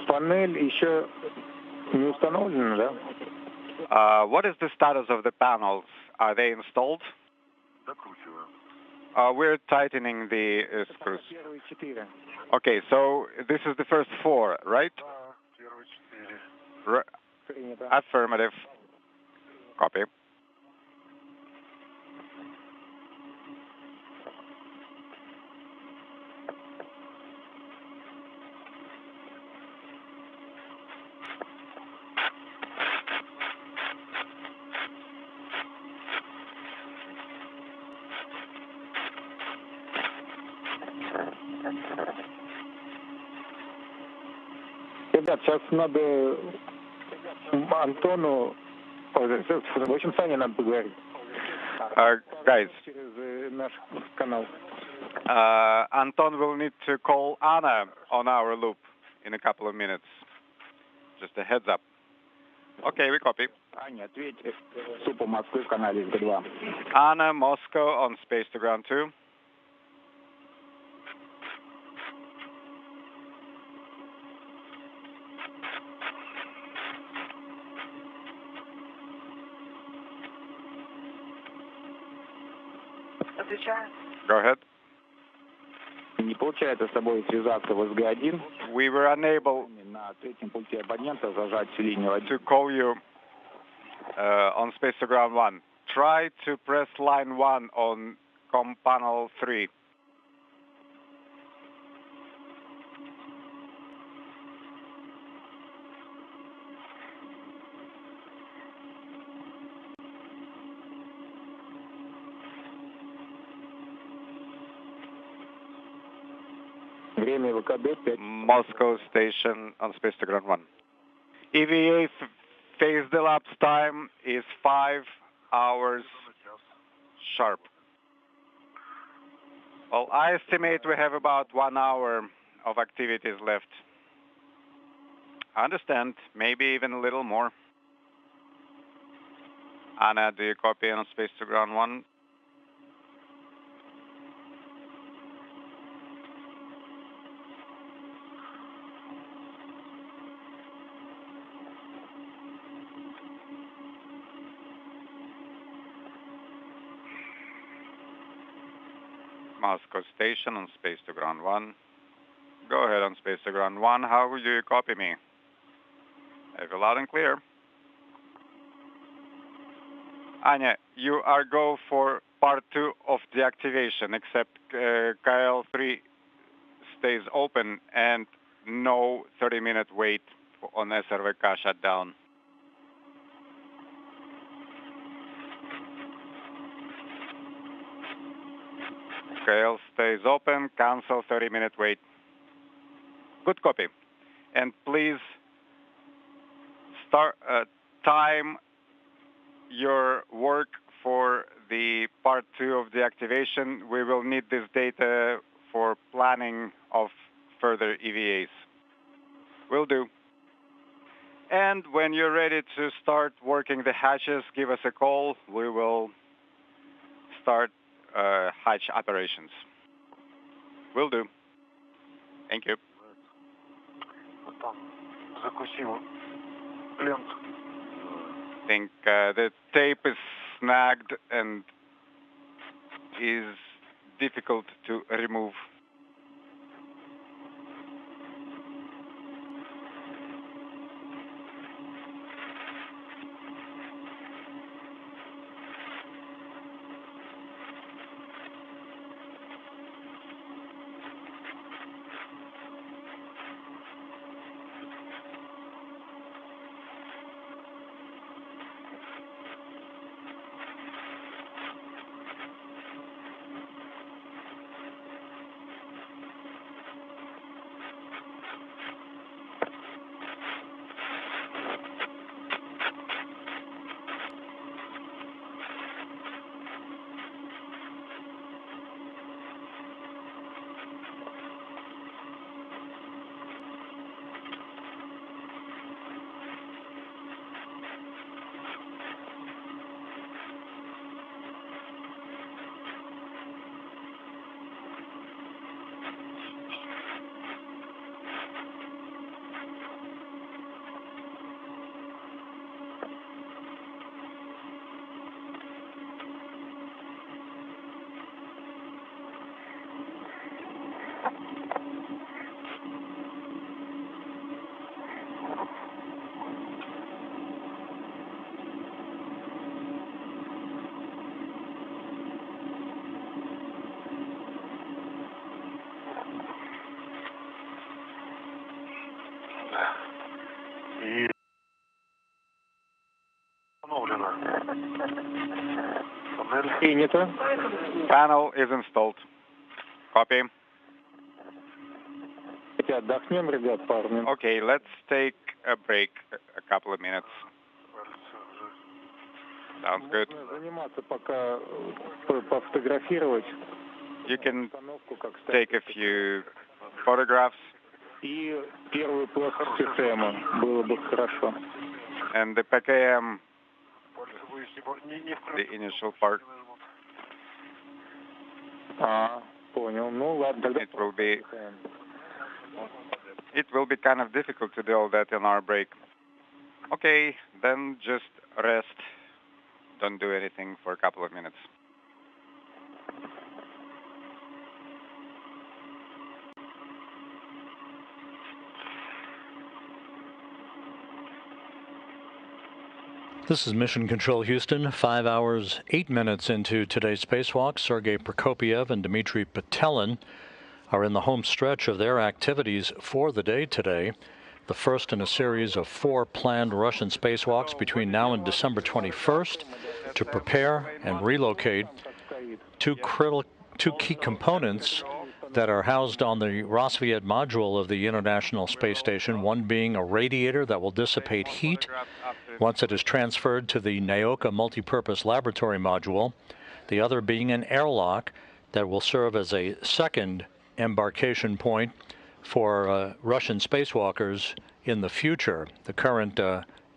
Панель еще не установлена, да? What is the status of the panels? Are they installed? We're tightening the screws. Okay, so this is the first 4, right? Affirmative. Copy. Ребят, сейчас надо Антону... В общем, Сане надо поговорить. Guys, Через наш канал. Anton will need to call Anna on our loop in a couple of minutes. Just a heads up. Okay, we copy. Аня, ответь. Супа Москвы в канале СГ-2. Anna, Moscow on Space to Ground 2. Go ahead. Не получается с тобой связаться в СГ-1. We were unable на третьем пульте абонента зажать линию 1. to call you on Space to Ground 1. Try to press line 1 on COM panel 3. Время ВКБ 5. Moscow station on Space to Ground 1. EVA phase elapsed time is 5 hours sharp. Well, I estimate we have about 1 hour of activities left. I understand, maybe even a little more. Anna, do you copy on Space to Ground 1? Moscow station on Space to Ground 1. Go ahead on Space to Ground 1. How do you copy me? I have loud and clear. Anya, you are go for part 2 of the activation, except KL3 stays open and no 30-minute wait on SRVK shutdown. KL stays open, cancel 30-minute wait. Good copy. And please start time your work for the part 2 of the activation. We will need this data for planning of further EVAs. Will do. And when you're ready to start working the hatches, give us a call. We will start hatch operations. Will do. Thank you. I think the tape is snagged and is difficult to remove. Принято. Panel is installed. Copy. Давайте отдохнем, ребят, пару минут. Okay, let's take a break, a couple of minutes. Sounds good. Заниматься пока, пофотографировать. You can take a few photographs. И первую плоскосистему было бы хорошо. And the PKM, the initial part. Понял. Ну ладно, тогда it will be kind of difficult to do all that in our break. Okay, then just rest. Don't do anything for a couple of minutes. This is Mission Control Houston, 5 hours, 8 minutes into today's spacewalk. Sergei Prokopyev and Dmitry Petelin are in the home stretch of their activities for the day today, the first in a series of 4 planned Russian spacewalks between now and December 21st to prepare and relocate two key components that are housed on the Rosviet module of the International Space Station, one being a radiator that will dissipate heat once it is transferred to the Naoka multipurpose laboratory module, the other being an airlock that will serve as a second embarkation point for Russian spacewalkers in the future. The current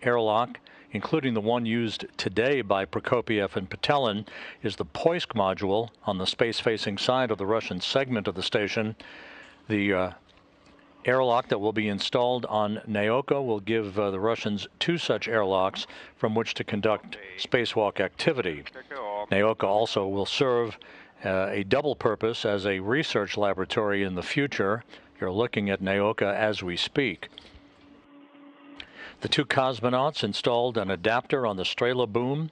airlock, including the one used today by Prokopyev and Petelin, is the Poisk module on the space-facing side of the Russian segment of the station. The airlock that will be installed on Naoka will give the Russians 2 such airlocks from which to conduct spacewalk activity. Naoka also will serve a double purpose as a research laboratory in the future. You're looking at Naoka as we speak. The 2 cosmonauts installed an adapter on the Strela boom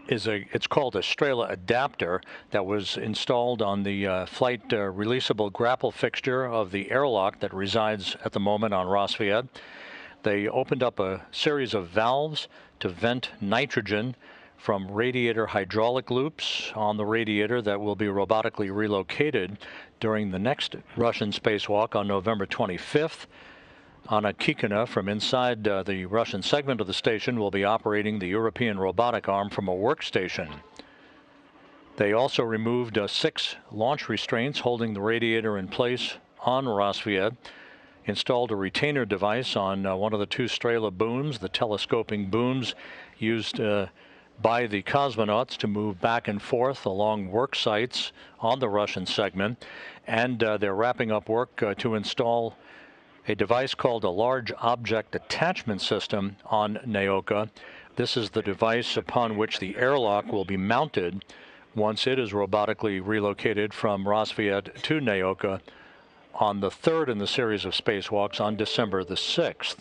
it's called a Strela adapter that was installed on the flight releasable grapple fixture of the airlock that resides at the moment on Rosviet. They opened up a series of valves to vent nitrogen from radiator hydraulic loops on the radiator that will be robotically relocated during the next Russian spacewalk on November 25th. Anna Kikina from inside the Russian segment of the station will be operating the European robotic arm from a workstation. They also removed 6 launch restraints holding the radiator in place on Rosviet, installed a retainer device on one of the 2 Strela booms, the telescoping booms used by the cosmonauts to move back and forth along work sites on the Russian segment, and they're wrapping up work to install a device called a Large Object Attachment System on Naoka. This is the device upon which the airlock will be mounted once it is robotically relocated from Rosviet to Naoka on the 3rd in the series of spacewalks on December the 6th.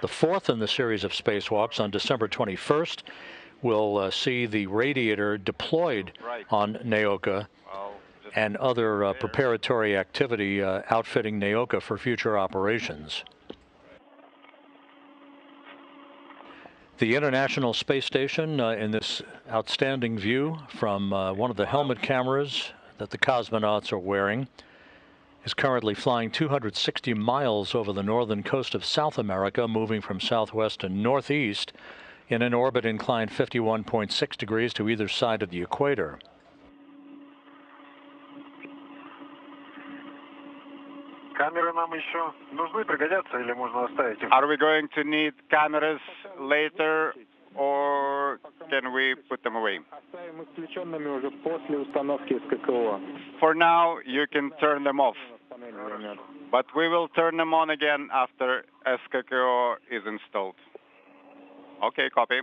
The 4th in the series of spacewalks on December 21st will see the radiator deployed on Naoka and other preparatory activity outfitting Naoka for future operations. The International Space Station, in this outstanding view from one of the helmet cameras that the cosmonauts are wearing, is currently flying 260 miles over the northern coast of South America, moving from southwest to northeast in an orbit inclined 51.6 degrees to either side of the equator. Are we going to need cameras later, or can we put them away? For now, you can turn them off, but we will turn them on again after SKKO is installed. Okay, copy.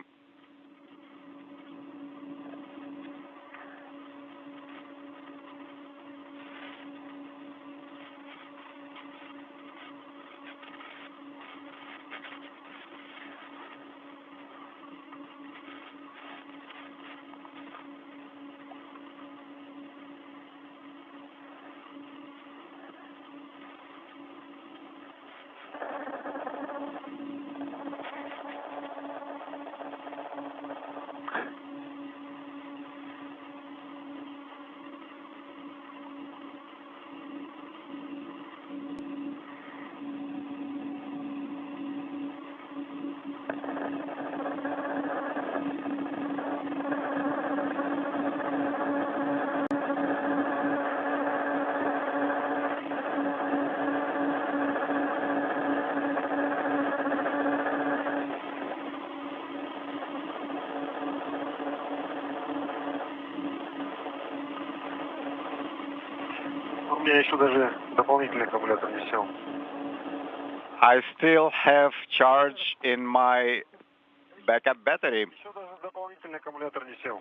У меня еще даже дополнительный аккумулятор не сел. I still have charge in my backup battery. Еще даже дополнительный аккумулятор не сел.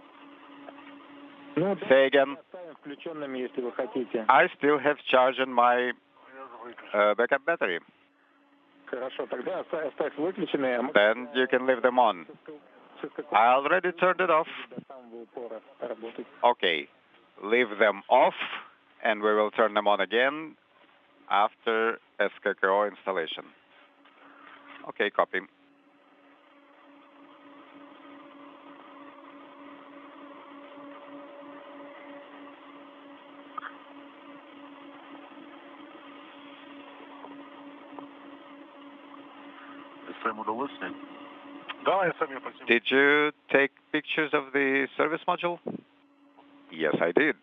Ну, Say again. оставим включенными, если вы хотите. I still have charge in my backup battery. Хорошо, тогда оставь выключенные. Then you can leave them on. I already turned it off. До самого упора работать. Okay, leave them off, and we will turn them on again after SKKO installation. Okay, copy. Did you take pictures of the service module? Yes, I did.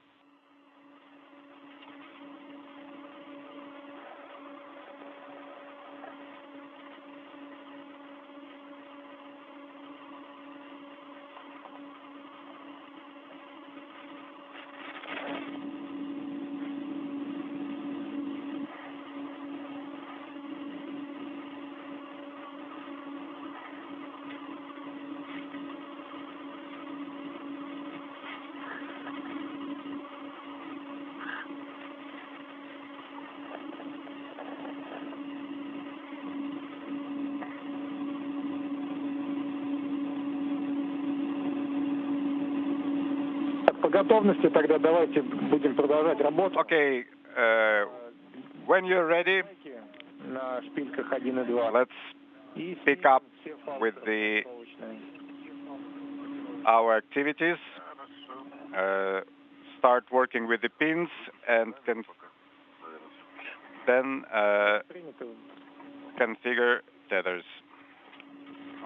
По готовности тогда давайте будем продолжать работу. Okay, when you're ready, На шпильках 1 и 2. let's pick up with our activities. Start working with the pins and then configure tethers.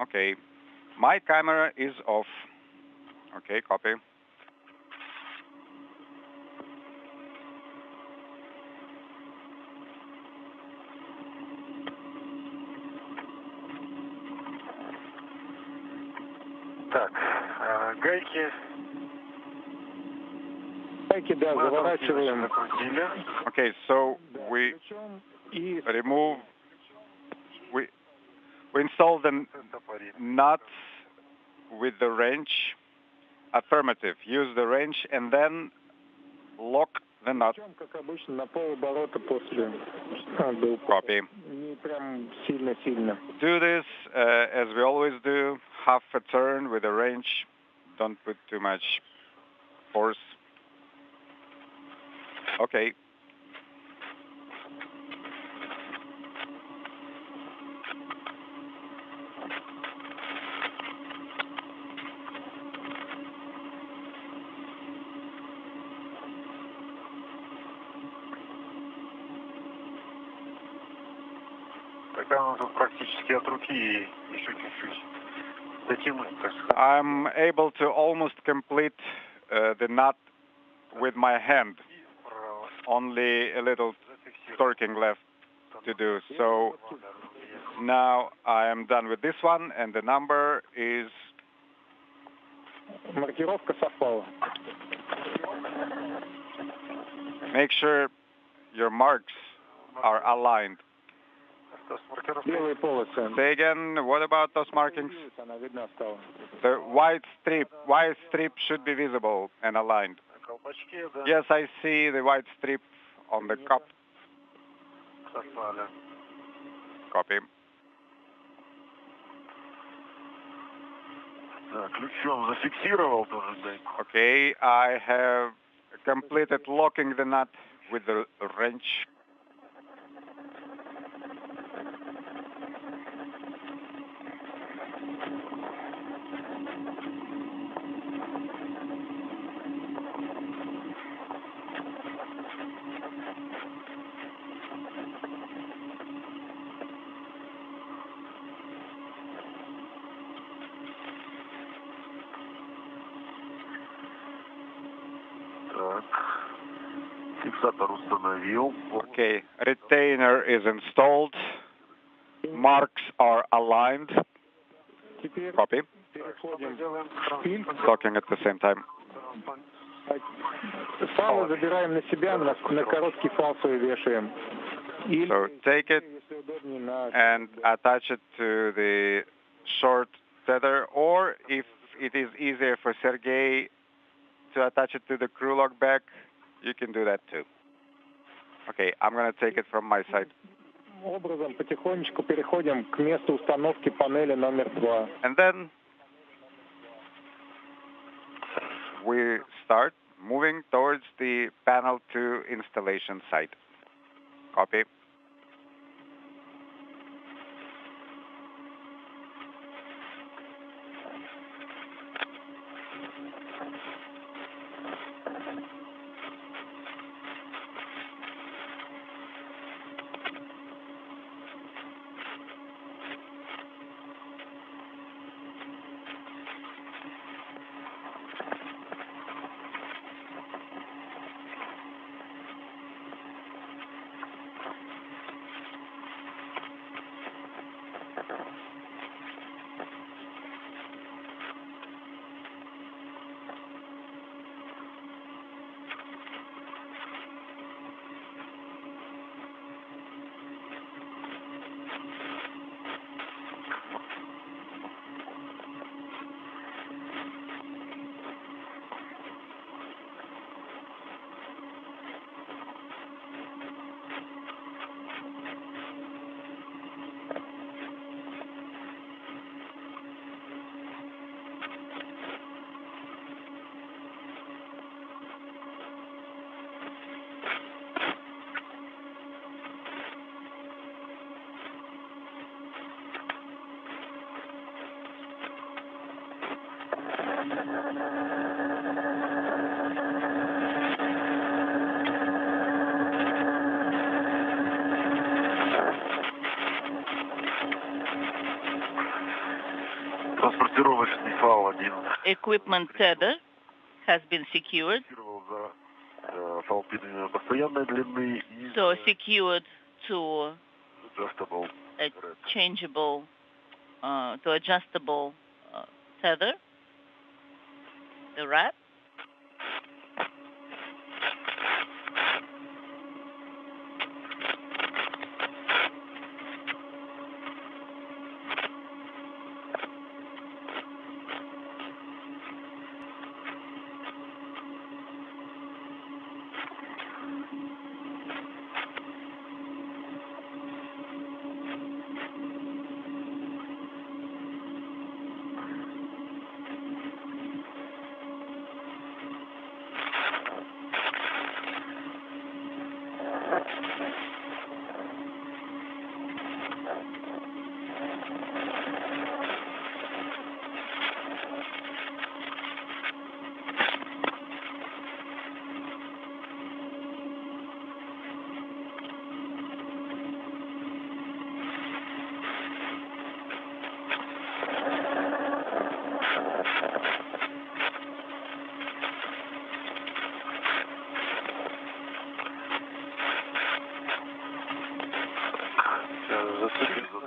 Okay, my camera is off. Okay, copy. Так, гайки. Гайки, да, заворачиваем. Okay, so we remove, we install the nuts with the wrench. Affirmative. Use the wrench and then lock the nut. Как обычно, на полоборота после. Copy. Не прям сильно-сильно. Do this as we always do, half a turn with a wrench. Don't put too much force. Okay. Тогда он тут практически от руки и еще чуть-чуть затянуть. I'm able to almost complete the nut with my hand. Only a little torquing left to do. So now I am done with this one, and the number is. Маркировка совпала. Make sure your marks are aligned. Белые полосы. Say again, what about those markings? Она видна стала. The white strip should be visible and aligned. Yes, I see the white strip on the cup. Copy. Ключом зафиксировал тоже гайку. Okay, I have completed locking the nut with the wrench. Фиксатор установил. Okay, retainer is installed. Marks are aligned. Теперь Copy. переходим в шпиль. Talking at the same time. Фалы забираем на себя, на короткий фалсовый вешаем. So take it and attach it to the short tether, or if it is easier for Sergey to attach it to the crew log back, you can do that too. Okay, I'm going to take it from my side. Образом потихонечку переходим к месту установки панели номер 2. And then we start moving towards the panel 2 installation site. Copy. Транспортировочный фал 1. Equipment tether has been secured. Постоянной длины и So secured to adjustable. a changeable, to adjustable tether, the wrap.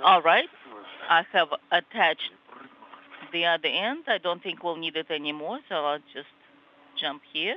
All right, I have attached the other end. I don't think we'll need it anymore, so I'll just jump here.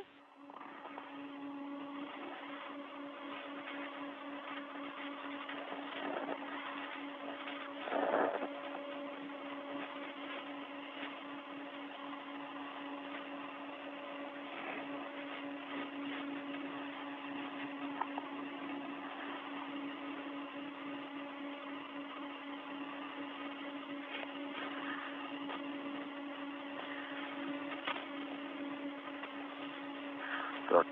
Так,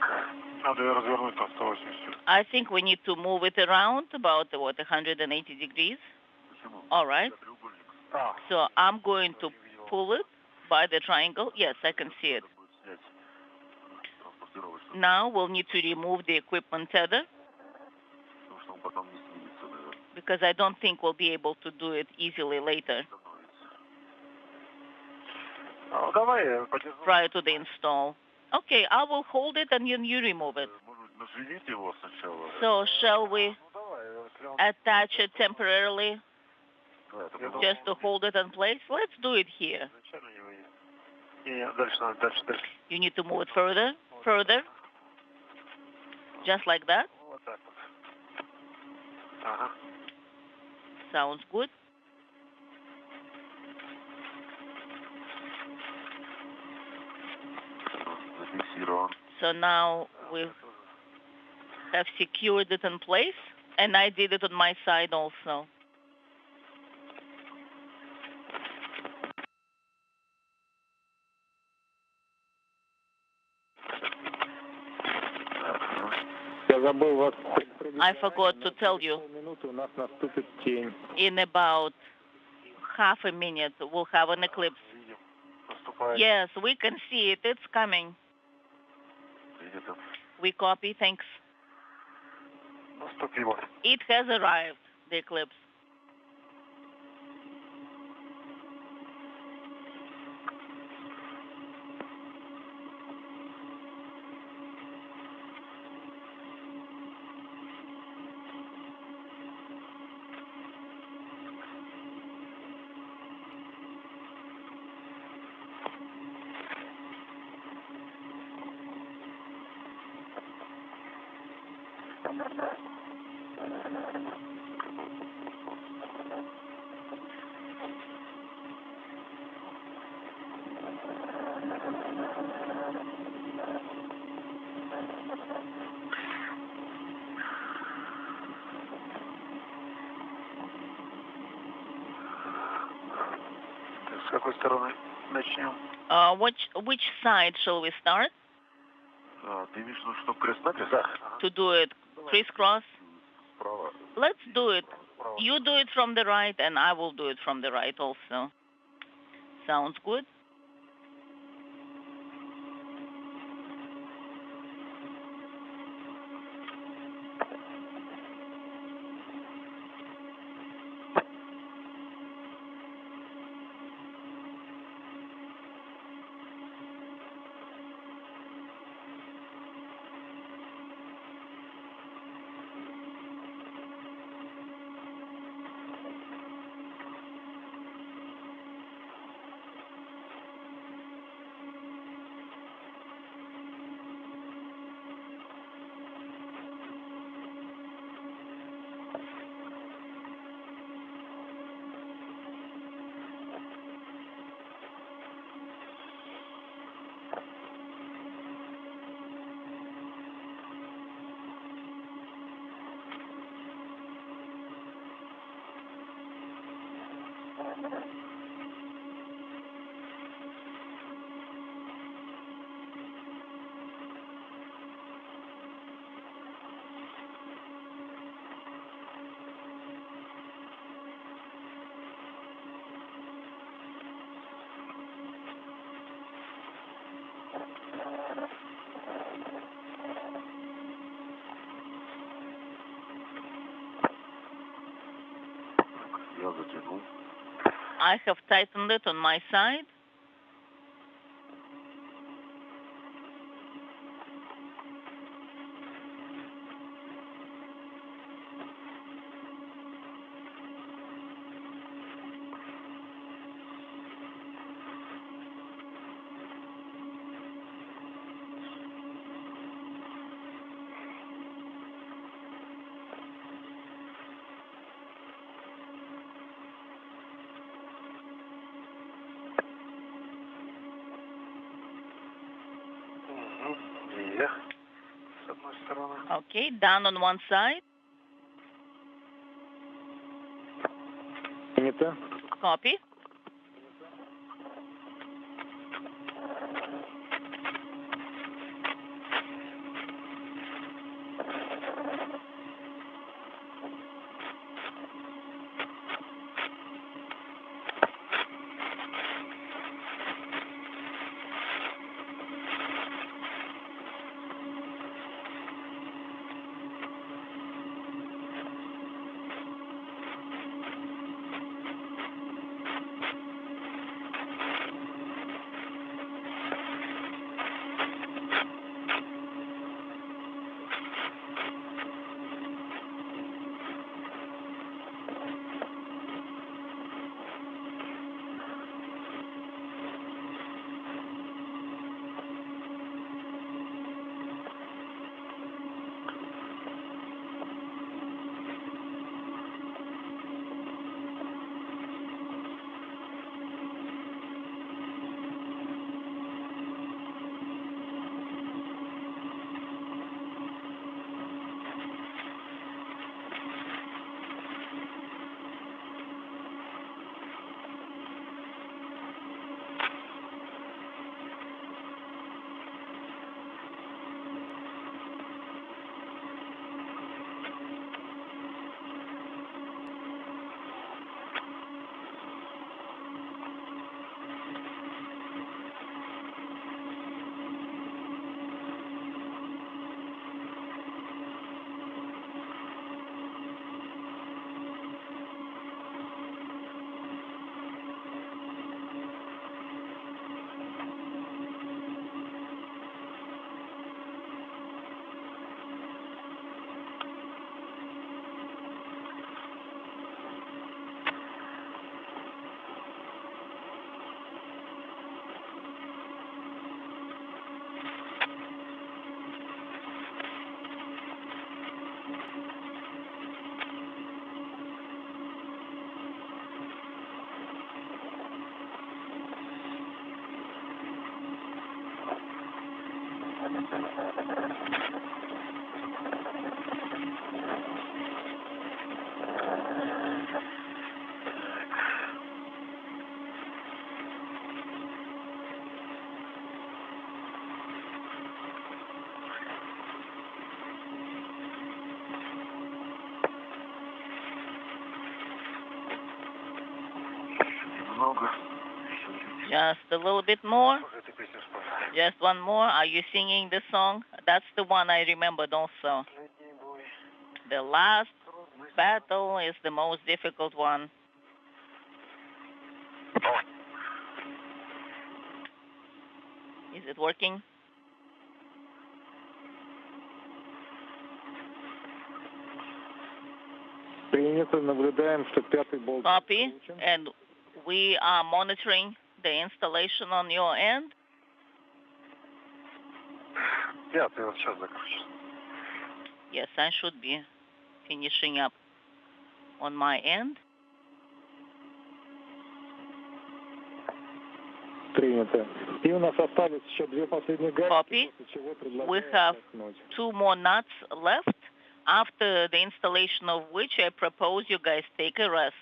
надо развернуть на 180. I think we need to move it around about, 180 degrees. All right. So I'm going to pull it by the triangle. Yes, I can see it. Now we'll need to remove the equipment tether because I don't think we'll be able to do it easily later prior to the install. Okay, I will hold it and then you remove it. So shall we attach it temporarily just to hold it in place? Let's do it here. You need to move it further? further, just like that. Вот так вот. Ага. Sounds good. Зафиксирован. So now we have secured it in place, and I did it on my side also. Я забыл вас I forgot to tell you, минуты у нас наступит тень. in about half a minute we'll have an eclipse. Видим. Наступает. Yes, we can see it. It's coming. Принято. We copy. Thanks. Наступило. It has arrived, the eclipse. С какой стороны начнем? Which side shall we start? Ты имеешь в виду, что крест-накрест? Да. To do it crisscross? Справа. Let's do it. Справа. You do it from the right, and I will do it from the right also. Sounds good? Я затянул. I have tightened it on my side. Вверх. С одной стороны. Okay, down on one side. Принято. Copy. Just a little bit more. Just one more. Are you singing the song? That's the one I remembered also. The last battle is the most difficult one. Is it working? Copy. And we are monitoring the installation on your end. Yes, I should be finishing up on my end. Copy. We have 2 more nuts left, after the installation of which I propose you guys take a rest.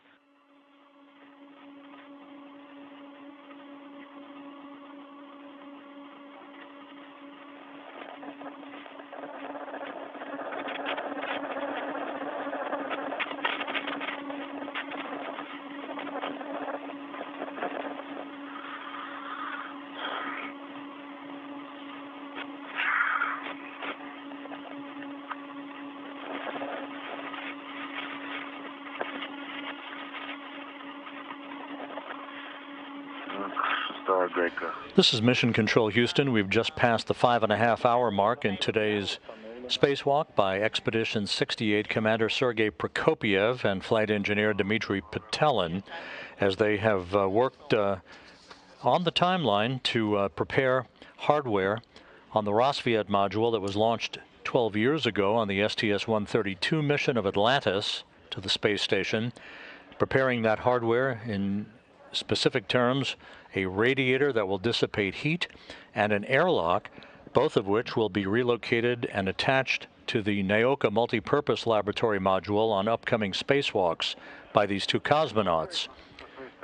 This is Mission Control Houston. We've just passed the 5.5-hour mark in today's spacewalk by Expedition 68 Commander Sergei Prokopiev and Flight Engineer Dmitry Petelin, as they have worked on the timeline to prepare hardware on the Rosviet module that was launched 12 years ago on the STS-132 mission of Atlantis to the space station, preparing that hardware in specific terms, a radiator that will dissipate heat, and an airlock, both of which will be relocated and attached to the Naoka multi-purpose laboratory module on upcoming spacewalks by these 2 cosmonauts.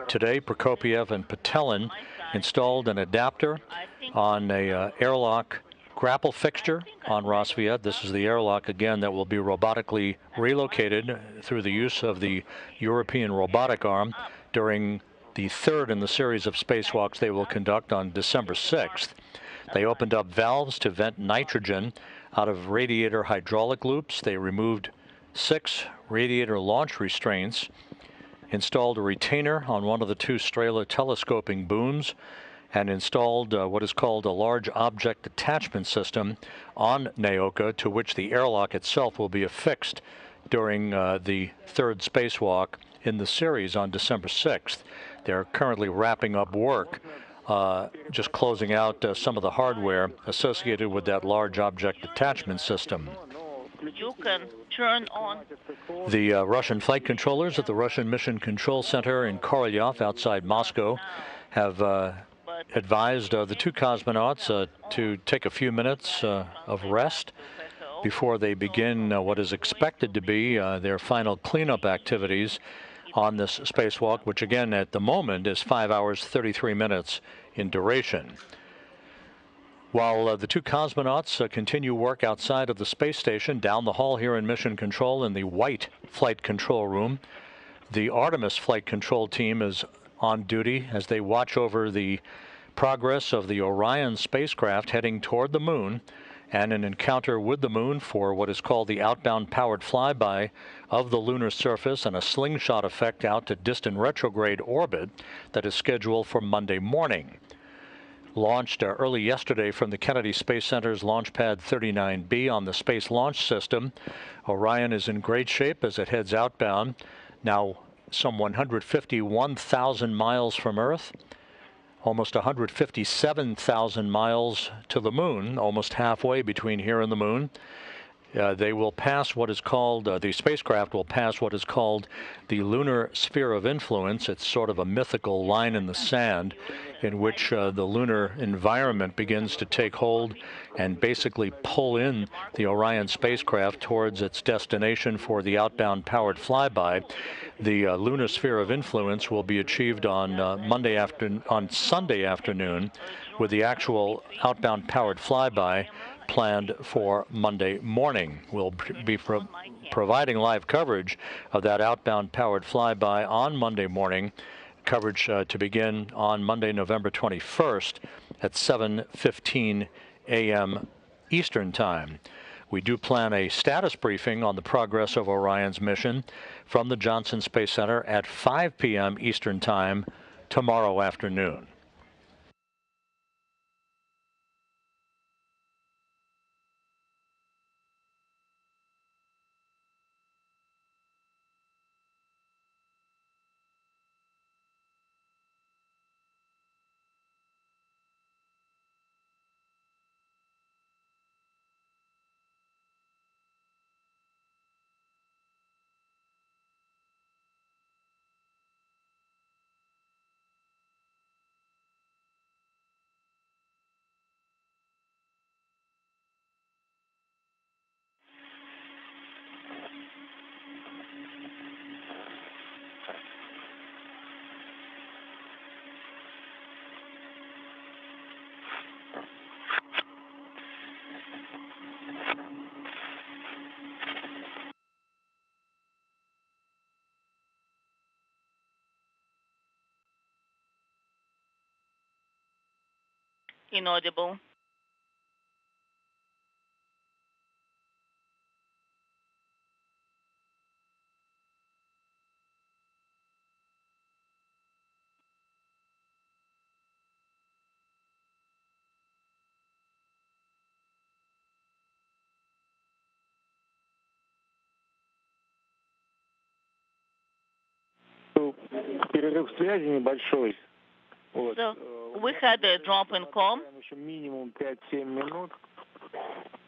Today, Prokopiev and Petelin installed an adapter on a airlock grapple fixture on Rosviet. This is the airlock, again, that will be robotically relocated through the use of the European robotic arm during the 3rd in the series of spacewalks they will conduct on December 6th. They opened up valves to vent nitrogen out of radiator hydraulic loops. They removed 6 radiator launch restraints, installed a retainer on one of the 2 Strela telescoping booms, and installed what is called a large object attachment system on Naoka, to which the airlock itself will be affixed during the 3rd spacewalk in the series on December 6th. They're currently wrapping up work, just closing out some of the hardware associated with that large object attachment system. You can turn on. The Russian flight controllers at the Russian Mission Control Center in Korolyov outside Moscow have advised the 2 cosmonauts to take a few minutes of rest before they begin what is expected to be their final cleanup activities on this spacewalk, which again at the moment is 5 hours 33 minutes in duration. While the 2 cosmonauts continue work outside of the space station down the hall here in Mission Control in the white flight control room, the Artemis flight control team is on duty as they watch over the progress of the Orion spacecraft heading toward the moon and an encounter with the moon for what is called the outbound powered flyby of the lunar surface and a slingshot effect out to distant retrograde orbit that is scheduled for Monday morning. Launched early yesterday from the Kennedy Space Center's Launch Pad 39B on the Space Launch System, Orion is in great shape as it heads outbound, now some 151,000 miles from Earth, almost 157,000 miles to the moon, almost halfway between here and the moon. They will pass what is called, the spacecraft will pass what is called the lunar sphere of influence. It's sort of a mythical line in the sand in which the lunar environment begins to take hold and basically pull in the Orion spacecraft towards its destination for the outbound powered flyby. The lunar sphere of influence will be achieved on Sunday afternoon, with the actual outbound powered flyby planned for Monday morning. We'll be providing live coverage of that outbound powered flyby on Monday morning. Coverage to begin on Monday, November 21st at 7:15 a.m. Eastern Time. We do plan a status briefing on the progress of Orion's mission from the Johnson Space Center at 5 p.m. Eastern Time tomorrow afternoon. Inaudible. Перерыв связи небольшой. So we had a drop in com. Минимум 5-7 минут.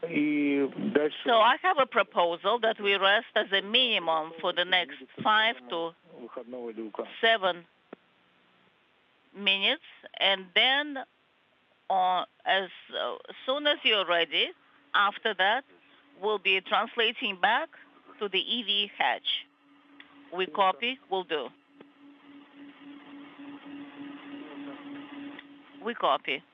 И дальше. So I have a proposal that we rest as a minimum for the next 5 to 7 minutes, and then as soon as you're ready, after that, we'll be translating back to the EV hatch. We copy, we'll do. We copy.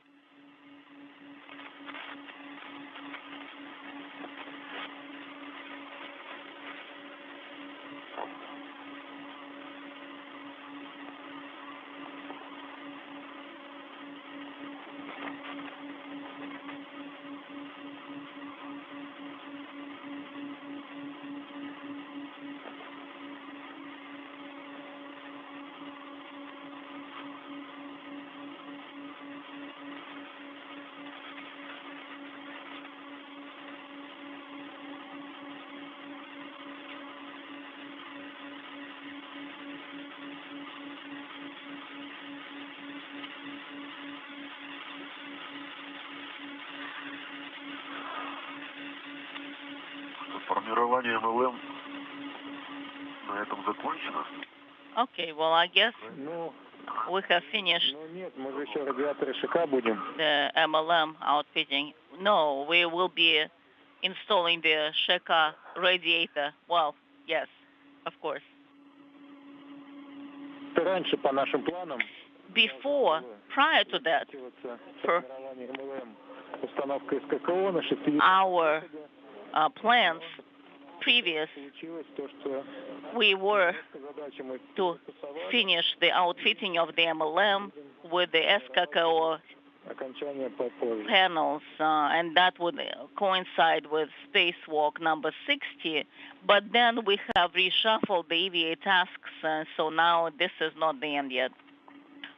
Формирование МЛМ на этом закончено. Okay, well, I guess we have finished Нет, мы же еще радиаторы ШК будем. the MLM outfitting. No, we will be installing the Sheka radiator. Well, yes, of course. Раньше по нашим планам. Before, prior to that, for установка СККО на 60. our plans previous, we were to finish the outfitting of the MLM with the SKKO panels, and that would coincide with spacewalk number 60. But then we have reshuffled the EVA tasks, so now this is not the end yet.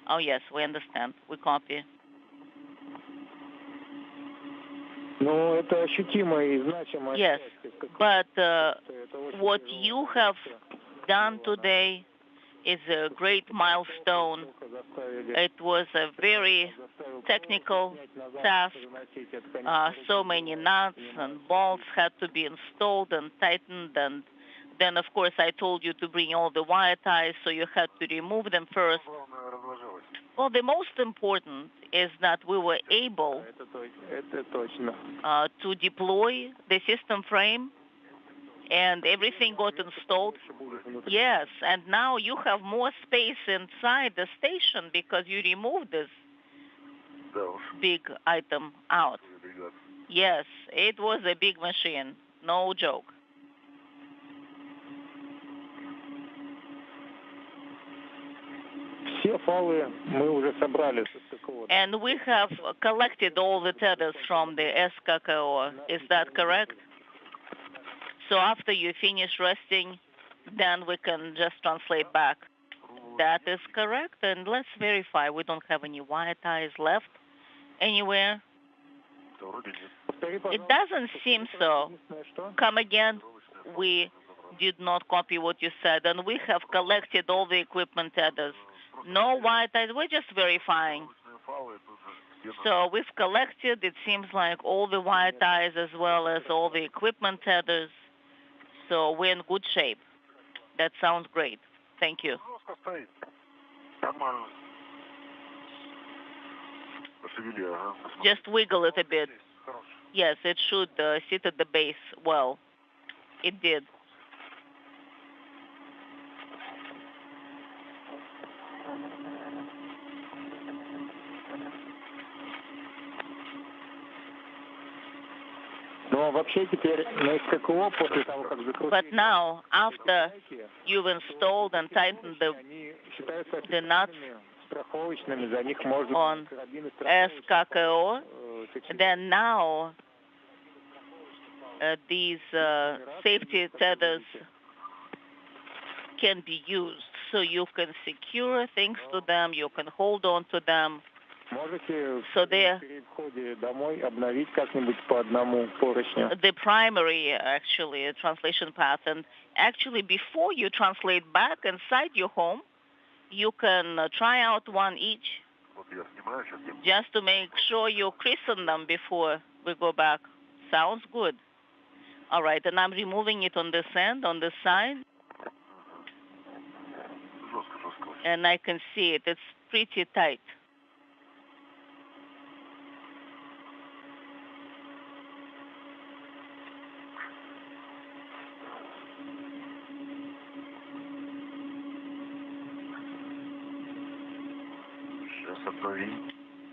Oh yes, we understand. We copy. Yes, but what you have done today is a great milestone It was a very technical task. So many nuts and bolts had to be installed and tightened, and then, of course, I told you to bring all the wire ties, so you had to remove them first. Well, the most important is that we were able to deploy the system frame, and everything got installed. Yes, and now you have more space inside the station because you removed this big item out. Yes, it was a big machine, no joke. And we have collected all the tethers from the SKKO. Is that correct? So after you finish resting, then we can just translate back. That is correct. And let's verify we don't have any wire ties left anywhere. It doesn't seem so. Come again. We did not copy what you said, and we have collected all the equipment tethers. No wire ties. We're just verifying. So we've collected, it seems like, all the wire ties as well as all the equipment tethers. So we're in good shape. That sounds great. Thank you. Just wiggle it a bit. Yes, it should sit at the base well. It did. But now, after you've installed and tightened the nuts on SKKO, then now these safety tethers can be used. So you can secure things to them, you can hold on to them. So they're the primary, actually, translation path. And actually, before you translate back inside your home, you can try out one each, just to make sure you christen them before we go back. Sounds good. All right, and I'm removing it on this end, on this side. And I can see it. It's pretty tight.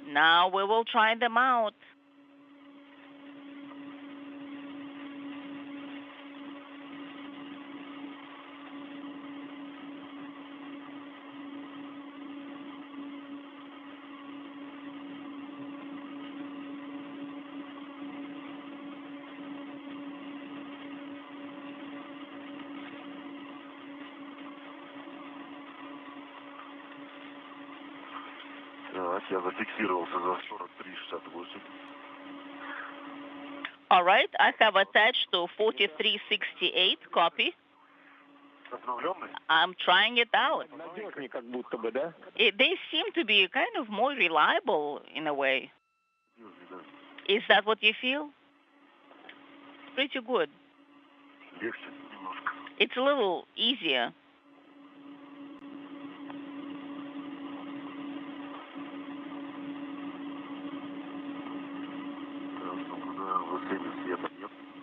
Now we will try them out. All right, I have attached to 4368, copy. I'm trying it out. They seem to be kind of more reliable in a way. Is that what you feel? Pretty good. It's a little easier.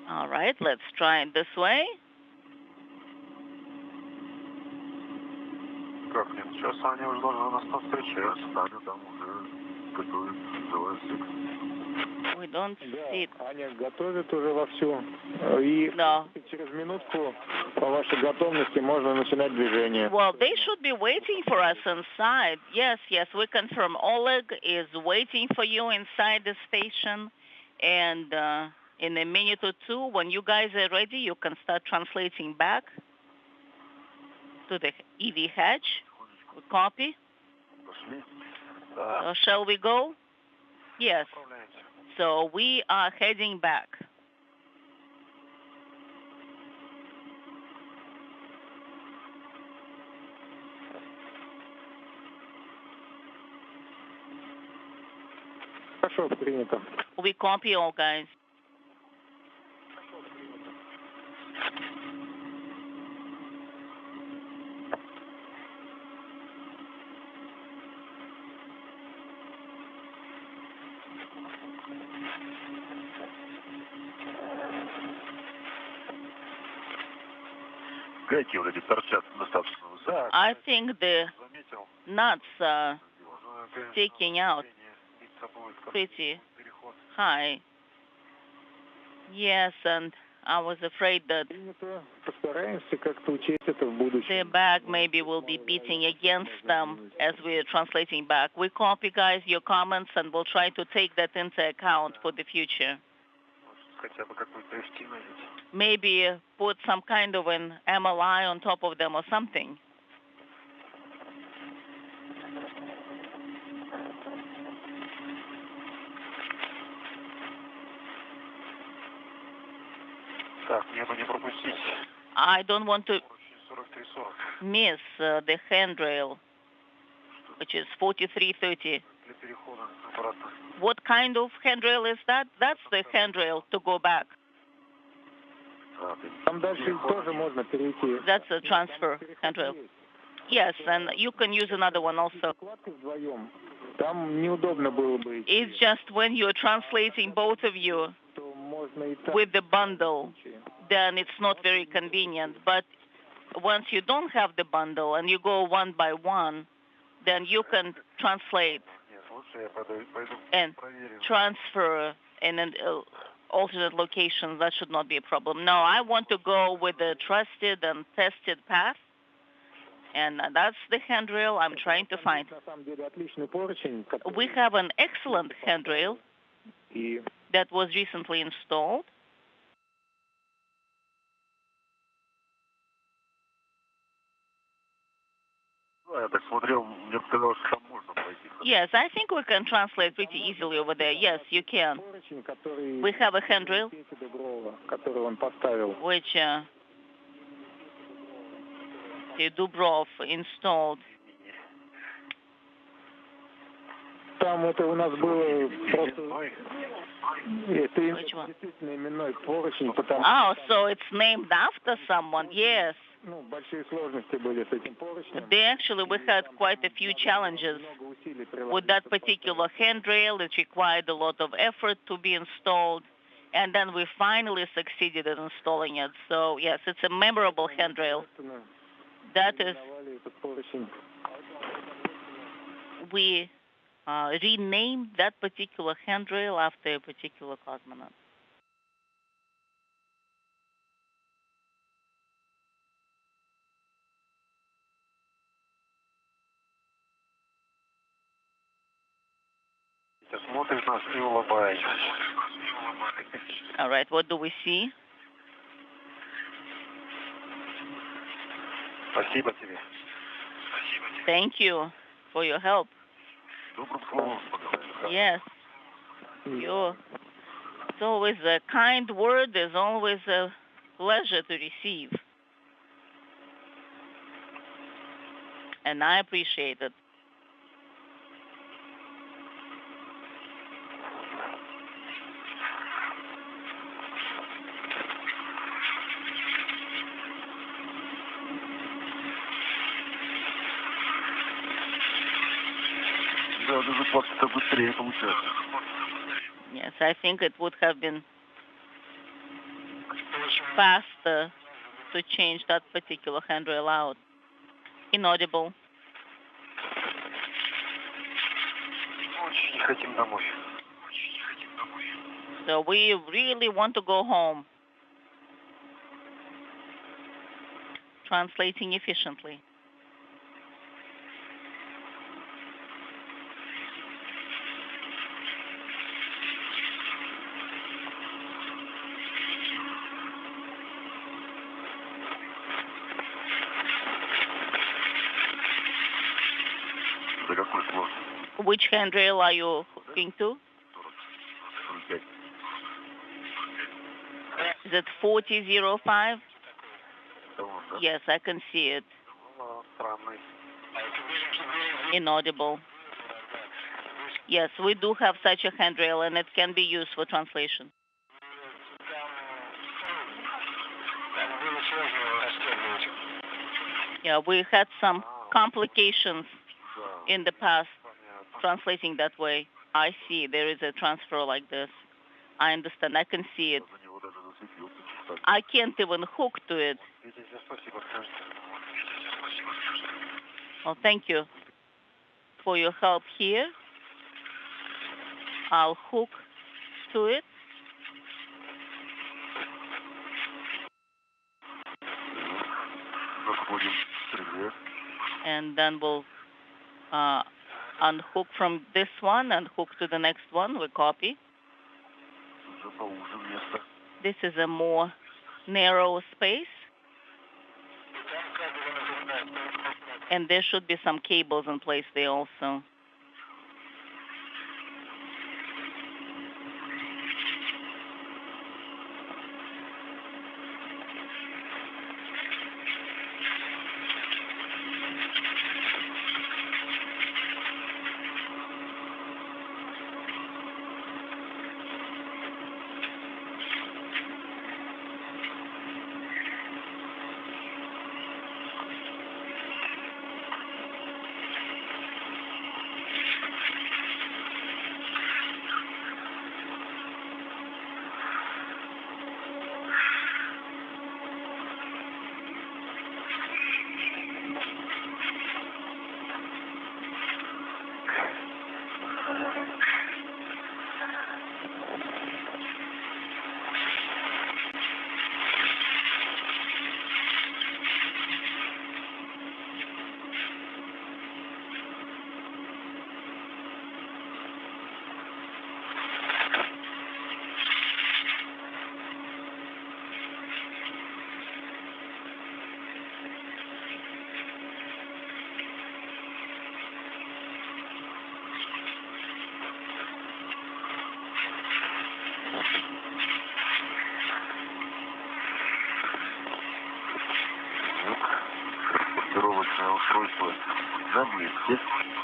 All right, let's try it this way. We don't see it. No. Well, they should be waiting for us inside. Yes, we confirm. Oleg is waiting for you inside the station, and in a minute or two, when you guys are ready, you can start translating back to the EV hatch. We copy. Shall we go? Yes. So we are heading back. Хорошо, принято. We copy all, guys. Какие вот эти торчат достаточно высоко. I think the nuts are sticking out pretty high. Yes, and I was afraid that Постараемся как-то учесть это в the будущем. bag maybe will be beating against them as we're translating back. We copy, guys, your comments, and we'll try to take that into account for the future. Хотя бы какой-то estimate. Maybe put some kind of an MLI on top of them or something. Так, мне бы не пропустить. I don't want to 43-40. miss the handrail, which is 4330. Для перехода обратно. What kind of handrail is that? That's the handrail to go back. Там дальше тоже можно перейти. That's a transfer handrail. Yes, and you can use another one also. Вдвоем. Там неудобно было бы идти. It's just when you're translating both of you То можно и так. with the bundle, then it's not very convenient. But once you don't have the bundle and you go one by one, then you can translate Нет, лучше я пойду and проверю. transfer in an alternate location. That should not be a problem. No, I want to go with the trusted and tested path, and that's the handrail I'm trying to find. На самом деле отличный поручень, We have an excellent handrail и that was recently installed. Ну, я так смотрел, мне показалось, что там можно пройти. Yes, I think we can translate pretty easily over there. Yes, you can. поручень, который We have a handrail Петя Дуброва, который он поставил. which Dubrov installed. Там это у нас было просто... Это Which one? действительно именной поручень, потому Oh, so it's named after someone. Yes. ну, большие сложности были с этим поручнем. We had quite a few challenges Много усилий with that particular handrail. It required a lot of effort to be installed, and then we finally succeeded in installing it. So yes, it's a memorable handrail. That is, Давали этот поручень. we renamed that particular handrail after a particular cosmonaut. Смотрит нас и улыбается. All right, what do we see? Спасибо тебе. Thank you for your help. Добрым словом поговорим. Yes, it's always a kind word. Is always a pleasure to receive, and I appreciate it. Да, даже просто быстрее получается. Yes, I think it would have been faster to change that particular handrail out. Inaudible. Очень не хотим домой. So we really want to go home. Translating efficiently. Да какой сложный. Which handrail are you hooking to? 45. Is it 4005? Да вон, да. Yes, I can see it. Странный. Inaudible. Yes, we do have such a handrail, and it can be used for translation. Yeah, we had some complications in the past translating that way. I see there is a transfer like this. I understand. I can see it. I can't even hook to it. Well, thank you for your help here. I'll hook to it. And then we'll unhook from this one and hook to the next one. We copy. This is a more narrow space. And there should be some cables in place there also.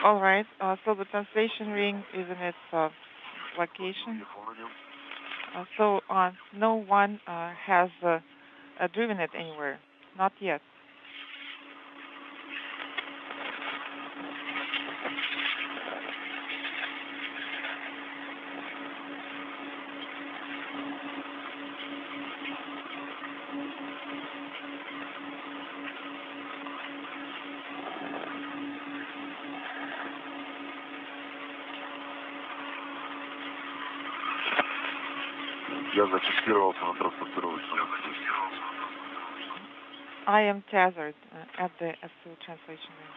All right. So the translation ring is in its location. So no one has driven it anywhere. Not yet. I am tethered at the translation ring.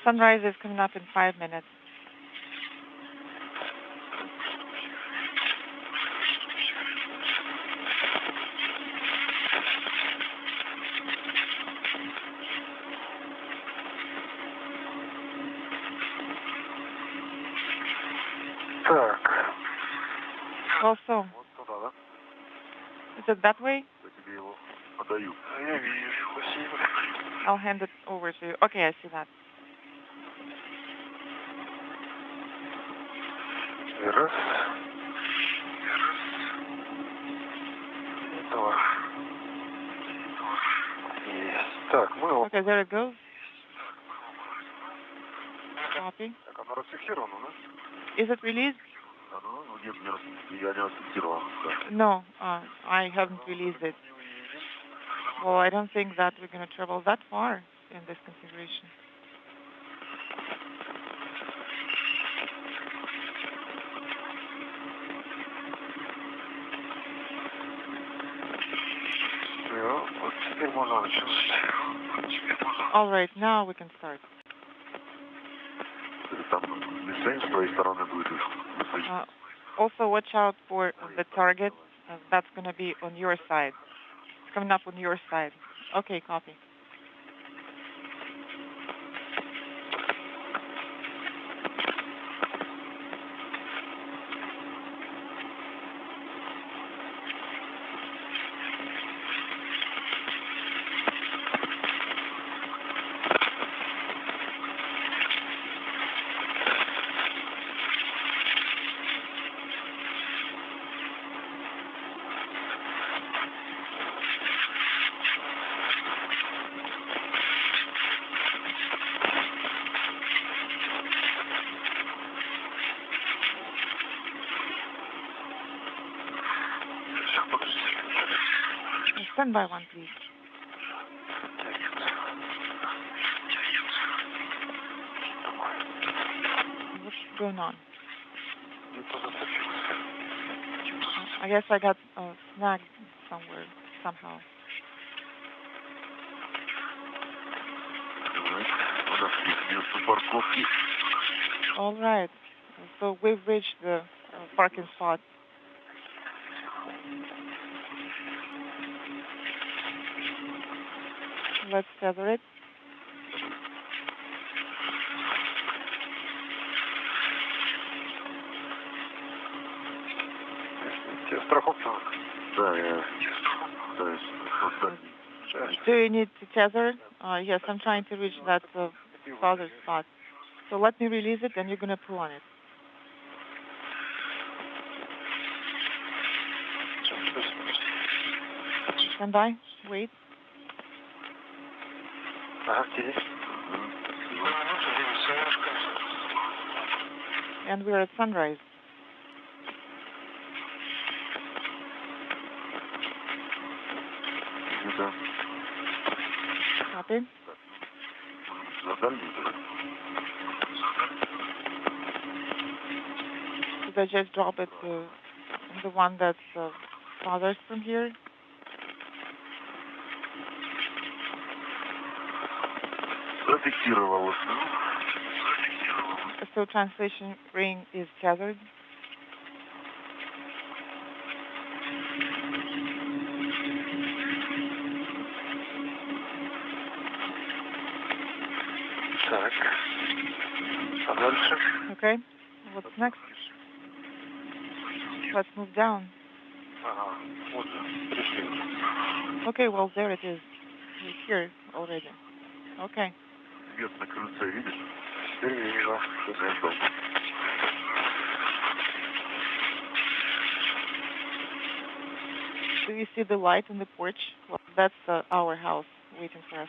Sunrise is coming up in 5 minutes. Так. Also, is it that way? Я тебе его подаю. Я вижу, спасибо. I'll hand it over to you. Okay, I see that. Раз. Два. Есть. Так, мы... Okay, there it goes. Copy. Так, оно расфиксировано, да? Is it released? Нет, я не расфиксирован. No, I haven't released it. Well, I don't think that we're going to travel that far in this configuration. Вот теперь можно начать. All right, now we can start. Там Also, watch out for the target. That's going to be on your side. It's coming up on your side. Okay, copy. Stand by one, please. What's going on? I guess I got snagged somewhere, somehow. All right. So we've reached the parking spot. Let's tether it. Do you need to tether? Yes, I'm trying to reach that other spot. So let me release it, and you're going to pull on it. Stand by. Wait. And we're at sunrise. Copy. Did I just drop it to the one that's farthest from here? So translation ring is tethered. Okay, what's next? Let's move down. Okay, well, there it is. We're here already. Okay. Do you see the light on the porch? Well, that's our house waiting for us.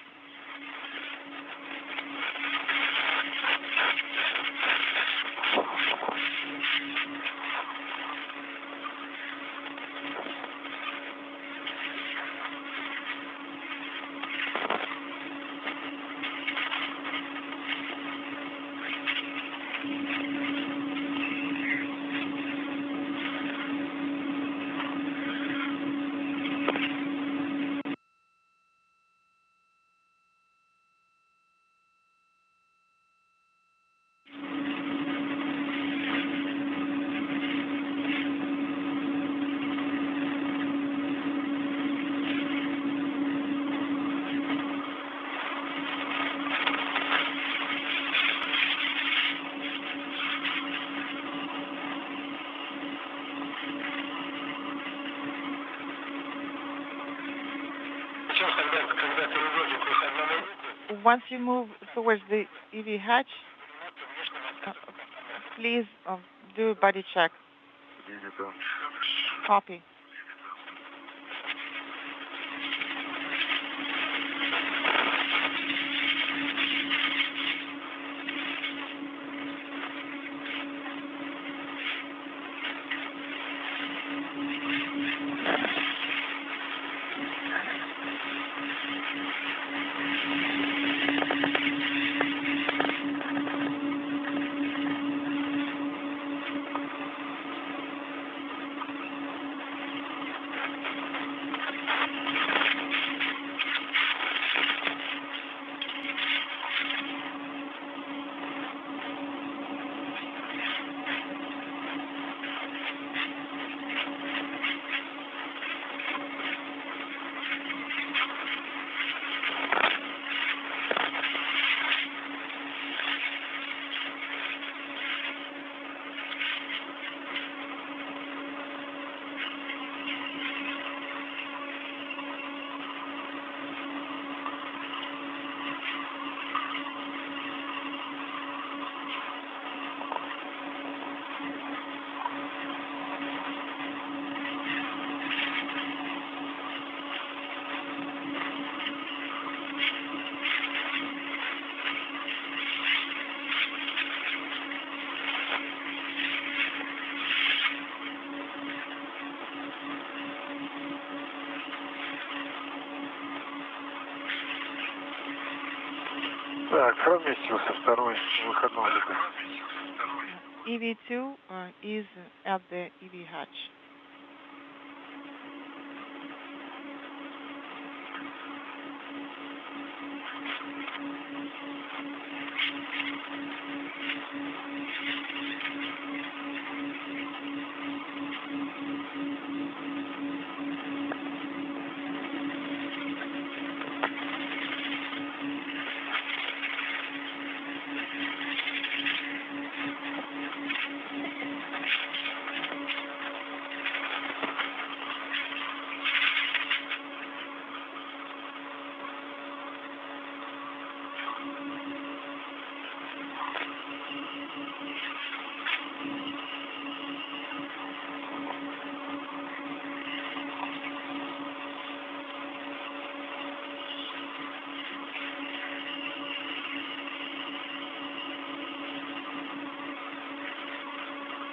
Once you move towards the EV hatch, please do a body check. Copy. Так, совместился второй выходной летает. EV2 is at the EV hatch.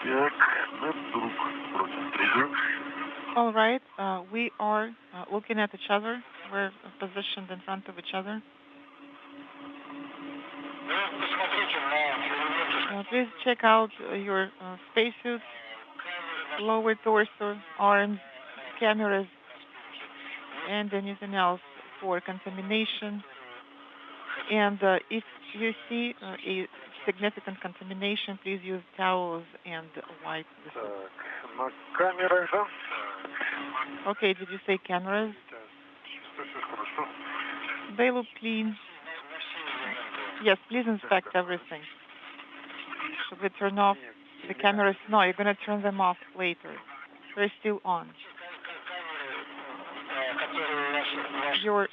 Так, мы друг против друга. All right, we are looking at each other. We're positioned in front of each other. Please check out your spacesuits, lower torso, arms, cameras, and anything else for contamination. And if you see a significant contamination, please use towels and wipe the suit. Так, на камерах, да? Okay, did you say cameras? Все хорошо. They look clean. Yes, please inspect everything. Should we turn off the cameras? No, you're going to turn them off later. They're still on. Your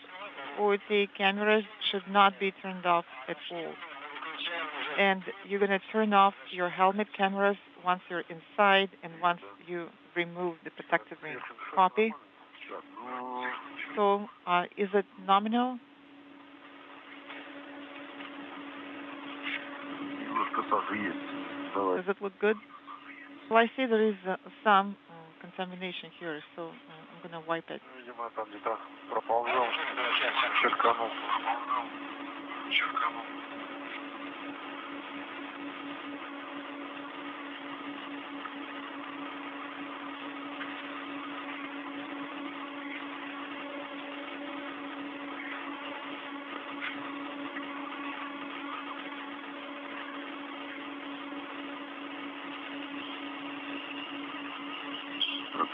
OTA cameras should not be turned off at all. And you're going to turn off your helmet cameras once you're inside and once you remove the protective ring. Copy? So, is it nominal? Немножко сажи есть. Давай. Does it look good? Well, I see there is some contamination here, so I'm going to wipe it. Видимо, там где-то проползал. Черканул.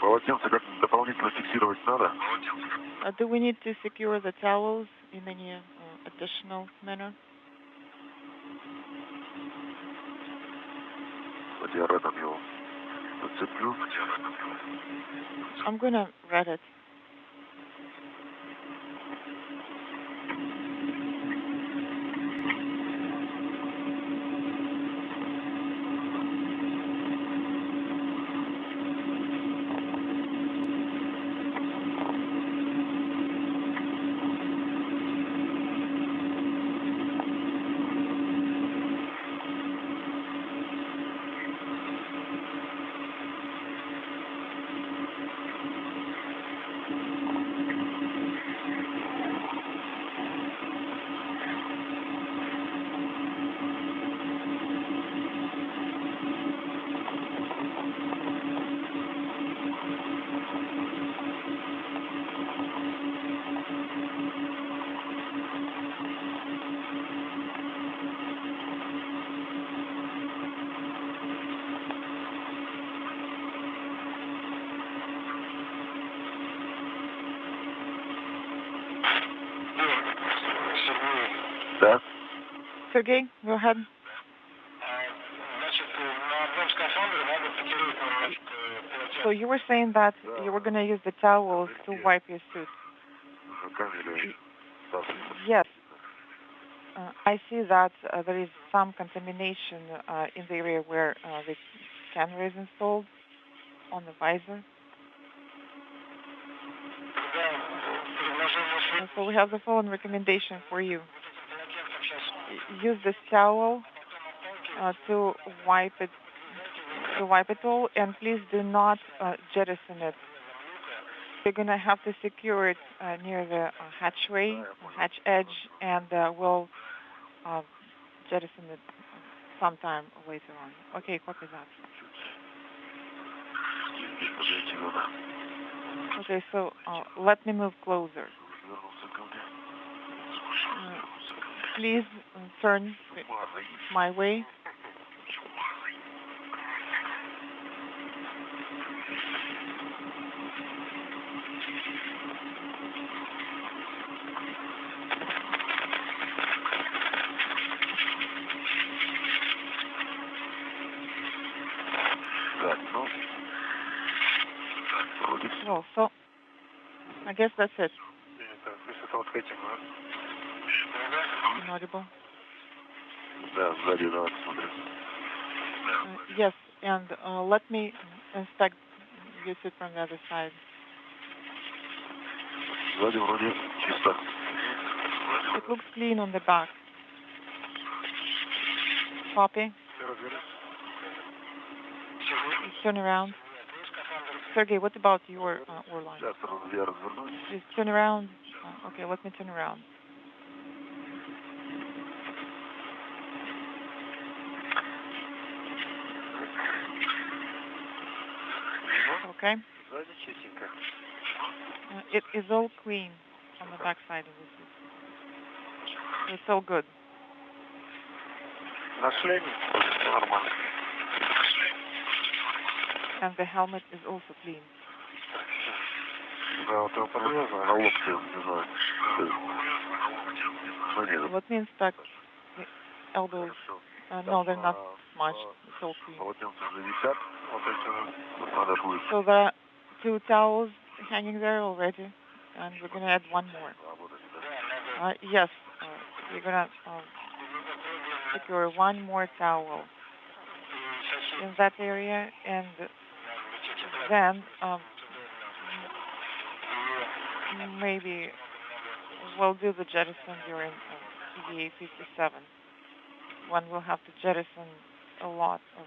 Полотенце как дополнительно фиксировать надо? Do we need to secure the towels in any additional manner? Вот я рядом его зацеплю. I'm going to read it. Да? Sergey, go ahead. Значит, на одном скафандре надо потереть немножко полотенце. So you were saying that you were going to use the towels to wipe your suit. На камере. Yes. I see that there is some contamination in the area where the camera is installed on the visor. So we have the following recommendation for you. Use this towel to wipe it all, and please do not jettison it. You're going to have to secure it near the hatchway, hatch edge, and we'll jettison it sometime later on. Okay, copy that. Okay, so let me move closer. Please turn my way. Well, so I guess that's it. Inaudible. Yes, and let me inspect you sit from the other side. It looks clean on the back. Copy. Turn around. Sergey, what about your oar line? Please turn around. Okay, let me turn around. Okay. It is all clean on the back side of this. It's all good. And the helmet is also clean. Let me inspect the elbows. No, they're not smudged. It's all clean. So there are 2 towels hanging there already, and we're going to add one more. Yes, we're going to secure one more towel in that area, and then maybe we'll do the jettison during EVA 57, when we'll have to jettison a lot of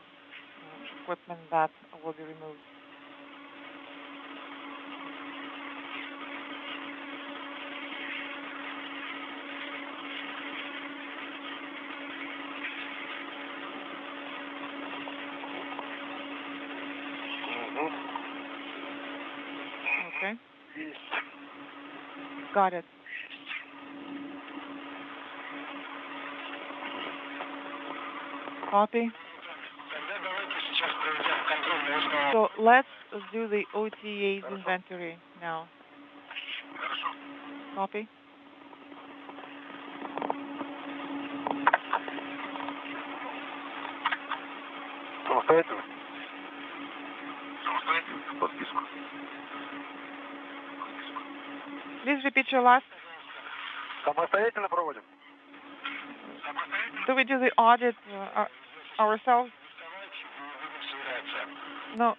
equipment that will be removed. Okay. Got it. Copy. So let's do the OTA's inventory now. Copy. Please repeat your last. Do we do the audit ourselves? No,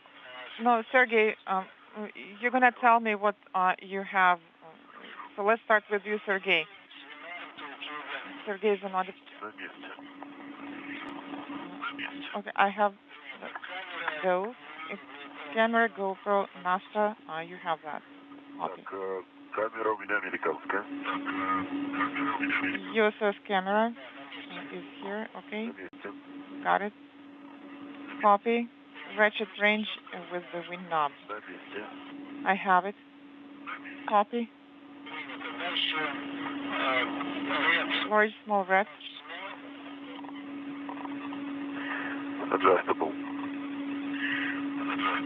Sergey, you're going to tell me what you have. So let's start with you, Sergey. Sergey is an audit. Okay, I have those. It's camera, GoPro, NASA. You have that. Copy. Камера у меня американская. USS camera is here. Okay. Got it. Copy. Ratchet range with the wing knob. I have it. Copy. Large, small rats. Adjustable.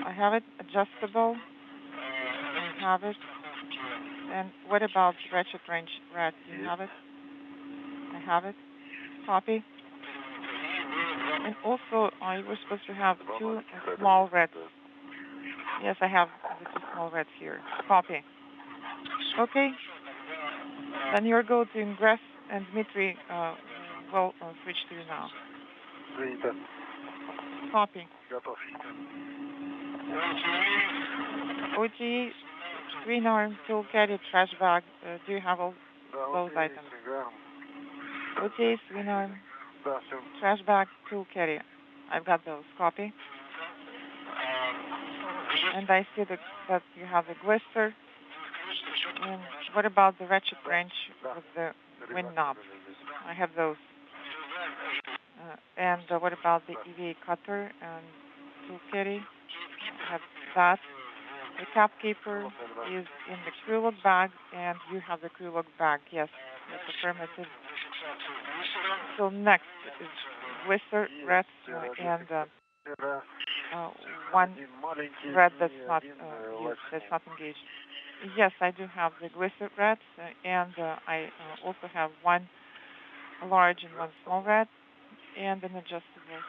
I have it. Adjustable. I have it. And what about ratchet range rat? Do you have it? I have it. Copy. And also, you were supposed to have 2 small rats. Yes, I have the 2 small rats here. Copy. Okay. Then you're going to ingress, and Dmitry will switch to you now. Copy. OT, screen arm, tool caddy, trash bag. Do you have all those items? OT, screen arm, trash bag, tool caddy. I've got those. Copy. And I see that you have a glister. And what about the ratchet wrench with the wind knob? I have those. And what about the EVA cutter and tool caddy? Have that. The cap keeper is in the crew log bag, and you have the crew log bag. Yes, that's affirmative. So next is Whistler, red, and one red that's not used, that's not engaged. Yes, I do have the Whistler reds, and I also have one large and one small red, and an adjustable.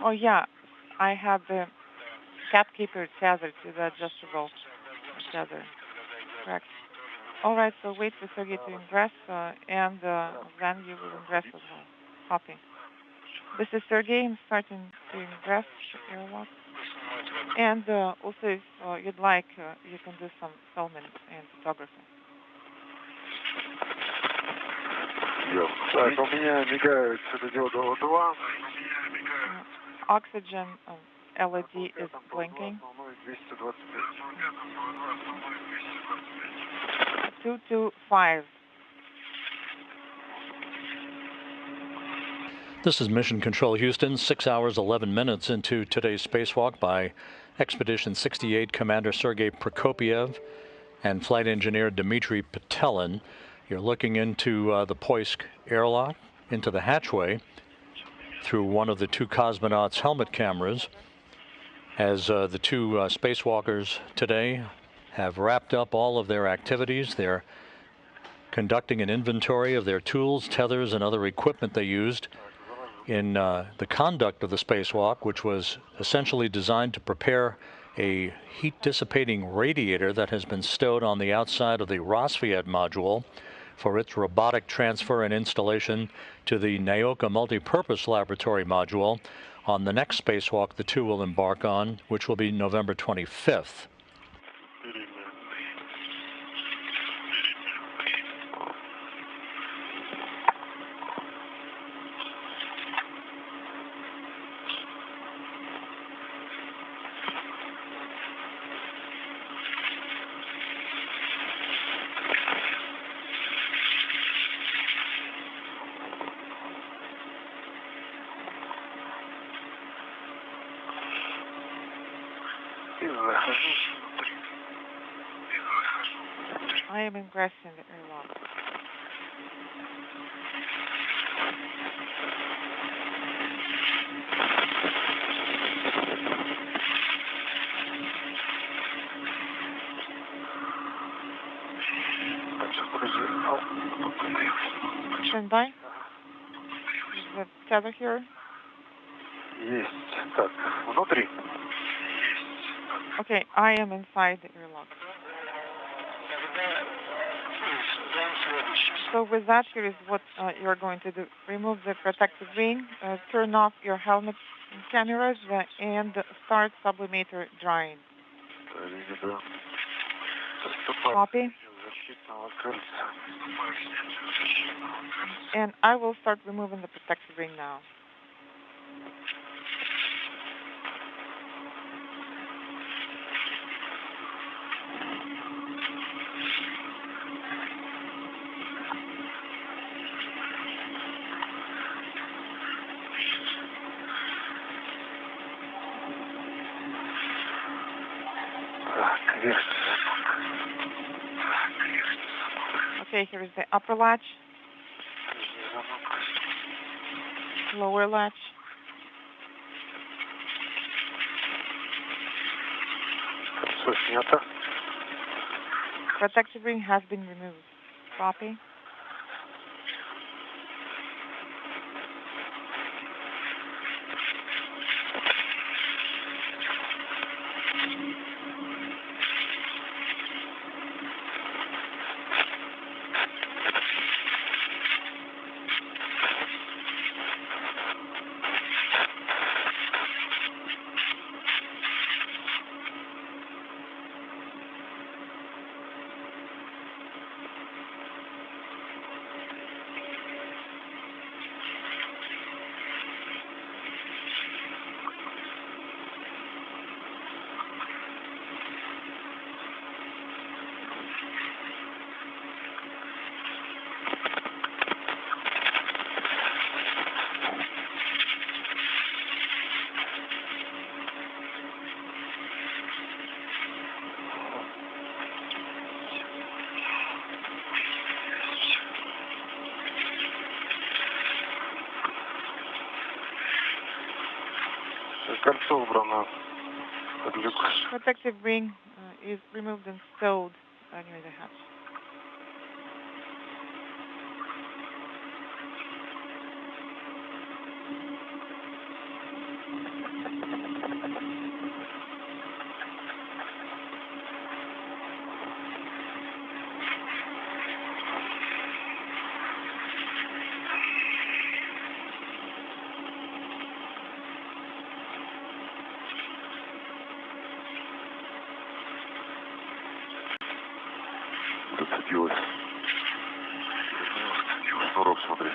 Oh yeah, I have the cap keeper tether to the adjustable tether. Correct. All right, so wait for Sergey to ingress, and then you will ingress as well. Copy. This is Sergey. I'm starting to ingress the airlock. And also, if you'd like, you can do some filming and photography. Так, у меня мигают светодиоды O2. Oxygen LED is blinking. 225. This is Mission Control Houston, 6 hours, 11 minutes into today's spacewalk by Expedition 68 Commander Sergei Prokopiev and Flight Engineer Dmitry Petelin. You're looking into the Poisk airlock, into the hatchway, through one of the two cosmonauts' helmet cameras, as the two spacewalkers today have wrapped up all of their activities. They're conducting an inventory of their tools, tethers, and other equipment they used in the conduct of the spacewalk, which was essentially designed to prepare a heat-dissipating radiator that has been stowed on the outside of the Rosviet module for its robotic transfer and installation to the Naoka Multipurpose Laboratory module on the next spacewalk the two will embark on, which will be November 25th. I am ingressing the airlock. Stand by. Is the tether here? Есть. Так, внутри. Okay, I am inside the airlock. So with that, here is what you're going to do. Remove the protective ring, turn off your helmet cameras, and start sublimator drying. Copy. And I will start removing the protective ring now. Okay, here is the upper latch, lower latch, protective ring has been removed. Copy. Кольцо убрано. Protective ring is removed and stowed near the hatch. Зацепилось. Шнурок, смотри.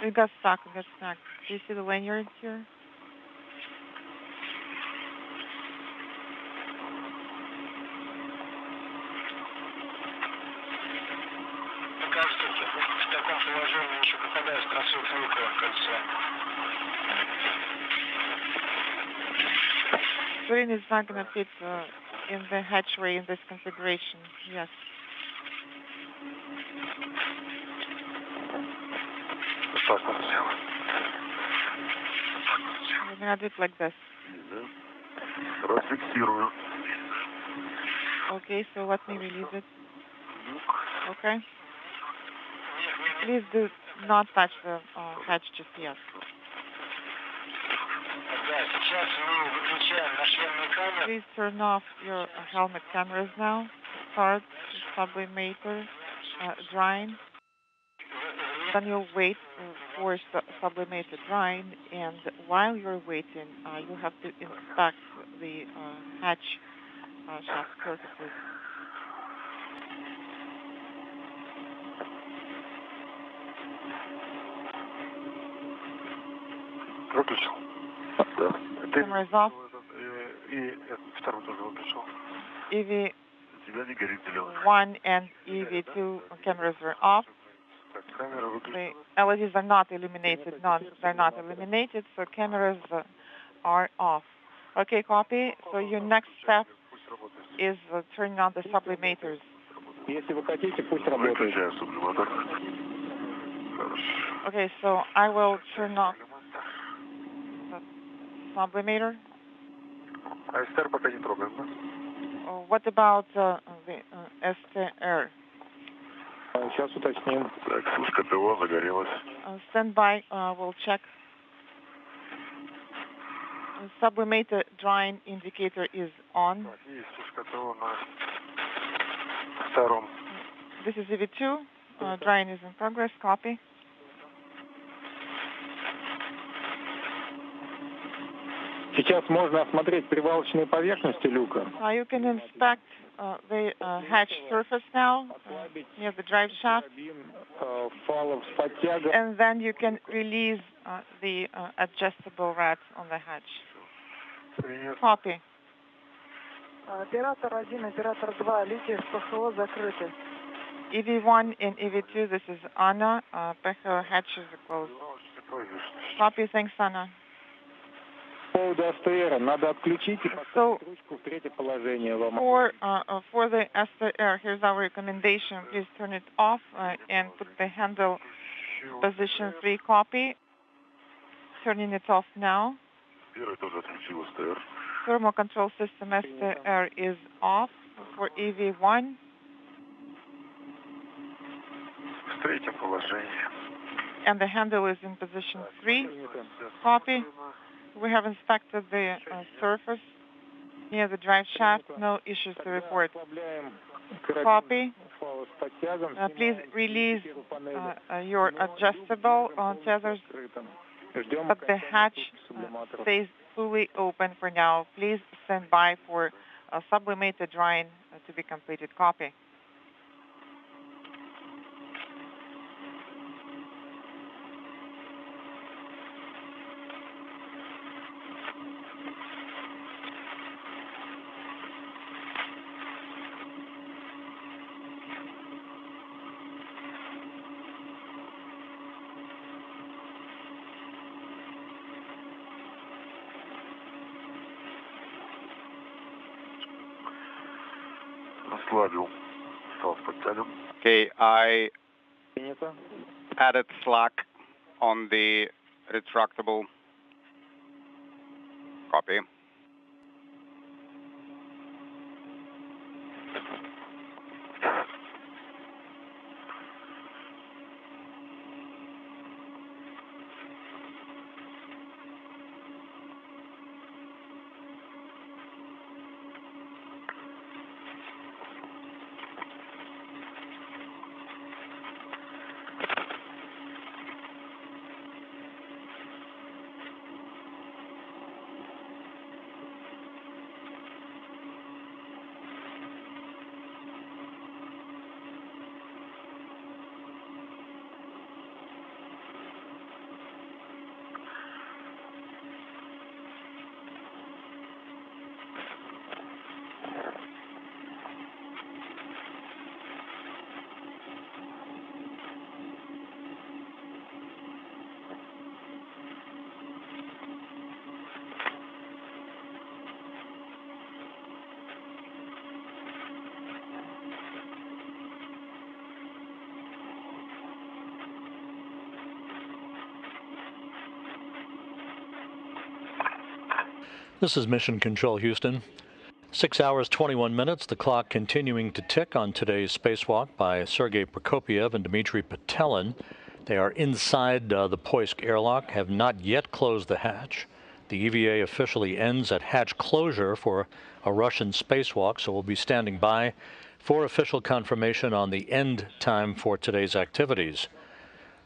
It got stuck. Do you see the lanyard here? Покажите, в таком положении еще попадает в тросу люка кольца. Screen is not going to fit in the hatchway in this configuration. Yes. Так вот сделал. We're going to do it like this. Расфиксирую. Okay, so let me release it. Okay. Please do not touch the hatch just yet. Да, сейчас мы выключаем нашлемные камеры. Please turn off your helmet cameras now. Start sublimator drying. Then you'll wait for sublimator drying, and while you're waiting, you have to inspect the hatch shaft surfaces. Выключил? Да. Camera is off. И второй тоже выключил. EV У тебя не горит зеленый. 1 and EV2 cameras are off. Так, камера выключена. The LEDs are not illuminated. No, they're not illuminated, so cameras are off. Okay, copy. So your next step is turning on the sublimators. Если вы хотите, пусть работает. Выключаю сублиматор. Хорошо. Okay, so I will turn off the sublimator. А СТР пока не трогаем, да? What about the STR? Сейчас уточним. Так, сушка ТО загорелась. Stand by, we'll check. Sublimator drying indicator is on. Так, есть сушка ТО на втором. This is EV2. Drying is in progress. Copy. Сейчас можно осмотреть привалочные поверхности люка. You can inspect the hatch surface now near the drive shaft, Фалов с подтягом. and then you can release the adjustable rats on the hatch. Copy. Оператор 1, оператор 2, лики в ПХО закрыты. EV1 and EV2, this is Anna. PHO hatches are closed. Copy, thanks, Anna. По поводу СТР надо отключить и поставить ручку в третье положение. For the STR, here's our recommendation. Please turn it off and put the handle position 3. Copy. Turning it off now. Первый тоже отключил СТР. Thermal control system STR is off for EV1. В третьем положении. And the handle is in position 3. Copy. We have inspected the surface near the drive shaft. No issues to report. Copy. Please release your adjustable tethers, but the hatch stays fully open for now. Please stand by for sublimated drying to be completed. Copy. Ослабил. Стал с подтягом. Okay, I added slack on the retractable Copy. This is Mission Control, Houston. 6 hours, 21 minutes, the clock continuing to tick on today's spacewalk by Sergei Prokopyev and Dmitry Petelin. They are inside the Poisk airlock, have not yet closed the hatch. The EVA officially ends at hatch closure for a Russian spacewalk, so we'll be standing by for official confirmation on the end time for today's activities.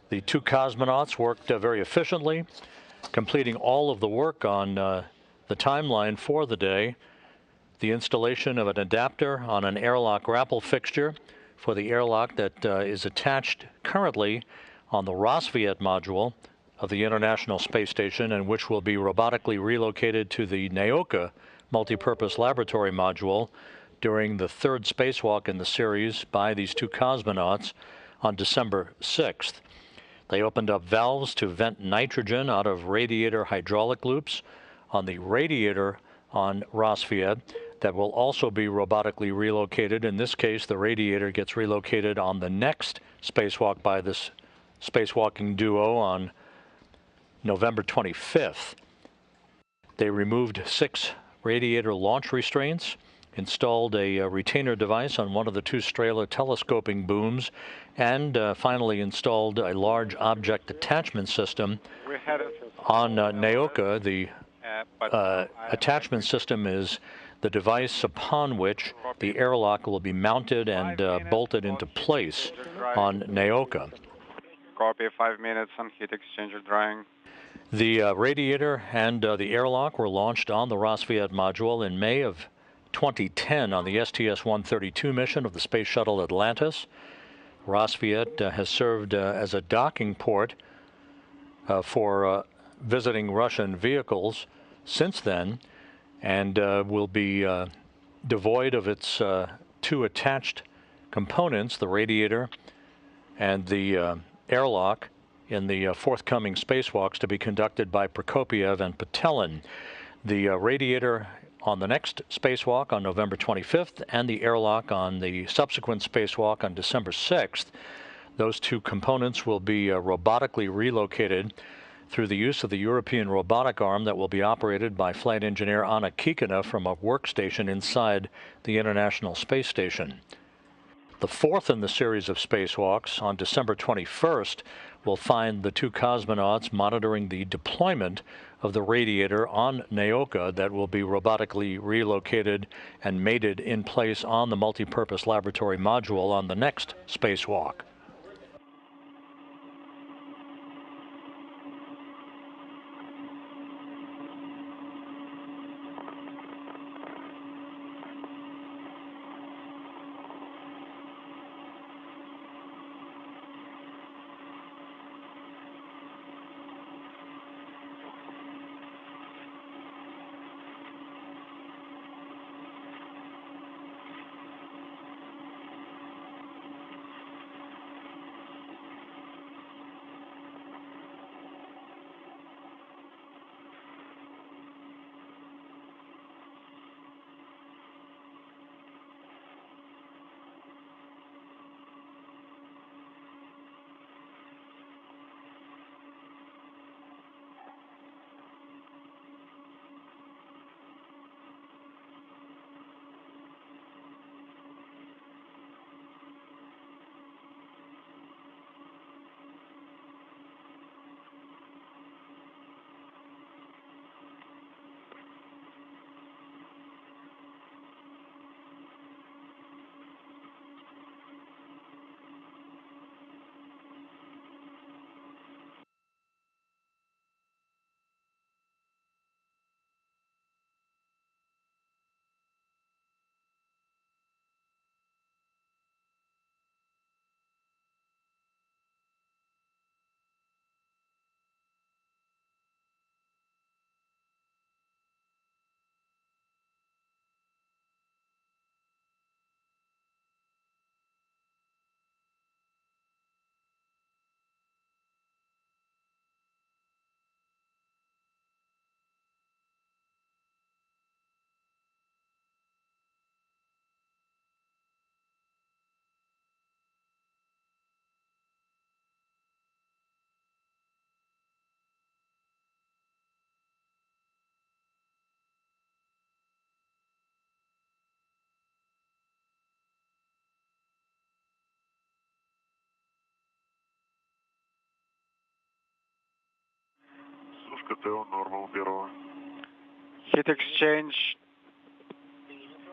The two cosmonauts worked very efficiently, completing all of the work on the timeline for the day. The installation of an adapter on an airlock grapple fixture for the airlock that is attached currently on the Rosviet module of the International Space Station, and which will be robotically relocated to the Naoka multipurpose laboratory module during the third spacewalk in the series by these two cosmonauts on December 6th. They opened up valves to vent nitrogen out of radiator hydraulic loops on the radiator on Rosviet that will also be robotically relocated. In this case, the radiator gets relocated on the next spacewalk by this spacewalking duo on November 25th. They removed 6 radiator launch restraints, installed a retainer device on one of the 2 Strela telescoping booms, and finally installed a large object attachment system on Naoka. The attachment system is the device upon which the airlock will be mounted and bolted into place on Naoka. Copy, 5 minutes on heat exchanger drying. The radiator and the airlock were launched on the Rosviet module in May of 2010 on the STS-132 mission of the Space Shuttle Atlantis. Rosviet has served as a docking port for visiting Russian vehicles since then, and will be devoid of its 2 attached components, the radiator and the airlock, in the forthcoming spacewalks to be conducted by Prokopyev and Petelin. The radiator on the next spacewalk on November 25th and the airlock on the subsequent spacewalk on December 6th. Those 2 components will be robotically relocated through the use of the European robotic arm that will be operated by flight engineer Anna Kikina from a workstation inside the International Space Station. The 4th in the series of spacewalks on December 21st will find the 2 cosmonauts monitoring the deployment of the radiator on Naoka that will be robotically relocated and mated in place on the multipurpose laboratory module on the next spacewalk.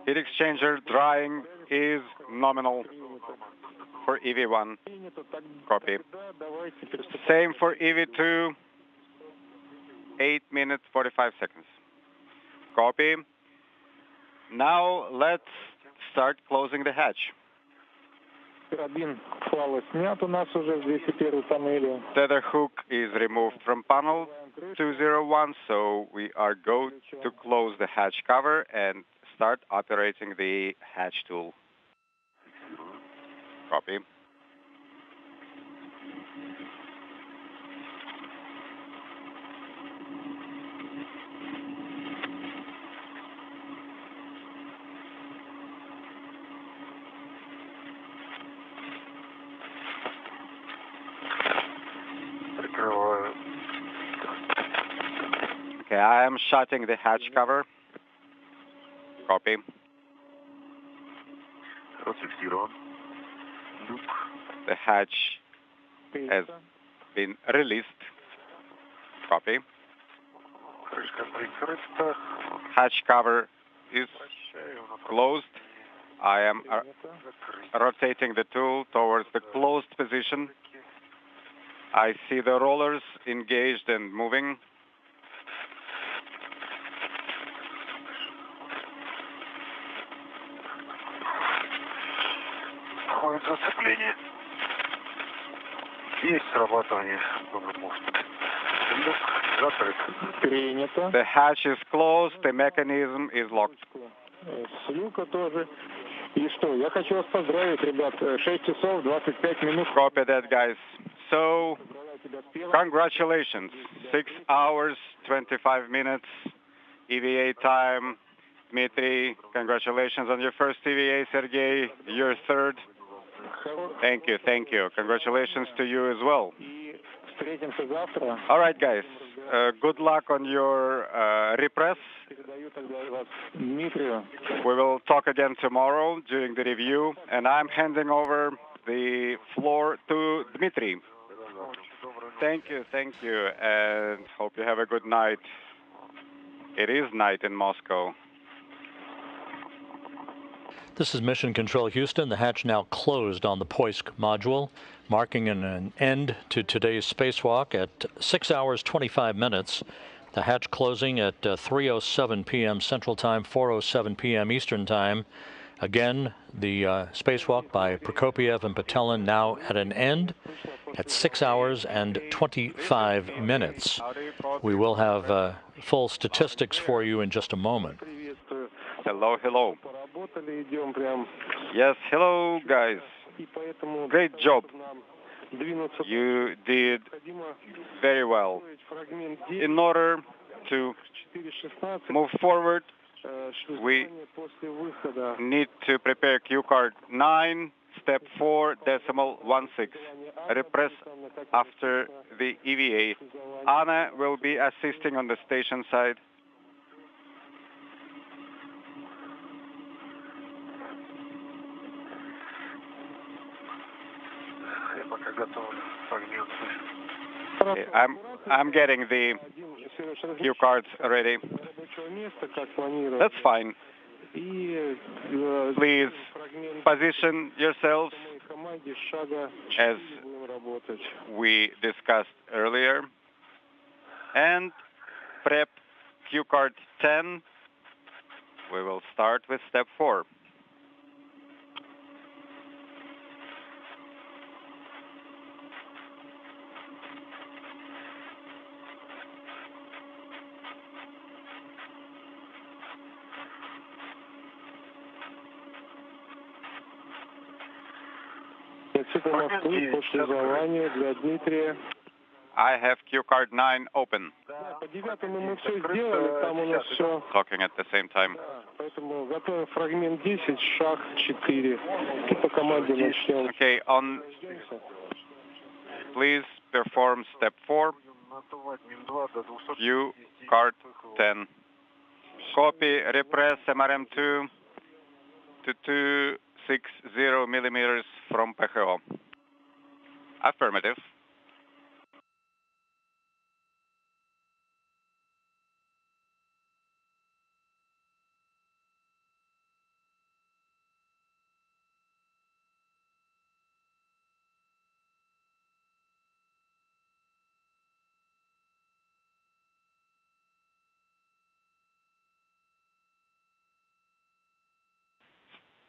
Heat exchanger drying is nominal for EV1. Copy. Same for EV2. 8 minutes 45 seconds. Copy. Now let's start closing the hatch. Tether hook is removed from panel 201, so we are going to close the hatch cover and start operating the hatch tool. Copy. Okay, I am shutting the hatch cover. Copy. The hatch has been released. Copy. Hatch cover is closed. I am rotating the tool towards the closed position. I see the rollers engaged and moving. Зацепление. Есть срабатывание. Люк закрыт. Принято. The hatch is closed. The mechanism is locked. С люка тоже. И что, я хочу вас поздравить, ребят. 6 часов 25 минут. Copy that, guys. So, congratulations. 6 hours, 25 minutes, EVA time. Dmitry, congratulations on your first EVA. Sergey, your third. Thank you, thank you. Congratulations to you as well. All right, guys. Good luck on your repress. We will talk again tomorrow during the review, and I'm handing over the floor to Dmitry. Thank you, and hope you have a good night. It is night in Moscow. This is Mission Control Houston. The hatch now closed on the Poisk module, marking an end to today's spacewalk at 6 hours 25 minutes. The hatch closing at 3:07 p.m. Central Time, 4:07 p.m. Eastern Time. Again, the spacewalk by Prokopiev and Patelin now at an end at 6 hours and 25 minutes. We will have full statistics for you in just a moment. Hello, hello. Yes, hello, guys. Great job. You did very well. In order to move forward, we need to prepare Q card 9, step 4.16. Repress after the EVA. Anna will be assisting on the station side. I'm getting the cue cards ready. That's fine. Please position yourselves as we discussed earlier and prep cue card 10. We will start with step 4. I have cue card 9 open. Talking at the same time. Okay, please perform step 4. Cue card 10. Copy, repress MRM2 to 260 millimeters from PHO. Affirmative.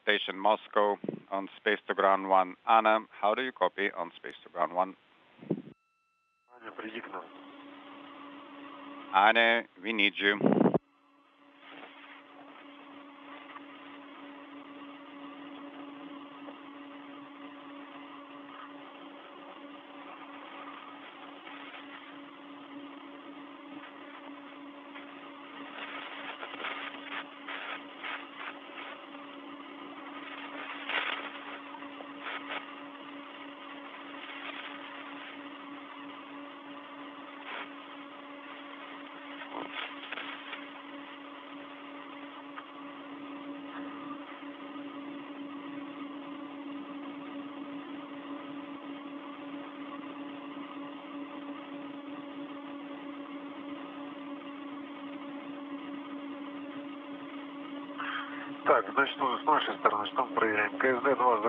Station Moscow on space to ground 1. Anna, how do you copy on space to ground 1? Anna, we need you.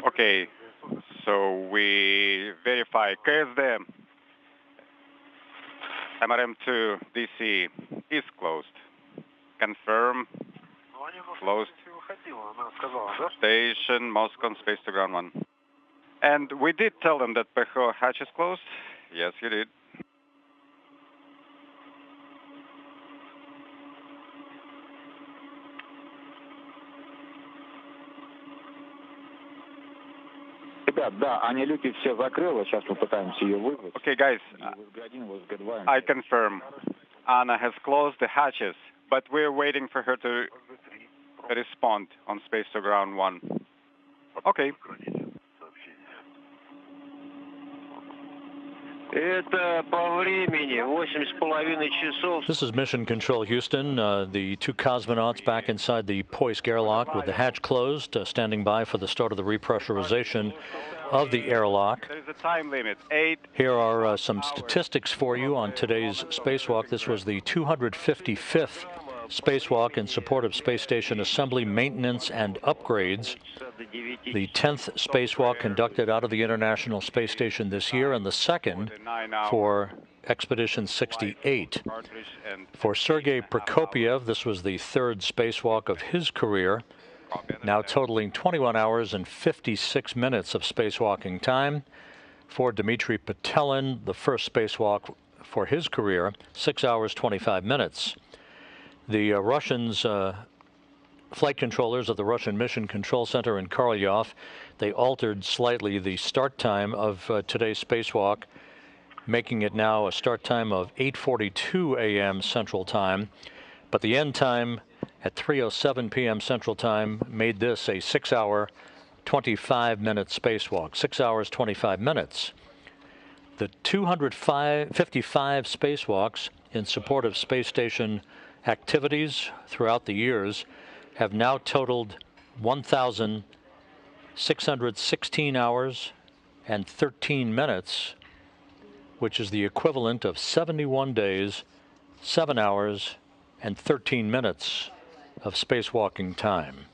Okay, so we verify KSD MRM2 DC is closed. Confirm. Closed. Station Moscow on space to ground 1. And we did tell them that PHO hatch is closed. Yes, you did. Да, Аня люки все закрыла, сейчас мы пытаемся ее вызвать. Okay, guys, I confirm. Anna has closed the hatches, but we're waiting for her to respond on space to ground 1. Okay. Это по времени 8,5 часов. This is Mission Control Houston. The two cosmonauts back inside the Poisk airlock with the hatch closed, standing by for the start of the repressurization of the airlock. There is a time limit, 8. Here are some statistics for you on today's spacewalk. This was the 255th spacewalk in support of space station assembly, maintenance, and upgrades. The 10th spacewalk conducted out of the International Space Station this year, and the second for Expedition 68. For Sergei Prokopyev, this was the third spacewalk of his career, now totaling 21 hours and 56 minutes of spacewalking time. For Dmitry Petelin, the first spacewalk for his career, 6 hours, 25 minutes. The Russians, flight controllers of the Russian Mission Control Center in Korolyov, they altered slightly the start time of today's spacewalk, making it now a start time of 8:42 a.m. Central Time. But the end time at 3:07 p.m. Central Time made this a 6-hour, 25-minute spacewalk. 6 hours, 25 minutes. The 255 spacewalks in support of space station activities throughout the years have now totaled 1,616 hours and 13 minutes, which is the equivalent of 71 days, 7 hours, and 13 minutes of spacewalking time.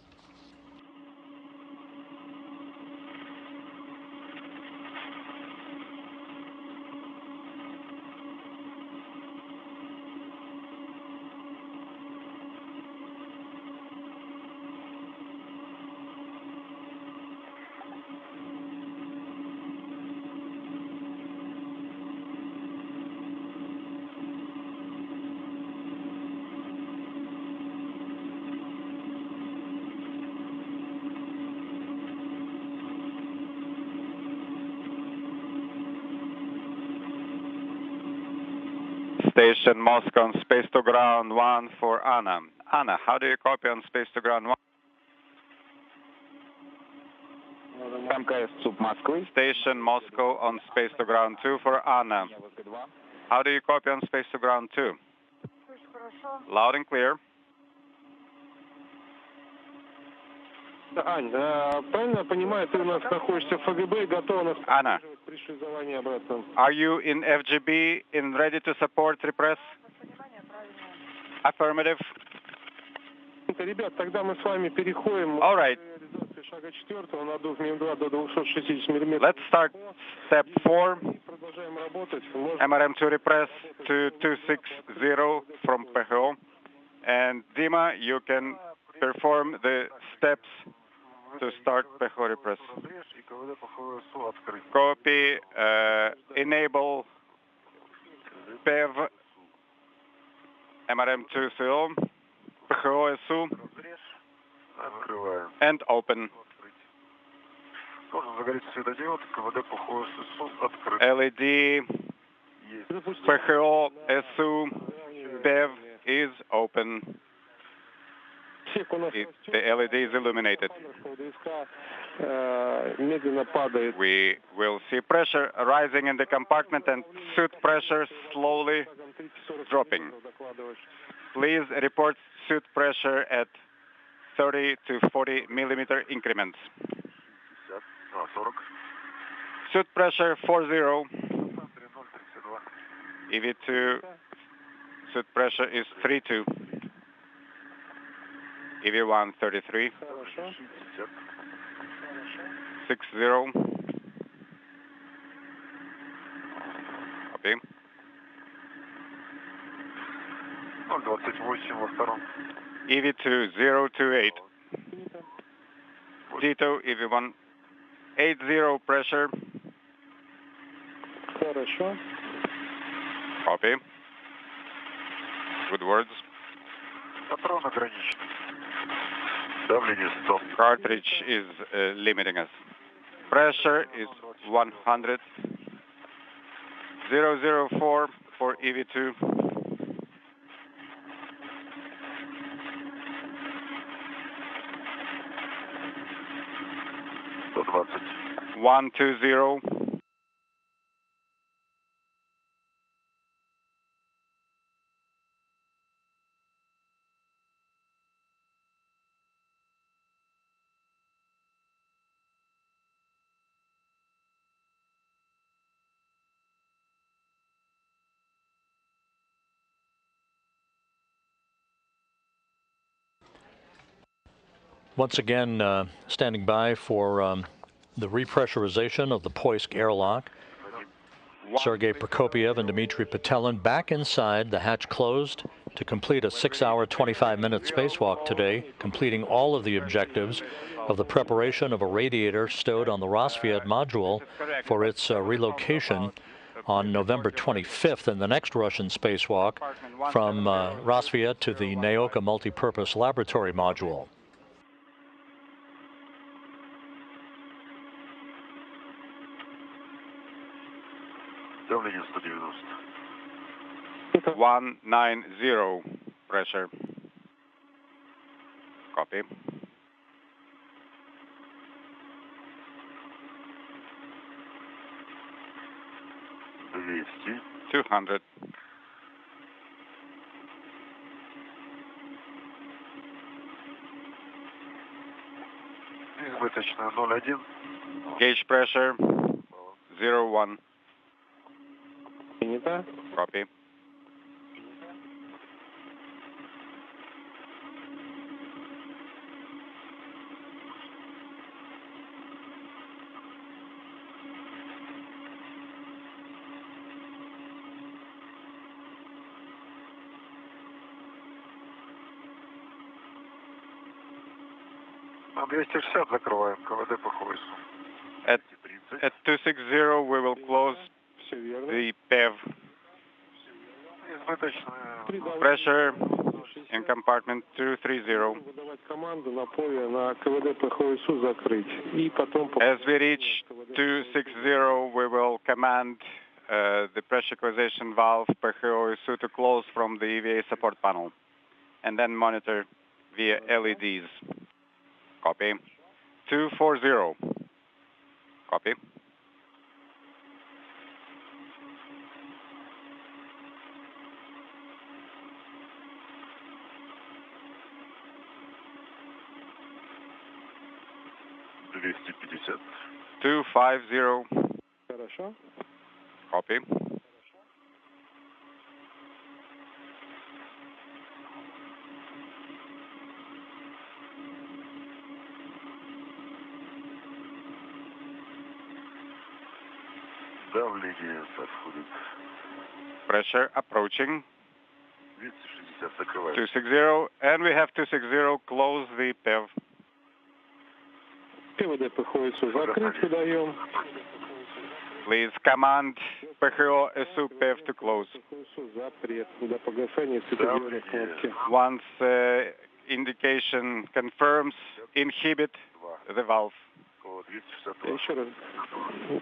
Station Moscow on space to ground 1 for Anna. Anna, how do you copy on space to ground 1? Station Moscow on space to ground 2 for Anna. How do you copy on space to ground 2? Loud and clear. Ань, правильно понимаю, ты у нас находишься в ФГБ и готова нас Anna, пришвизование обратно? are you in FGB and ready to support repress? Affirmative. Ребят, тогда мы с вами переходим All right. к шага 4 на дух МИМ-2 до 260 мм. Let's start step 4. Продолжаем работать. MRM2 repress to 260 from PHO. And Dima, you can perform the steps to start PHO repress. Copy. Enable PEV MRM2CO, PHO SU, and open. LED PHO SU PEV is open. The LED is illuminated. We will see pressure rising in the compartment and suit pressure slowly dropping. Please report suit pressure at 30 to 40 millimeter increments. Suit pressure 40. EV2 suit pressure is 32. EV1 33. 60. Copy. EV2 028. Ditto EV1 80 pressure. Copy. Good words. Cartridge is limiting us. Pressure is 100. 004 for EV2. $120. 120. Once again, standing by for the repressurization of the Poisk airlock. Sergei Prokopiev and Dmitry Petelin back inside, the hatch closed, to complete a 6-hour, 25-minute spacewalk today, completing all of the objectives of the preparation of a radiator stowed on the Rassvet module for its relocation on November 25th in the next Russian spacewalk from Rassvet to the Naoka multipurpose laboratory module. Давление 190. 190 pressure. Copy. Двести. 200. Избыточная 0,1. Gauge pressure 01. Copy. На 260 закрываем, КВД по ХОСу. At 260 we will close the PEV. Pressure in compartment 230. As we reach 260, we will command the pressure equalization valve PHO to close from the EVA support panel, and then monitor via LEDs. Copy. 240. Copy. $250. 250. Copy. Давление подходит. Pressure approaching 260 закрываем. 260, and we have 260 close the PEV. ПВД ПХО закрыть выдаем. Please command PHO SU PEV to close. Запрет. До погашения светодиодной кнопки. Once indication confirms, inhibit the valve. Еще раз.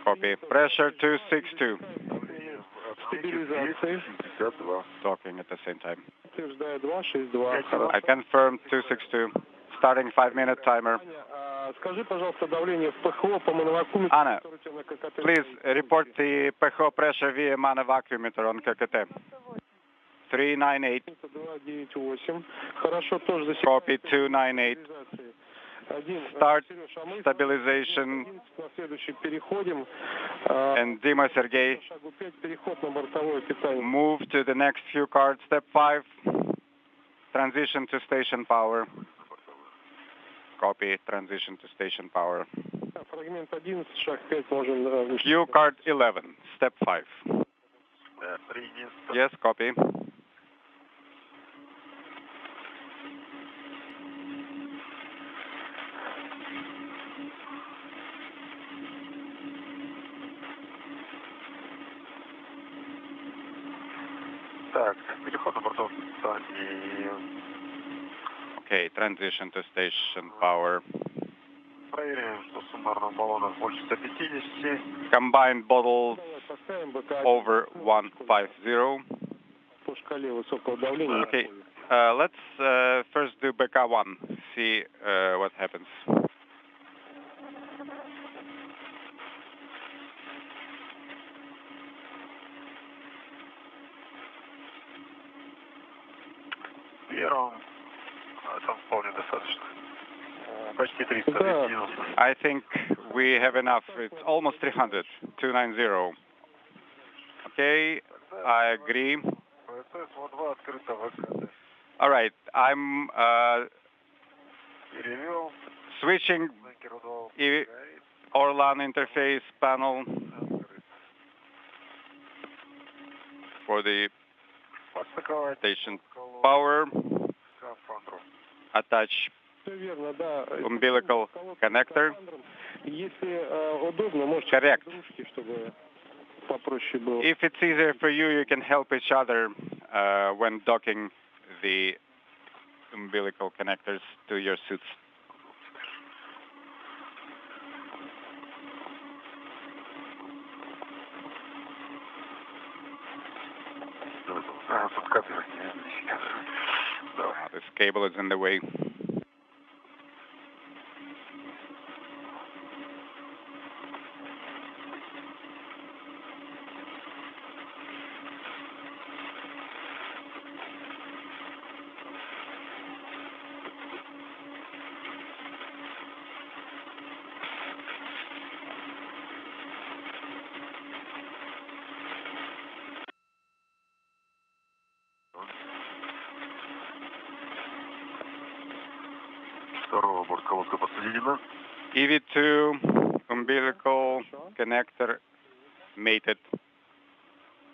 Copy. Pressure 262. Стабилизация. Talking at the same time. Утверждаю 262. I confirm 262. Starting 5-minute timer. Скажи, пожалуйста, давление в ПХО по моновакууме. Anna, please report the PHO pressure via monovacууmeter on KKT. 398. Хорошо, тоже за Copy 298. Start stabilization. And Dima Sergey, move to the next few cards. Step 5. Transition to station power. Copy. Transition to station power. Q card 11. Step 5. Yes, copy. Так, переход на бортов станции. Okay, transition to station power. Проверяем, что суммарно баллонов больше 150. Combined bottles over 150. По шкале высокого давления. Okay, let's first do BK1. See what happens. Первым это вполне достаточно. Почти 300. I think we have enough. It's almost 300. 290. Okay, I agree. All right, I'm switching Orlan interface panel for the station power. Attach umbilical connector. Correct. If it's easier for you, you can help each other when docking the umbilical connectors to your suits. This cable is in the way. Второго бортколодка подсоединена. EV2 umbilical connector mated.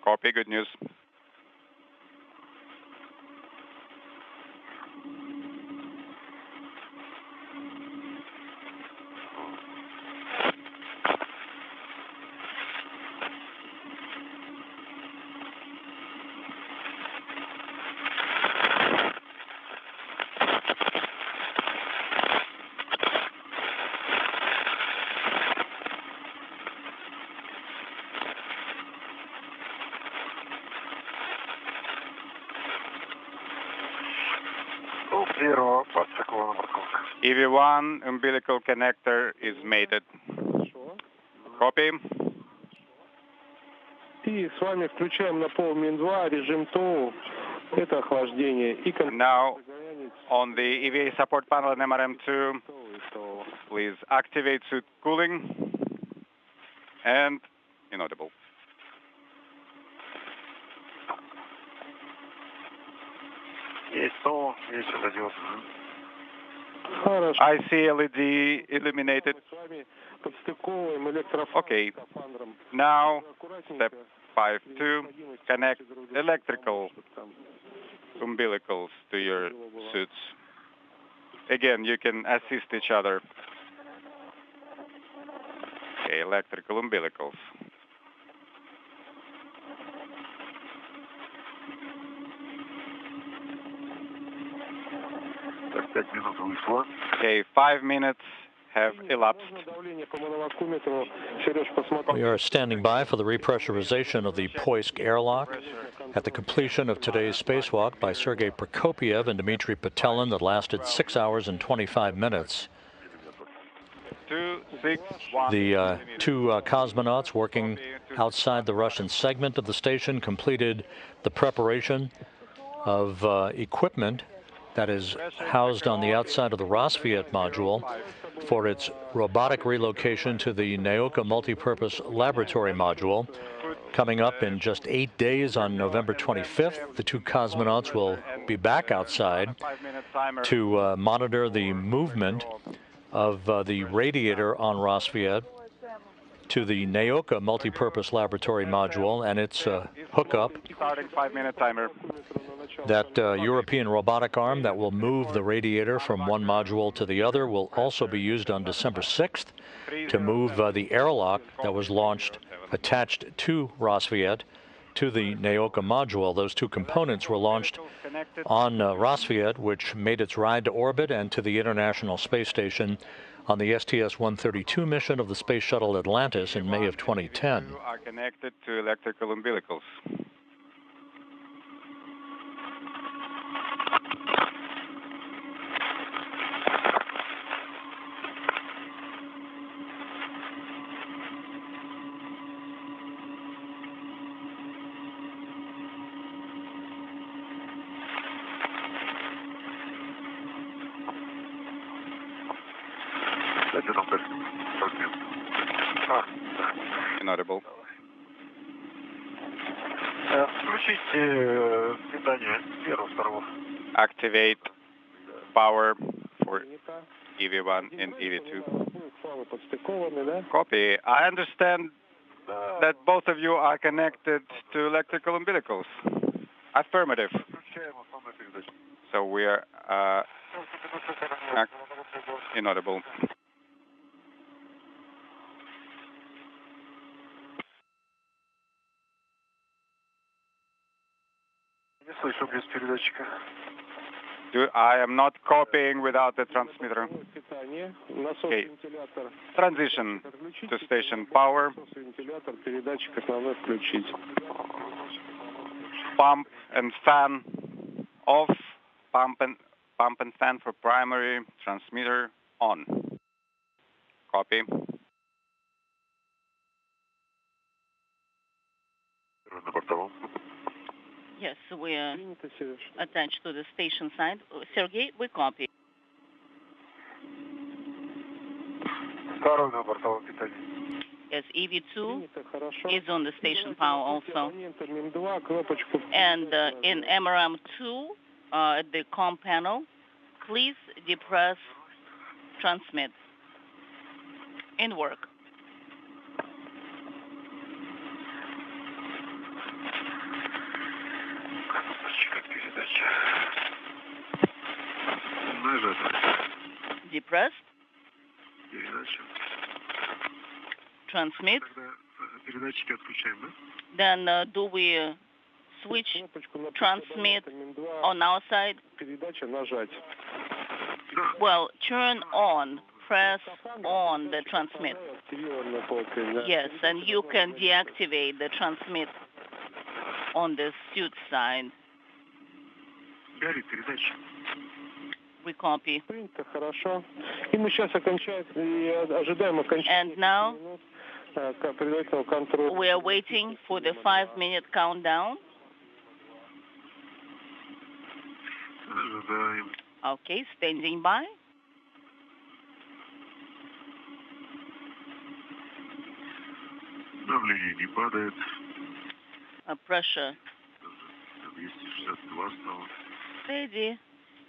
Copy, good news. EV1 umbilical connector is mated. Copy. И с вами включаем на пол Мин-2 режим ТОУ. Это охлаждение. Now, on the EVA support panel in MRM2, please activate suit cooling and inaudible. I see LED illuminated. Okay. Now, step 5.2, connect electrical umbilicals to your suits. Again, you can assist each other. Okay, electrical umbilicals. Okay, 5 minutes have elapsed. We are standing by for the repressurization of the Poisk airlock. At the completion of today's spacewalk by Sergei Prokopiev and Dmitry Petelin that lasted 6 hours and 25 minutes. 261. The two cosmonauts working outside the Russian segment of the station completed the preparation of equipment that is housed on the outside of the Rassvet module for its robotic relocation to the Naoka multipurpose laboratory module. Coming up in just 8 days on November 25th, the two cosmonauts will be back outside to monitor the movement of the radiator on Rassvet to the Naoka multipurpose laboratory module and its hookup. Starting 5-minute timer. That European robotic arm that will move the radiator from one module to the other will also be used on December 6th to move the airlock that was launched attached to Rassvet to the Naoka module. Those two components were launched on Rassvet, which made its ride to orbit and to the International Space Station on the STS-132 mission of the Space Shuttle Atlantis in May of 2010. Are connected to electrical umbilicals. Inaudible. Activate power for EV1 and EV2. Copy. I understand that both of you are connected to electrical umbilicals. Affirmative. So we are inaudible. I am not copying without the transmitter. Okay. Transition to station power. Pump and fan off. Pump and fan for primary. Transmitter on. Copy. Yes, we are attached to the station side. Sergei, we copy. Yes, EV2 is on the station power also. And in MRM2, at the COM panel, please depress transmit and work. Depressed. Transmit. Then do we switch transmit on our side? Well, turn on, press on the transmit. Yes, and you can deactivate the transmit on the suit side. We copy. And now we are waiting for the 5-minute countdown. Okay, standing by. Pressure. Steady.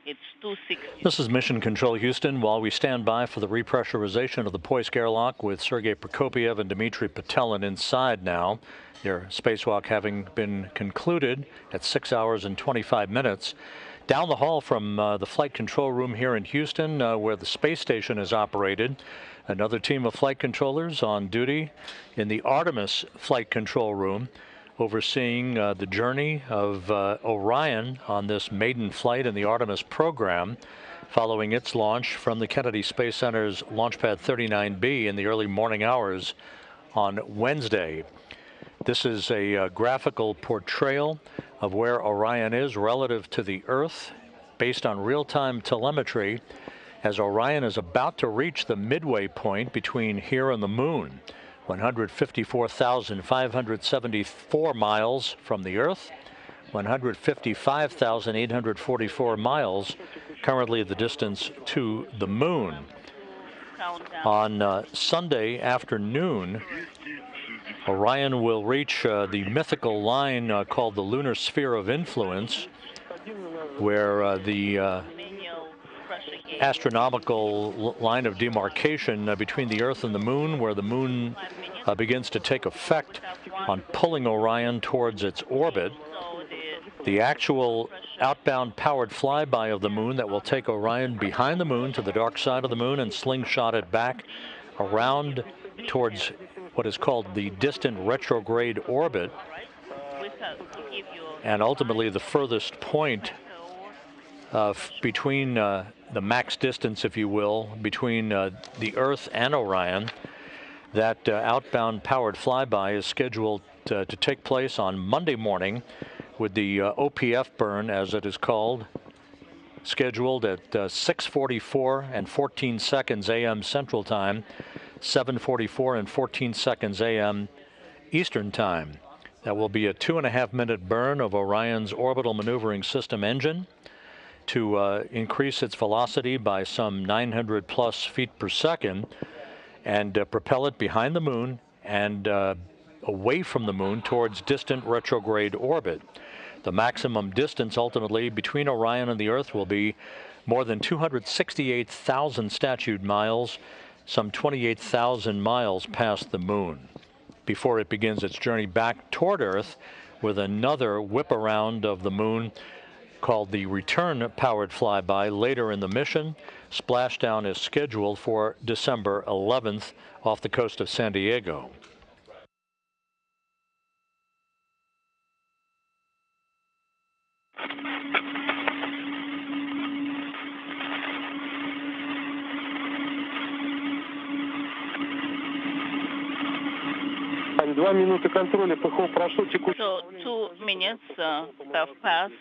It's 260. This is Mission Control Houston. While we stand by for the repressurization of the Poisk airlock with Sergei Prokopiev and Dmitry Petelin inside now, their spacewalk having been concluded at 6 hours and 25 minutes, Down the hall from the flight control room here in Houston, where the space station is operated, another team of flight controllers on duty in the Artemis flight control room, overseeing the journey of Orion on this maiden flight in the Artemis program, following its launch from the Kennedy Space Center's Launch Pad 39B in the early morning hours on Wednesday. This is a graphical portrayal of where Orion is relative to the Earth, based on real-time telemetry, as Orion is about to reach the midway point between here and the Moon, 154,574 miles from the Earth, 155,844 miles, currently the distance to the Moon. On Sunday afternoon, Orion will reach the mythical line called the Lunar Sphere of Influence, where the astronomical line of demarcation between the Earth and the Moon, where the Moon begins to take effect on pulling Orion towards its orbit. The actual outbound powered flyby of the Moon that will take Orion behind the Moon to the dark side of the Moon and slingshot it back around towards what is called the distant retrograde orbit, and ultimately the furthest point between the max distance, if you will, between the Earth and Orion. That outbound powered flyby is scheduled to take place on Monday morning, with the OPF burn, as it is called, scheduled at 6:44 and 14 seconds a.m. Central Time, 7:44 and 14 seconds a.m. Eastern Time. That will be a 2.5-minute burn of Orion's orbital maneuvering system engine to increase its velocity by some 900 plus feet per second and propel it behind the Moon and away from the Moon towards distant retrograde orbit. The maximum distance ultimately between Orion and the Earth will be more than 268,000 statute miles, some 28,000 miles past the Moon, before it begins its journey back toward Earth with another whip around of the Moon called the return powered flyby later in the mission. Splashdown is scheduled for December 11th off the coast of San Diego. So 2 minutes have passed.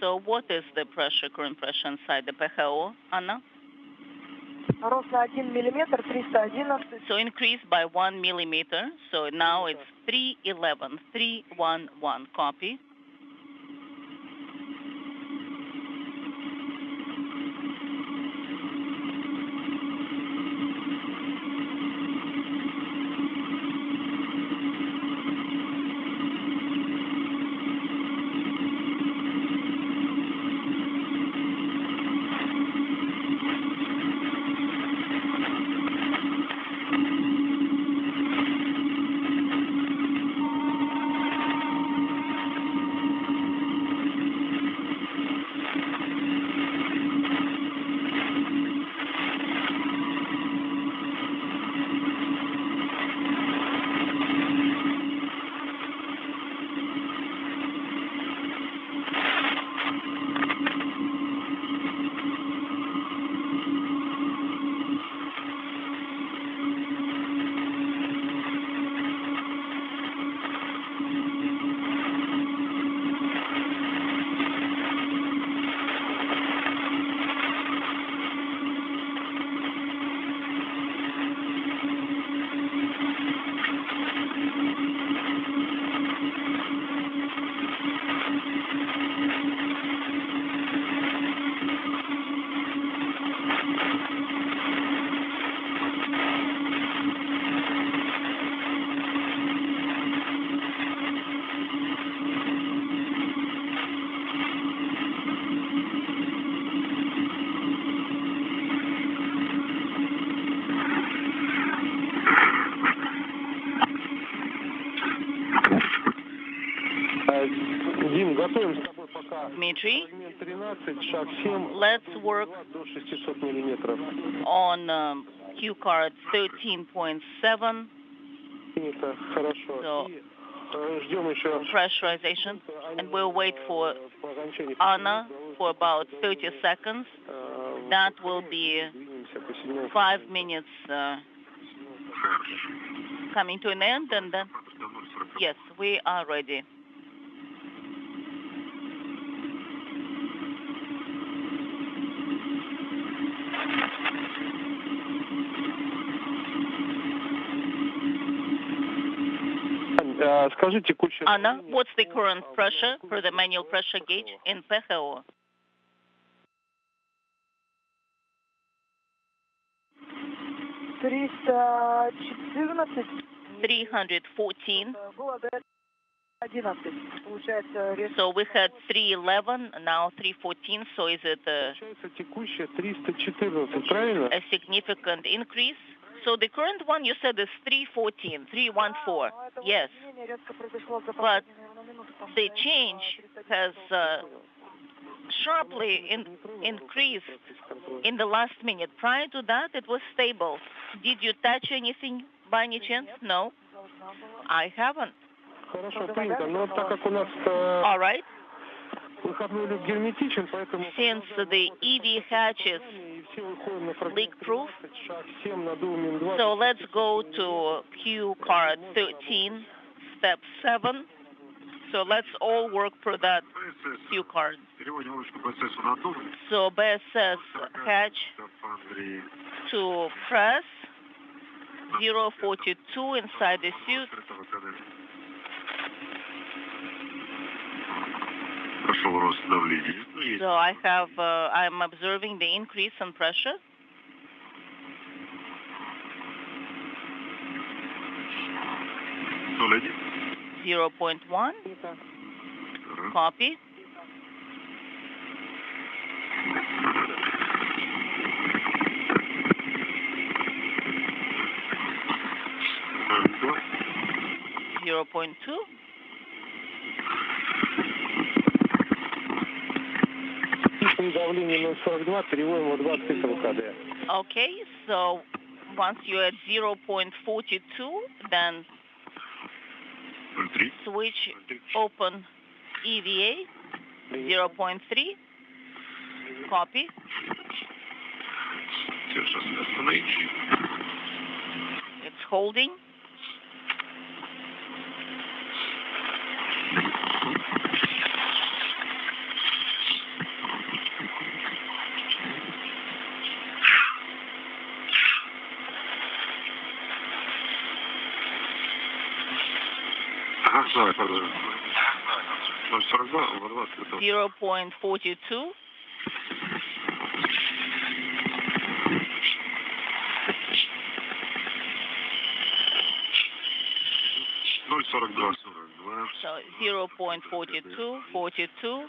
So what is the pressure, current pressure inside the PHO, Anna? So increased by 1 millimeter. So now it's 311, 311. Copy. Dmitry. Let's work on Q card 13.7. So pressurization, and we'll wait for Anna for about 30 seconds. That will be 5 minutes coming to an end, and then, yes, we are ready. Anna, what's the current pressure for the manual pressure gauge in PHO? $314. So we had 311, now 314. So is it a significant increase? So the current one you said is 314, 314. Yes. But the change has sharply increased in the last minute. Prior to that, it was stable. Did you touch anything by any chance? No, I haven't. All right. Since the EV hatches leak-proof, so let's go to Q card 13, step 7. So let's all work for that Q card. So BSS hatch to press 042 inside the suit. So I'm observing the increase in pressure. Solid. 0.1. Copy. $2. 0.2. Okay, so once you're at 0.42, then switch open EVA 0.3. Copy. It's holding. Sorry, 0.42. So 0.42, 42.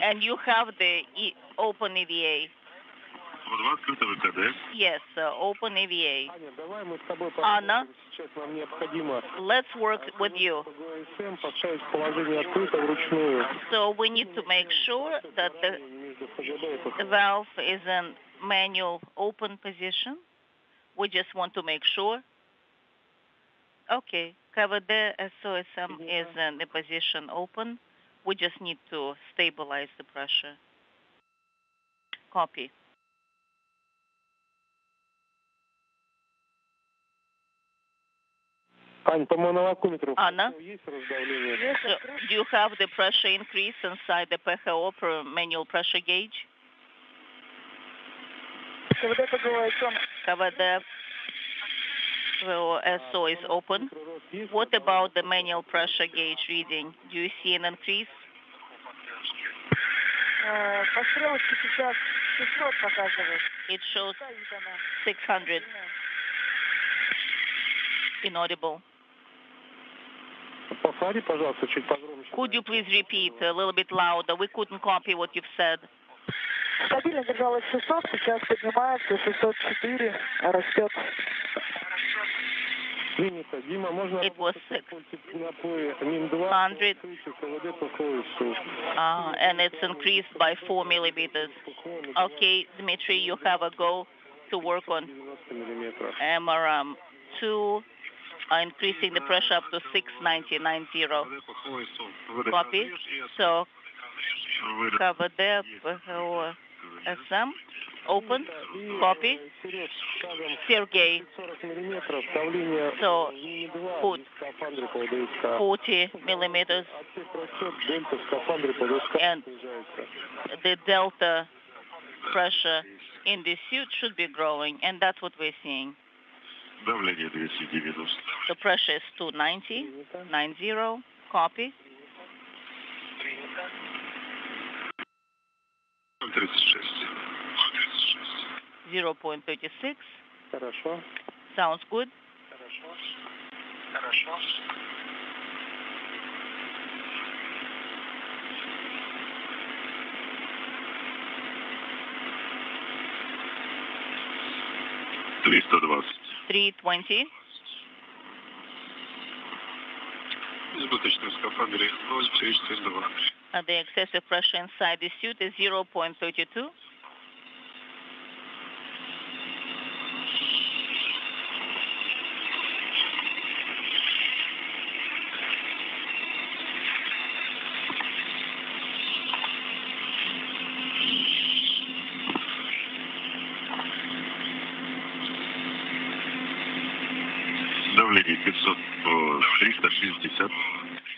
And you have the open EVA. Yes, open EVA. Anna, let's work with you. So we need to make sure that the valve is in manual open position. We just want to make sure. Okay, KVD SOSM is in the position open. We just need to stabilize the pressure. Copy. Anna, do you have the pressure increase inside the PHO per manual pressure gauge? KVD SO is open. What about the manual pressure gauge reading? Do you see an increase? It shows 600. Inaudible. Could you please repeat a little bit louder? We couldn't copy what you've said. Стабильно держалась 600, сейчас поднимается 604, растет. It was 600, and it's increased by 4 millimeters. Okay, Dmitry, you have a go to work on MRM2, increasing the pressure up to 690. Copy. So cover there, SM. Open. Copy. Sergey. So put 40 millimeters. And the delta pressure in the suit should be growing, and that's what we're seeing. The pressure is 290. Copy. 0.36. Sounds good. $320. The excessive pressure inside the suit is 0.32.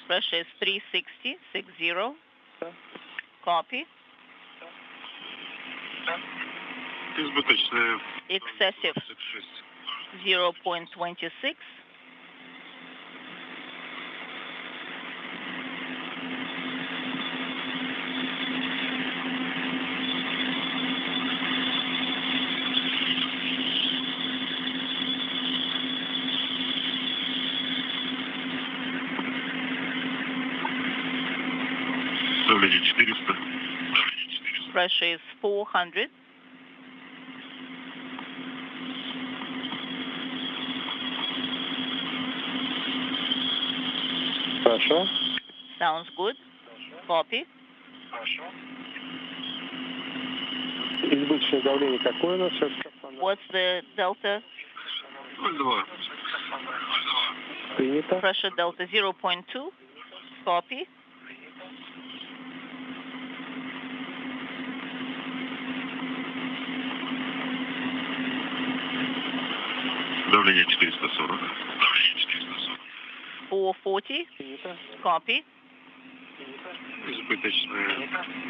Pressure is 360. Copy. Excessive 0.26. Pressure is 400. Sounds good. Copy. What's the delta? Pressure delta 0.2. Copy. Давление 440. 440. Copy. Избыточное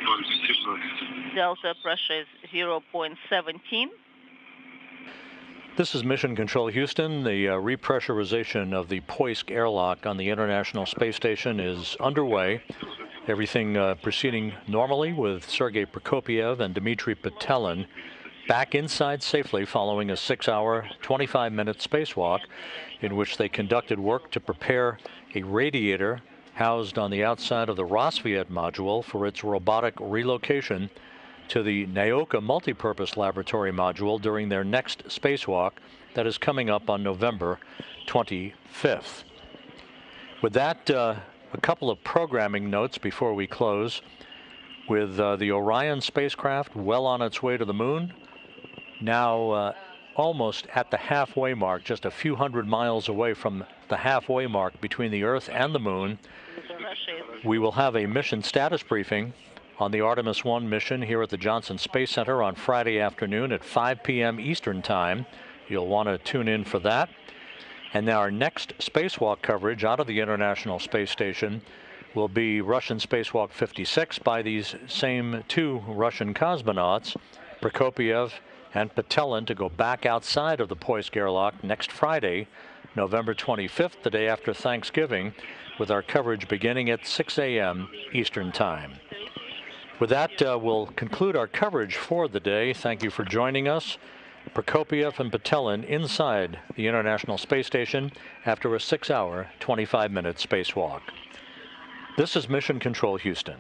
0,17. Delta pressure is 0.17. This is Mission Control Houston. The repressurization of the Poisk airlock on the International Space Station is underway. Everything proceeding normally with Sergei Prokopyev and Dmitry Petelin back inside safely following a 6-hour, 25-minute spacewalk in which they conducted work to prepare a radiator housed on the outside of the Rosviet module for its robotic relocation to the Naoka multipurpose laboratory module during their next spacewalk that is coming up on November 25th. With that, a couple of programming notes before we close. With the Orion spacecraft well on its way to the moon, now almost at the halfway mark, just a few hundred miles away from the halfway mark between the Earth and the moon, we will have a mission status briefing on the Artemis 1 mission here at the Johnson Space Center on Friday afternoon at 5 p.m. Eastern Time. You'll want to tune in for that. And now our next spacewalk coverage out of the International Space Station will be Russian Spacewalk 56 by these same two Russian cosmonauts, Prokopyev and Petelin, to go back outside of the Poisk airlock next Friday, November 25th, the day after Thanksgiving, with our coverage beginning at 6 a.m. Eastern Time. With that, we'll conclude our coverage for the day. Thank you for joining us. Prokopyev and Petelin inside the International Space Station after a 6-hour, 25-minute spacewalk. This is Mission Control Houston.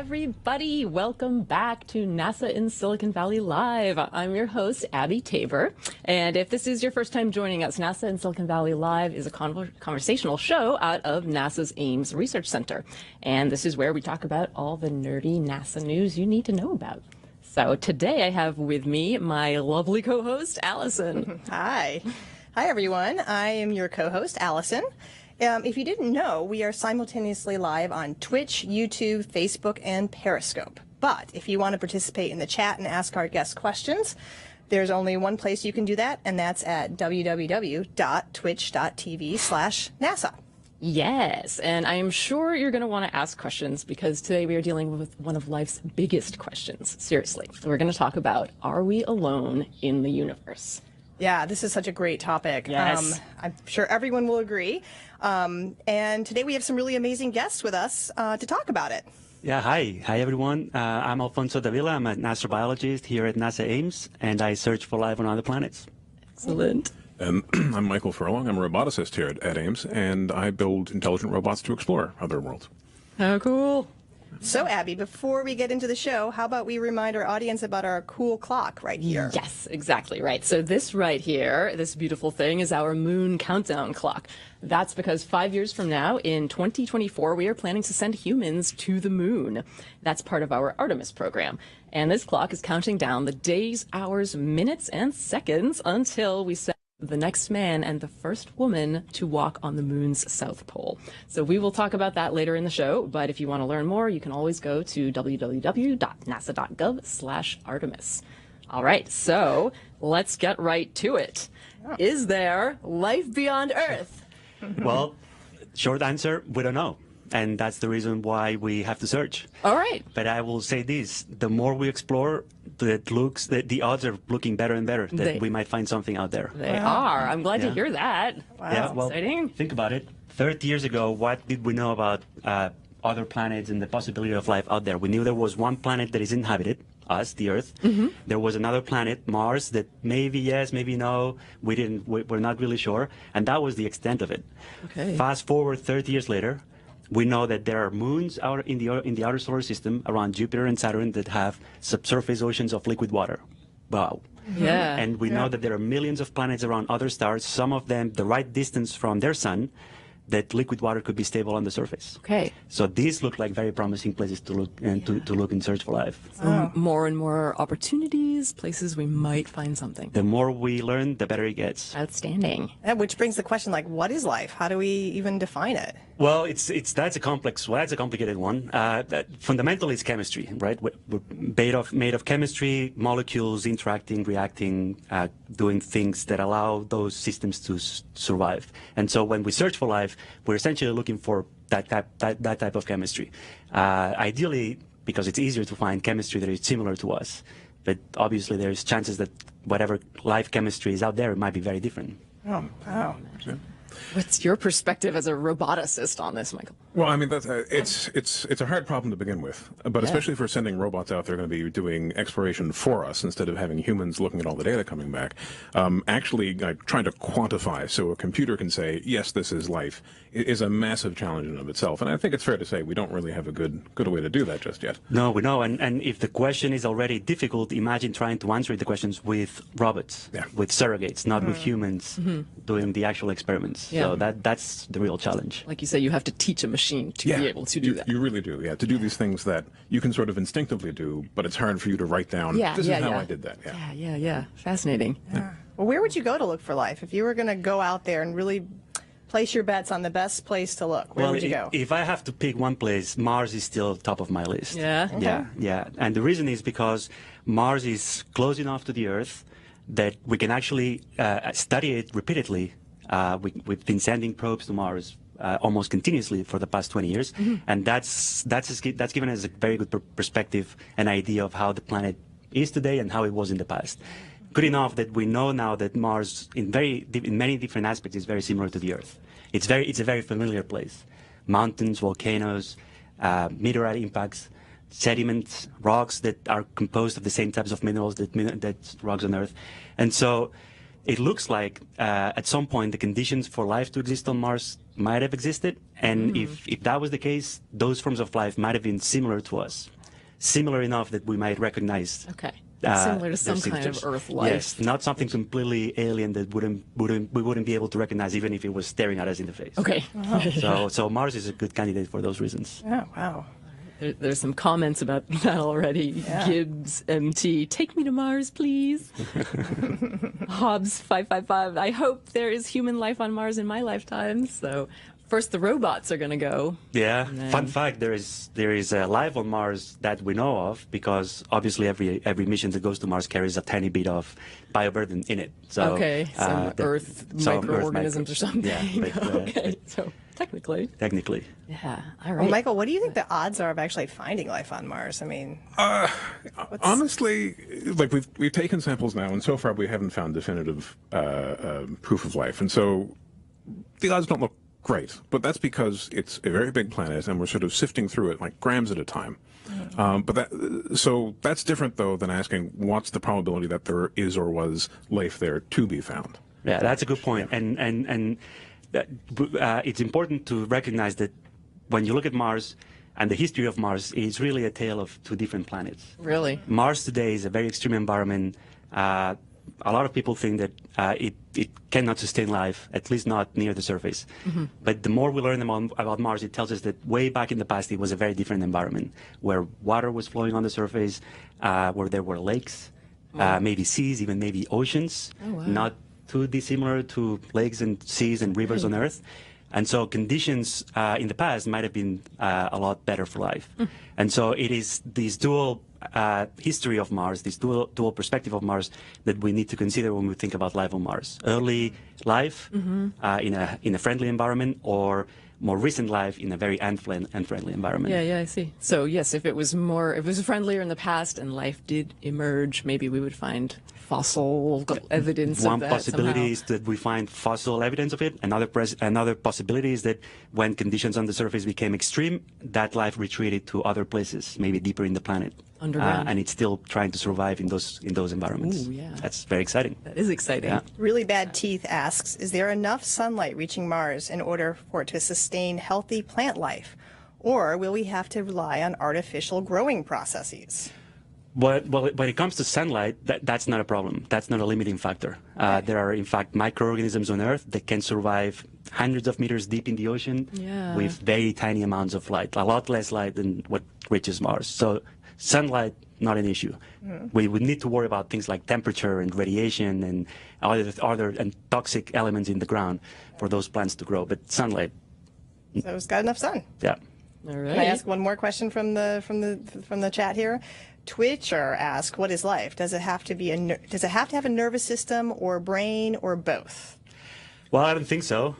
everybody. Welcome back to NASA in Silicon Valley Live. I'm your host, Abby Tabor. And if this is your first time joining us, NASA in Silicon Valley Live is a conversational show out of NASA's Ames Research Center. And this is where we talk about all the nerdy NASA news you need to know about. So today I have with me my lovely co-host, Allison. Hi. Hi, everyone. I am your co-host, Allison. If you didn't know, we are simultaneously live on Twitch, YouTube, Facebook, and Periscope. But if you want to participate in the chat and ask our guests questions, there's only one place you can do that, and that's at www.twitch.tv/NASA. Yes, and I am sure you're going to want to ask questions because today we are dealing with one of life's biggest questions. Seriously, we're going to talk about, are we alone in the universe? Yeah, this is such a great topic. Yes. I'm sure everyone will agree. And today we have some really amazing guests with us to talk about it. Yeah, hi. Hi, everyone. I'm Alfonso Davila. I'm an astrobiologist here at NASA Ames, and I search for life on other planets. Excellent. And I'm Michael Furlong. I'm a roboticist here at Ames, and I build intelligent robots to explore other worlds. How cool. So, Abby, before we get into the show, how about we remind our audience about our cool clock right here? Yes, exactly right. So this right here, this beautiful thing, is our moon countdown clock. That's because 5 years from now, in 2024, we are planning to send humans to the moon. That's part of our Artemis program. And this clock is counting down the days, hours, minutes, and seconds until we send the next man and the first woman to walk on the moon's south pole. So we will talk about that later in the show, but if you want to learn more, you can always go to www.nasa.gov/Artemis. All right, so let's get right to it. Is there life beyond Earth? Well, short answer, we don't know. And that's the reason why we have to search. All right. But I will say this, the more we explore, the odds are looking better and better that we might find something out there. They are. I'm glad to hear that. Wow, yeah, well, exciting. Think about it. 30 years ago, what did we know about other planets and the possibility of life out there? We knew there was one planet that is inhabited, us, the Earth. Mm-hmm. There was another planet, Mars, that maybe yes, maybe no. We're not really sure. And that was the extent of it. Okay. Fast forward 30 years later, we know that there are moons out in the outer solar system around Jupiter and Saturn that have subsurface oceans of liquid water. Wow. Yeah. And we know that there are millions of planets around other stars, some of them the right distance from their sun, that liquid water could be stable on the surface. Okay. So these look like very promising places to look and to look and search for life. So more and more opportunities, places we might find something. The more we learn, the better it gets. Outstanding. Which brings the question, like, what is life? How do we even define it? Well, that's a complicated one. Fundamentally, it's chemistry, right? We're made of chemistry, molecules interacting, reacting, doing things that allow those systems to survive. And so when we search for life, we're essentially looking for that type of chemistry. Ideally, because it's easier to find chemistry that is similar to us. But obviously, there's chances that whatever life chemistry is out there, it might be very different. Oh, wow. What's your perspective as a roboticist on this, Michael? Well, I mean, it's a hard problem to begin with, but especially if we're sending robots out, they're going to be doing exploration for us instead of having humans looking at all the data coming back. Actually, trying to quantify so a computer can say, yes, this is life, is a massive challenge in and of itself. And I think it's fair to say we don't really have a good way to do that just yet. No, we know. And if the question is already difficult, imagine trying to answer the questions with robots, with surrogates, not with humans doing the actual experiments. Yeah. So that's the real challenge. Like you say, you have to teach a machine to be able to do that. You really do, to do these things that you can sort of instinctively do, but it's hard for you to write down, this is how I did that. Yeah. Fascinating. Well, where would you go to look for life? If you were going to go out there and really place your bets on the best place to look, where would you go? If I have to pick one place, Mars is still top of my list. Yeah? Okay. Yeah. And the reason is because Mars is close enough to the Earth that we can actually study it repeatedly. We've been sending probes to Mars almost continuously for the past 20 years, and that's given us a very good perspective and idea of how the planet is today and how it was in the past. Good enough that we know now that Mars, in many different aspects, is very similar to the Earth. It's a very familiar place. Mountains, volcanoes, meteorite impacts, sediments, rocks that are composed of the same types of minerals that rocks on Earth, and so. It looks like at some point the conditions for life to exist on Mars might have existed, and if that was the case, those forms of life might have been similar to us. similar enough that we might recognize. Okay. Similar to some kind of Earth life. Yes, not something completely alien that we wouldn't be able to recognize even if it was staring at us in the face. Okay. So Mars is a good candidate for those reasons. Oh, wow. There's some comments about that already. Yeah. Gibbs MT, take me to Mars, please. Hobbs 555, I hope there is human life on Mars in my lifetime. So first the robots are going to go. Yeah. Then... Fun fact: there is life on Mars that we know of, because obviously every mission that goes to Mars carries a tiny bit of bioburden in it. So some Earth microorganisms or something. Yeah. Okay. So technically. Yeah. All right. Well, Michael, what do you think the odds are of actually finding life on Mars? I mean, honestly, like we've taken samples now, and so far we haven't found definitive proof of life, and so the odds don't look great. But that's because it's a very big planet, and we're sort of sifting through it like grams at a time. So that's different though than asking what's the probability that there is or was life there to be found. Yeah, that's a good point, and it's important to recognize that when you look at Mars and the history of Mars, it's really a tale of two different planets. Really? Mars today is a very extreme environment. A lot of people think that it cannot sustain life, at least not near the surface. Mm-hmm. But the more we learn about Mars, it tells us that way back in the past, it was a very different environment, where water was flowing on the surface, where there were lakes, maybe seas, even maybe oceans. Oh, wow. Not too dissimilar to lakes and seas and rivers on Earth. And so conditions in the past might have been a lot better for life. And so it is this dual history of Mars, this dual perspective of Mars that we need to consider when we think about life on Mars. Early life in a friendly environment, or more recent life in a very unfriendly environment. Yeah, I see. So yes, if it was friendlier in the past and life did emerge, maybe we would find fossil evidence One of that possibility somehow. is that we find fossil evidence of it. Another possibility is that when conditions on the surface became extreme, that life retreated to other places, maybe deeper in the planet. Underground. And it's still trying to survive in those environments. Ooh, yeah. That's very exciting. That is exciting. Yeah. Really Bad Teeth asks, is there enough sunlight reaching Mars in order for it to sustain healthy plant life? Or will we have to rely on artificial growing processes? Well, when it comes to sunlight, that's not a problem. That's not a limiting factor. There are, in fact, microorganisms on Earth that can survive hundreds of meters deep in the ocean with very tiny amounts of light, a lot less light than what reaches Mars. So sunlight, not an issue. We would need to worry about things like temperature and radiation and other and toxic elements in the ground for those plants to grow. But sunlight. So it's got enough sun. Yeah. All right. Can I ask one more question from the chat here? Twitcher asks, "What is life? Does it have to have a nervous system or brain or both?" Well, I don't think so.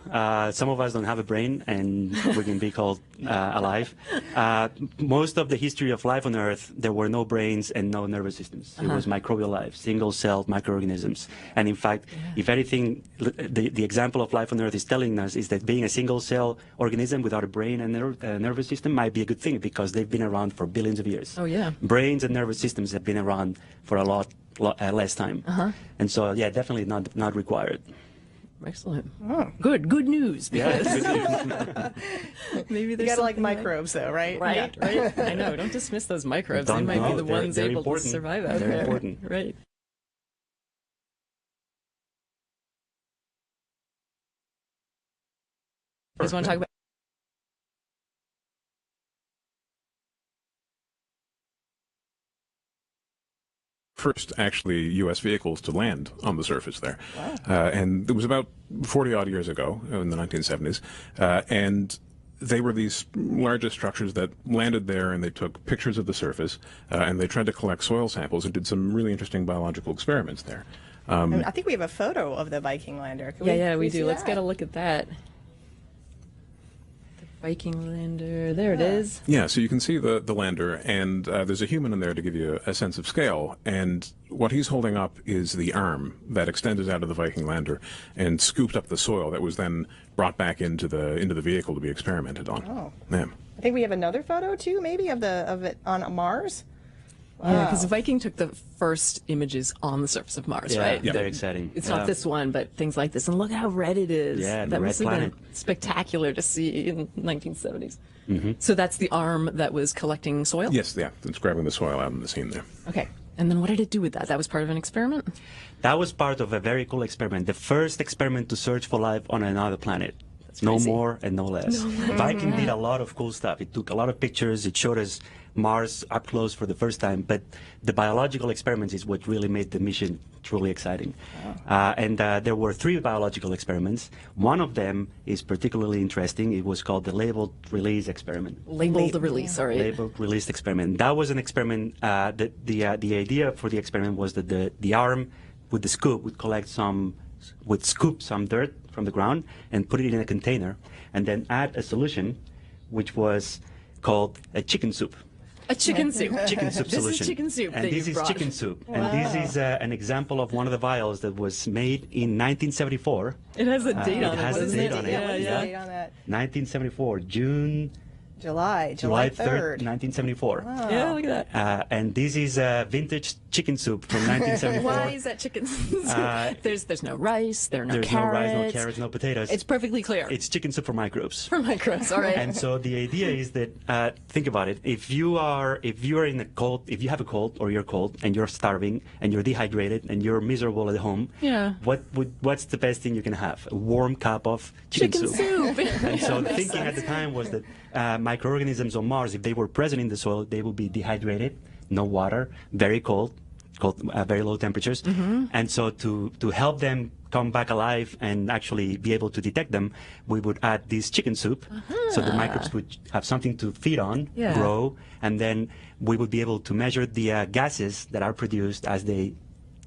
Some of us don't have a brain, and we can be called alive. Most of the history of life on Earth, there were no brains and no nervous systems. It was microbial life, single-celled microorganisms. And in fact, if anything, the example of life on Earth is telling us is that being a single-cell organism without a brain and nervous system might be a good thing, because they've been around for billions of years. Oh, yeah. Brains and nervous systems have been around for a lot less time. And so, yeah, definitely not required. Excellent. Oh. Good news. Because maybe there's you gotta like microbes, though, right? Right. I know. Don't dismiss those microbes. They might be the ones able to survive out there. They're important. Right. I just want to talk about. First, actually, U.S. vehicles to land on the surface there. Wow. And it was about 40-odd years ago, in the 1970s, and they were these largest structures that landed there, and they took pictures of the surface, and they tried to collect soil samples and did some really interesting biological experiments there. I think we have a photo of the Viking lander. Can we do. Let's get a look at that. Viking lander, there it is. Yeah, so you can see the lander, and there's a human in there to give you a sense of scale, and what he's holding up is the arm that extended out of the Viking lander and scooped up the soil that was then brought back into the vehicle to be experimented on. Oh. Yeah. I think we have another photo too, maybe of it on Mars. Yeah, because Viking took the first images on the surface of Mars, right? Yeah, very exciting. It's not this one, but things like this. And look how red it is. Yeah, that the red must have planet. been spectacular to see in the 1970s. So that's the arm that was collecting soil? Yes, yeah, it's grabbing the soil out in the scene there. Okay. And then what did it do with that? That was part of an experiment? That was part of a very cool experiment. The first experiment to search for life on another planet. No more and no less. Viking did a lot of cool stuff. It took a lot of pictures. It showed us Mars up close for the first time. But the biological experiments is what really made the mission truly exciting. And there were 3 biological experiments. One of them is particularly interesting. It was called the labeled release experiment. Labeled release, all right. Labeled release experiment. That was an experiment. The idea for the experiment was that the arm with the scoop would scoop some dirt from the ground and put it in a container, and then add a solution, which was called a chicken soup. A chicken soup. Chicken soup solution. This is chicken soup. And this is chicken soup. Wow. And this is an example of one of the vials that was made in 1974. It has a date on it. It has a date on it. What is the date on that? 1974, July 3rd, 1974. Wow. Yeah, look at that. And this is vintage chicken soup from 1974. Why is that chicken soup? There's no rice, there's no carrots. No rice, no carrots, no potatoes. It's perfectly clear. It's chicken soup for microbes. For microbes, all right. And so the idea is that think about it. If you are in a cold, if you have a cold or you're cold and you're starving and you're dehydrated and you're miserable at home, yeah. What's the best thing you can have? A warm cup of chicken soup. And so the thinking at the time was that microorganisms on Mars, if they were present in the soil, they would be dehydrated, no water, very cold, very low temperatures. And so to help them come back alive and actually be able to detect them, we would add this chicken soup, so the microbes would have something to feed on, grow, and then we would be able to measure the gases that are produced as they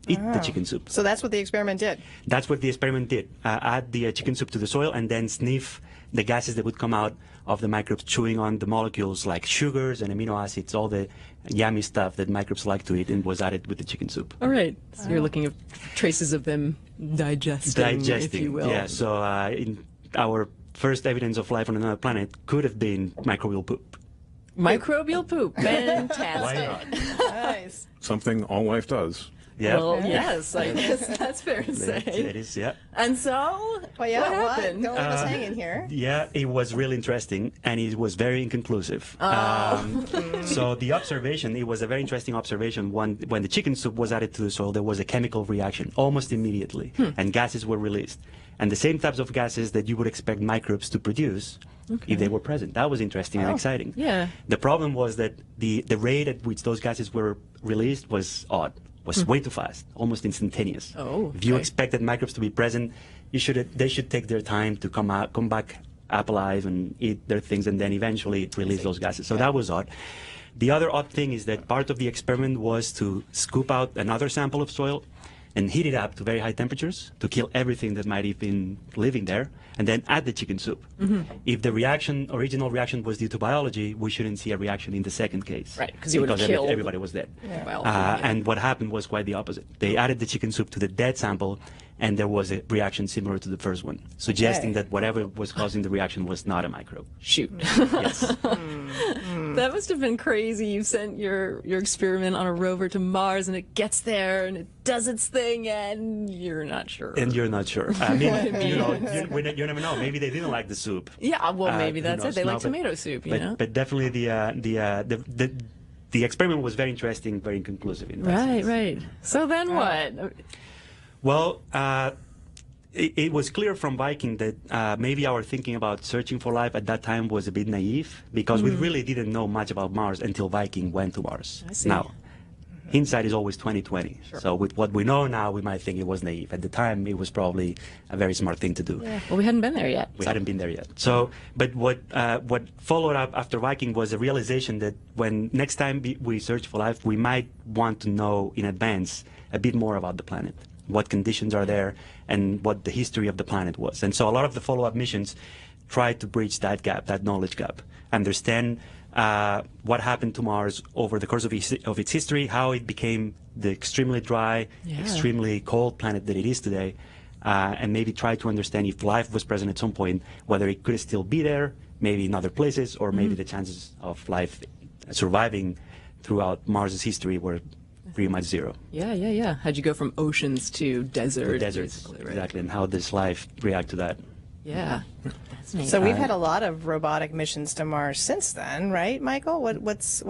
eat the chicken soup. So that's what the experiment did? That's what the experiment did. Add the chicken soup to the soil and then sniff the gases that would come out of the microbes chewing on the molecules like sugars and amino acids, all the yummy stuff that microbes like to eat, and was added with the chicken soup. All right. So you're looking at traces of them digesting, if you will. Yeah. So in our first evidence of life on another planet could have been microbial poop. Microbial poop. Fantastic. Why not? Nice. Something all life does. Yeah. Well, yes, I guess that's fair to say. It is, yeah. And so, what happened? Don't leave us hanging here. Yeah, it was really interesting, and it was very inconclusive. So the observation, it was a very interesting observation. When the chicken soup was added to the soil, there was a chemical reaction almost immediately, and gases were released. And the same types of gases that you would expect microbes to produce if they were present. That was interesting and exciting. Yeah. The problem was that the rate at which those gases were released was odd. Was way too fast, almost instantaneous. If you expected microbes to be present, they should take their time to come back up alive and eat their things, and then eventually release those gases. So that was odd. The other odd thing is that part of the experiment was to scoop out another sample of soil and heat it up to very high temperatures to kill everything that might have been living there, and then add the chicken soup. If the original reaction was due to biology, we shouldn't see a reaction in the second case. Right, because you would have killed everybody was dead. Yeah. And what happened was quite the opposite. They added the chicken soup to the dead sample, and there was a reaction similar to the first one, suggesting that whatever was causing the reaction was not a microbe. Shoot. Yes. That must have been crazy. You sent your experiment on a rover to Mars, and it gets there, and it does its thing, and you're not sure. And you're not sure. I mean, you never know. Maybe they didn't like the soup. Yeah, well, maybe that's it. They like tomato soup, you know? But definitely the experiment was very interesting, very inconclusive. In that sense. Right. So then what? Well, it was clear from Viking that maybe our thinking about searching for life at that time was a bit naive, because we really didn't know much about Mars until Viking went to Mars. I see. Now, hindsight is always 20/20. So with what we know now, we might think it was naive. At the time, it was probably a very smart thing to do. Yeah. Well, we hadn't been there yet. We hadn't been there yet. So, but what followed up after Viking was a realization that when next time we search for life, we might want to know in advance a bit more about the planet, what conditions are there, and what the history of the planet was. And so a lot of the follow-up missions tried to bridge that gap, that knowledge gap, understand what happened to Mars over the course of its history, how it became the extremely dry, extremely cold planet that it is today, and maybe try to understand if life was present at some point, whether it could still be there, maybe in other places, or maybe the chances of life surviving throughout Mars's history were pretty much zero. Yeah. How'd you go from oceans to desert? Deserts, right? exactly, and how does life react to that? Yeah. So we've had a lot of robotic missions to Mars since then, right, Michael? What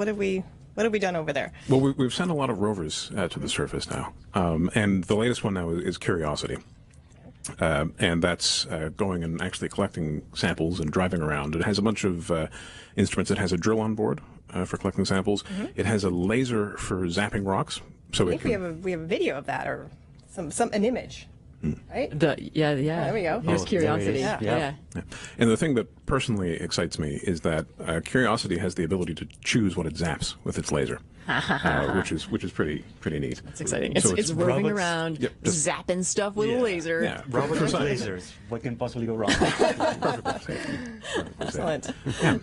have we done over there? Well, we've sent a lot of rovers to the surface now, and the latest one now is Curiosity. And that's going and actually collecting samples and driving around. It has a bunch of instruments. It has a drill on board for collecting samples. It has a laser for zapping rocks. So I think we have a video of that, or an image. Right? Yeah. There we go. Here's Curiosity. Yeah. And the thing that personally excites me is that Curiosity has the ability to choose what it zaps with its laser, which is pretty neat. That's exciting. So it's roving around, zapping stuff with a laser. Yeah, robots with lasers. What can possibly go wrong? Excellent.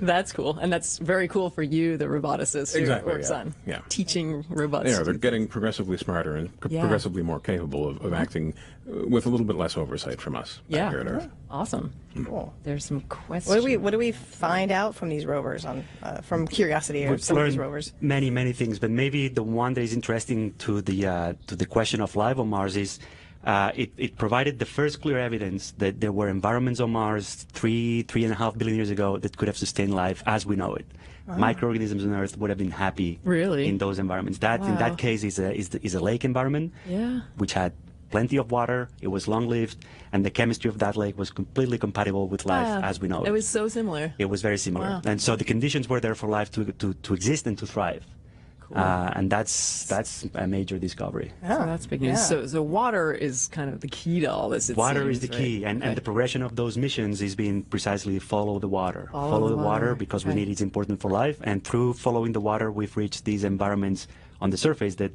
That's cool, and that's very cool for you, the roboticist who works on teaching robots. Yeah, they're getting progressively smarter and progressively more capable of acting with a little bit less oversight from us back here at Earth. Awesome. Cool. There's some questions. What do we find out from these rovers from Curiosity or We've some of these learned rovers? many things, but maybe the one that is interesting to the question of life on Mars is it provided the first clear evidence that there were environments on Mars 3.5 billion years ago that could have sustained life as we know it. Microorganisms on Earth would have been happy in those environments. That in that case is a lake environment, which had plenty of water, it was long-lived, and the chemistry of that lake was completely compatible with life as we know it. It was so similar. It was very similar. Wow. And so the conditions were there for life to exist and to thrive. Cool. And that's a major discovery. So that's big news. So water is kind of the key to all this. Water is the key, and the progression of those missions is being precisely follow the water. Follow the water because we need it's important for life, and through following the water, we've reached these environments on the surface that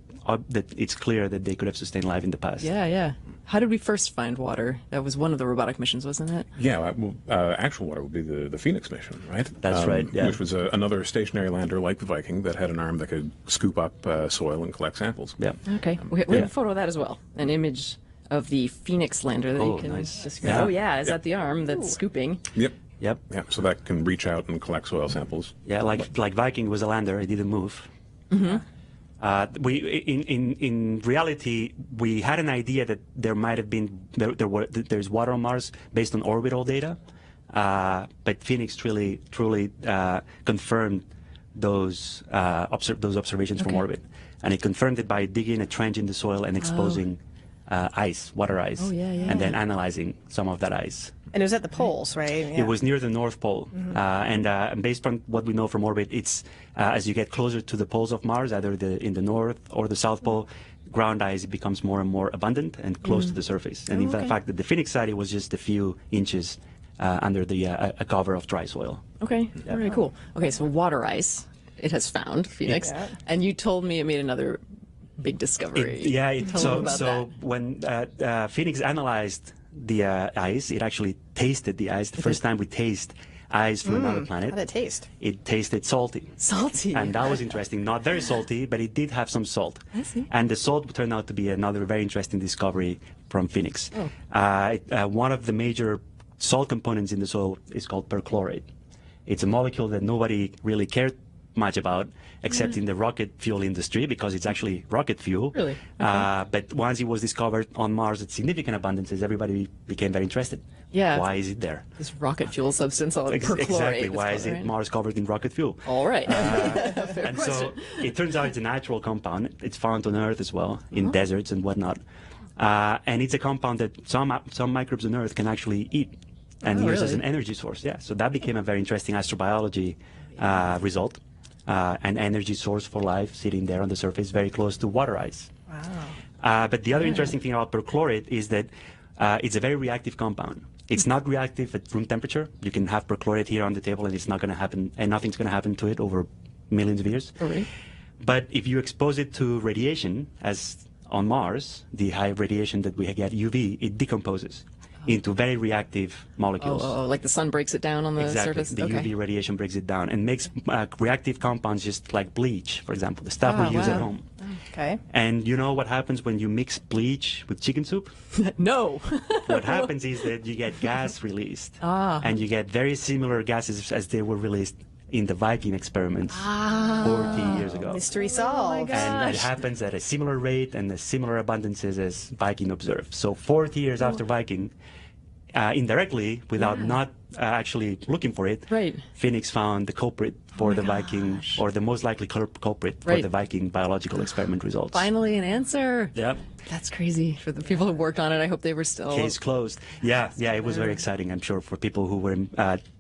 it's clear that they could have sustained life in the past. Yeah. How did we first find water? That was one of the robotic missions, wasn't it? Yeah, actual water would be the Phoenix mission, right? That's right, yeah. Which was another stationary lander like the Viking that had an arm that could scoop up soil and collect samples. Yeah. Okay, we have a photo of that as well. An image of the Phoenix lander that you can describe. Oh, yeah, is that the arm that's scooping? Yep. Yep. Yeah, so that can reach out and collect soil samples. Yeah, like Viking was a lander, it didn't move. In reality, we had an idea that there might have been there's water on Mars based on orbital data, but Phoenix truly confirmed those observations from orbit, and it confirmed it by digging a trench in the soil and exposing water ice, and then analyzing some of that ice. And it was at the poles, right? Yeah. It was near the North Pole, and based on what we know from orbit, it's as you get closer to the poles of Mars, either in the North or the South Pole, ground ice becomes more and more abundant and close to the surface. And in fact, at the Phoenix site, it was just a few inches under a cover of dry soil. Okay, very cool. Okay, so water ice, it has found Phoenix, and you told me it made another big discovery. So when Phoenix analyzed the ice, it actually tasted the ice. The first time we taste ice from another planet. How did it taste? It tasted salty. Salty. And that was interesting. Not very salty, but it did have some salt. I see. And the salt turned out to be another very interesting discovery from Phoenix. One of the major salt components in the soil is called perchlorate. It's a molecule that nobody really cared much about, except in the rocket fuel industry, because it's actually rocket fuel. Really? But once it was discovered on Mars at significant abundances, everybody became very interested. Yeah. Why is it there? This rocket fuel substance, perchlorate. Exactly. Why is it Mars covered in rocket fuel? All right. And so it turns out it's a natural compound. It's found on Earth as well, in deserts and whatnot. And it's a compound that some microbes on Earth can actually eat and use as an energy source. Yeah. So that became a very interesting astrobiology result. An energy source for life sitting there on the surface very close to water ice. Wow. But the other interesting thing about perchlorate is that it's a very reactive compound. It's not reactive at room temperature. You can have perchlorate here on the table and it's not going to happen, and nothing's going to happen to it over millions of years. Really? But if you expose it to radiation, as on Mars, the high radiation that we get, UV, it decomposes into very reactive molecules. Like the sun breaks it down on the surface? The UV radiation breaks it down and makes reactive compounds just like bleach, for example, the stuff we use at home. Okay. And you know what happens when you mix bleach with chicken soup? No. What happens is that you get gas released. And you get very similar gases as they were released in the Viking experiments 40 years ago. Mystery solved. And it happens at a similar rate and a similar abundances as Viking observed. So 40 years after Viking, indirectly, without not actually looking for it, Phoenix found the culprit for the Viking, or the most likely culprit for the Viking biological experiment results. Finally an answer. Yep. That's crazy for the people who worked on it. I hope they were still... Case closed. Yeah, it was very exciting, I'm sure, for people who were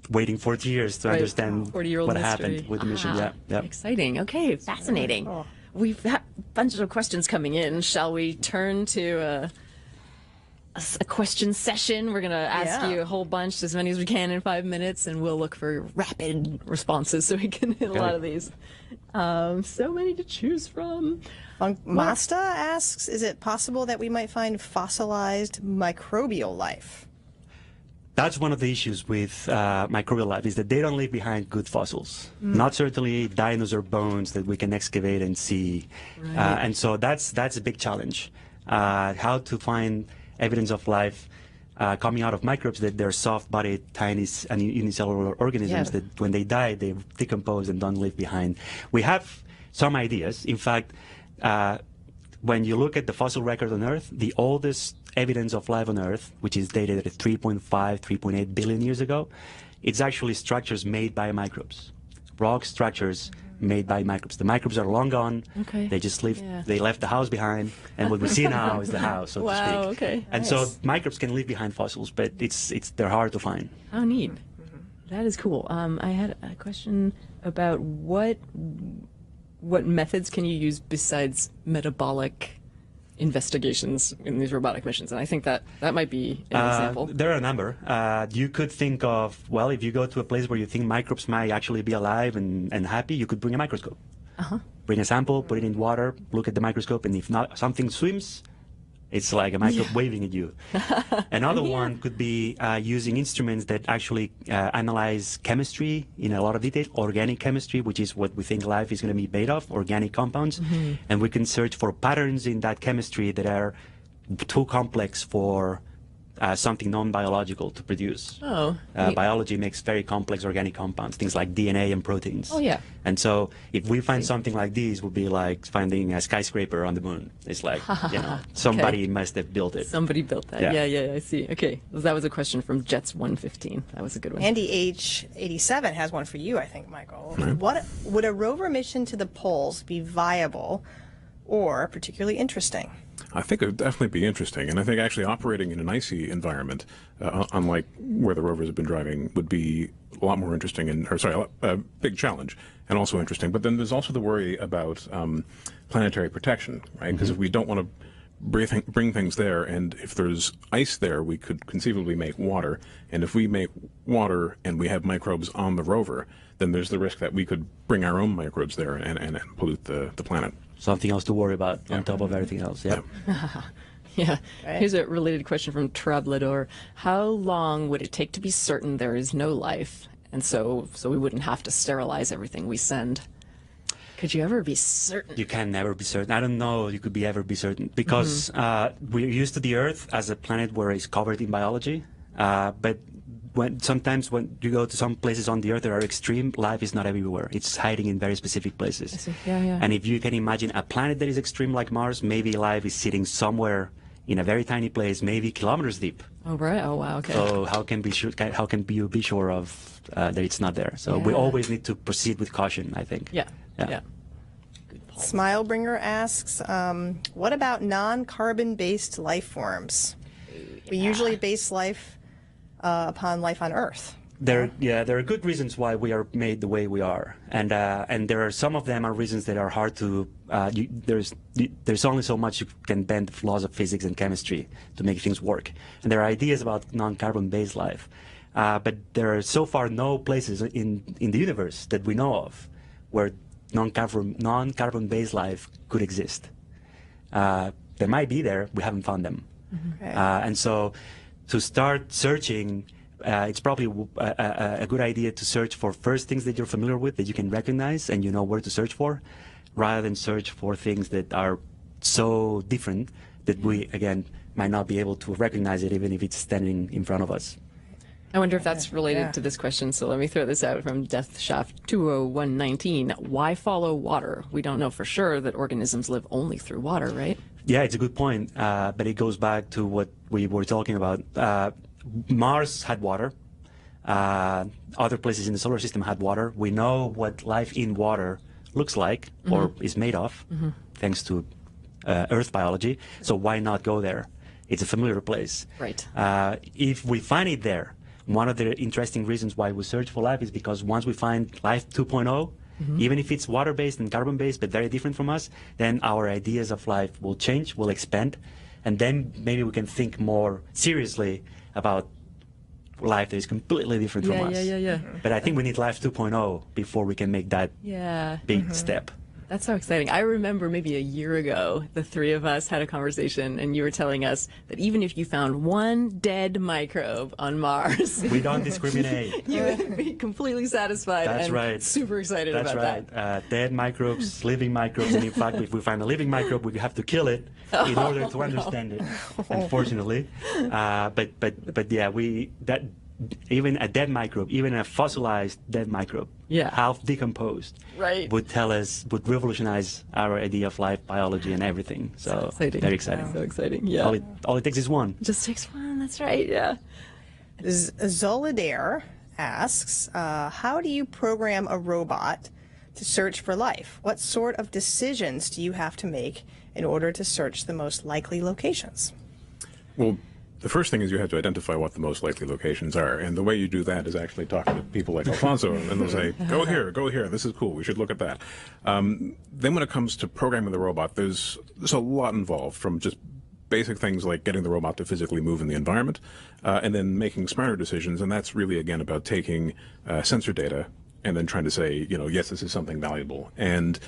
waiting 40 years to understand what happened with the mission. Yeah. Exciting. Okay, fascinating. We've had a bunch of questions coming in. Shall we turn to a question session? We're going to ask you a whole bunch, as many as we can in 5 minutes, and we'll look for rapid responses so we can hit a lot of these. So many to choose from. Masta asks, is it possible that we might find fossilized microbial life? That's one of the issues with microbial life, is that they don't leave behind good fossils. Not certainly dinosaur bones that we can excavate and see. And so that's a big challenge. How to find evidence of life coming out of microbes, that they're soft-bodied, tiny and unicellular organisms that when they die, they decompose and don't leave behind. We have some ideas. In fact, when you look at the fossil record on Earth, the oldest evidence of life on Earth, which is dated at 3.5, 3.8 billion years ago, it's actually structures made by microbes, rock structures made by microbes. The microbes are long gone. They just they left the house behind, and what we see now is the house, so to speak. And so microbes can leave behind fossils, but they're hard to find. How neat. That is cool. I had a question about what methods can you use besides metabolic investigations in these robotic missions? And I think that might be an example. There are a number. You could think of, well, if you go to a place where you think microbes might actually be alive and happy, you could bring a microscope. Bring a sample, put it in water, look at the microscope, and if not something swims, it's like a microbe waving at you. Another one could be using instruments that actually analyze chemistry in a lot of detail, organic chemistry, which is what we think life is going to be made of, organic compounds. And we can search for patterns in that chemistry that are too complex for something non-biological to produce. Biology makes very complex organic compounds, things like DNA and proteins. And so if we find something like these, would be like finding a skyscraper on the moon. It's like, somebody must have built it. Somebody built that. Yeah, I see. Okay, that was a question from Jets 115. That was a good one. Andy H87 has one for you, I think, Michael. What would a rover mission to the poles be viable or particularly interesting? I think it would definitely be interesting, and I think actually operating in an icy environment, unlike where the rovers have been driving, would be a lot more interesting, a big challenge, and also interesting. But then there's also the worry about planetary protection, right? Because if we don't want to bring things there, and if there's ice there, we could conceivably make water, and if we make water and we have microbes on the rover, then there's the risk that we could bring our own microbes there and pollute the planet. Something else to worry about on top of everything else. Here's a related question from Trablador. How long would it take to be certain there is no life, and so we wouldn't have to sterilize everything we send? Could you ever be certain? You can never be certain. I don't know you could ever be certain, because we're used to the Earth as a planet where it's covered in biology, but sometimes when you go to some places on the Earth that are extreme, life is not everywhere. It's hiding in very specific places. And if you can imagine a planet that is extreme like Mars, maybe life is sitting somewhere in a very tiny place, maybe kilometers deep. Oh, right. Oh, wow. Okay. So how can you be sure of that it's not there? So we always need to proceed with caution, I think. Yeah. Smilebringer asks, what about non-carbon-based life forms? We usually base life upon life on Earth. There are good reasons why we are made the way we are, and there are some of them are reasons that are hard to. There's only so much you can bend the laws of physics and chemistry to make things work, and there are ideas about non-carbon-based life, but there are so far no places in the universe that we know of where non-carbon-based life could exist. They might be there, we haven't found them, and so. To start searching, it's probably a good idea to search for first things that you're familiar with, that you can recognize and you know where to search for, rather than search for things that are so different that we, again, might not be able to recognize it even if it's standing in front of us. I wonder if that's related to this question, so let me throw this out from DeathShaft 20119. Why follow water? We don't know for sure that organisms live only through water, right? Yeah, it's a good point, but it goes back to what we were talking about. Mars had water. Other places in the solar system had water. We know what life in water looks like or is made of, thanks to Earth biology. So why not go there? It's a familiar place. Right. If we find it there, one of the interesting reasons why we search for life is because once we find life 2.0, even if it's water-based and carbon-based, but very different from us, then our ideas of life will change, will expand, and then maybe we can think more seriously about life that is completely different from us. Yeah. But I think we need life 2.0 before we can make that big step. That's so exciting. I remember maybe a year ago, the three of us had a conversation, and you were telling us that even if you found one dead microbe on Mars, we don't discriminate. You would be completely satisfied. That's and right. Super excited about that. That's right. Dead microbes, living microbes, and in fact, if we find a living microbe, we have to kill it in order to understand it. Unfortunately, but yeah, even a dead microbe, even a fossilized dead microbe, half decomposed, would revolutionize our idea of life, biology, and everything. So exciting. Very exciting. So exciting. Yeah. All it takes is one. Just takes one. That's right. Yeah. Zoladair asks, how do you program a robot to search for life? What sort of decisions do you have to make in order to search the most likely locations? Well, the first thing is you have to identify what the most likely locations are, and the way you do that is actually talking to people like Alfonso, and they'll say, go here, this is cool, we should look at that. Then when it comes to programming the robot, there's a lot involved, from just basic things like getting the robot to physically move in the environment, and then making smarter decisions, and that's really, again, about taking sensor data and then trying to say, yes, this is something valuable. And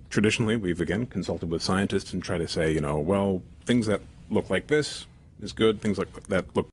traditionally, we've, again, consulted with scientists and try to say, well, things that look like this is good, things like that look